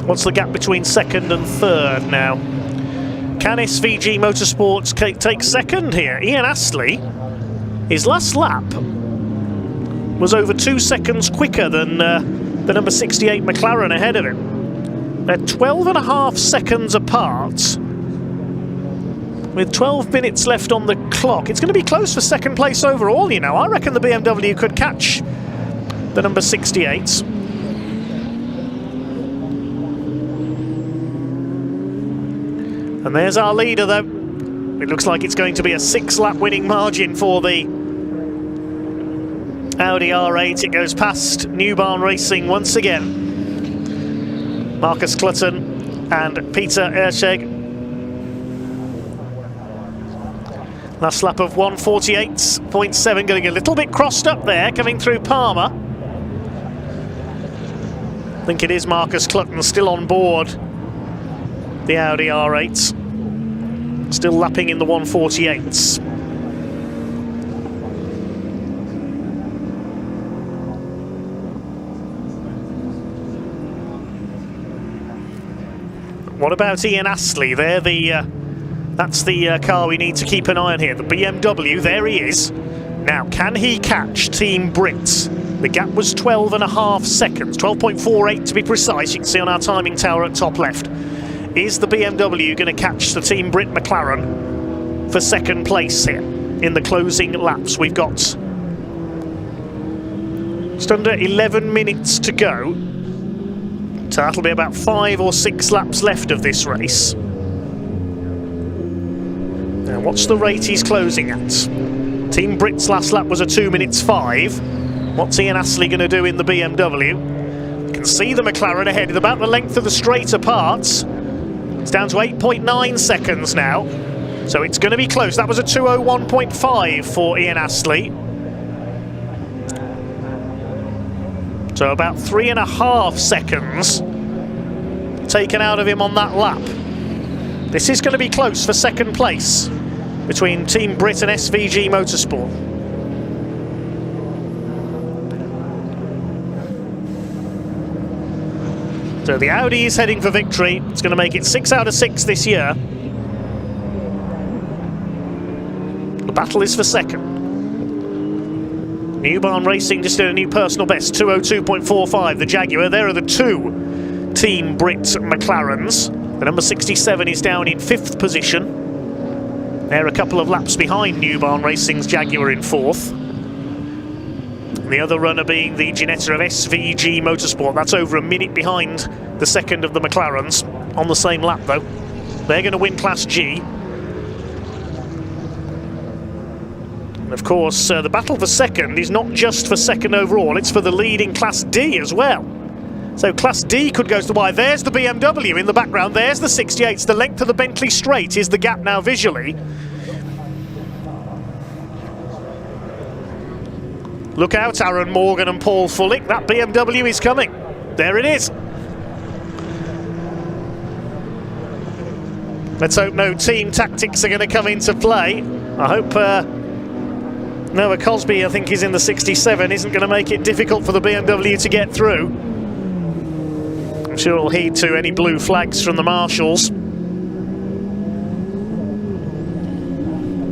What's the gap between 2nd and 3rd now? Can SVG Motorsports take 2nd here? Ian Astley, his last lap was over 2 seconds quicker than the number 68 McLaren ahead of him. They're 12.5 seconds apart. With 12 minutes left on the clock, it's going to be close for 2nd place overall, you know. I reckon the BMW could catch the number 68. And there's our leader, though. It looks like it's going to be a 6-lap winning margin for the Audi R8. It goes past New Barn Racing once again. Marcus Clutton and Peter Erscheg. Last lap of 1:48.7, getting a little bit crossed up there, coming through Palmer. I think it is Marcus Clutton still on board the Audi R8, still lapping in the 1:48s. What about Ian Astley? That's the car we need to keep an eye on here. The BMW, there he is. Now, can he catch Team Brit? The gap was 12.5 seconds, 12.48 to be precise. You can see on our timing tower at top left. Is the BMW going to catch the Team Brit McLaren for 2nd place here in the closing laps? We've got just under 11 minutes to go. So that'll be about 5 or 6 laps left of this race. Now, what's the rate he's closing at? Team Brit's last lap was a 2 minutes 5. What's Ian Astley going to do in the BMW? You can see the McLaren ahead at about the length of the straight apart. It's down to 8.9 seconds now, so it's going to be close. That was a 2:01.5 for Ian Astley. So about 3.5 seconds taken out of him on that lap. This is going to be close for 2nd place between Team Brit and SVG Motorsport. So the Audi is heading for victory. It's going to make it 6 out of 6 this year. The battle is for 2nd. New Barn Racing just did a new personal best, 2:02.45, the Jaguar. There are the 2 Team Brit McLarens. The number 67 is down in 5th position. They're a couple of laps behind New Barn Racing's Jaguar in 4th. The other runner being the Ginetta of SVG Motorsport. That's over a minute behind the 2nd of the McLarens on the same lap, though. They're going to win Class G. And of course, the battle for 2nd is not just for 2nd overall, it's for the lead in Class D as well. So Class D could go to the wire. There's the BMW in the background. There's the 68s. The length of the Bentley straight is the gap now visually. Look out, Aaron Morgan and Paul Fullick. That BMW is coming. There it is. Let's hope no team tactics are going to come into play. I hope Noah Cosby, I think he's in the 67, isn't going to make it difficult for the BMW to get through. I'm sure he'll heed to any blue flags from the marshals.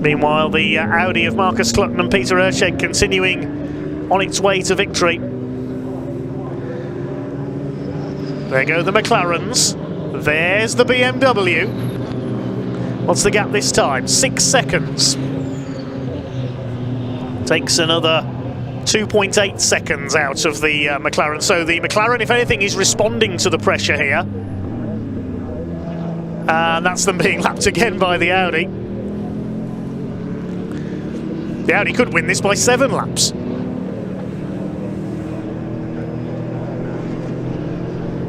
Meanwhile, the Audi of Marcus Clutton and Peter Erceg continuing on its way to victory. There go the McLarens. There's the BMW. What's the gap this time? 6 seconds. Takes another 2.8 seconds out of the McLaren. So the McLaren, if anything, is responding to the pressure here. And that's them being lapped again by the Audi. The Audi could win this by 7 laps.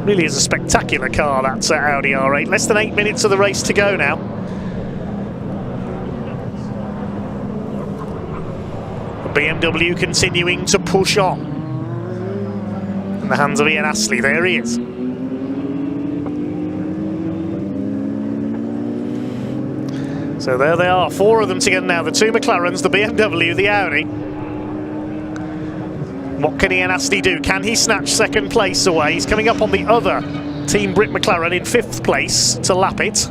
Really is a spectacular car, that Audi R8. Less than 8 minutes of the race to go now. The BMW continuing to push on. In the hands of Ian Astley, there he is. So there they are, 4 of them together now. The 2 McLarens, the BMW, the Audi. What can Ian Astley do? Can he snatch second place away? He's coming up on the other Team Brit McLaren in 5th place to lap it.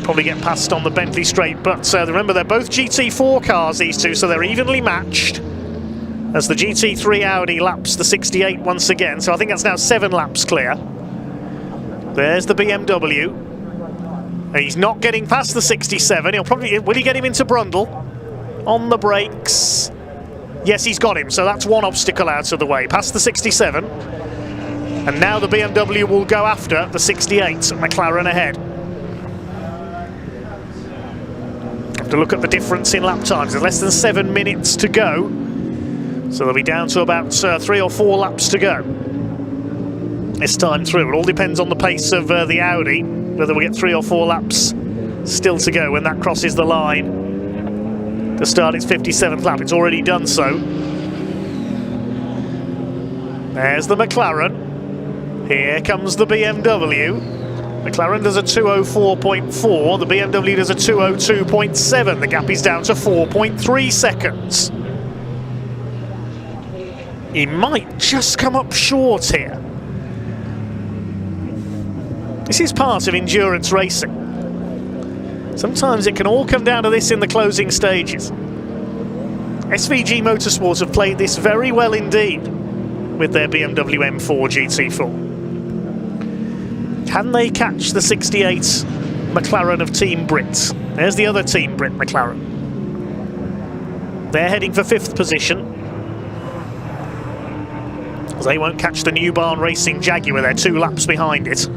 Probably get past on the Bentley straight, but remember they're both GT4 cars, these two, so they're evenly matched. As the GT3 Audi laps the 68 once again, so I think that's now 7 laps clear. There's the BMW. He's not getting past the 67. Will he get him into Brundle? On the brakes. Yes, he's got him, so that's 1 obstacle out of the way. Past the 67. And now the BMW will go after the 68. McLaren ahead. Have to look at the difference in lap times. There's less than 7 minutes to go. So they'll be down to about 3 or 4 laps to go this time through. It all depends on the pace of the Audi, whether we get 3 or 4 laps still to go when that crosses the line to start its 57th lap. It's already done so. There's the McLaren. Here comes the BMW. McLaren does a 2:04.4, the BMW does a 2:02.7. The gap is down to 4.3 seconds. He might just come up short here. This is part of endurance racing. Sometimes it can all come down to this in the closing stages. SVG Motorsport have played this very well indeed with their BMW M4 GT4. Can they catch the 68 McLaren of Team Brit? There's the other Team Brit McLaren. They're heading for 5th position. They won't catch the New Barn Racing Jaguar, they're 2 laps behind it.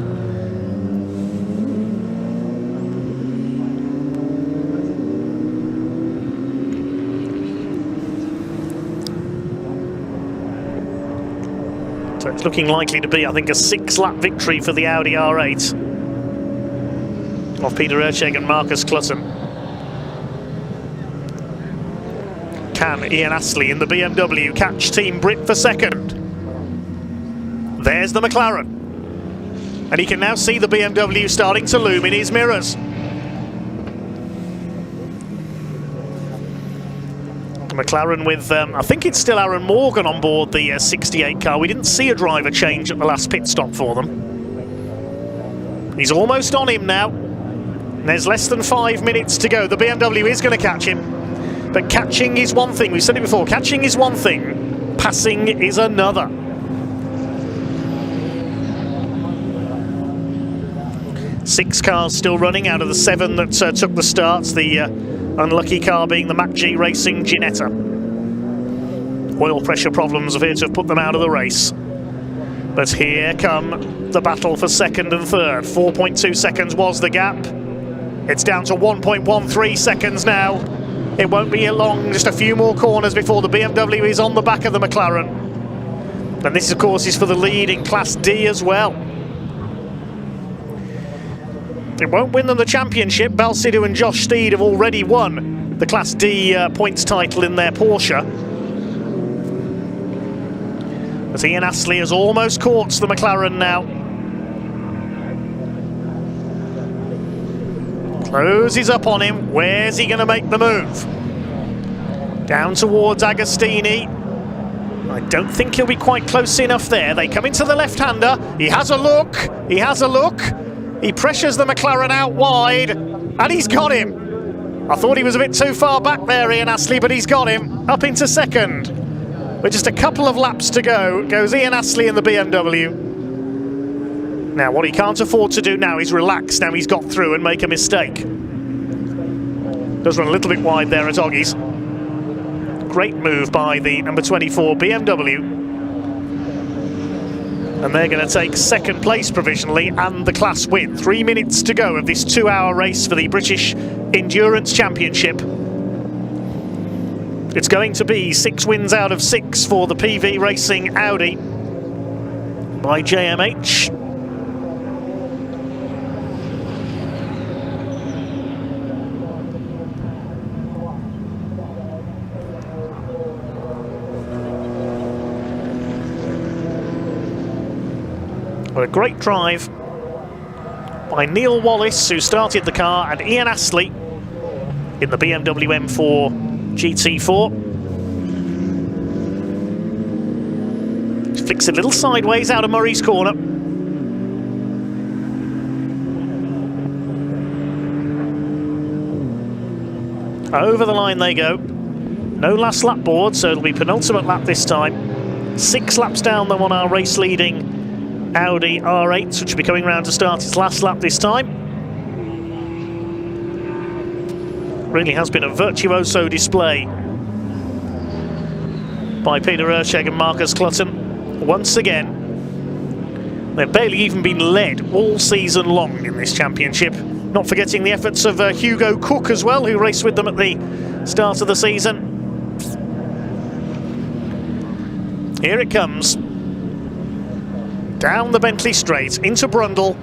So it's looking likely to be, I think, a 6-lap victory for the Audi R8 of Peter Erceg and Marcus Clutton. Can Ian Astley in the BMW catch Team Brit for 2nd? There's the McLaren. And he can now see the BMW starting to loom in his mirrors. McLaren with, I think it's still Aaron Morgan on board the 68 car. We didn't see a driver change at the last pit stop for them. He's almost on him now. There's less than 5 minutes to go. The BMW is going to catch him. But catching is one thing. We've said it before. Catching is one thing. Passing is another. Six cars still running out of the 7 that took the starts. The unlucky car being the Mac G Racing Ginetta. Oil pressure problems appear to have put them out of the race. But here come the battle for 2nd and 3rd. 4.2 seconds was the gap. It's down to 1.13 seconds now. It won't be long, just a few more corners before the BMW is on the back of the McLaren. And this, of course, is for the lead in Class D as well. It won't win them the championship. Balsidou and Josh Steed have already won the Class D points title in their Porsche. But Ian Astley has almost caught the McLaren now. Closes up on him. Where's he going to make the move? Down towards Agostini. I don't think he'll be quite close enough there. They come into the left-hander. He has a look. He has a look. He pressures the McLaren out wide, and he's got him. I thought he was a bit too far back there, Ian Astley, but he's got him up into second. With just a couple of laps to go, goes Ian Astley in the BMW. Now, what he can't afford to do now is relax now he's got through and make a mistake. Does run a little bit wide there at Oggies. Great move by the number 24 BMW. And they're going to take second place provisionally and the class win. 3 minutes to go of this 2-hour race for the British Endurance Championship. It's going to be 6 wins out of 6 for the PV Racing Audi by JMH. But a great drive by Neil Wallace, who started the car, and Ian Astley in the BMW M4 GT4. Flicks it a little sideways out of Murray's corner. Over the line they go. No last lap board, so it'll be penultimate lap this time. 6 laps down though on our race leading Audi R8, which will be coming round to start its last lap this time. Really has been a virtuoso display by Peter Ersheg and Marcus Clutton. Once again, they've barely even been led all season long in this championship. Not forgetting the efforts of Hugo Cook as well, who raced with them at the start of the season. Here it comes. Down the Bentley straight, into Brundle,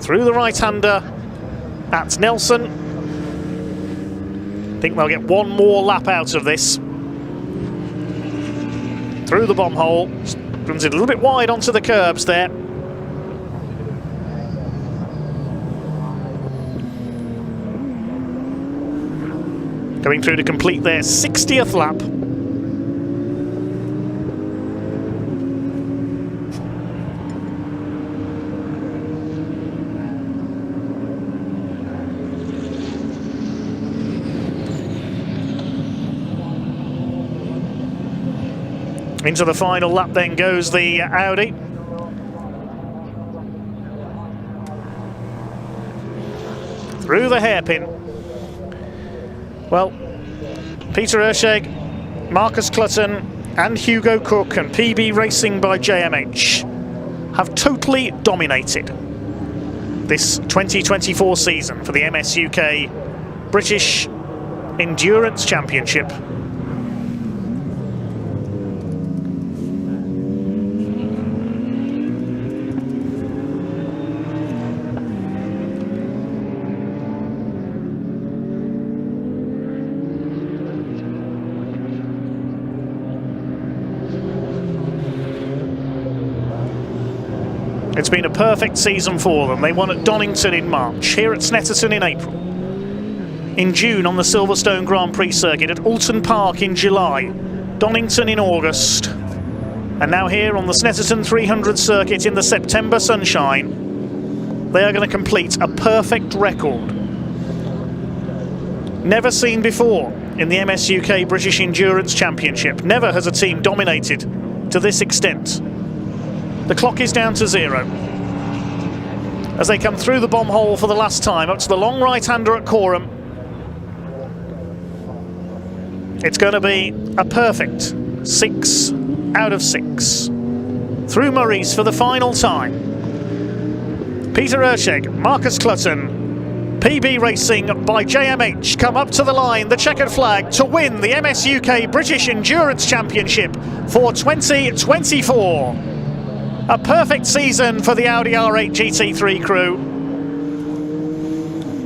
through the right-hander at Nelson. I think they'll get one more lap out of this. Through the bomb hole, runs it a little bit wide onto the curbs there. Going through to complete their 60th lap. Into the final lap then goes the Audi. Through the hairpin. Well, Peter Ersheg, Marcus Clutton and Hugo Cook and PB Racing by JMH have totally dominated this 2024 season for the MS UK British Endurance Championship. It's been a perfect season for them. They won at Donington in March, here at Snetterton in April, in June on the Silverstone Grand Prix circuit, at Alton Park in July, Donington in August, and now here on the Snetterton 300 circuit in the September sunshine. They are going to complete a perfect record. Never seen before in the MS UK British Endurance Championship. Never has a team dominated to this extent. The clock is down to 0 as they come through the bomb hole for the last time, up to the long right-hander at Coram. It's going to be a perfect 6 out of 6. Through Murray's for the final time. Peter Ersheg, Marcus Clutton, PB Racing by JMH come up to the line, the checkered flag, to win the MS UK British Endurance Championship for 2024. A perfect season for the Audi R8 GT3 crew.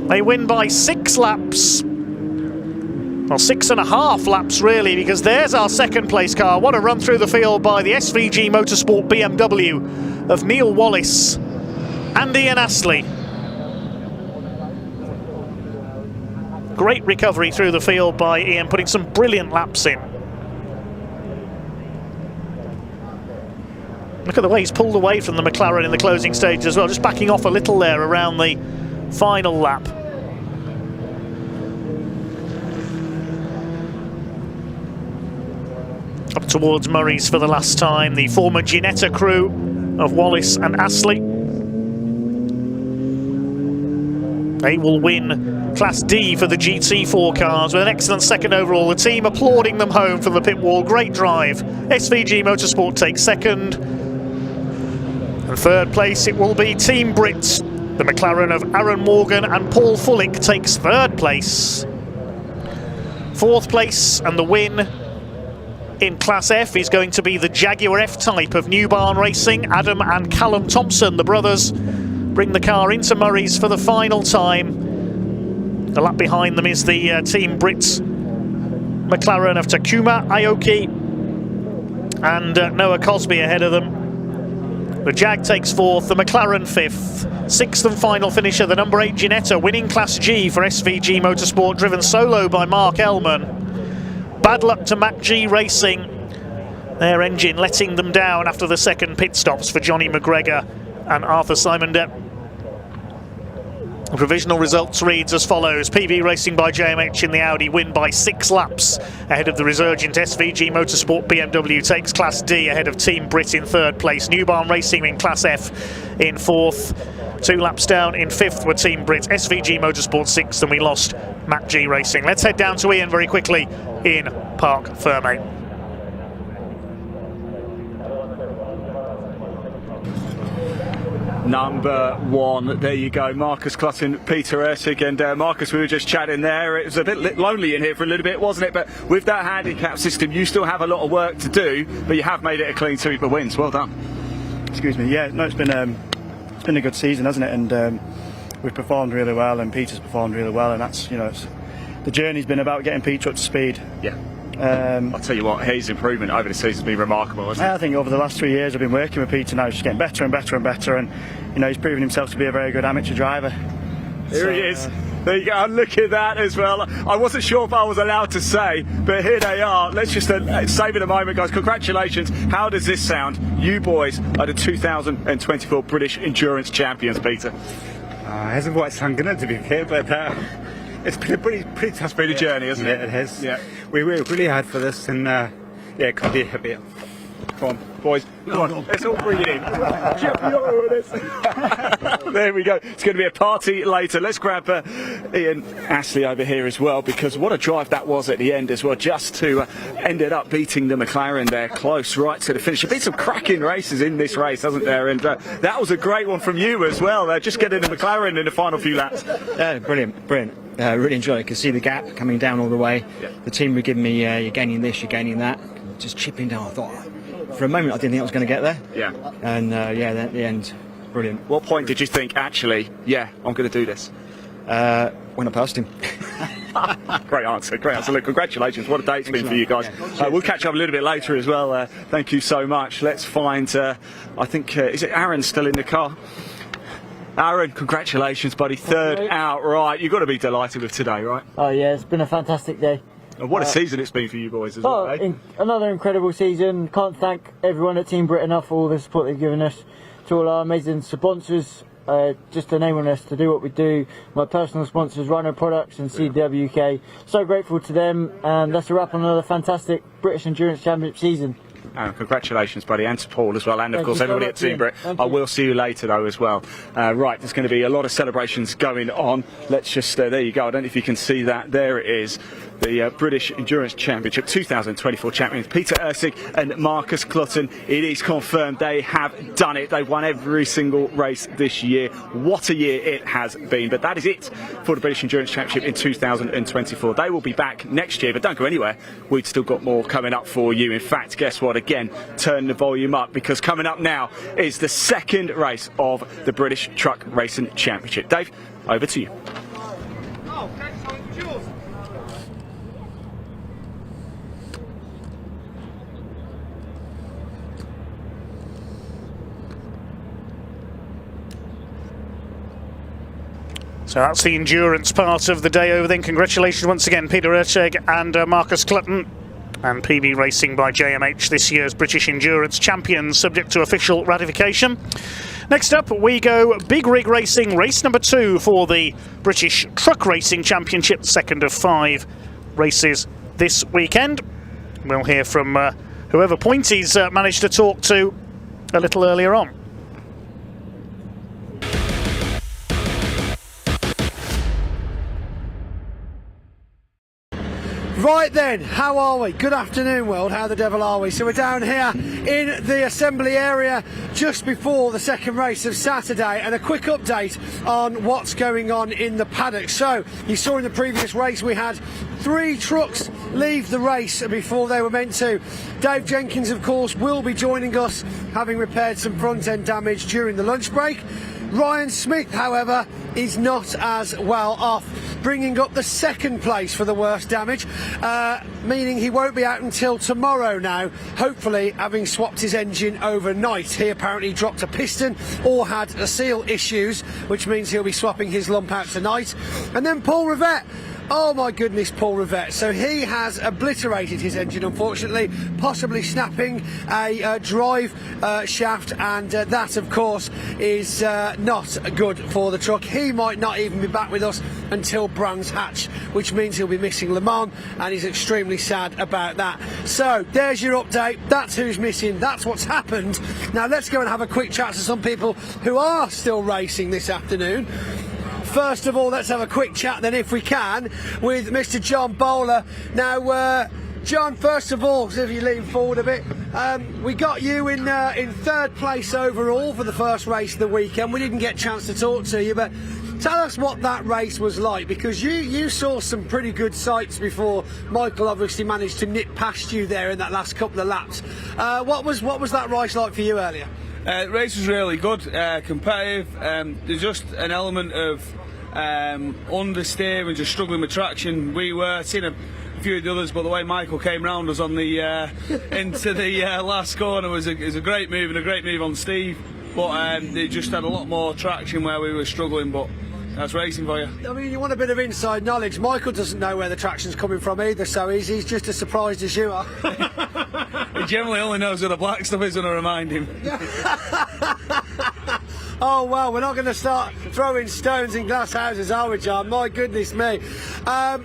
They win by 6 laps. Well, 6.5 laps really, because there's our second place car. What a run through the field by the SVG Motorsport BMW of Neil Wallace and Ian Astley. Great recovery through the field by Ian, putting some brilliant laps in. Look at the way he's pulled away from the McLaren in the closing stage as well, just backing off a little there around the final lap. Up towards Murray's for the last time, the former Ginetta crew of Wallace and Astley. They will win Class D for the GT4 cars with an excellent second overall. The team applauding them home from the pit wall. Great drive. SVG Motorsport takes second. And third place it will be Team Brits. The McLaren of Aaron Morgan and Paul Fullick takes third place. Fourth place and the win in Class F is going to be the Jaguar F-Type of New Barn Racing. Adam and Callum Thompson, the brothers, bring the car into Murray's for the final time. The lap behind them is the Team Brits McLaren of Takuma Aoki and Noah Cosby ahead of them. The Jag takes fourth, the McLaren fifth. Sixth and final finisher, the number 8 Ginetta, winning Class G for SVG Motorsport, driven solo by Mark Ellman. Bad luck to Mac G Racing. Their engine letting them down after the second pit stops for Johnny McGregor and Arthur Simon Depp. The provisional results reads as follows. PB Racing by JMH in the Audi win by 6 laps ahead of the resurgent SVG Motorsport BMW, takes Class D ahead of Team Brit in third place. New Barn Racing in Class F in fourth. 2 laps down in fifth were Team Brit, SVG Motorsport sixth, and we lost Mac G Racing. Let's head down to Ian very quickly in Parc Fermé. Number 1, there you go, Marcus Clutton, Peter Ertig, and Marcus, we were just chatting there. It was a bit lonely in here for a little bit, wasn't it? But with that handicap system, you still have a lot of work to do, but you have made it a clean sweep of wins. Well done. Excuse me. Yeah, no, it's been a good season, hasn't it? And we've performed really well, and Peter's performed really well, and that's, you know, the journey's been about getting Peter up to speed. Yeah. I'll tell you what, his improvement over the season has been remarkable, hasn't it? I think over the last 3 years I've been working with Peter now, he's just getting better and better and better, and you know, he's proven himself to be a very good amateur driver. Here he is. There you go, look at that as well. I wasn't sure if I was allowed to say, but here they are. Let's just save it a moment, guys. Congratulations. How does this sound? You boys are the 2024 British Endurance Champions, Peter. It hasn't quite sunk in it, to be fair, but it's been a pretty tough journey, hasn't it? It has. Yeah. We worked really hard for this, and yeah, could be a bit. Come on, boys. Come on. Let's all bring it in. There we go. It's going to be a party later. Let's grab Ian Astley over here as well, because what a drive that was at the end as well, just to ended up beating the McLaren there close right to the finish. There's been some cracking races in this race, hasn't there? And that was a great one from you as well. Just getting the McLaren in the final few laps. Yeah, brilliant. Really enjoyed it. Could see the gap coming down all the way. Yeah. The team were giving me, you're gaining this, you're gaining that. Just chipping down. I thought, for a moment, I didn't think I was going to get there. Yeah. And yeah, at the end, brilliant. What point did you think, actually, yeah, I'm going to do this? When I passed him. Great answer. Look, congratulations. What a day it's been for you guys. We'll catch up a little bit later as well. Thank you so much. Let's find, I think, is it Aaron still in the car? Aaron, congratulations, buddy. Third outright. You've got to be delighted with today, right? Oh, yeah, it's been a fantastic day. And what a season it's been for you boys as well, eh? Another incredible season. Can't thank everyone at Team Brit enough for all the support they've given us. To all our amazing sponsors, just enabling us to do what we do. My personal sponsors, Rhino Products and CW UK. So grateful to them, and that's a wrap on another fantastic British Endurance Championship season. Congratulations, buddy, and to Paul as well, and of course everybody at Team Brit. I will see you later though as well. Right, there's going to be a lot of celebrations going on. Let's just, there you go, I don't know if you can see that. There it is, the British Endurance Championship 2024 champions, Peter Ertig and Marcus Clutton. It is confirmed they have done it. They've won every single race this year. What a year it has been. But that is it for the British Endurance Championship in 2024. They will be back next year, but don't go anywhere. We've still got more coming up for you. In fact, guess what? Again, turn the volume up, because coming up now is the second race of the British Truck Racing Championship. Dave, over to you. So that's the endurance part of the day over then. Congratulations once again, Peter Ertig and Marcus Clutton. and PB Racing by JMH, this year's British Endurance Champions, subject to official ratification. Next up, we go Big Rig Racing, race number 2 for the British Truck Racing Championship, second of 5 races this weekend. We'll hear from whoever Pointy's managed to talk to a little earlier on. Right then, how are we? Good afternoon, world. How the devil are we? So we're down here in the assembly area just before the second race of Saturday, and a quick update on what's going on in the paddock. So you saw in the previous race we had 3 trucks leave the race before they were meant to. Dave Jenkins, of course, will be joining us, having repaired some front end damage during the lunch break. Ryan Smith, however, is not as well off, bringing up the second place for the worst damage, meaning he won't be out until tomorrow now, hopefully having swapped his engine overnight. He apparently dropped a piston or had seal issues, which means he'll be swapping his lump out tonight. And then Paul Rivette. Oh my goodness, Paul Rivette. So he has obliterated his engine, unfortunately, possibly snapping a drive shaft, and that, of course, is not good for the truck. He might not even be back with us until Brands Hatch, which means he'll be missing Le Mans, and he's extremely sad about that. So there's your update. That's who's missing. That's what's happened. Now let's go and have a quick chat to some people who are still racing this afternoon. First of all, let's have a quick chat then, if we can, with Mr. John Bowler. Now, John, first of all, if you lean forward a bit, we got you in 3rd place overall for the first race of the weekend. We didn't get a chance to talk to you, but tell us what that race was like, because you saw some pretty good sights before Michael obviously managed to nip past you there in that last couple of laps. What was that race like for you earlier? The race was really good, competitive. There's just an element of understeer and just struggling with traction. We were seeing a few of the others, but the way Michael came round us on the into the last corner was a great move, and a great move on Steve. But they just had a lot more traction where we were struggling. But that's racing for you. I mean, you want a bit of inside knowledge. Michael doesn't know where the traction's coming from either, so he's just as surprised as you are. He generally only knows where the black stuff is when I remind him. Oh well, we're not going to start throwing stones in glass houses, are we, John? My goodness me.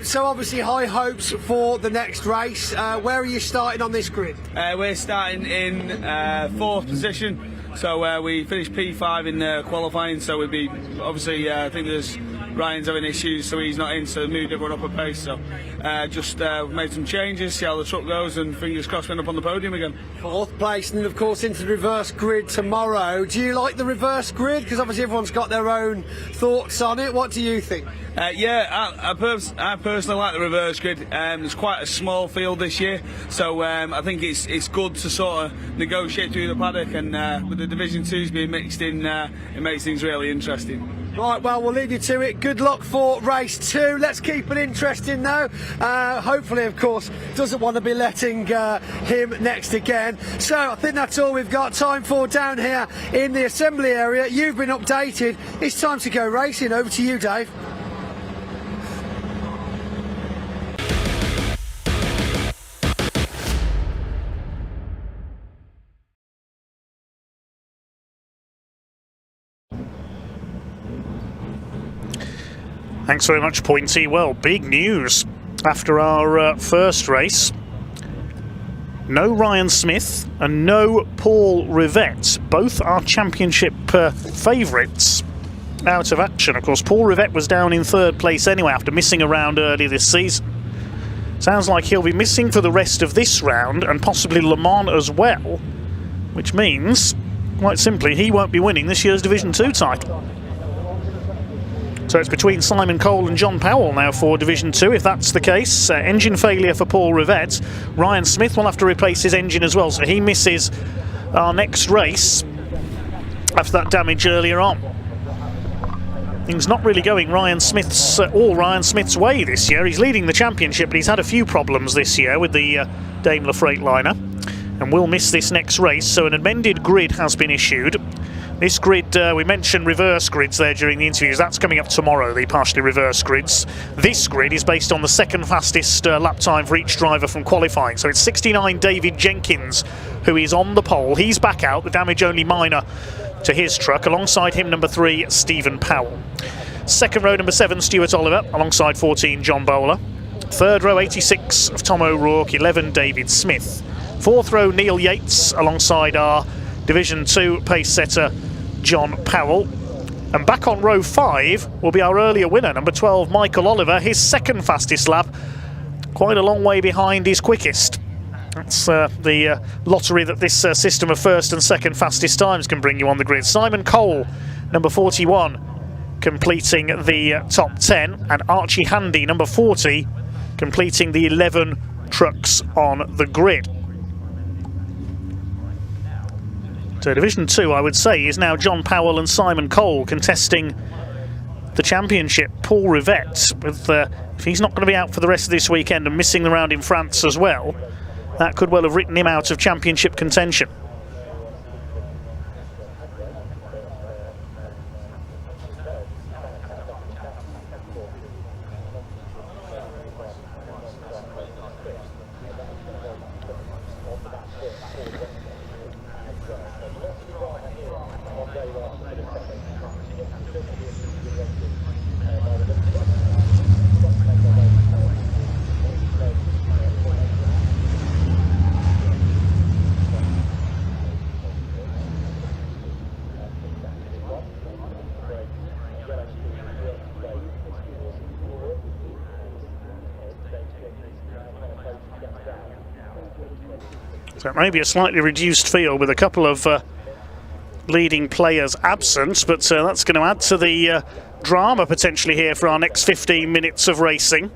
So obviously high hopes for the next race. Where are you starting on this grid? We're starting in 4th position. So we finished P5 in qualifying, so we'd be, obviously, I think there's Ryan's having issues, so he's not in, so moved everyone up a pace. So just made some changes, see how the truck goes, and fingers crossed we end up on the podium again. 4th place, and of course into the reverse grid tomorrow. Do you like the reverse grid? Because obviously everyone's got their own thoughts on it. What do you think? Yeah, I personally like the reverse grid. There's quite a small field this year, so I think it's good to sort of negotiate through the paddock, and with the Division 2s being mixed in, it makes things really interesting. Right, well, we'll leave you to it. Good luck for race 2. Let's keep it interesting though. Hopefully, of course, doesn't want to be letting him next again. So I think that's all we've got time for down here in the assembly area. You've been updated. It's time to go racing. Over to you, Dave. Thanks very much, Pointy. Well, big news after our first race. No Ryan Smith and no Paul Rivette. Both our championship favourites out of action. Of course, Paul Rivette was down in 3rd place anyway after missing a round early this season. Sounds like he'll be missing for the rest of this round and possibly Le Mans as well, which means, quite simply, he won't be winning this year's Division 2 title. So it's between Simon Cole and John Powell now for Division 2, if that's the case. Engine failure for Paul Rivette. Ryan Smith will have to replace his engine as well, so he misses our next race after that damage earlier on. Things not really going Ryan Smith's way this year. He's leading the championship, but he's had a few problems this year with the Daimler Freightliner, and will miss this next race. So an amended grid has been issued. This grid, we mentioned reverse grids there during the interviews. That's coming up tomorrow, the partially reverse grids. This grid is based on the second fastest lap time for each driver from qualifying. So it's 69 David Jenkins who is on the pole. He's back out, the damage only minor to his truck. Alongside him, number 3, Stephen Powell. Second row, number 7, Stuart Oliver, alongside 14, John Bowler. Third row, 86 of Tom O'Rourke, 11, David Smith. Fourth row, Neil Yates, alongside our Division 2 pace setter, John Powell. And back on row 5 will be our earlier winner, number 12, Michael Oliver, his second fastest lap, quite a long way behind his quickest. That's the lottery that this system of first and second fastest times can bring you on the grid. Simon Cole, number 41, completing the top 10, and Archie Handy, number 40, completing the 11 trucks on the grid. So Division 2, I would say, is now John Powell and Simon Cole contesting the championship. Paul Rivette, with, if he's not going to be out for the rest of this weekend and missing the round in France as well, that could well have written him out of championship contention. So it may be a slightly reduced field with a couple of leading players absent, but that's going to add to the drama potentially here for our next 15 minutes of racing.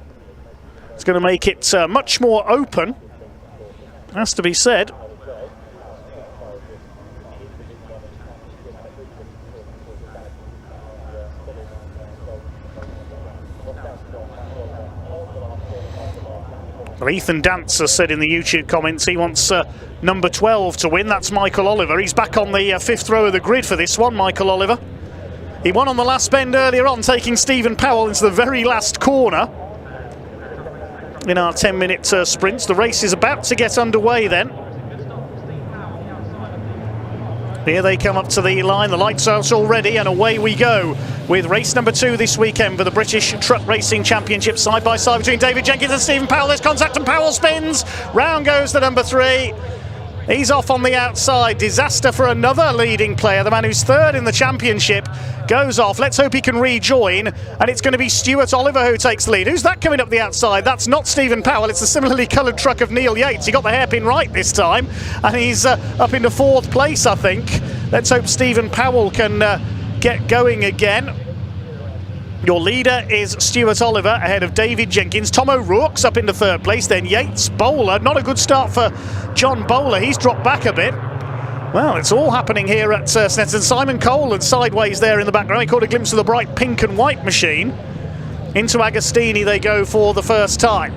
It's going to make it much more open, has to be said. Well, Ethan Dancer said in the YouTube comments he wants number 12 to win. That's Michael Oliver. He's back on the fifth row of the grid for this one, Michael Oliver. He won on the last bend earlier on, taking Stephen Powell into the very last corner in our 10-minute sprints. The race is about to get underway then. Here they come up to the line, the lights out already, and away we go with race number 2 this weekend for the British Truck Racing Championship, side by side between David Jenkins and Stephen Powell. There's contact and Powell spins. Round goes the number 3. He's off on the outside. Disaster for another leading player. The man who's third in the championship goes off. Let's hope he can rejoin. And it's going to be Stuart Oliver who takes the lead. Who's that coming up the outside? That's not Stephen Powell. It's the similarly coloured truck of Neil Yates. He got the hairpin right this time. And he's up into 4th place, I think. Let's hope Stephen Powell can get going again. Your leader is Stuart Oliver ahead of David Jenkins. Tom O'Rourke's up into 3rd place, then Yates. Bowler, not a good start for John Bowler. He's dropped back a bit. Well, it's all happening here at Snetterton. Simon Cole and sideways there in the background. He caught a glimpse of the bright pink and white machine. Into Agostini they go for the first time.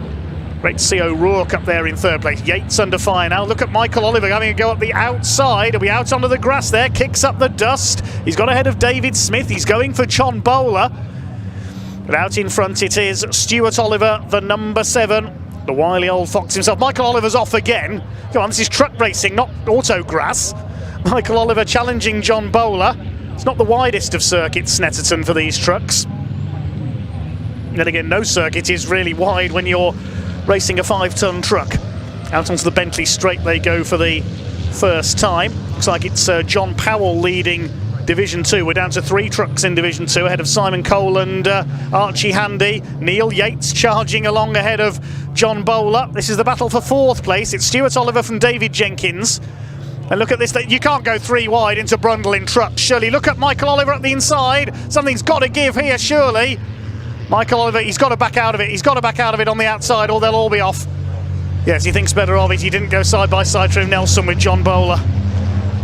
Great to see O'Rourke up there in 3rd place. Yates under fire now. Look at Michael Oliver having a go up the outside. He'll be out onto the grass there. Kicks up the dust. He's got ahead of David Smith. He's going for John Bowler. But out in front it is Stuart Oliver, the number 7. The wily old fox himself. Michael Oliver's off again. Come on, this is truck racing, not auto grass. Michael Oliver challenging John Bowler. It's not the widest of circuits, Snetterton, for these trucks. Then again, no circuit is really wide when you're racing a 5-ton truck. Out onto the Bentley Straight they go for the first time. Looks like it's John Powell leading Division 2. We're down to 3 trucks in Division 2 ahead of Simon Cole and Archie Handy. Neil Yates charging along ahead of John Bowler. This is the battle for 4th place. It's Stuart Oliver from David Jenkins. And look at this, you can't go 3 wide into Brundle in trucks, surely. Look at Michael Oliver at the inside. Something's got to give here, surely. Michael Oliver, he's got to back out of it. He's got to back out of it on the outside or they'll all be off. Yes, he thinks better of it. He didn't go side by side through Nelson with John Bowler.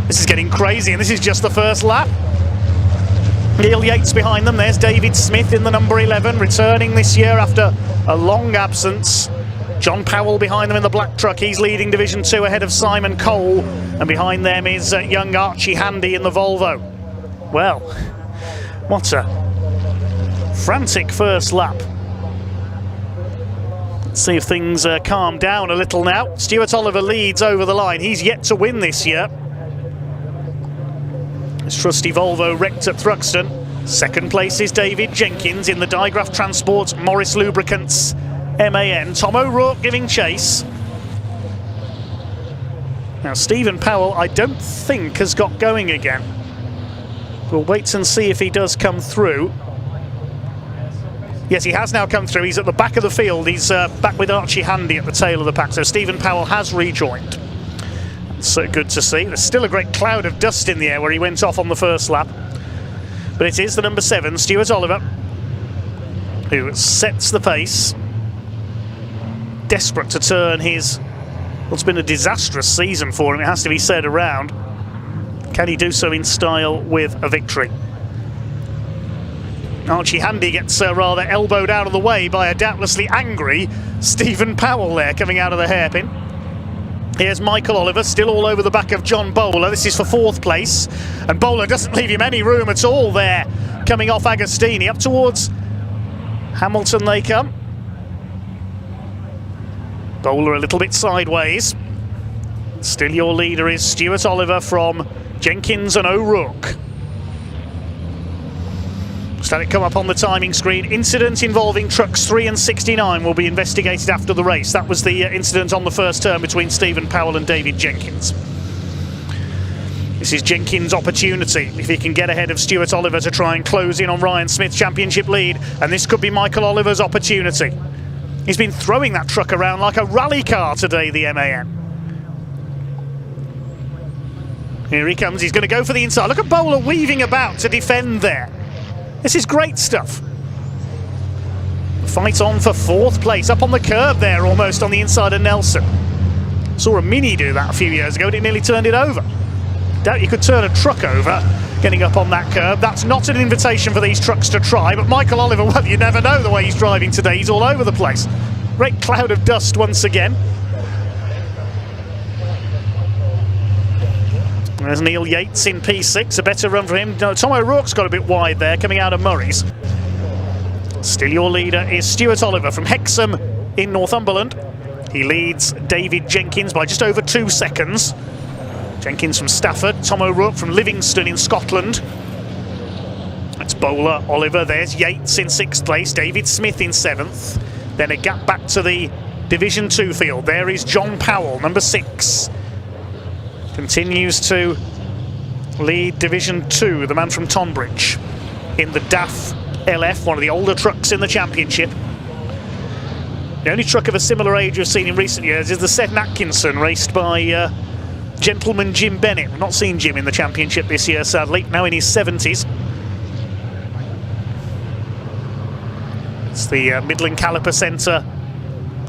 This is getting crazy, and this is just the first lap. Neil Yates behind them. There's David Smith in the number 11, returning this year after a long absence. John Powell behind them in the black truck. He's leading Division 2 ahead of Simon Cole. And behind them is young Archie Handy in the Volvo. Well, what a frantic first lap. Let's see if things calm down a little now. Stuart Oliver leads over the line. He's yet to win this year. His trusty Volvo wrecked at Thruxton. Second place is David Jenkins in the Digraph Transport Morris Lubricants MAN. Tom O'Rourke giving chase. Now Stephen Powell I don't think has got going again. We'll wait and see if he does come through. Yes, he has now come through. He's at the back of the field. He's back with Archie Handy at the tail of the pack. So Stephen Powell has rejoined. That's good to see. There's still a great cloud of dust in the air where he went off on the first lap. But it is the number 7, Stuart Oliver, who sets the pace. Desperate to turn his what's been a disastrous season for him, it has to be said, around. Can he do so in style with a victory? Archie Handy gets rather elbowed out of the way by a doubtlessly angry Stephen Powell there coming out of the hairpin. Here's Michael Oliver, still all over the back of John Bowler. This is for 4th place. And Bowler doesn't leave him any room at all there. Coming off Agostini. Up towards Hamilton they come. Bowler a little bit sideways. Still your leader is Stuart Oliver from Jenkins and O'Rourke. Just had it come up on the timing screen. Incident involving trucks 3 and 69 will be investigated after the race. That was the incident on the first turn between Stephen Powell and David Jenkins. This is Jenkins' opportunity, if he can get ahead of Stuart Oliver, to try and close in on Ryan Smith's championship lead. And this could be Michael Oliver's opportunity. He's been throwing that truck around like a rally car today, the MAN. Here he comes, he's going to go for the inside. Look at Bowler weaving about to defend there. This is great stuff. Fight on for 4th place, up on the curb there, almost on the inside of Nelson. Saw a Mini do that a few years ago, and it nearly turned it over. Doubt you could turn a truck over getting up on that curb. That's not an invitation for these trucks to try, but Michael Oliver, well, you never know the way he's driving today. He's all over the place. Great cloud of dust once again. There's Neil Yates in P6, a better run for him. Tom O'Rourke's got a bit wide there, coming out of Murray's. Still your leader is Stuart Oliver from Hexham in Northumberland. He leads David Jenkins by just over 2 seconds. Jenkins from Stafford, Tom O'Rourke from Livingston in Scotland. That's Bowler, Oliver, there's Yates in 6th place, David Smith in 7th. Then a gap back to the Division 2 field. There is John Powell, number 6. Continues to lead Division 2, the man from Tonbridge, in the DAF LF, one of the older trucks in the championship. The only truck of a similar age we've seen in recent years is the Seth Atkinson, raced by gentleman Jim Bennett. We've not seen Jim in the championship this year, sadly, now in his 70s. It's the Midland Caliper Centre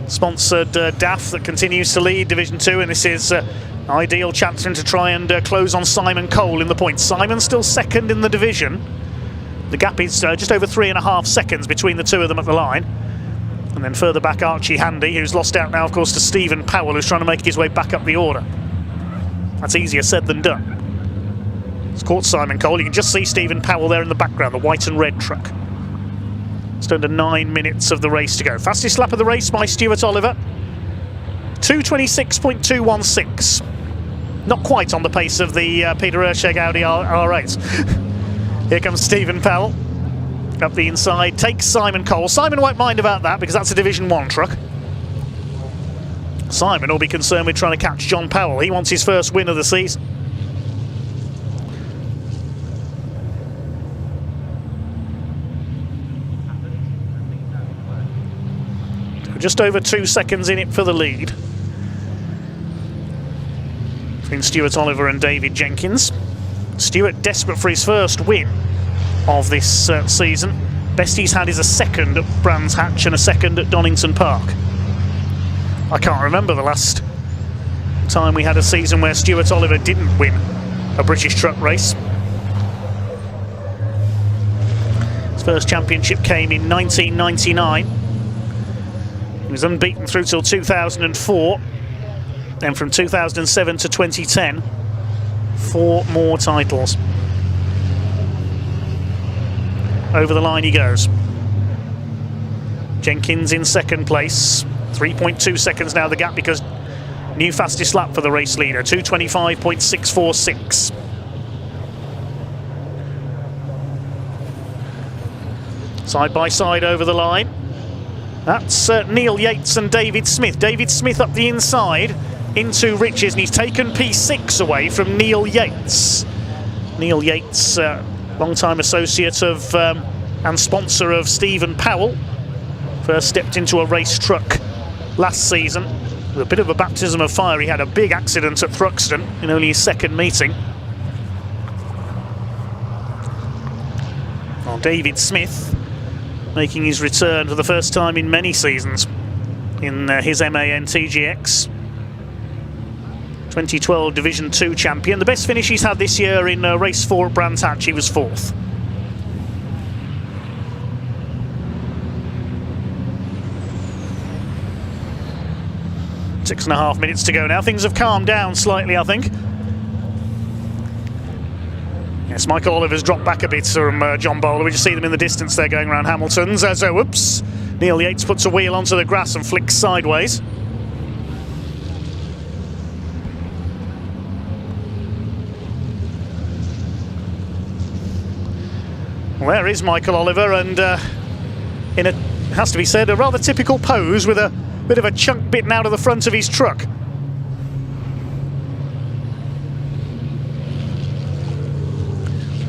sponsored DAF that continues to lead Division 2, and this is ideal chance for him to try and close on Simon Cole in the points. Simon's still 2nd in the division. The gap is just over 3.5 seconds between the two of them at the line. And then further back Archie Handy, who's lost out now of course to Stephen Powell, who's trying to make his way back up the order. That's easier said than done. It's caught Simon Cole. You can just see Stephen Powell there in the background, the white and red truck. Just under 9 minutes of the race to go. Fastest lap of the race by Stuart Oliver, 2:26.216. Not quite on the pace of the Peter Erscheg Audi R8. Here comes Stephen Powell. Up the inside, takes Simon Cole. Simon won't mind about that because that's a Division 1 truck. Simon will be concerned with trying to catch John Powell. He wants his first win of the season. Just over 2 seconds in it for the lead between Stuart Oliver and David Jenkins. Stuart desperate for his first win of this season. Best he's had is a 2nd at Brands Hatch and a 2nd at Donington Park. I can't remember the last time we had a season where Stuart Oliver didn't win a British truck race. His first championship came in 1999. He was unbeaten through till 2004. Then from 2007 to 2010, 4 more titles. over the line he goes. Jenkins in second place. 3.2 seconds now the gap, because new fastest lap for the race leader, 2:25.646. Side by side over the line. That's Neil Yates and David Smith. David Smith up the inside into Riches, and he's taken P6 away from Neil Yates. Neil Yates, long-time associate of and sponsor of Stephen Powell. First stepped into a race truck last season with a bit of a baptism of fire. He had a big accident at Thruxton in only his second meeting. Well, David Smith making his return for the first time in many seasons in his MAN TGX. 2012 Division 2 champion. The best finish he's had this year in race 4 at Brands Hatch, he was 4th. Six and a half minutes to go now. Things have calmed down slightly, I think. Yes, Michael Oliver's dropped back a bit from John Bowler. We just see them in the distance there going around Hamilton's. So, whoops. Neil Yates puts a wheel onto the grass and flicks sideways. Well, there is Michael Oliver, and in a, has to be said, a rather typical pose with a bit of a chunk bitten out of the front of his truck.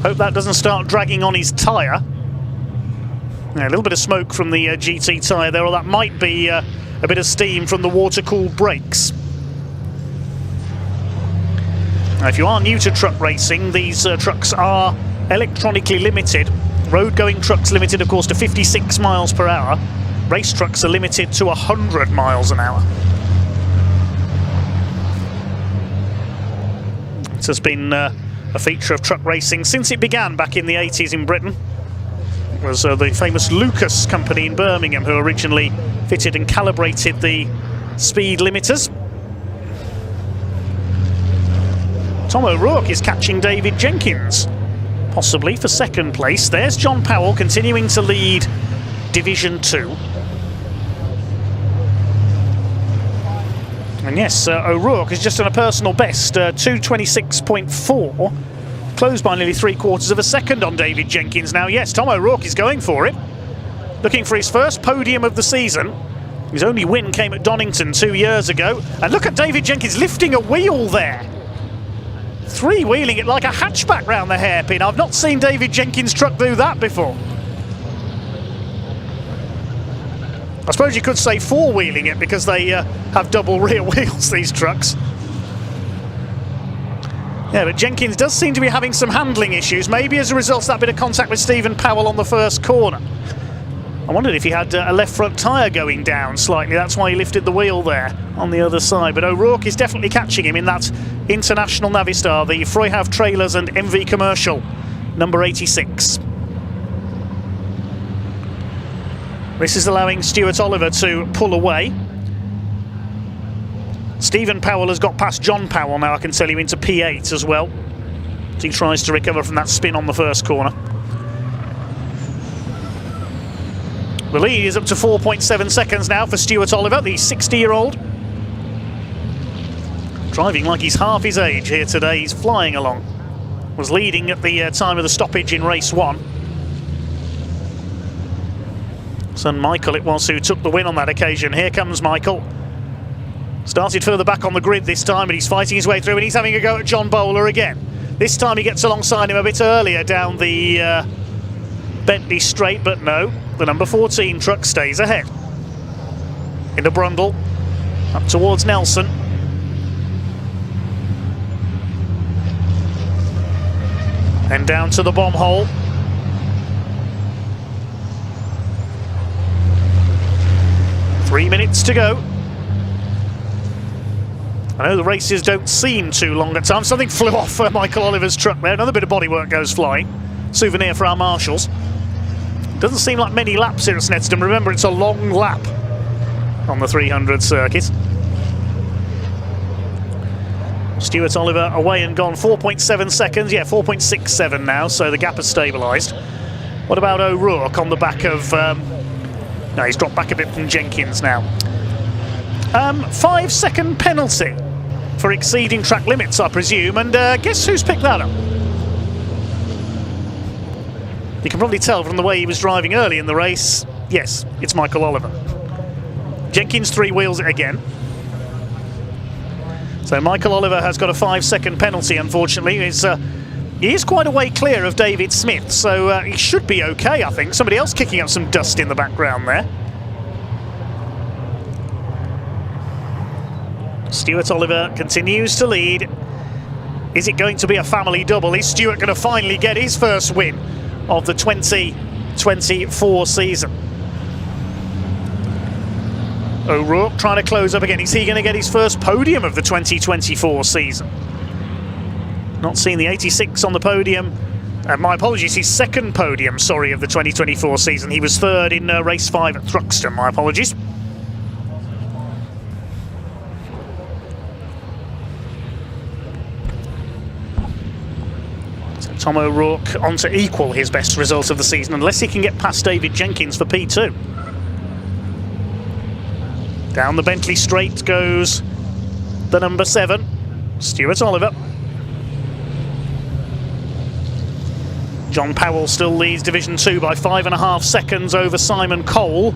Hope that doesn't start dragging on his tyre. Yeah, a little bit of smoke from the GT tyre there, or that might be a bit of steam from the water-cooled brakes. Now, if you are new to truck racing, these trucks are electronically limited. Road-going trucks limited, of course, to 56 miles per hour. Race trucks are limited to 100 miles an hour. This has been a feature of truck racing since it began back in the 80s in Britain. It was the famous Lucas company in Birmingham who originally fitted and calibrated the speed limiters. Tom O'Rourke is catching David Jenkins, possibly for second place. There's John Powell continuing to lead Division 2. And yes, O'Rourke is just on a personal best, 2:26.4, closed by nearly 3/4 of a second on David Jenkins now. Yes, Tom O'Rourke is going for it, looking for his first podium of the season. His only win came at Donington 2 years ago. And look at David Jenkins lifting a wheel there. Three-wheeling it like a hatchback round the hairpin. I've not seen David Jenkins' truck do that before. I suppose you could say four-wheeling it, because they have double rear wheels, these trucks. Yeah, but Jenkins does seem to be having some handling issues, maybe as a result of that bit of contact with Stephen Powell on the first corner. I wondered if he had a left front tyre going down slightly. That's why he lifted the wheel there on the other side. But O'Rourke is definitely catching him in that International Navistar, the Freuhauf Trailers and MV Commercial, number 86. This is allowing Stuart Oliver to pull away. Stephen Powell has got past John Powell now, I can tell you, into P8 as well, as he tries to recover from that spin on the first corner. The lead is up to 4.7 seconds now for Stuart Oliver, the 60-year-old. Driving like he's half his age here today. He's flying along. Was leading at the time of the stoppage in race 1. Son Michael it was who took the win on that occasion. Here comes Michael. Started further back on the grid this time, but he's fighting his way through, and he's having a go at John Bowler again. This time he gets alongside him a bit earlier down the Bentley straight, but no, the number 14 truck stays ahead. Into Brundle, up towards Nelson. And down to the bomb hole. Three minutes to go. I know the races don't seem too long at times. Something flew off Michael Oliver's truck there. Another bit of bodywork goes flying. Souvenir for our marshals. Doesn't seem like many laps here at Snetterton. Remember, it's a long lap on the 300 circuit. Stuart Oliver away and gone. 4.7 seconds. Yeah, 4.67 now, so the gap has stabilised. What about O'Rourke on the back of... no, he's dropped back a bit from Jenkins now. 5-second penalty for exceeding track limits, I presume, and guess who's picked that up? You can probably tell from the way he was driving early in the race. Yes, it's Michael Oliver. Jenkins 3 wheels it again. So Michael Oliver has got a 5-second penalty, unfortunately. He is quite a way clear of David Smith, so he should be okay, I think. Somebody else kicking up some dust in the background there. Stuart Oliver continues to lead. Is it going to be a family double? Is Stuart going to finally get his first win of the 2024 season? O'Rourke trying to close up again. Is he going to get his first podium of the 2024 season? Not seen the 86 on the podium. My apologies, his second podium, sorry, of the 2024 season. He was third in race 5 at Thruxton, my apologies. So Tom O'Rourke on to equal his best result of the season, unless he can get past David Jenkins for P2. Down the Bentley straight goes the number 7, Stuart Oliver. John Powell still leads Division 2 by 5.5 seconds over Simon Cole.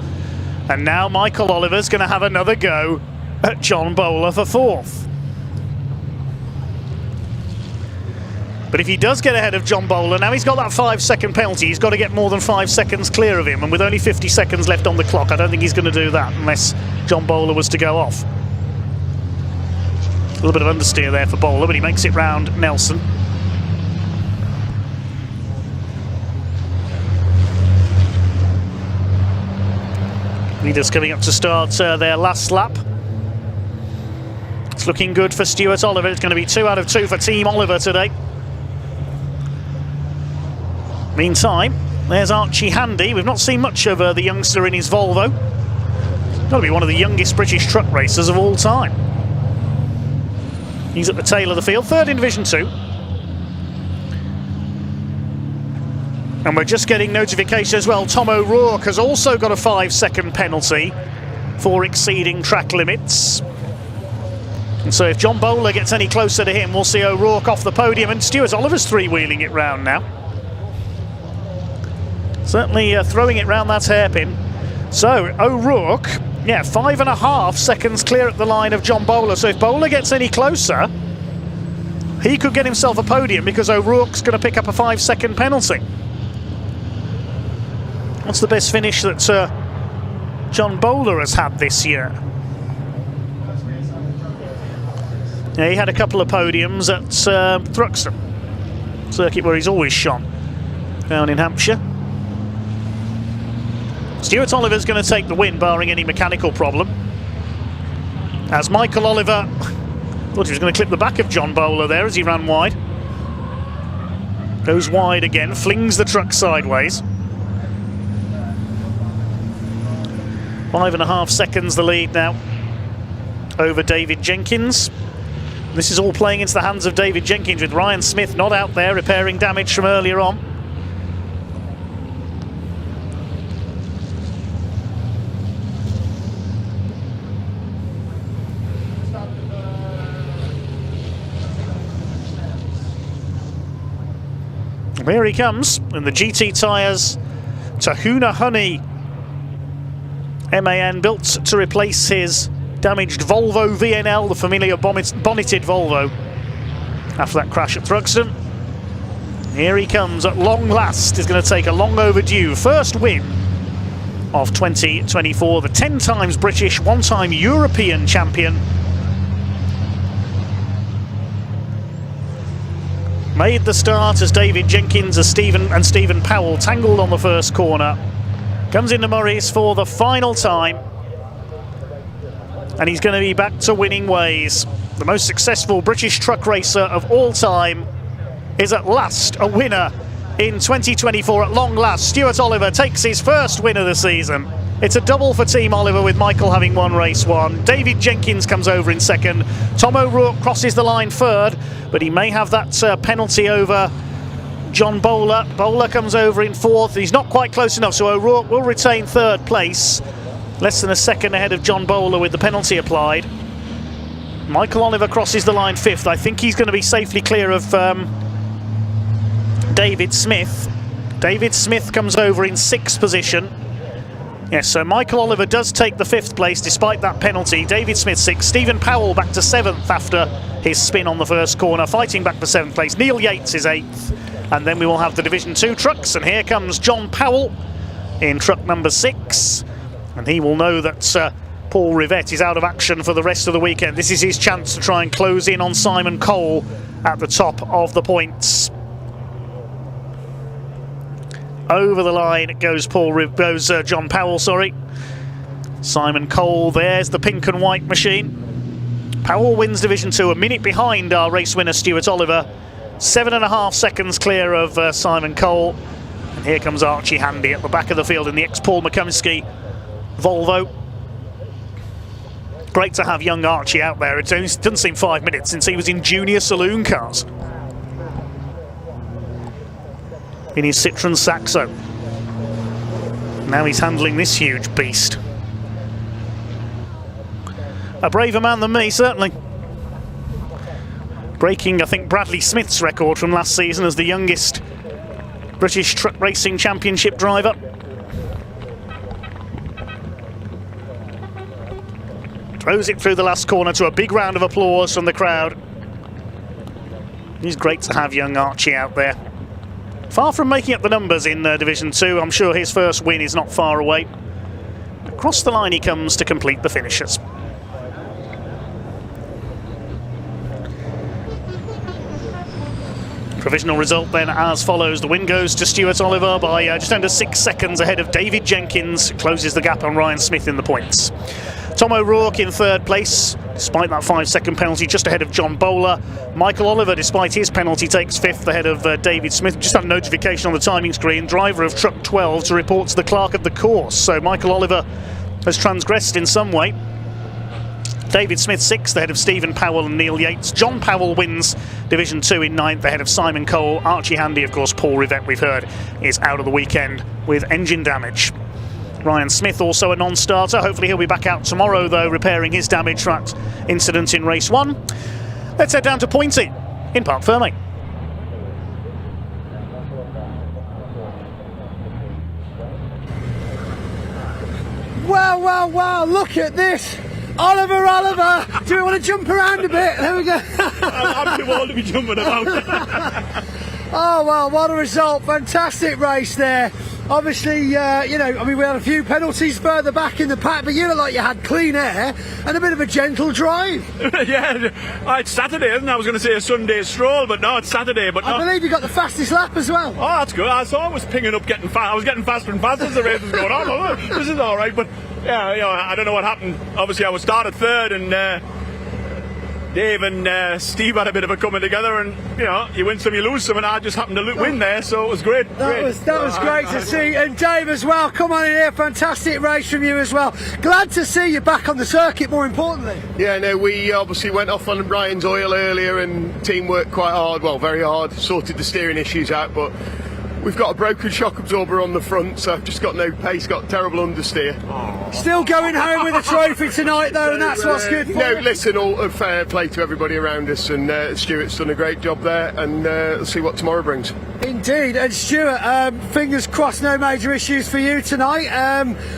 And now Michael Oliver's going to have another go at John Bowler for 4th. But if he does get ahead of John Bowler, now he's got that 5-second penalty. He's got to get more than 5 seconds clear of him. And with only 50 seconds left on the clock, I don't think he's going to do that unless John Bowler was to go off. A little bit of understeer there for Bowler, but he makes it round Nelson. Leaders coming up to start their last lap. It's looking good for Stuart Oliver. It's going to be 2 out of 2 for Team Oliver today. Meantime, there's Archie Handy. We've not seen much of the youngster in his Volvo. Got to be one of the youngest British truck racers of all time. He's at the tail of the field, 3rd in Division 2. And we're just getting notification as well. Tom O'Rourke has also got a 5-second penalty for exceeding track limits. And so if John Bowler gets any closer to him, we'll see O'Rourke off the podium, and Stuart Oliver's 3-wheeling it round now. Certainly throwing it round that hairpin. So O'Rourke, yeah, 5.5 seconds clear at the line of John Bowler. So if Bowler gets any closer, he could get himself a podium because O'Rourke's going to pick up a 5-second penalty. What's the best finish that John Bowler has had this year? Yeah, he had a couple of podiums at Thruxton, circuit where he's always shone, down in Hampshire. Stuart Oliver's going to take the win, barring any mechanical problem. As Michael Oliver thought he was going to clip the back of John Bowler there as he ran wide. Goes wide again, flings the truck sideways. 5.5 seconds the lead now over David Jenkins. This is all playing into the hands of David Jenkins, with Ryan Smith not out there repairing damage from earlier on. And here he comes in the GT tyres, Tahuna Honey MAN, built to replace his damaged Volvo VNL, the familiar bonneted Volvo, after that crash at Thruxton. Here he comes at long last. He's going to take a long overdue first win of 2024, the 10 times British, 1-time European champion. Made the start as David Jenkins and Stephen Powell tangled on the first corner. Comes into Murray's for the final time, and he's going to be back to winning ways. The most successful British truck racer of all time is at last a winner in 2024 at long last. Stuart Oliver takes his first win of the season. It's a double for Team Oliver, with Michael having won race 1. David Jenkins comes over in second. Tom O'Rourke crosses the line third, but he may have that penalty over John Bowler. Bowler comes over in 4th. He's not quite close enough, so O'Rourke will retain 3rd place. Less than a second ahead of John Bowler with the penalty applied. Michael Oliver crosses the line 5th. I think he's going to be safely clear of David Smith. David Smith comes over in 6th position. Yes, so Michael Oliver does take the 5th place despite that penalty. David Smith 6th. Stephen Powell back to 7th after his spin on the first corner, fighting back for 7th place. Neil Yates is 8th. And then we will have the Division 2 trucks. And here comes John Powell in truck number 6. And he will know that Paul Rivette is out of action for the rest of the weekend. This is his chance to try and close in on Simon Cole at the top of the points. Over the line goes John Powell, sorry. Simon Cole, there's the pink and white machine. Powell wins Division 2, a minute behind our race winner Stuart Oliver. 7.5 seconds clear of Simon Cole. And here comes Archie Handy at the back of the field in the ex-Paul McCuskey Volvo. Great to have young Archie out there. It doesn't seem 5 minutes since he was in junior saloon cars. In his Citroen Saxo. Now he's handling this huge beast. A braver man than me, certainly. Breaking, I think, Bradley Smith's record from last season as the youngest British Truck Racing Championship driver. Throws it through the last corner to a big round of applause from the crowd. It's great to have young Archie out there. Far from making up the numbers in Division 2, I'm sure his first win is not far away. Across the line he comes to complete the finishers. Provisional result then as follows. The win goes to Stuart Oliver by just under 6 seconds ahead of David Jenkins. Closes the gap on Ryan Smith in the points. Tom O'Rourke in 3rd place, despite that 5-second penalty, just ahead of John Bowler. Michael Oliver, despite his penalty, takes 5th ahead of David Smith. Just had a notification on the timing screen. Driver of truck 12 to report to the clerk of the course. So Michael Oliver has transgressed in some way. David Smith 6th ahead of Stephen Powell and Neil Yates. John Powell wins Division 2 in 9th ahead of Simon Cole. Archie Handy, of course, Paul Rivette, we've heard, is out of the weekend with engine damage. Ryan Smith also a non-starter. Hopefully he'll be back out tomorrow, though, repairing his damage from that incident in race 1. Let's head down to Pointy in Parc Ferme. Wow, look at this. Oliver, do we want to jump around a bit? There we go. I'm too old to be jumping about. Oh, well, what a result. Fantastic race there. Obviously, we had a few penalties further back in the pack, but you look like you had clean air and a bit of a gentle drive. Yeah, it's Saturday, isn't it? I was going to say a Sunday stroll, but no, it's Saturday. But I believe you got the fastest lap as well. Oh, that's good. I saw I was pinging up, getting fast. I was getting faster and faster as the race was going on. This is all right, but yeah, I don't know what happened. Obviously, I was started 3rd, and Dave and Steve had a bit of a coming together, and you win some, you lose some, and I just happened to win there, so it was great. That was great to see. And Dave as well, come on in here, fantastic race from you as well. Glad to see you back on the circuit, more importantly. Yeah, no, we obviously went off on Ryan's oil earlier, and team worked quite hard, well, very hard, sorted the steering issues out, but we've got a broken shock absorber on the front, so I've just got no pace, got terrible understeer. Still going home with a trophy tonight, though, and that's what's good for No, you. listen, all fair play to everybody around us, and Stuart's done a great job there, and let's see what tomorrow brings. Indeed, and Stuart, fingers crossed no major issues for you tonight.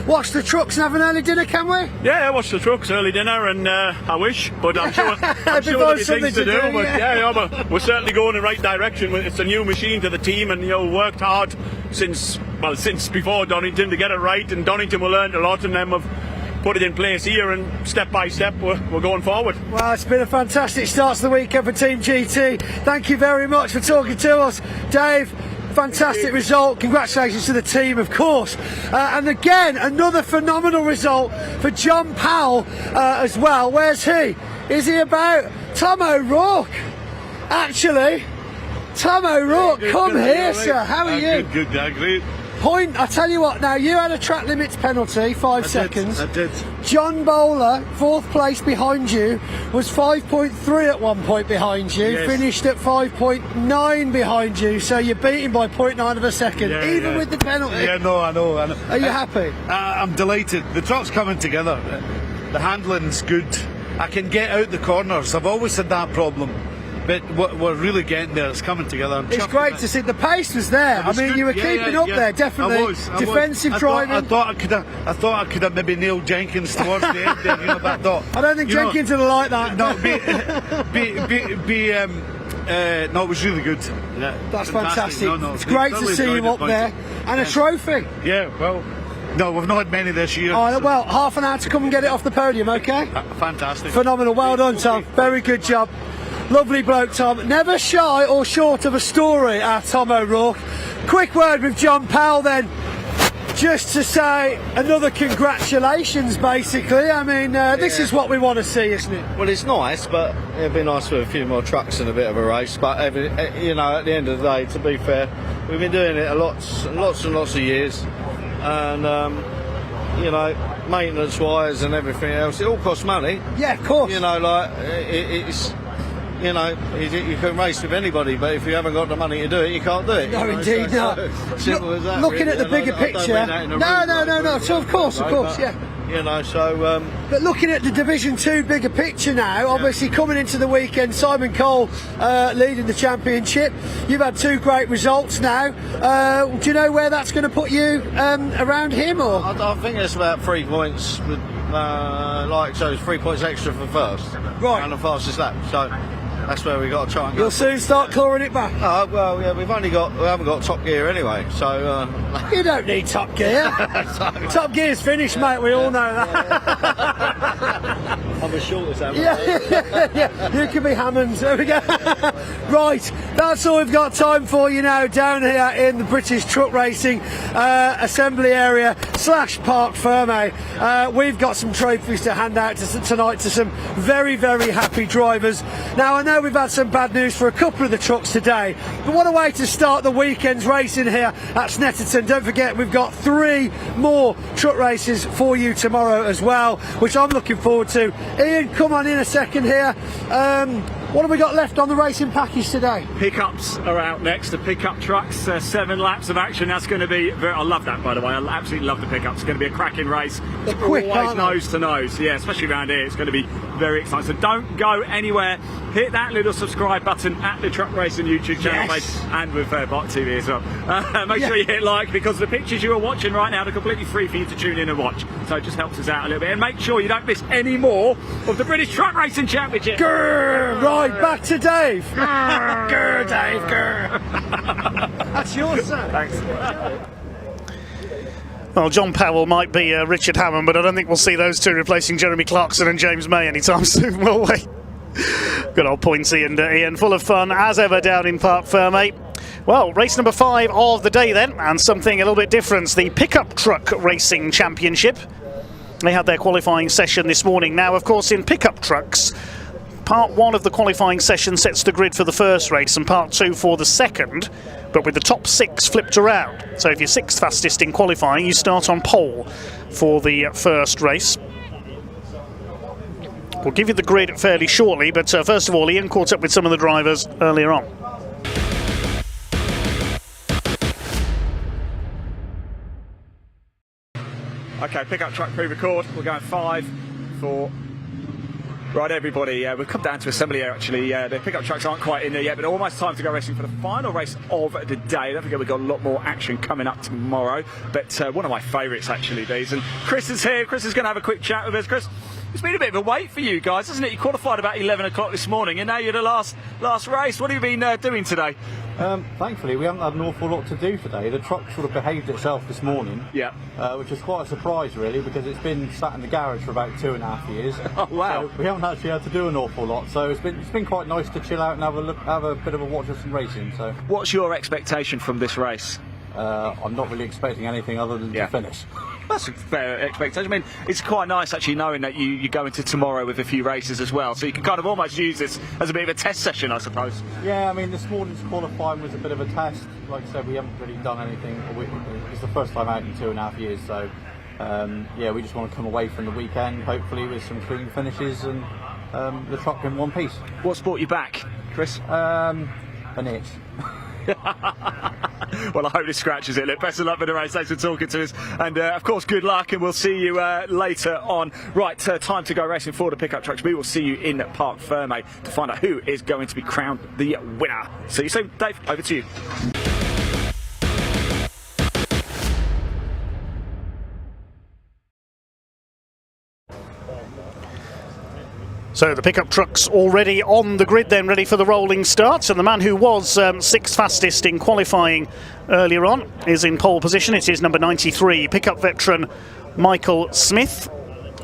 Watch the trucks and have an early dinner, can we? Yeah, watch the trucks, early dinner, and I wish, but I'm sure there'll be things to do. But but we're certainly going in the right direction. It's a new machine to the team, and worked hard since before Donington to get it right, and Donington will learn a lot, and then we've put it in place here, and step by step we're going forward. Well, it's been a fantastic start to the weekend for Team GT. Thank you very much for talking to us, Dave. Fantastic result. Congratulations to the team, of course. And again, another phenomenal result for John Powell as well. Where's he? Is he about? Tom O'Rourke. Actually, Tom O'Rourke, come here, sir. How are you? Good, great. Point, I tell you what, now you had a track limits penalty, 5 seconds. I did. John Bowler, 4th place behind you, was 5.3 at one point behind you, Yes. finished at 5.9 behind you, so you're beating by 0.9 of a second, even with the penalty. Yeah, no, I know. Are you happy? I'm delighted. The truck's coming together. The handling's good. I can get out the corners. I've always had that problem. But we're really getting there. It's coming together. I'm It's chuffed great with to it. see. The pace was there. It was I mean, good. you were Yeah, keeping yeah, up yeah. there, definitely. I was. Defensive driving. I thought I could have maybe nailed Jenkins towards the end there, but I thought. I don't think Jenkins would have liked that. No, no, it was really good. Yeah, That's fantastic. No, It's great to see you up there. And a trophy. Yeah, well, no, we've not had many this year. Oh, well, half an hour to come and get it off the podium, okay? Fantastic. Phenomenal. Well done, Tom. Very good job. Lovely bloke, Tom. Never shy or short of a story, our Tom O'Rourke. Quick word with John Powell then. Just to say another congratulations, basically. I mean, this is what we want to see, isn't it? Well, it's nice, but it'd be nice with a few more trucks and a bit of a race. But at the end of the day, to be fair, we've been doing it lots and lots of years, and maintenance-wise and everything else, it all costs money. Yeah, of course. It's. You can race with anybody, but if you haven't got the money to do it, you can't do it. No, indeed not. Simple as that. Looking at the really. bigger I don't picture. mean that in a No. So of course, yeah. But looking at the Division 2 bigger picture now, obviously coming into the weekend, Simon Cole leading the championship. You've had 2 great results now. Do you know where that's going to put you around him? Or I think it's about 3 points. So it's 3 points extra for first. Right. And the fastest lap. So that's where we got to try and go. You'll soon start clawing it back. Well, yeah, we haven't got top gear anyway, so. You don't need top gear. Top gear's finished, mate. We all know that. I'm as short as that. Yeah. You can be Hammonds. There we go. Right, that's all we've got time for you now down here in the British Truck Racing Assembly Area / Parc Ferme. We've got some trophies to hand out tonight to some very, very happy drivers. Now, I know we've had some bad news for a couple of the trucks today, but what a way to start the weekend's racing here at Snetterton. Don't forget, we've got 3 more truck races for you tomorrow as well, which I'm looking forward to. Ian, come on in a second here. What have we got left on the racing package today? Pickups are out next. The pickup trucks, 7 laps of action. That's going to be I love that, by the way. I absolutely love the pickups. It's going to be a cracking race. They're quick, always aren't they? nose to nose. Yeah, especially around here. It's going to be very exciting. So don't go anywhere. Hit that little subscribe button at the Truck Racing YouTube channel page and with Bot TV as well. Make sure you hit like, because the pictures you are watching right now are completely free for you to tune in and watch. So it just helps us out a little bit. And make sure you don't miss any more of the British Truck Racing Championship. Grrr, right, back to Dave. Grrr, Dave, grrr. That's yours, sir. Thanks. Well, John Powell might be Richard Hammond, but I don't think we'll see those 2 replacing Jeremy Clarkson and James May anytime soon, will we? Good old Pointsy and Ian, full of fun as ever down in Parc Ferme. Well, race number 5 of the day then, and something a little bit different, the Pickup Truck Racing Championship. They had their qualifying session this morning. Now, of course, in pickup trucks, Part 1 of the qualifying session sets the grid for the first race and Part 2 for the second, but with the top 6 flipped around. So if you're 6th fastest in qualifying, you start on pole for the first race. We'll give you the grid fairly shortly, but first of all, Ian caught up with some of the drivers earlier on. Okay, pickup truck pre-record. We're going 5, 4. Right, everybody, we've come down to assembly here actually. The pickup trucks aren't quite in there yet, but almost time to go racing for the final race of the day. Don't forget, we've got a lot more action coming up tomorrow, but one of my favourites actually, these. And Chris is here. Chris is going to have a quick chat with us. Chris, it's been a bit of a wait for you guys, hasn't it? You qualified about 11 o'clock this morning, and now you're the last race. What have you been doing today? Thankfully, we haven't had an awful lot to do today. The truck sort of behaved itself this morning, which is quite a surprise, really, because it's been sat in the garage for about 2.5 years. Oh wow! So we haven't actually had to do an awful lot, so it's been quite nice to chill out and have a bit of a watch of some racing. So, what's your expectation from this race? I'm not really expecting anything other than to finish. That's a fair expectation. I mean, it's quite nice actually knowing that you go into tomorrow with a few races as well, so you can kind of almost use this as a bit of a test session, I suppose. Yeah, I mean, this morning's qualifying was a bit of a test. Like I said, we haven't really done anything. It's the first time out in 2.5 years, so yeah, we just want to come away from the weekend, hopefully with some clean finishes and the truck in one piece. What's brought you back, Chris? An itch. Well, I hope this scratches it. Look, best of luck with the race. Thanks for talking to us. And, of course, good luck, and we'll see you later on. Right, time to go racing for the pickup trucks. We will see you in Parc Ferme to find out who is going to be crowned the winner. See you soon. Dave, over to you. So the pickup truck's already on the grid then, ready for the rolling start. And the man who was sixth fastest in qualifying earlier on is in pole position. It is number 93, pickup veteran Michael Smith.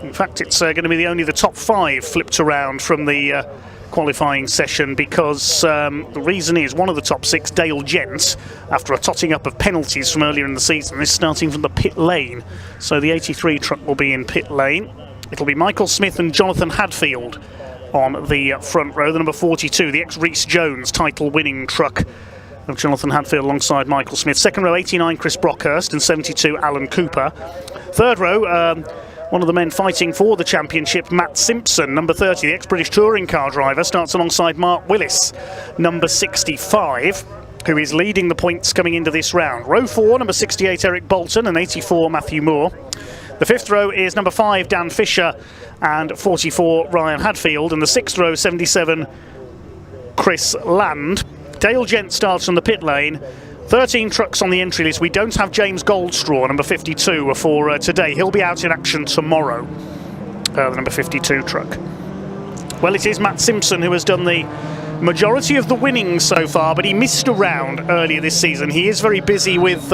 In fact, it's going to be only the top 5 flipped around from the qualifying session, because the reason is one of the top 6, Dale Gent, after a totting up of penalties from earlier in the season, is starting from the pit lane. So the 83 truck will be in pit lane. It'll be Michael Smith and Jonathan Hadfield on the front row. The number 42, the ex-Rhys Jones title-winning truck of Jonathan Hadfield alongside Michael Smith. Second row, 89, Chris Brockhurst, and 72, Alan Cooper. Third row, one of the men fighting for the championship, Matt Simpson, number 30, the ex-British touring car driver, starts alongside Mark Willis, number 65, who is leading the points coming into this round. Row 4, number 68, Eric Bolton, and 84, Matthew Moore. The 5th row is number 5, Dan Fisher, and 44, Ryan Hadfield. And the 6th row, 77, Chris Land. Dale Gent starts from the pit lane. 13 trucks on the entry list. We don't have James Goldstraw, number 52, for today. He'll be out in action tomorrow, the number 52 truck. Well, it is Matt Simpson who has done the majority of the winnings so far, but he missed a round earlier this season. He is very busy with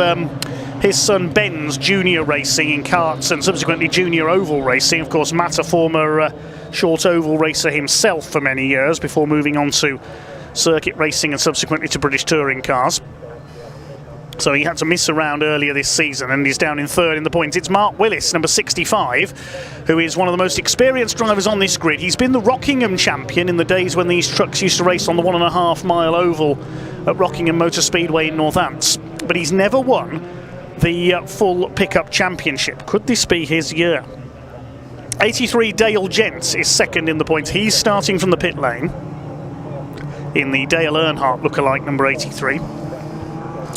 his son Ben's junior racing in karts and subsequently junior oval racing. Of course, Matt, a former short oval racer himself for many years before moving on to circuit racing and subsequently to British touring cars. So he had to miss a round earlier this season, and he's down in 3rd in the points. It's Mark Willis, number 65, who is one of the most experienced drivers on this grid. He's been the Rockingham champion in the days when these trucks used to race on the 1.5 mile oval at Rockingham Motor Speedway in Northants. But he's never won the full pickup championship. Could this be his year? 83, Dale Gent is 2nd in the points. He's starting from the pit lane in the Dale Earnhardt lookalike, number 83.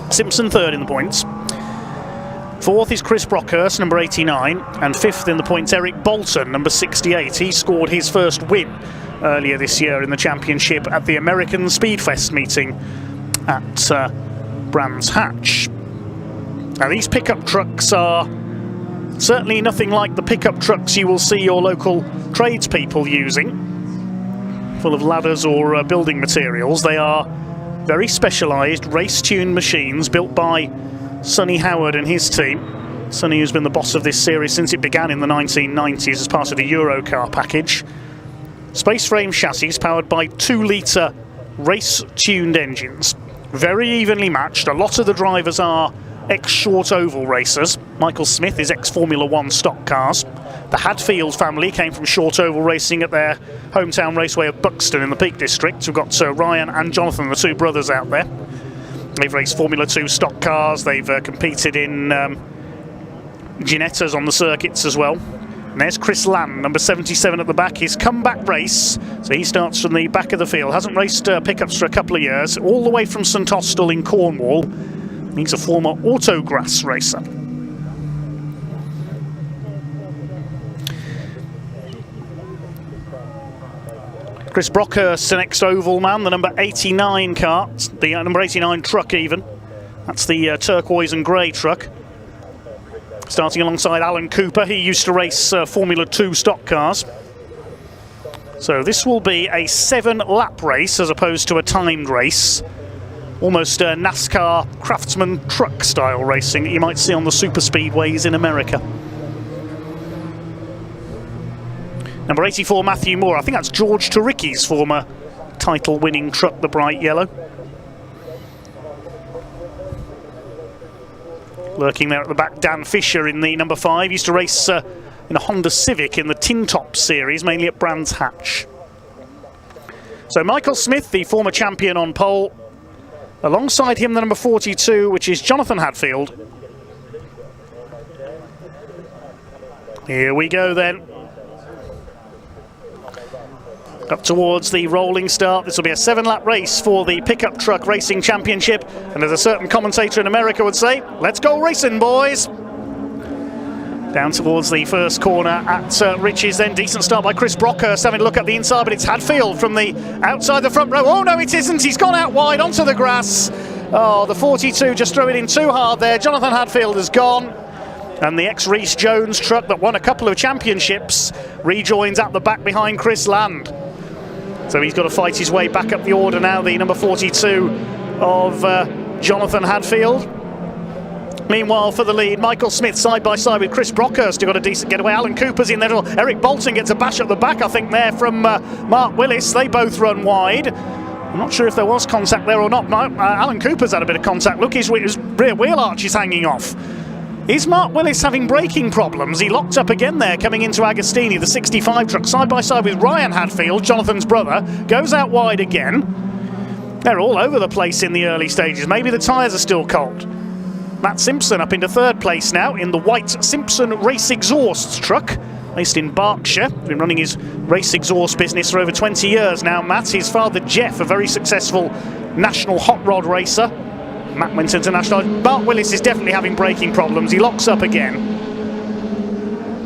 Simpson 3rd in the points. 4th is Chris Brockhurst, number 89, and 5th in the points, Eric Bolton, number 68. He scored his first win earlier this year in the championship at the American Speedfest meeting at Brands Hatch. Now, these pickup trucks are certainly nothing like the pickup trucks you will see your local tradespeople using, full of ladders or building materials. They are very specialised, race-tuned machines built by Sonny Howard and his team. Sonny, who's been the boss of this series since it began in the 1990s as part of the Eurocar package. Space frame chassis powered by 2-litre race-tuned engines. Very evenly matched. A lot of the drivers are ex-short oval racers. Michael Smith is ex-Formula 1 stock cars. The Hadfield family came from short oval racing at their hometown raceway of Buxton in the Peak District. We've got Ryan and Jonathan, the 2 brothers out there. They've raced Formula 2 stock cars. They've competed in Ginettas on the circuits as well. And there's Chris Land, number 77 at the back. His comeback race, so he starts from the back of the field. Hasn't raced pickups for a couple of years, all the way from St Austell in Cornwall. He's a former autograss racer. Chris Brockhurst, an ex-oval man, the number 89 kart, the number 89 truck even. That's the turquoise and grey truck. Starting alongside Alan Cooper, he used to race Formula 2 stock cars. So this will be a 7-lap race as opposed to a timed race. Almost NASCAR craftsman truck style racing that you might see on the super speedways in America. Number 84, Matthew Moore. I think that's George Taricki's former title-winning truck, the bright yellow. Lurking there at the back, Dan Fisher in the number 5. Used to race in a Honda Civic in the Tin Top series, mainly at Brands Hatch. So Michael Smith, the former champion, on pole. Alongside him, the number 42, which is Jonathan Hadfield. Here we go then. Up towards the rolling start. This will be a 7-lap race for the Pickup Truck Racing Championship. And as a certain commentator in America would say, let's go racing, boys. Down towards the first corner at Riches then. Decent start by Chris Brockhurst, having a look at the inside, but it's Hadfield from the outside the front row. Oh no, it isn't. He's gone out wide onto the grass. Oh, the 42 just threw it in too hard there. Jonathan Hadfield has gone. And the ex-Rhys Jones truck that won a couple of championships rejoins at the back behind Chris Land. So he's got to fight his way back up the order now, the number 42 of Jonathan Hadfield. Meanwhile, for the lead, Michael Smith side by side with Chris Brockhurst, who got a decent getaway. Alan Cooper's in there. Eric Bolton gets a bash up the back, I think, there from Mark Willis. They both run wide. I'm not sure if there was contact there or not. Alan Cooper's had a bit of contact. Look, his rear wheel arch is hanging off. Is Mark Willis having braking problems? He locked up again there, coming into Agostini, the 65 truck, side by side with Ryan Hadfield, Jonathan's brother. Goes out wide again. They're all over the place in the early stages. Maybe the tyres are still cold. Matt Simpson up into 3rd place now in the white Simpson Race Exhausts truck, based in Berkshire. Been running his race exhaust business for over 20 years now. Matt, his father Jeff, a very successful national hot rod racer. Matt went international. Mark Willis is definitely having braking problems. He locks up again.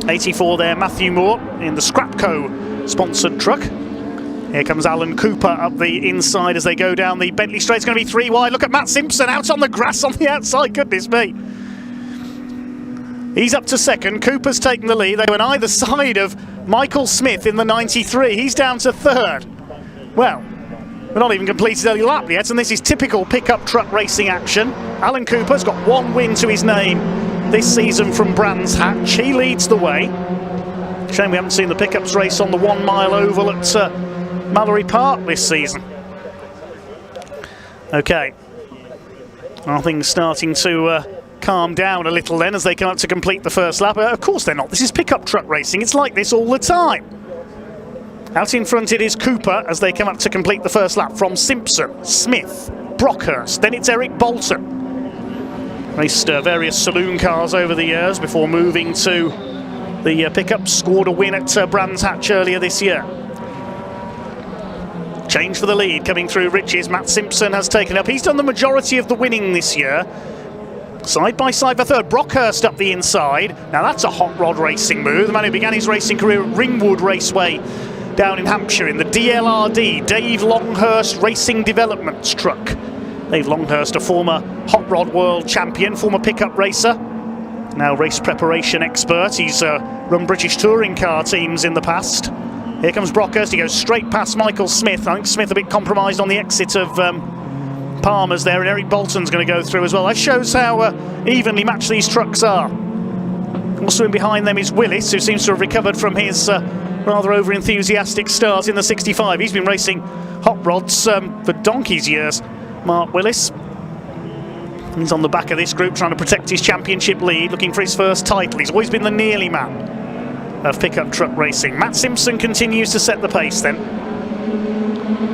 84 there, Matthew Moore in the Scrapco sponsored truck. Here comes Alan Cooper up the inside as they go down the Bentley Straight. It's going to be 3 wide. Look at Matt Simpson out on the grass on the outside. Goodness me. He's up to 2nd. Cooper's taken the lead. They were on either side of Michael Smith in the 93. He's down to 3rd. Well, we're not even completed early lap yet, and this is typical pickup truck racing action. Alan Cooper's got 1 win to his name this season from Brands Hatch. He leads the way. Shame we haven't seen the pickups race on the 1 mile oval at Mallory Park this season. Okay. Are things starting to calm down a little then as they come up to complete the first lap? Of course they're not. This is pickup truck racing. It's like this all the time. Out in front it is Cooper as they come up to complete the first lap from Simpson, Smith, Brockhurst. Then it's Eric Bolton. Raced various saloon cars over the years before moving to the pickups. Scored a win at Brands Hatch earlier this year. Change for the lead coming through Riches. Matt Simpson has taken up. He's done the majority of the winning this year. Side by side for 3rd. Brockhurst up the inside. Now that's a hot rod racing move. The man who began his racing career at Ringwood Raceway down in Hampshire in the DLRD, Dave Longhurst Racing Developments truck. Dave Longhurst, a former hot rod world champion, former pickup racer, now race preparation expert. He's run British touring car teams in the past. Here comes Brockhurst. He goes straight past Michael Smith. I think Smith a bit compromised on the exit of Palmer's there, and Eric Bolton's going to go through as well. That shows how evenly matched these trucks are. Also in behind them is Willis, who seems to have recovered from his rather over-enthusiastic start in the 65. He's been racing hot rods for donkey's years, Mark Willis. He's on the back of this group trying to protect his championship lead, looking for his first title. He's always been the nearly man of pickup truck racing. Matt Simpson continues to set the pace then.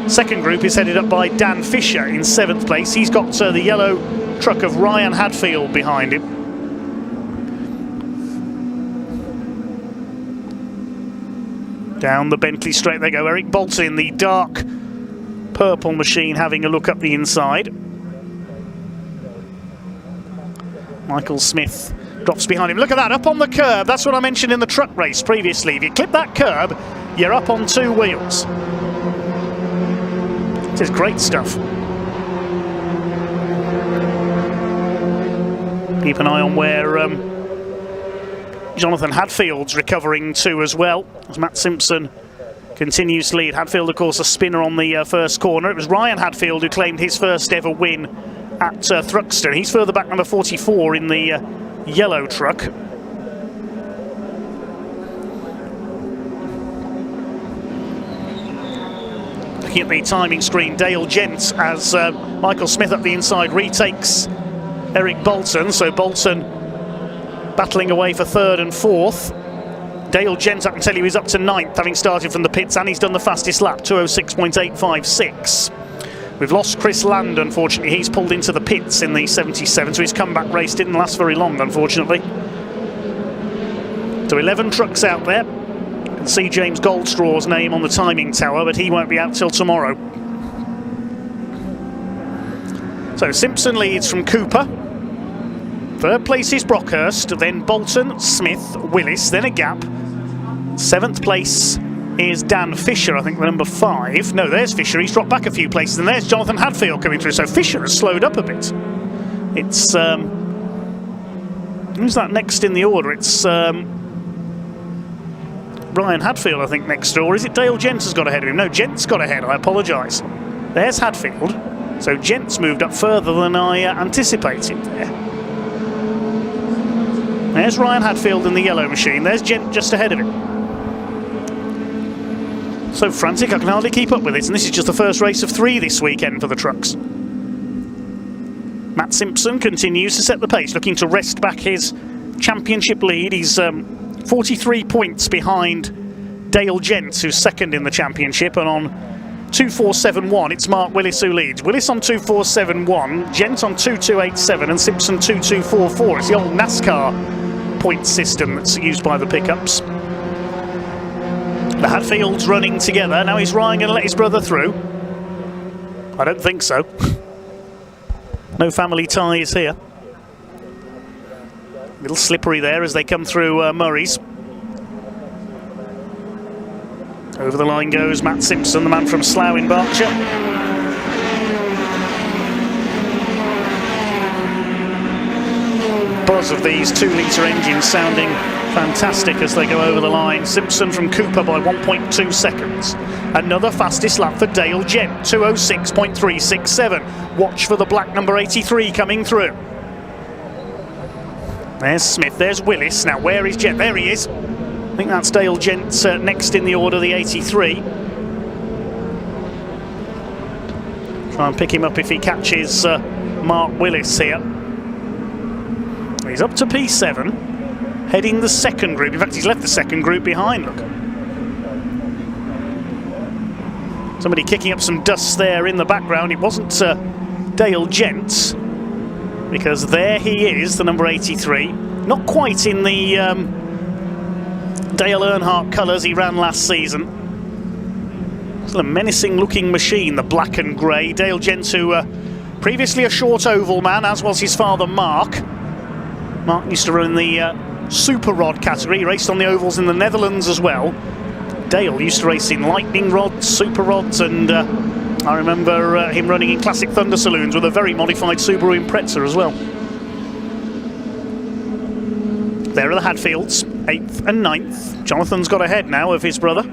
2nd group is headed up by Dan Fisher in 7th place. He's got the yellow truck of Ryan Hadfield behind him. Down the Bentley Straight they go. Eric Bolton in the dark purple machine having a look up the inside. Michael Smith drops behind him. Look at that, up on the curb. That's what I mentioned in the truck race previously. If you clip that curb, you're up on 2 wheels. This is great stuff. Keep an eye on where Jonathan Hadfield's recovering to as well, as Matt Simpson continues to lead. Hadfield, of course, a spinner on the first corner. It was Ryan Hadfield who claimed his first ever win at Thruxton. He's further back, number 44 in the yellow truck. Looking at the timing screen, Dale Gent as Michael Smith up the inside retakes Eric Bolton. So Bolton battling away for 3rd and 4th. Dale Gent, I can tell you, is up to 9th, having started from the pits, and he's done the fastest lap, 2:06.856. We've lost Chris Land, unfortunately. He's pulled into the pits in the 77, so his comeback race didn't last very long, unfortunately. So 11 trucks out there. You can see James Goldstraw's name on the timing tower, but he won't be out till tomorrow. So Simpson leads from Cooper. 3rd place is Brockhurst, then Bolton, Smith, Willis, then a gap. 7th place is Dan Fisher, I think the number 5. No, there's Fisher, he's dropped back a few places, and there's Jonathan Hadfield coming through. So Fisher has slowed up a bit. It's who's that next in the order? It's Ryan Hadfield, I think, next door. Is it Dale Gent has got ahead of him? No, Gent's got ahead, I apologise. There's Hadfield. So Gent's moved up further than I anticipated there. There's Ryan Hadfield in the yellow machine. There's Gent just ahead of him. So frantic, I can hardly keep up with it. And this is just the first race of 3 this weekend for the trucks. Matt Simpson continues to set the pace, looking to wrest back his championship lead. He's 43 points behind Dale Gent, who's 2nd in the championship, and on 2.471 it's Mark Willis who leads. Willis on 2.471, Gent on 2.287 and Simpson 2.244. It's the old NASCAR point system that's used by the pickups. The Hadfields running together. Now is Ryan going to let his brother through? I don't think so. No family ties here. A little slippery there as they come through Murray's. Over the line goes Matt Simpson, the man from Slough in Berkshire. Buzz of these 2-litre engines sounding fantastic as they go over the line. Simpson from Cooper by 1.2 seconds. Another fastest lap for Dale Gent, 2:06.367. Watch for the black number 83 coming through. There's Smith, there's Willis. Now where is Gent? There he is. I think that's Dale Gent next in the order, the 83. Try and pick him up if he catches Mark Willis here. He's up to P7, heading the 2nd group. In fact, he's left the 2nd group behind, look. Somebody kicking up some dust there in the background. It wasn't Dale Gent, because there he is, the number 83. Not quite in the Dale Earnhardt colours he ran last season. Still a menacing looking machine, the black and grey. Dale Gent, who previously a short oval man, as was his father Mark. Mark used to run in the super rod category. He raced on the ovals in the Netherlands as well. Dale used to race in lightning rods, super rods, and I remember him running in classic Thunder Saloons with a very modified Subaru Impreza as well. There are the Hadfields, 8th and 9th. Jonathan's got ahead now of his brother.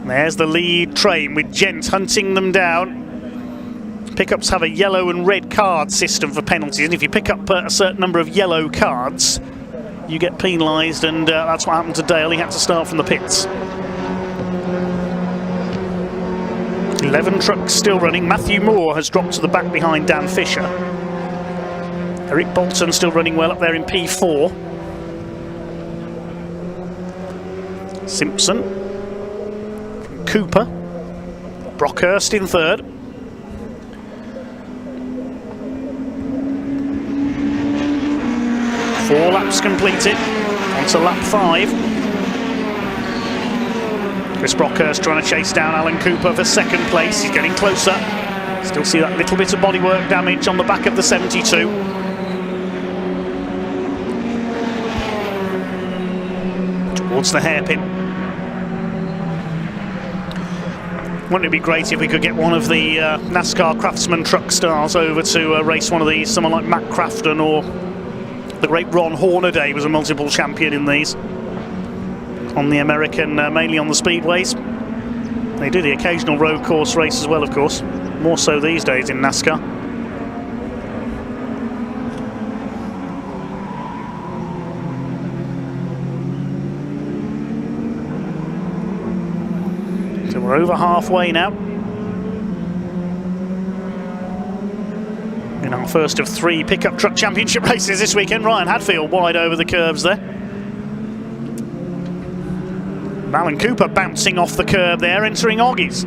There's the lead train with Gent hunting them down. Pickups have a yellow and red card system for penalties, and if you pick up a certain number of yellow cards, you get penalised, and that's what happened to Dale. He had to start from the pits. 11 trucks still running. Matthew Moore has dropped to the back behind Dan Fisher. Eric Bolton still running well up there in P4. Simpson, Cooper, Brockhurst in 3rd. Four laps completed, on to lap 5. Chris Brockhurst trying to chase down Alan Cooper for 2nd place. He's getting closer. Still see that little bit of bodywork damage on the back of the 72. Towards the hairpin. Wouldn't it be great if we could get one of the NASCAR Craftsman truck stars over to race one of these? Someone like Matt Crafton or the great Ron Hornaday was a multiple champion in these. On the American, mainly on the speedways. They do the occasional road course race as well, of course. More so these days in NASCAR. So we're over halfway now. In our first of 3 pickup truck championship races this weekend, Ryan Hadfield wide over the curves there. Alan Cooper bouncing off the curb there, entering Oggies.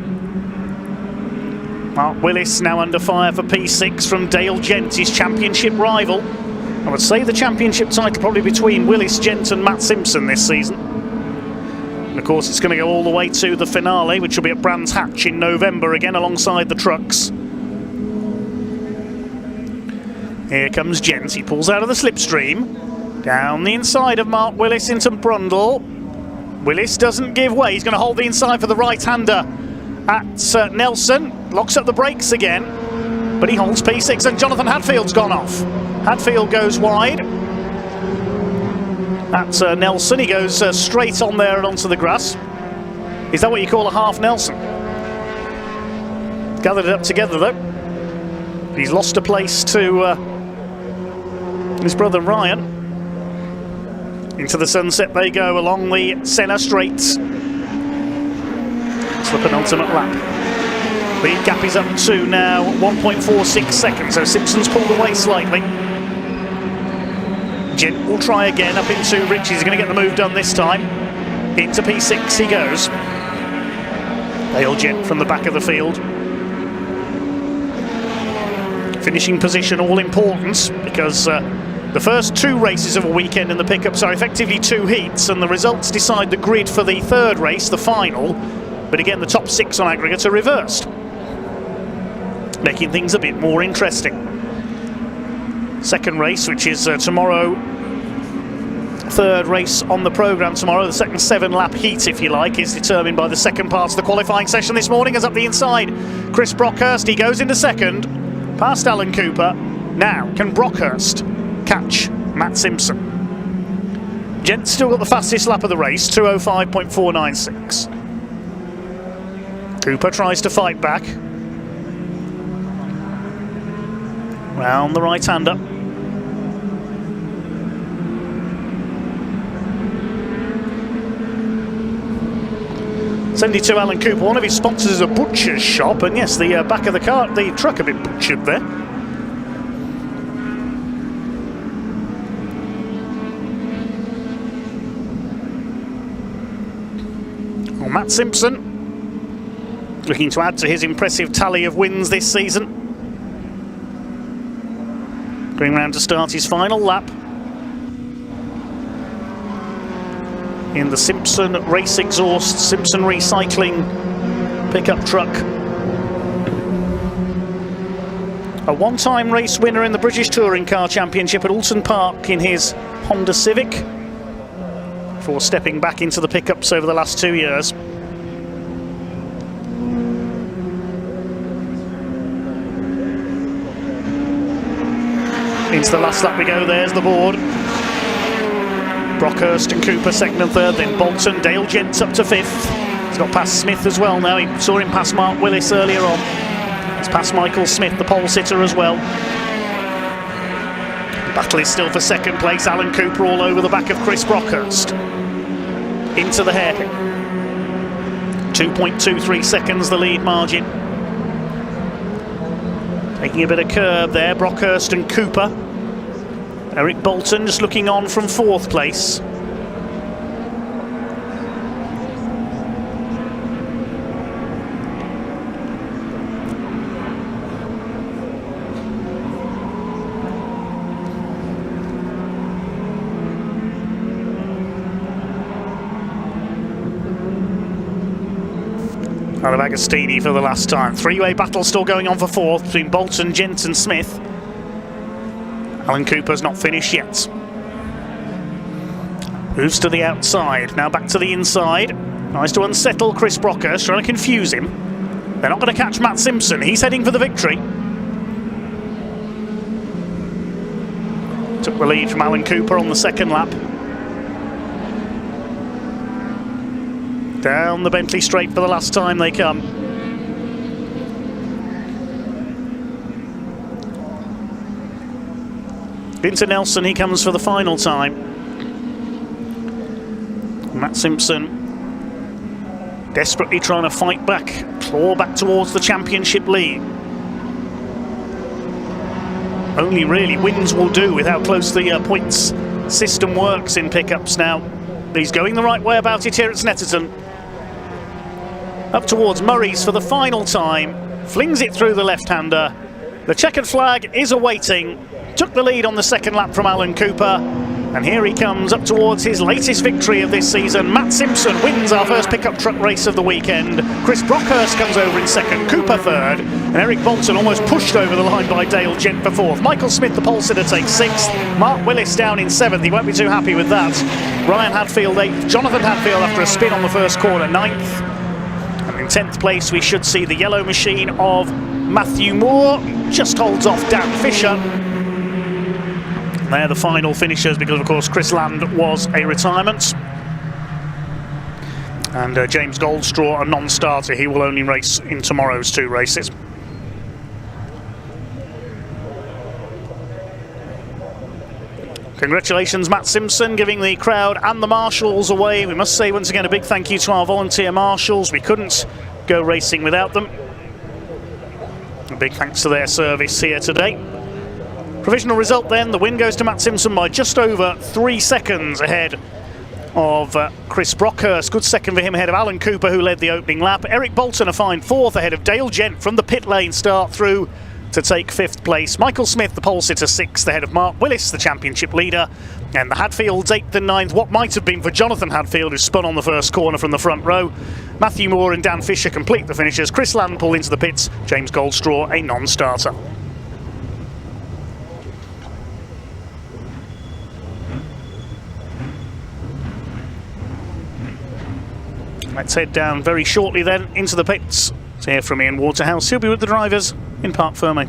Mark Willis now under fire for P6 from Dale Gent, his championship rival. I would say the championship title probably between Willis, Gent and Matt Simpson this season. And of course it's going to go all the way to the finale, which will be at Brands Hatch in November again alongside the trucks. Here comes Gent, he pulls out of the slipstream. Down the inside of Mark Willis into Brundle. Willis doesn't give way, he's going to hold the inside for the right-hander at Nelson. Locks up the brakes again, but he holds P6 and Jonathan Hadfield's gone off. Hadfield goes wide at Nelson, he goes straight on there and onto the grass. Is that what you call a half Nelson? Gathered it up together though. He's lost a place to his brother Ryan. Into the sunset they go along the Senna straights. It's the penultimate lap. Lead gap is up to now 1.46 seconds, so Simpson's pulled away slightly. Gent will try again up into Richie. He's going to get the move done this time. Into P6 he goes. Dale Gent from the back of the field. Finishing position all important because the first 2 races of a weekend in the pickups are effectively 2 heats, and the results decide the grid for the 3rd race, the final. But again, the top 6 on aggregate are reversed, making things a bit more interesting. 2nd race, which is tomorrow, 3rd race on the programme tomorrow, the second 7-lap heat, if you like, is determined by the second part of the qualifying session this morning. As up the inside, Chris Brockhurst, he goes into 2nd, past Alan Cooper. Now, can Brockhurst catch Matt Simpson? Gent's still got the fastest lap of the race, 2:05.496. Cooper tries to fight back. Round the right-hander. $72 Alan Cooper, one of his sponsors is a butcher's shop, and yes, the back of the truck a bit butchered there. Well, Matt Simpson looking to add to his impressive tally of wins this season. Going round to start his final lap in the Simpson Race Exhaust Simpson Recycling pickup truck. A 1-time race winner in the British Touring Car Championship at Alton Park in his Honda Civic, before stepping back into the pickups over the last 2 years. Into the last lap we go, there's the board. Brockhurst and Cooper 2nd and 3rd, then Bolton, Dale Gents up to 5th. He's got past Smith as well now, he saw him pass Mark Willis earlier on. He's past Michael Smith, the pole sitter as well. The battle is still for 2nd place, Alan Cooper all over the back of Chris Brockhurst. Into the hairpin. 2.23 seconds the lead margin. Taking a bit of curb there, Brockhurst and Cooper. Eric Bolton just looking on from 4th place. Out of Agostini for the last time. 3-way battle still going on for 4th between Bolton, Gent and Smith. Alan Cooper's not finished yet. Moves to the outside, now back to the inside. Tries to unsettle Chris Brockhurst, trying to confuse him. They're not going to catch Matt Simpson, he's heading for the victory. Took the lead from Alan Cooper on the 2nd lap. Down the Bentley straight for the last time they come. Into Nelson, he comes for the final time. Matt Simpson desperately trying to fight back, claw back towards the championship lead. only really wins will do with how close the points system works in pickups now. He's going the right way about it here at Snetterton. Up towards Murray's for the final time, flings it through the left-hander. The checkered flag is awaiting, took the lead on the second lap from Alan Cooper, and here he comes up towards his latest victory of this season. Matt Simpson wins our first pickup truck race of the weekend. Chris Brockhurst comes over in second, Cooper third, and Eric Bolton almost pushed over the line by Dale Gent for fourth. Michael Smith, the pole sitter, takes sixth. Mark Willis down in seventh, he won't be too happy with that. Ryan Hadfield eighth, Jonathan Hadfield after a spin on the first corner ninth. And in 10th place we should see the yellow machine of Matthew Moore, just holds off Dan Fisher. They're the final finishers because, of course, Chris Land was a retirement. And James Goldstraw, a non-starter. He will only race in tomorrow's 2 races. Congratulations, Matt Simpson, giving the crowd and the marshals away. We must say once again a big thank you to our volunteer marshals. We couldn't go racing without them. A big thanks to their service here today. Provisional result then, the win goes to Matt Simpson by just over 3 seconds ahead of Chris Brockhurst. Good second for him ahead of Alan Cooper, who led the opening lap. Eric Bolton a fine 4th ahead of Dale Gent from the pit lane start through to take 5th place. Michael Smith, the pole sitter, 6th ahead of Mark Willis, the championship leader. And the Hadfields 8th and 9th, what might have been for Jonathan Hadfield, who spun on the first corner from the front row. Matthew Moore and Dan Fisher complete the finishers. Chris Land pulled into the pits. James Goldstraw, a non-starter. Let's head down very shortly then into the pits to hear from Ian Waterhouse. He'll be with the drivers in Parc Fermé.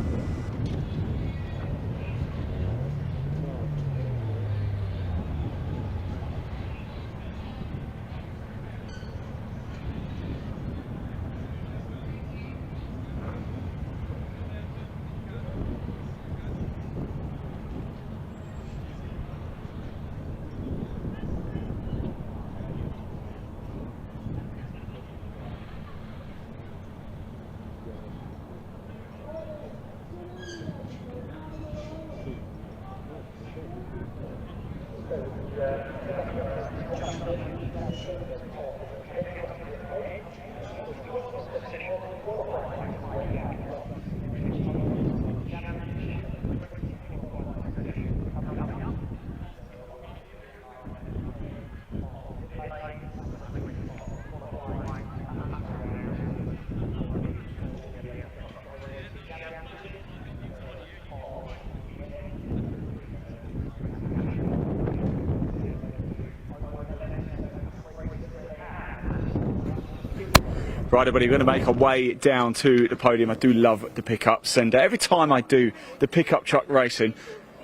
Right, everybody, we're going to make our way down to the podium. I do love the pickups, and every time I do the pickup truck racing,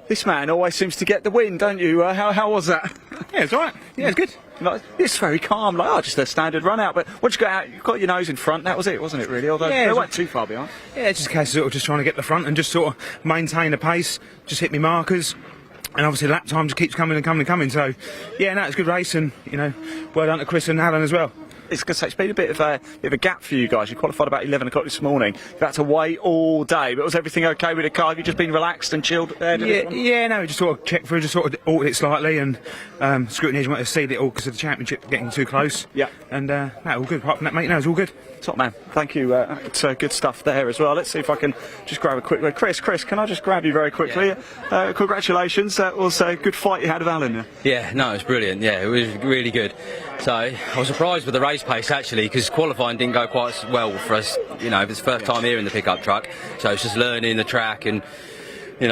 this man always seems to get the win, don't you? How was that? Yeah, it's all right. Yeah, it's good. Like, it's very calm, like, oh, just a standard run out. But once you got out, you got your nose in front, that was it, wasn't it, really? Although yeah, they weren't too far behind. Yeah, it's just a case of sort of just trying to get the front and just sort of maintain the pace, just hit me markers. And obviously lap time just keeps coming and coming and coming. So, yeah, no, it's a good race, and, you know, well done to Chris and Alan as well. It's going to say it's been a bit of a gap for you guys. You qualified about 11 o'clock this morning. You've had to wait all day. But was everything okay with the car? Have you just been relaxed and chilled there? Yeah, no, we just sort of checked through, just sort of altered it slightly, and scrutineers wanted to see it all because of the championship getting too close. Yeah. And no, all good. Apart from that, mate, no, it's all good. Top man. Thank you. It's good stuff there as well. Let's see if I can just grab a quick look. Chris, can I just grab you very quickly? Yeah. Congratulations. That was a good fight you had with Alan. Yeah, no, it was brilliant. Yeah, it was really good. So I was surprised with the race pace actually, because qualifying didn't go quite as well for us. You know, it's the first time here in the pickup truck, so it's just learning the track and you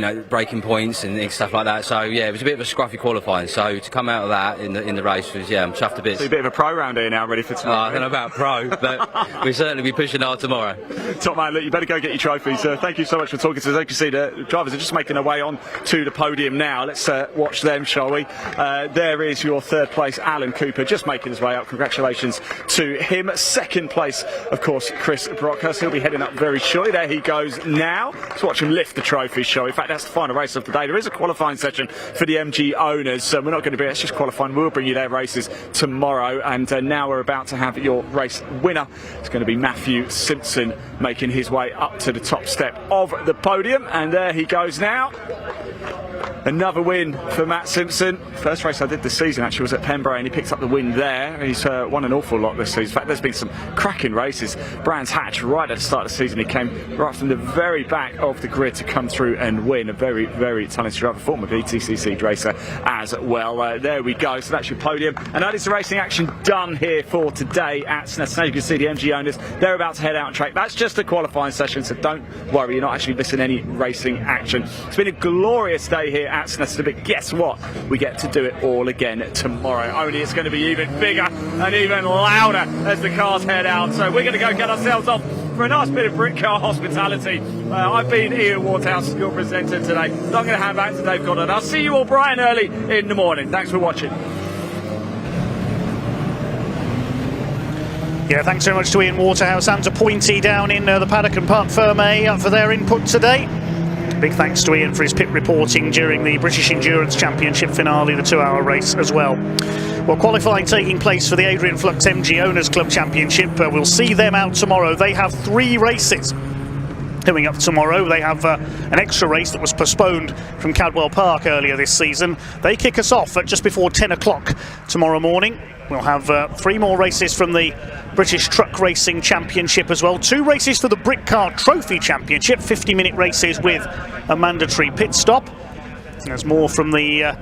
know, breaking points and stuff like that. So yeah, it was a bit of a scruffy qualifying. So to come out of that in the race was, yeah, I'm chuffed a bit. So you're a bit of a pro round here now, ready for tomorrow. I don't know about pro, but we'll certainly be pushing hard tomorrow. Top man, look, you better go get your trophies. Thank you so much for talking to us. As you can see, the drivers are just making their way on to the podium now. Let's watch them, shall we? There is your third place, Alan Cooper, just making his way up. Congratulations to him. Second place, of course, Chris Brockhurst. He'll be heading up very shortly. There he goes now. Let's watch him lift the trophy, show. In fact, that's the final race of the day. There is a qualifying session for the MG owners, so we're not going to be, it's just qualifying. We'll bring you their races tomorrow, and now we're about to have your race winner. It's going to be Matthew Simpson making his way up to the top step of the podium, and there he goes now. Another win for Matt Simpson. First race I did this season actually was at Pembrey, and he picked up the win there. He's won an awful lot this season. In fact, there's been some cracking races. Brands Hatch, right at the start of the season, he came right from the very back of the grid to come through and win. A very, very talented driver, former BTCC racer as well. There we go. So that's your podium. And that is the racing action done here for today at Snetterton. As you can see, the MG owners, they're about to head out on track. That's just a qualifying session, so don't worry, you're not actually missing any racing action. It's been a glorious day here at Snetterton, but guess what? We get to do it all again tomorrow. Only it's going to be even bigger and even louder as the cars head out. So we're going to go get ourselves off for a nice bit of brick car hospitality. I've been Ian Waterhouse, your presenter today. I'm going to hand back to Dave Goddard. I'll see you all bright and early in the morning. Thanks for watching. Yeah, thanks very much to Ian Waterhouse and to Pointy down in the paddock and Parc Fermé for their input today. Big thanks to Ian for his pit reporting during the British Endurance Championship finale, the 2-hour race as well. Well, qualifying taking place for the Adrian Flux MG Owners Club Championship. We'll see them out tomorrow. They have 3 races coming up tomorrow. They have an extra race that was postponed from Cadwell Park earlier this season. They kick us off at just before 10 o'clock tomorrow morning. We'll have 3 more races from the British Truck Racing Championship as well. 2 races for the Brick Car Trophy Championship, 50-minute races with a mandatory pit stop. There's more from the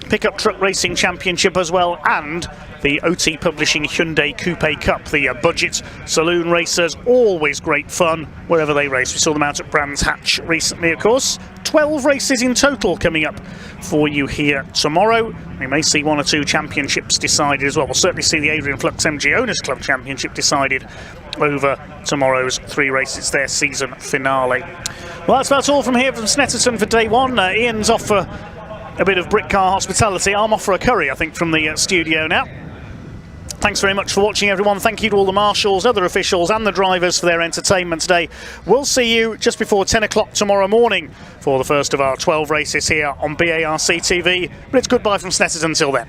Pickup Truck Racing Championship as well, and the OT Publishing Hyundai Coupe Cup, the budget saloon racers. Always great fun wherever they race. We saw them out at Brands Hatch recently, of course. 12 races in total coming up for you here tomorrow. We may see 1 or 2 championships decided as well. We'll certainly see the Adrian Flux MG Owners Club Championship decided over tomorrow's 3 races, their season finale. Well, that's about all from here from Snetterton for day 1. Ian's off for a bit of brick car hospitality. I'm off for a curry, I think, from the studio now. Thanks very much for watching, everyone. Thank you to all the marshals, other officials and the drivers for their entertainment today. We'll see you just before 10 o'clock tomorrow morning for the first of our 12 races here on BARC TV. But it's goodbye from Snetterton until then.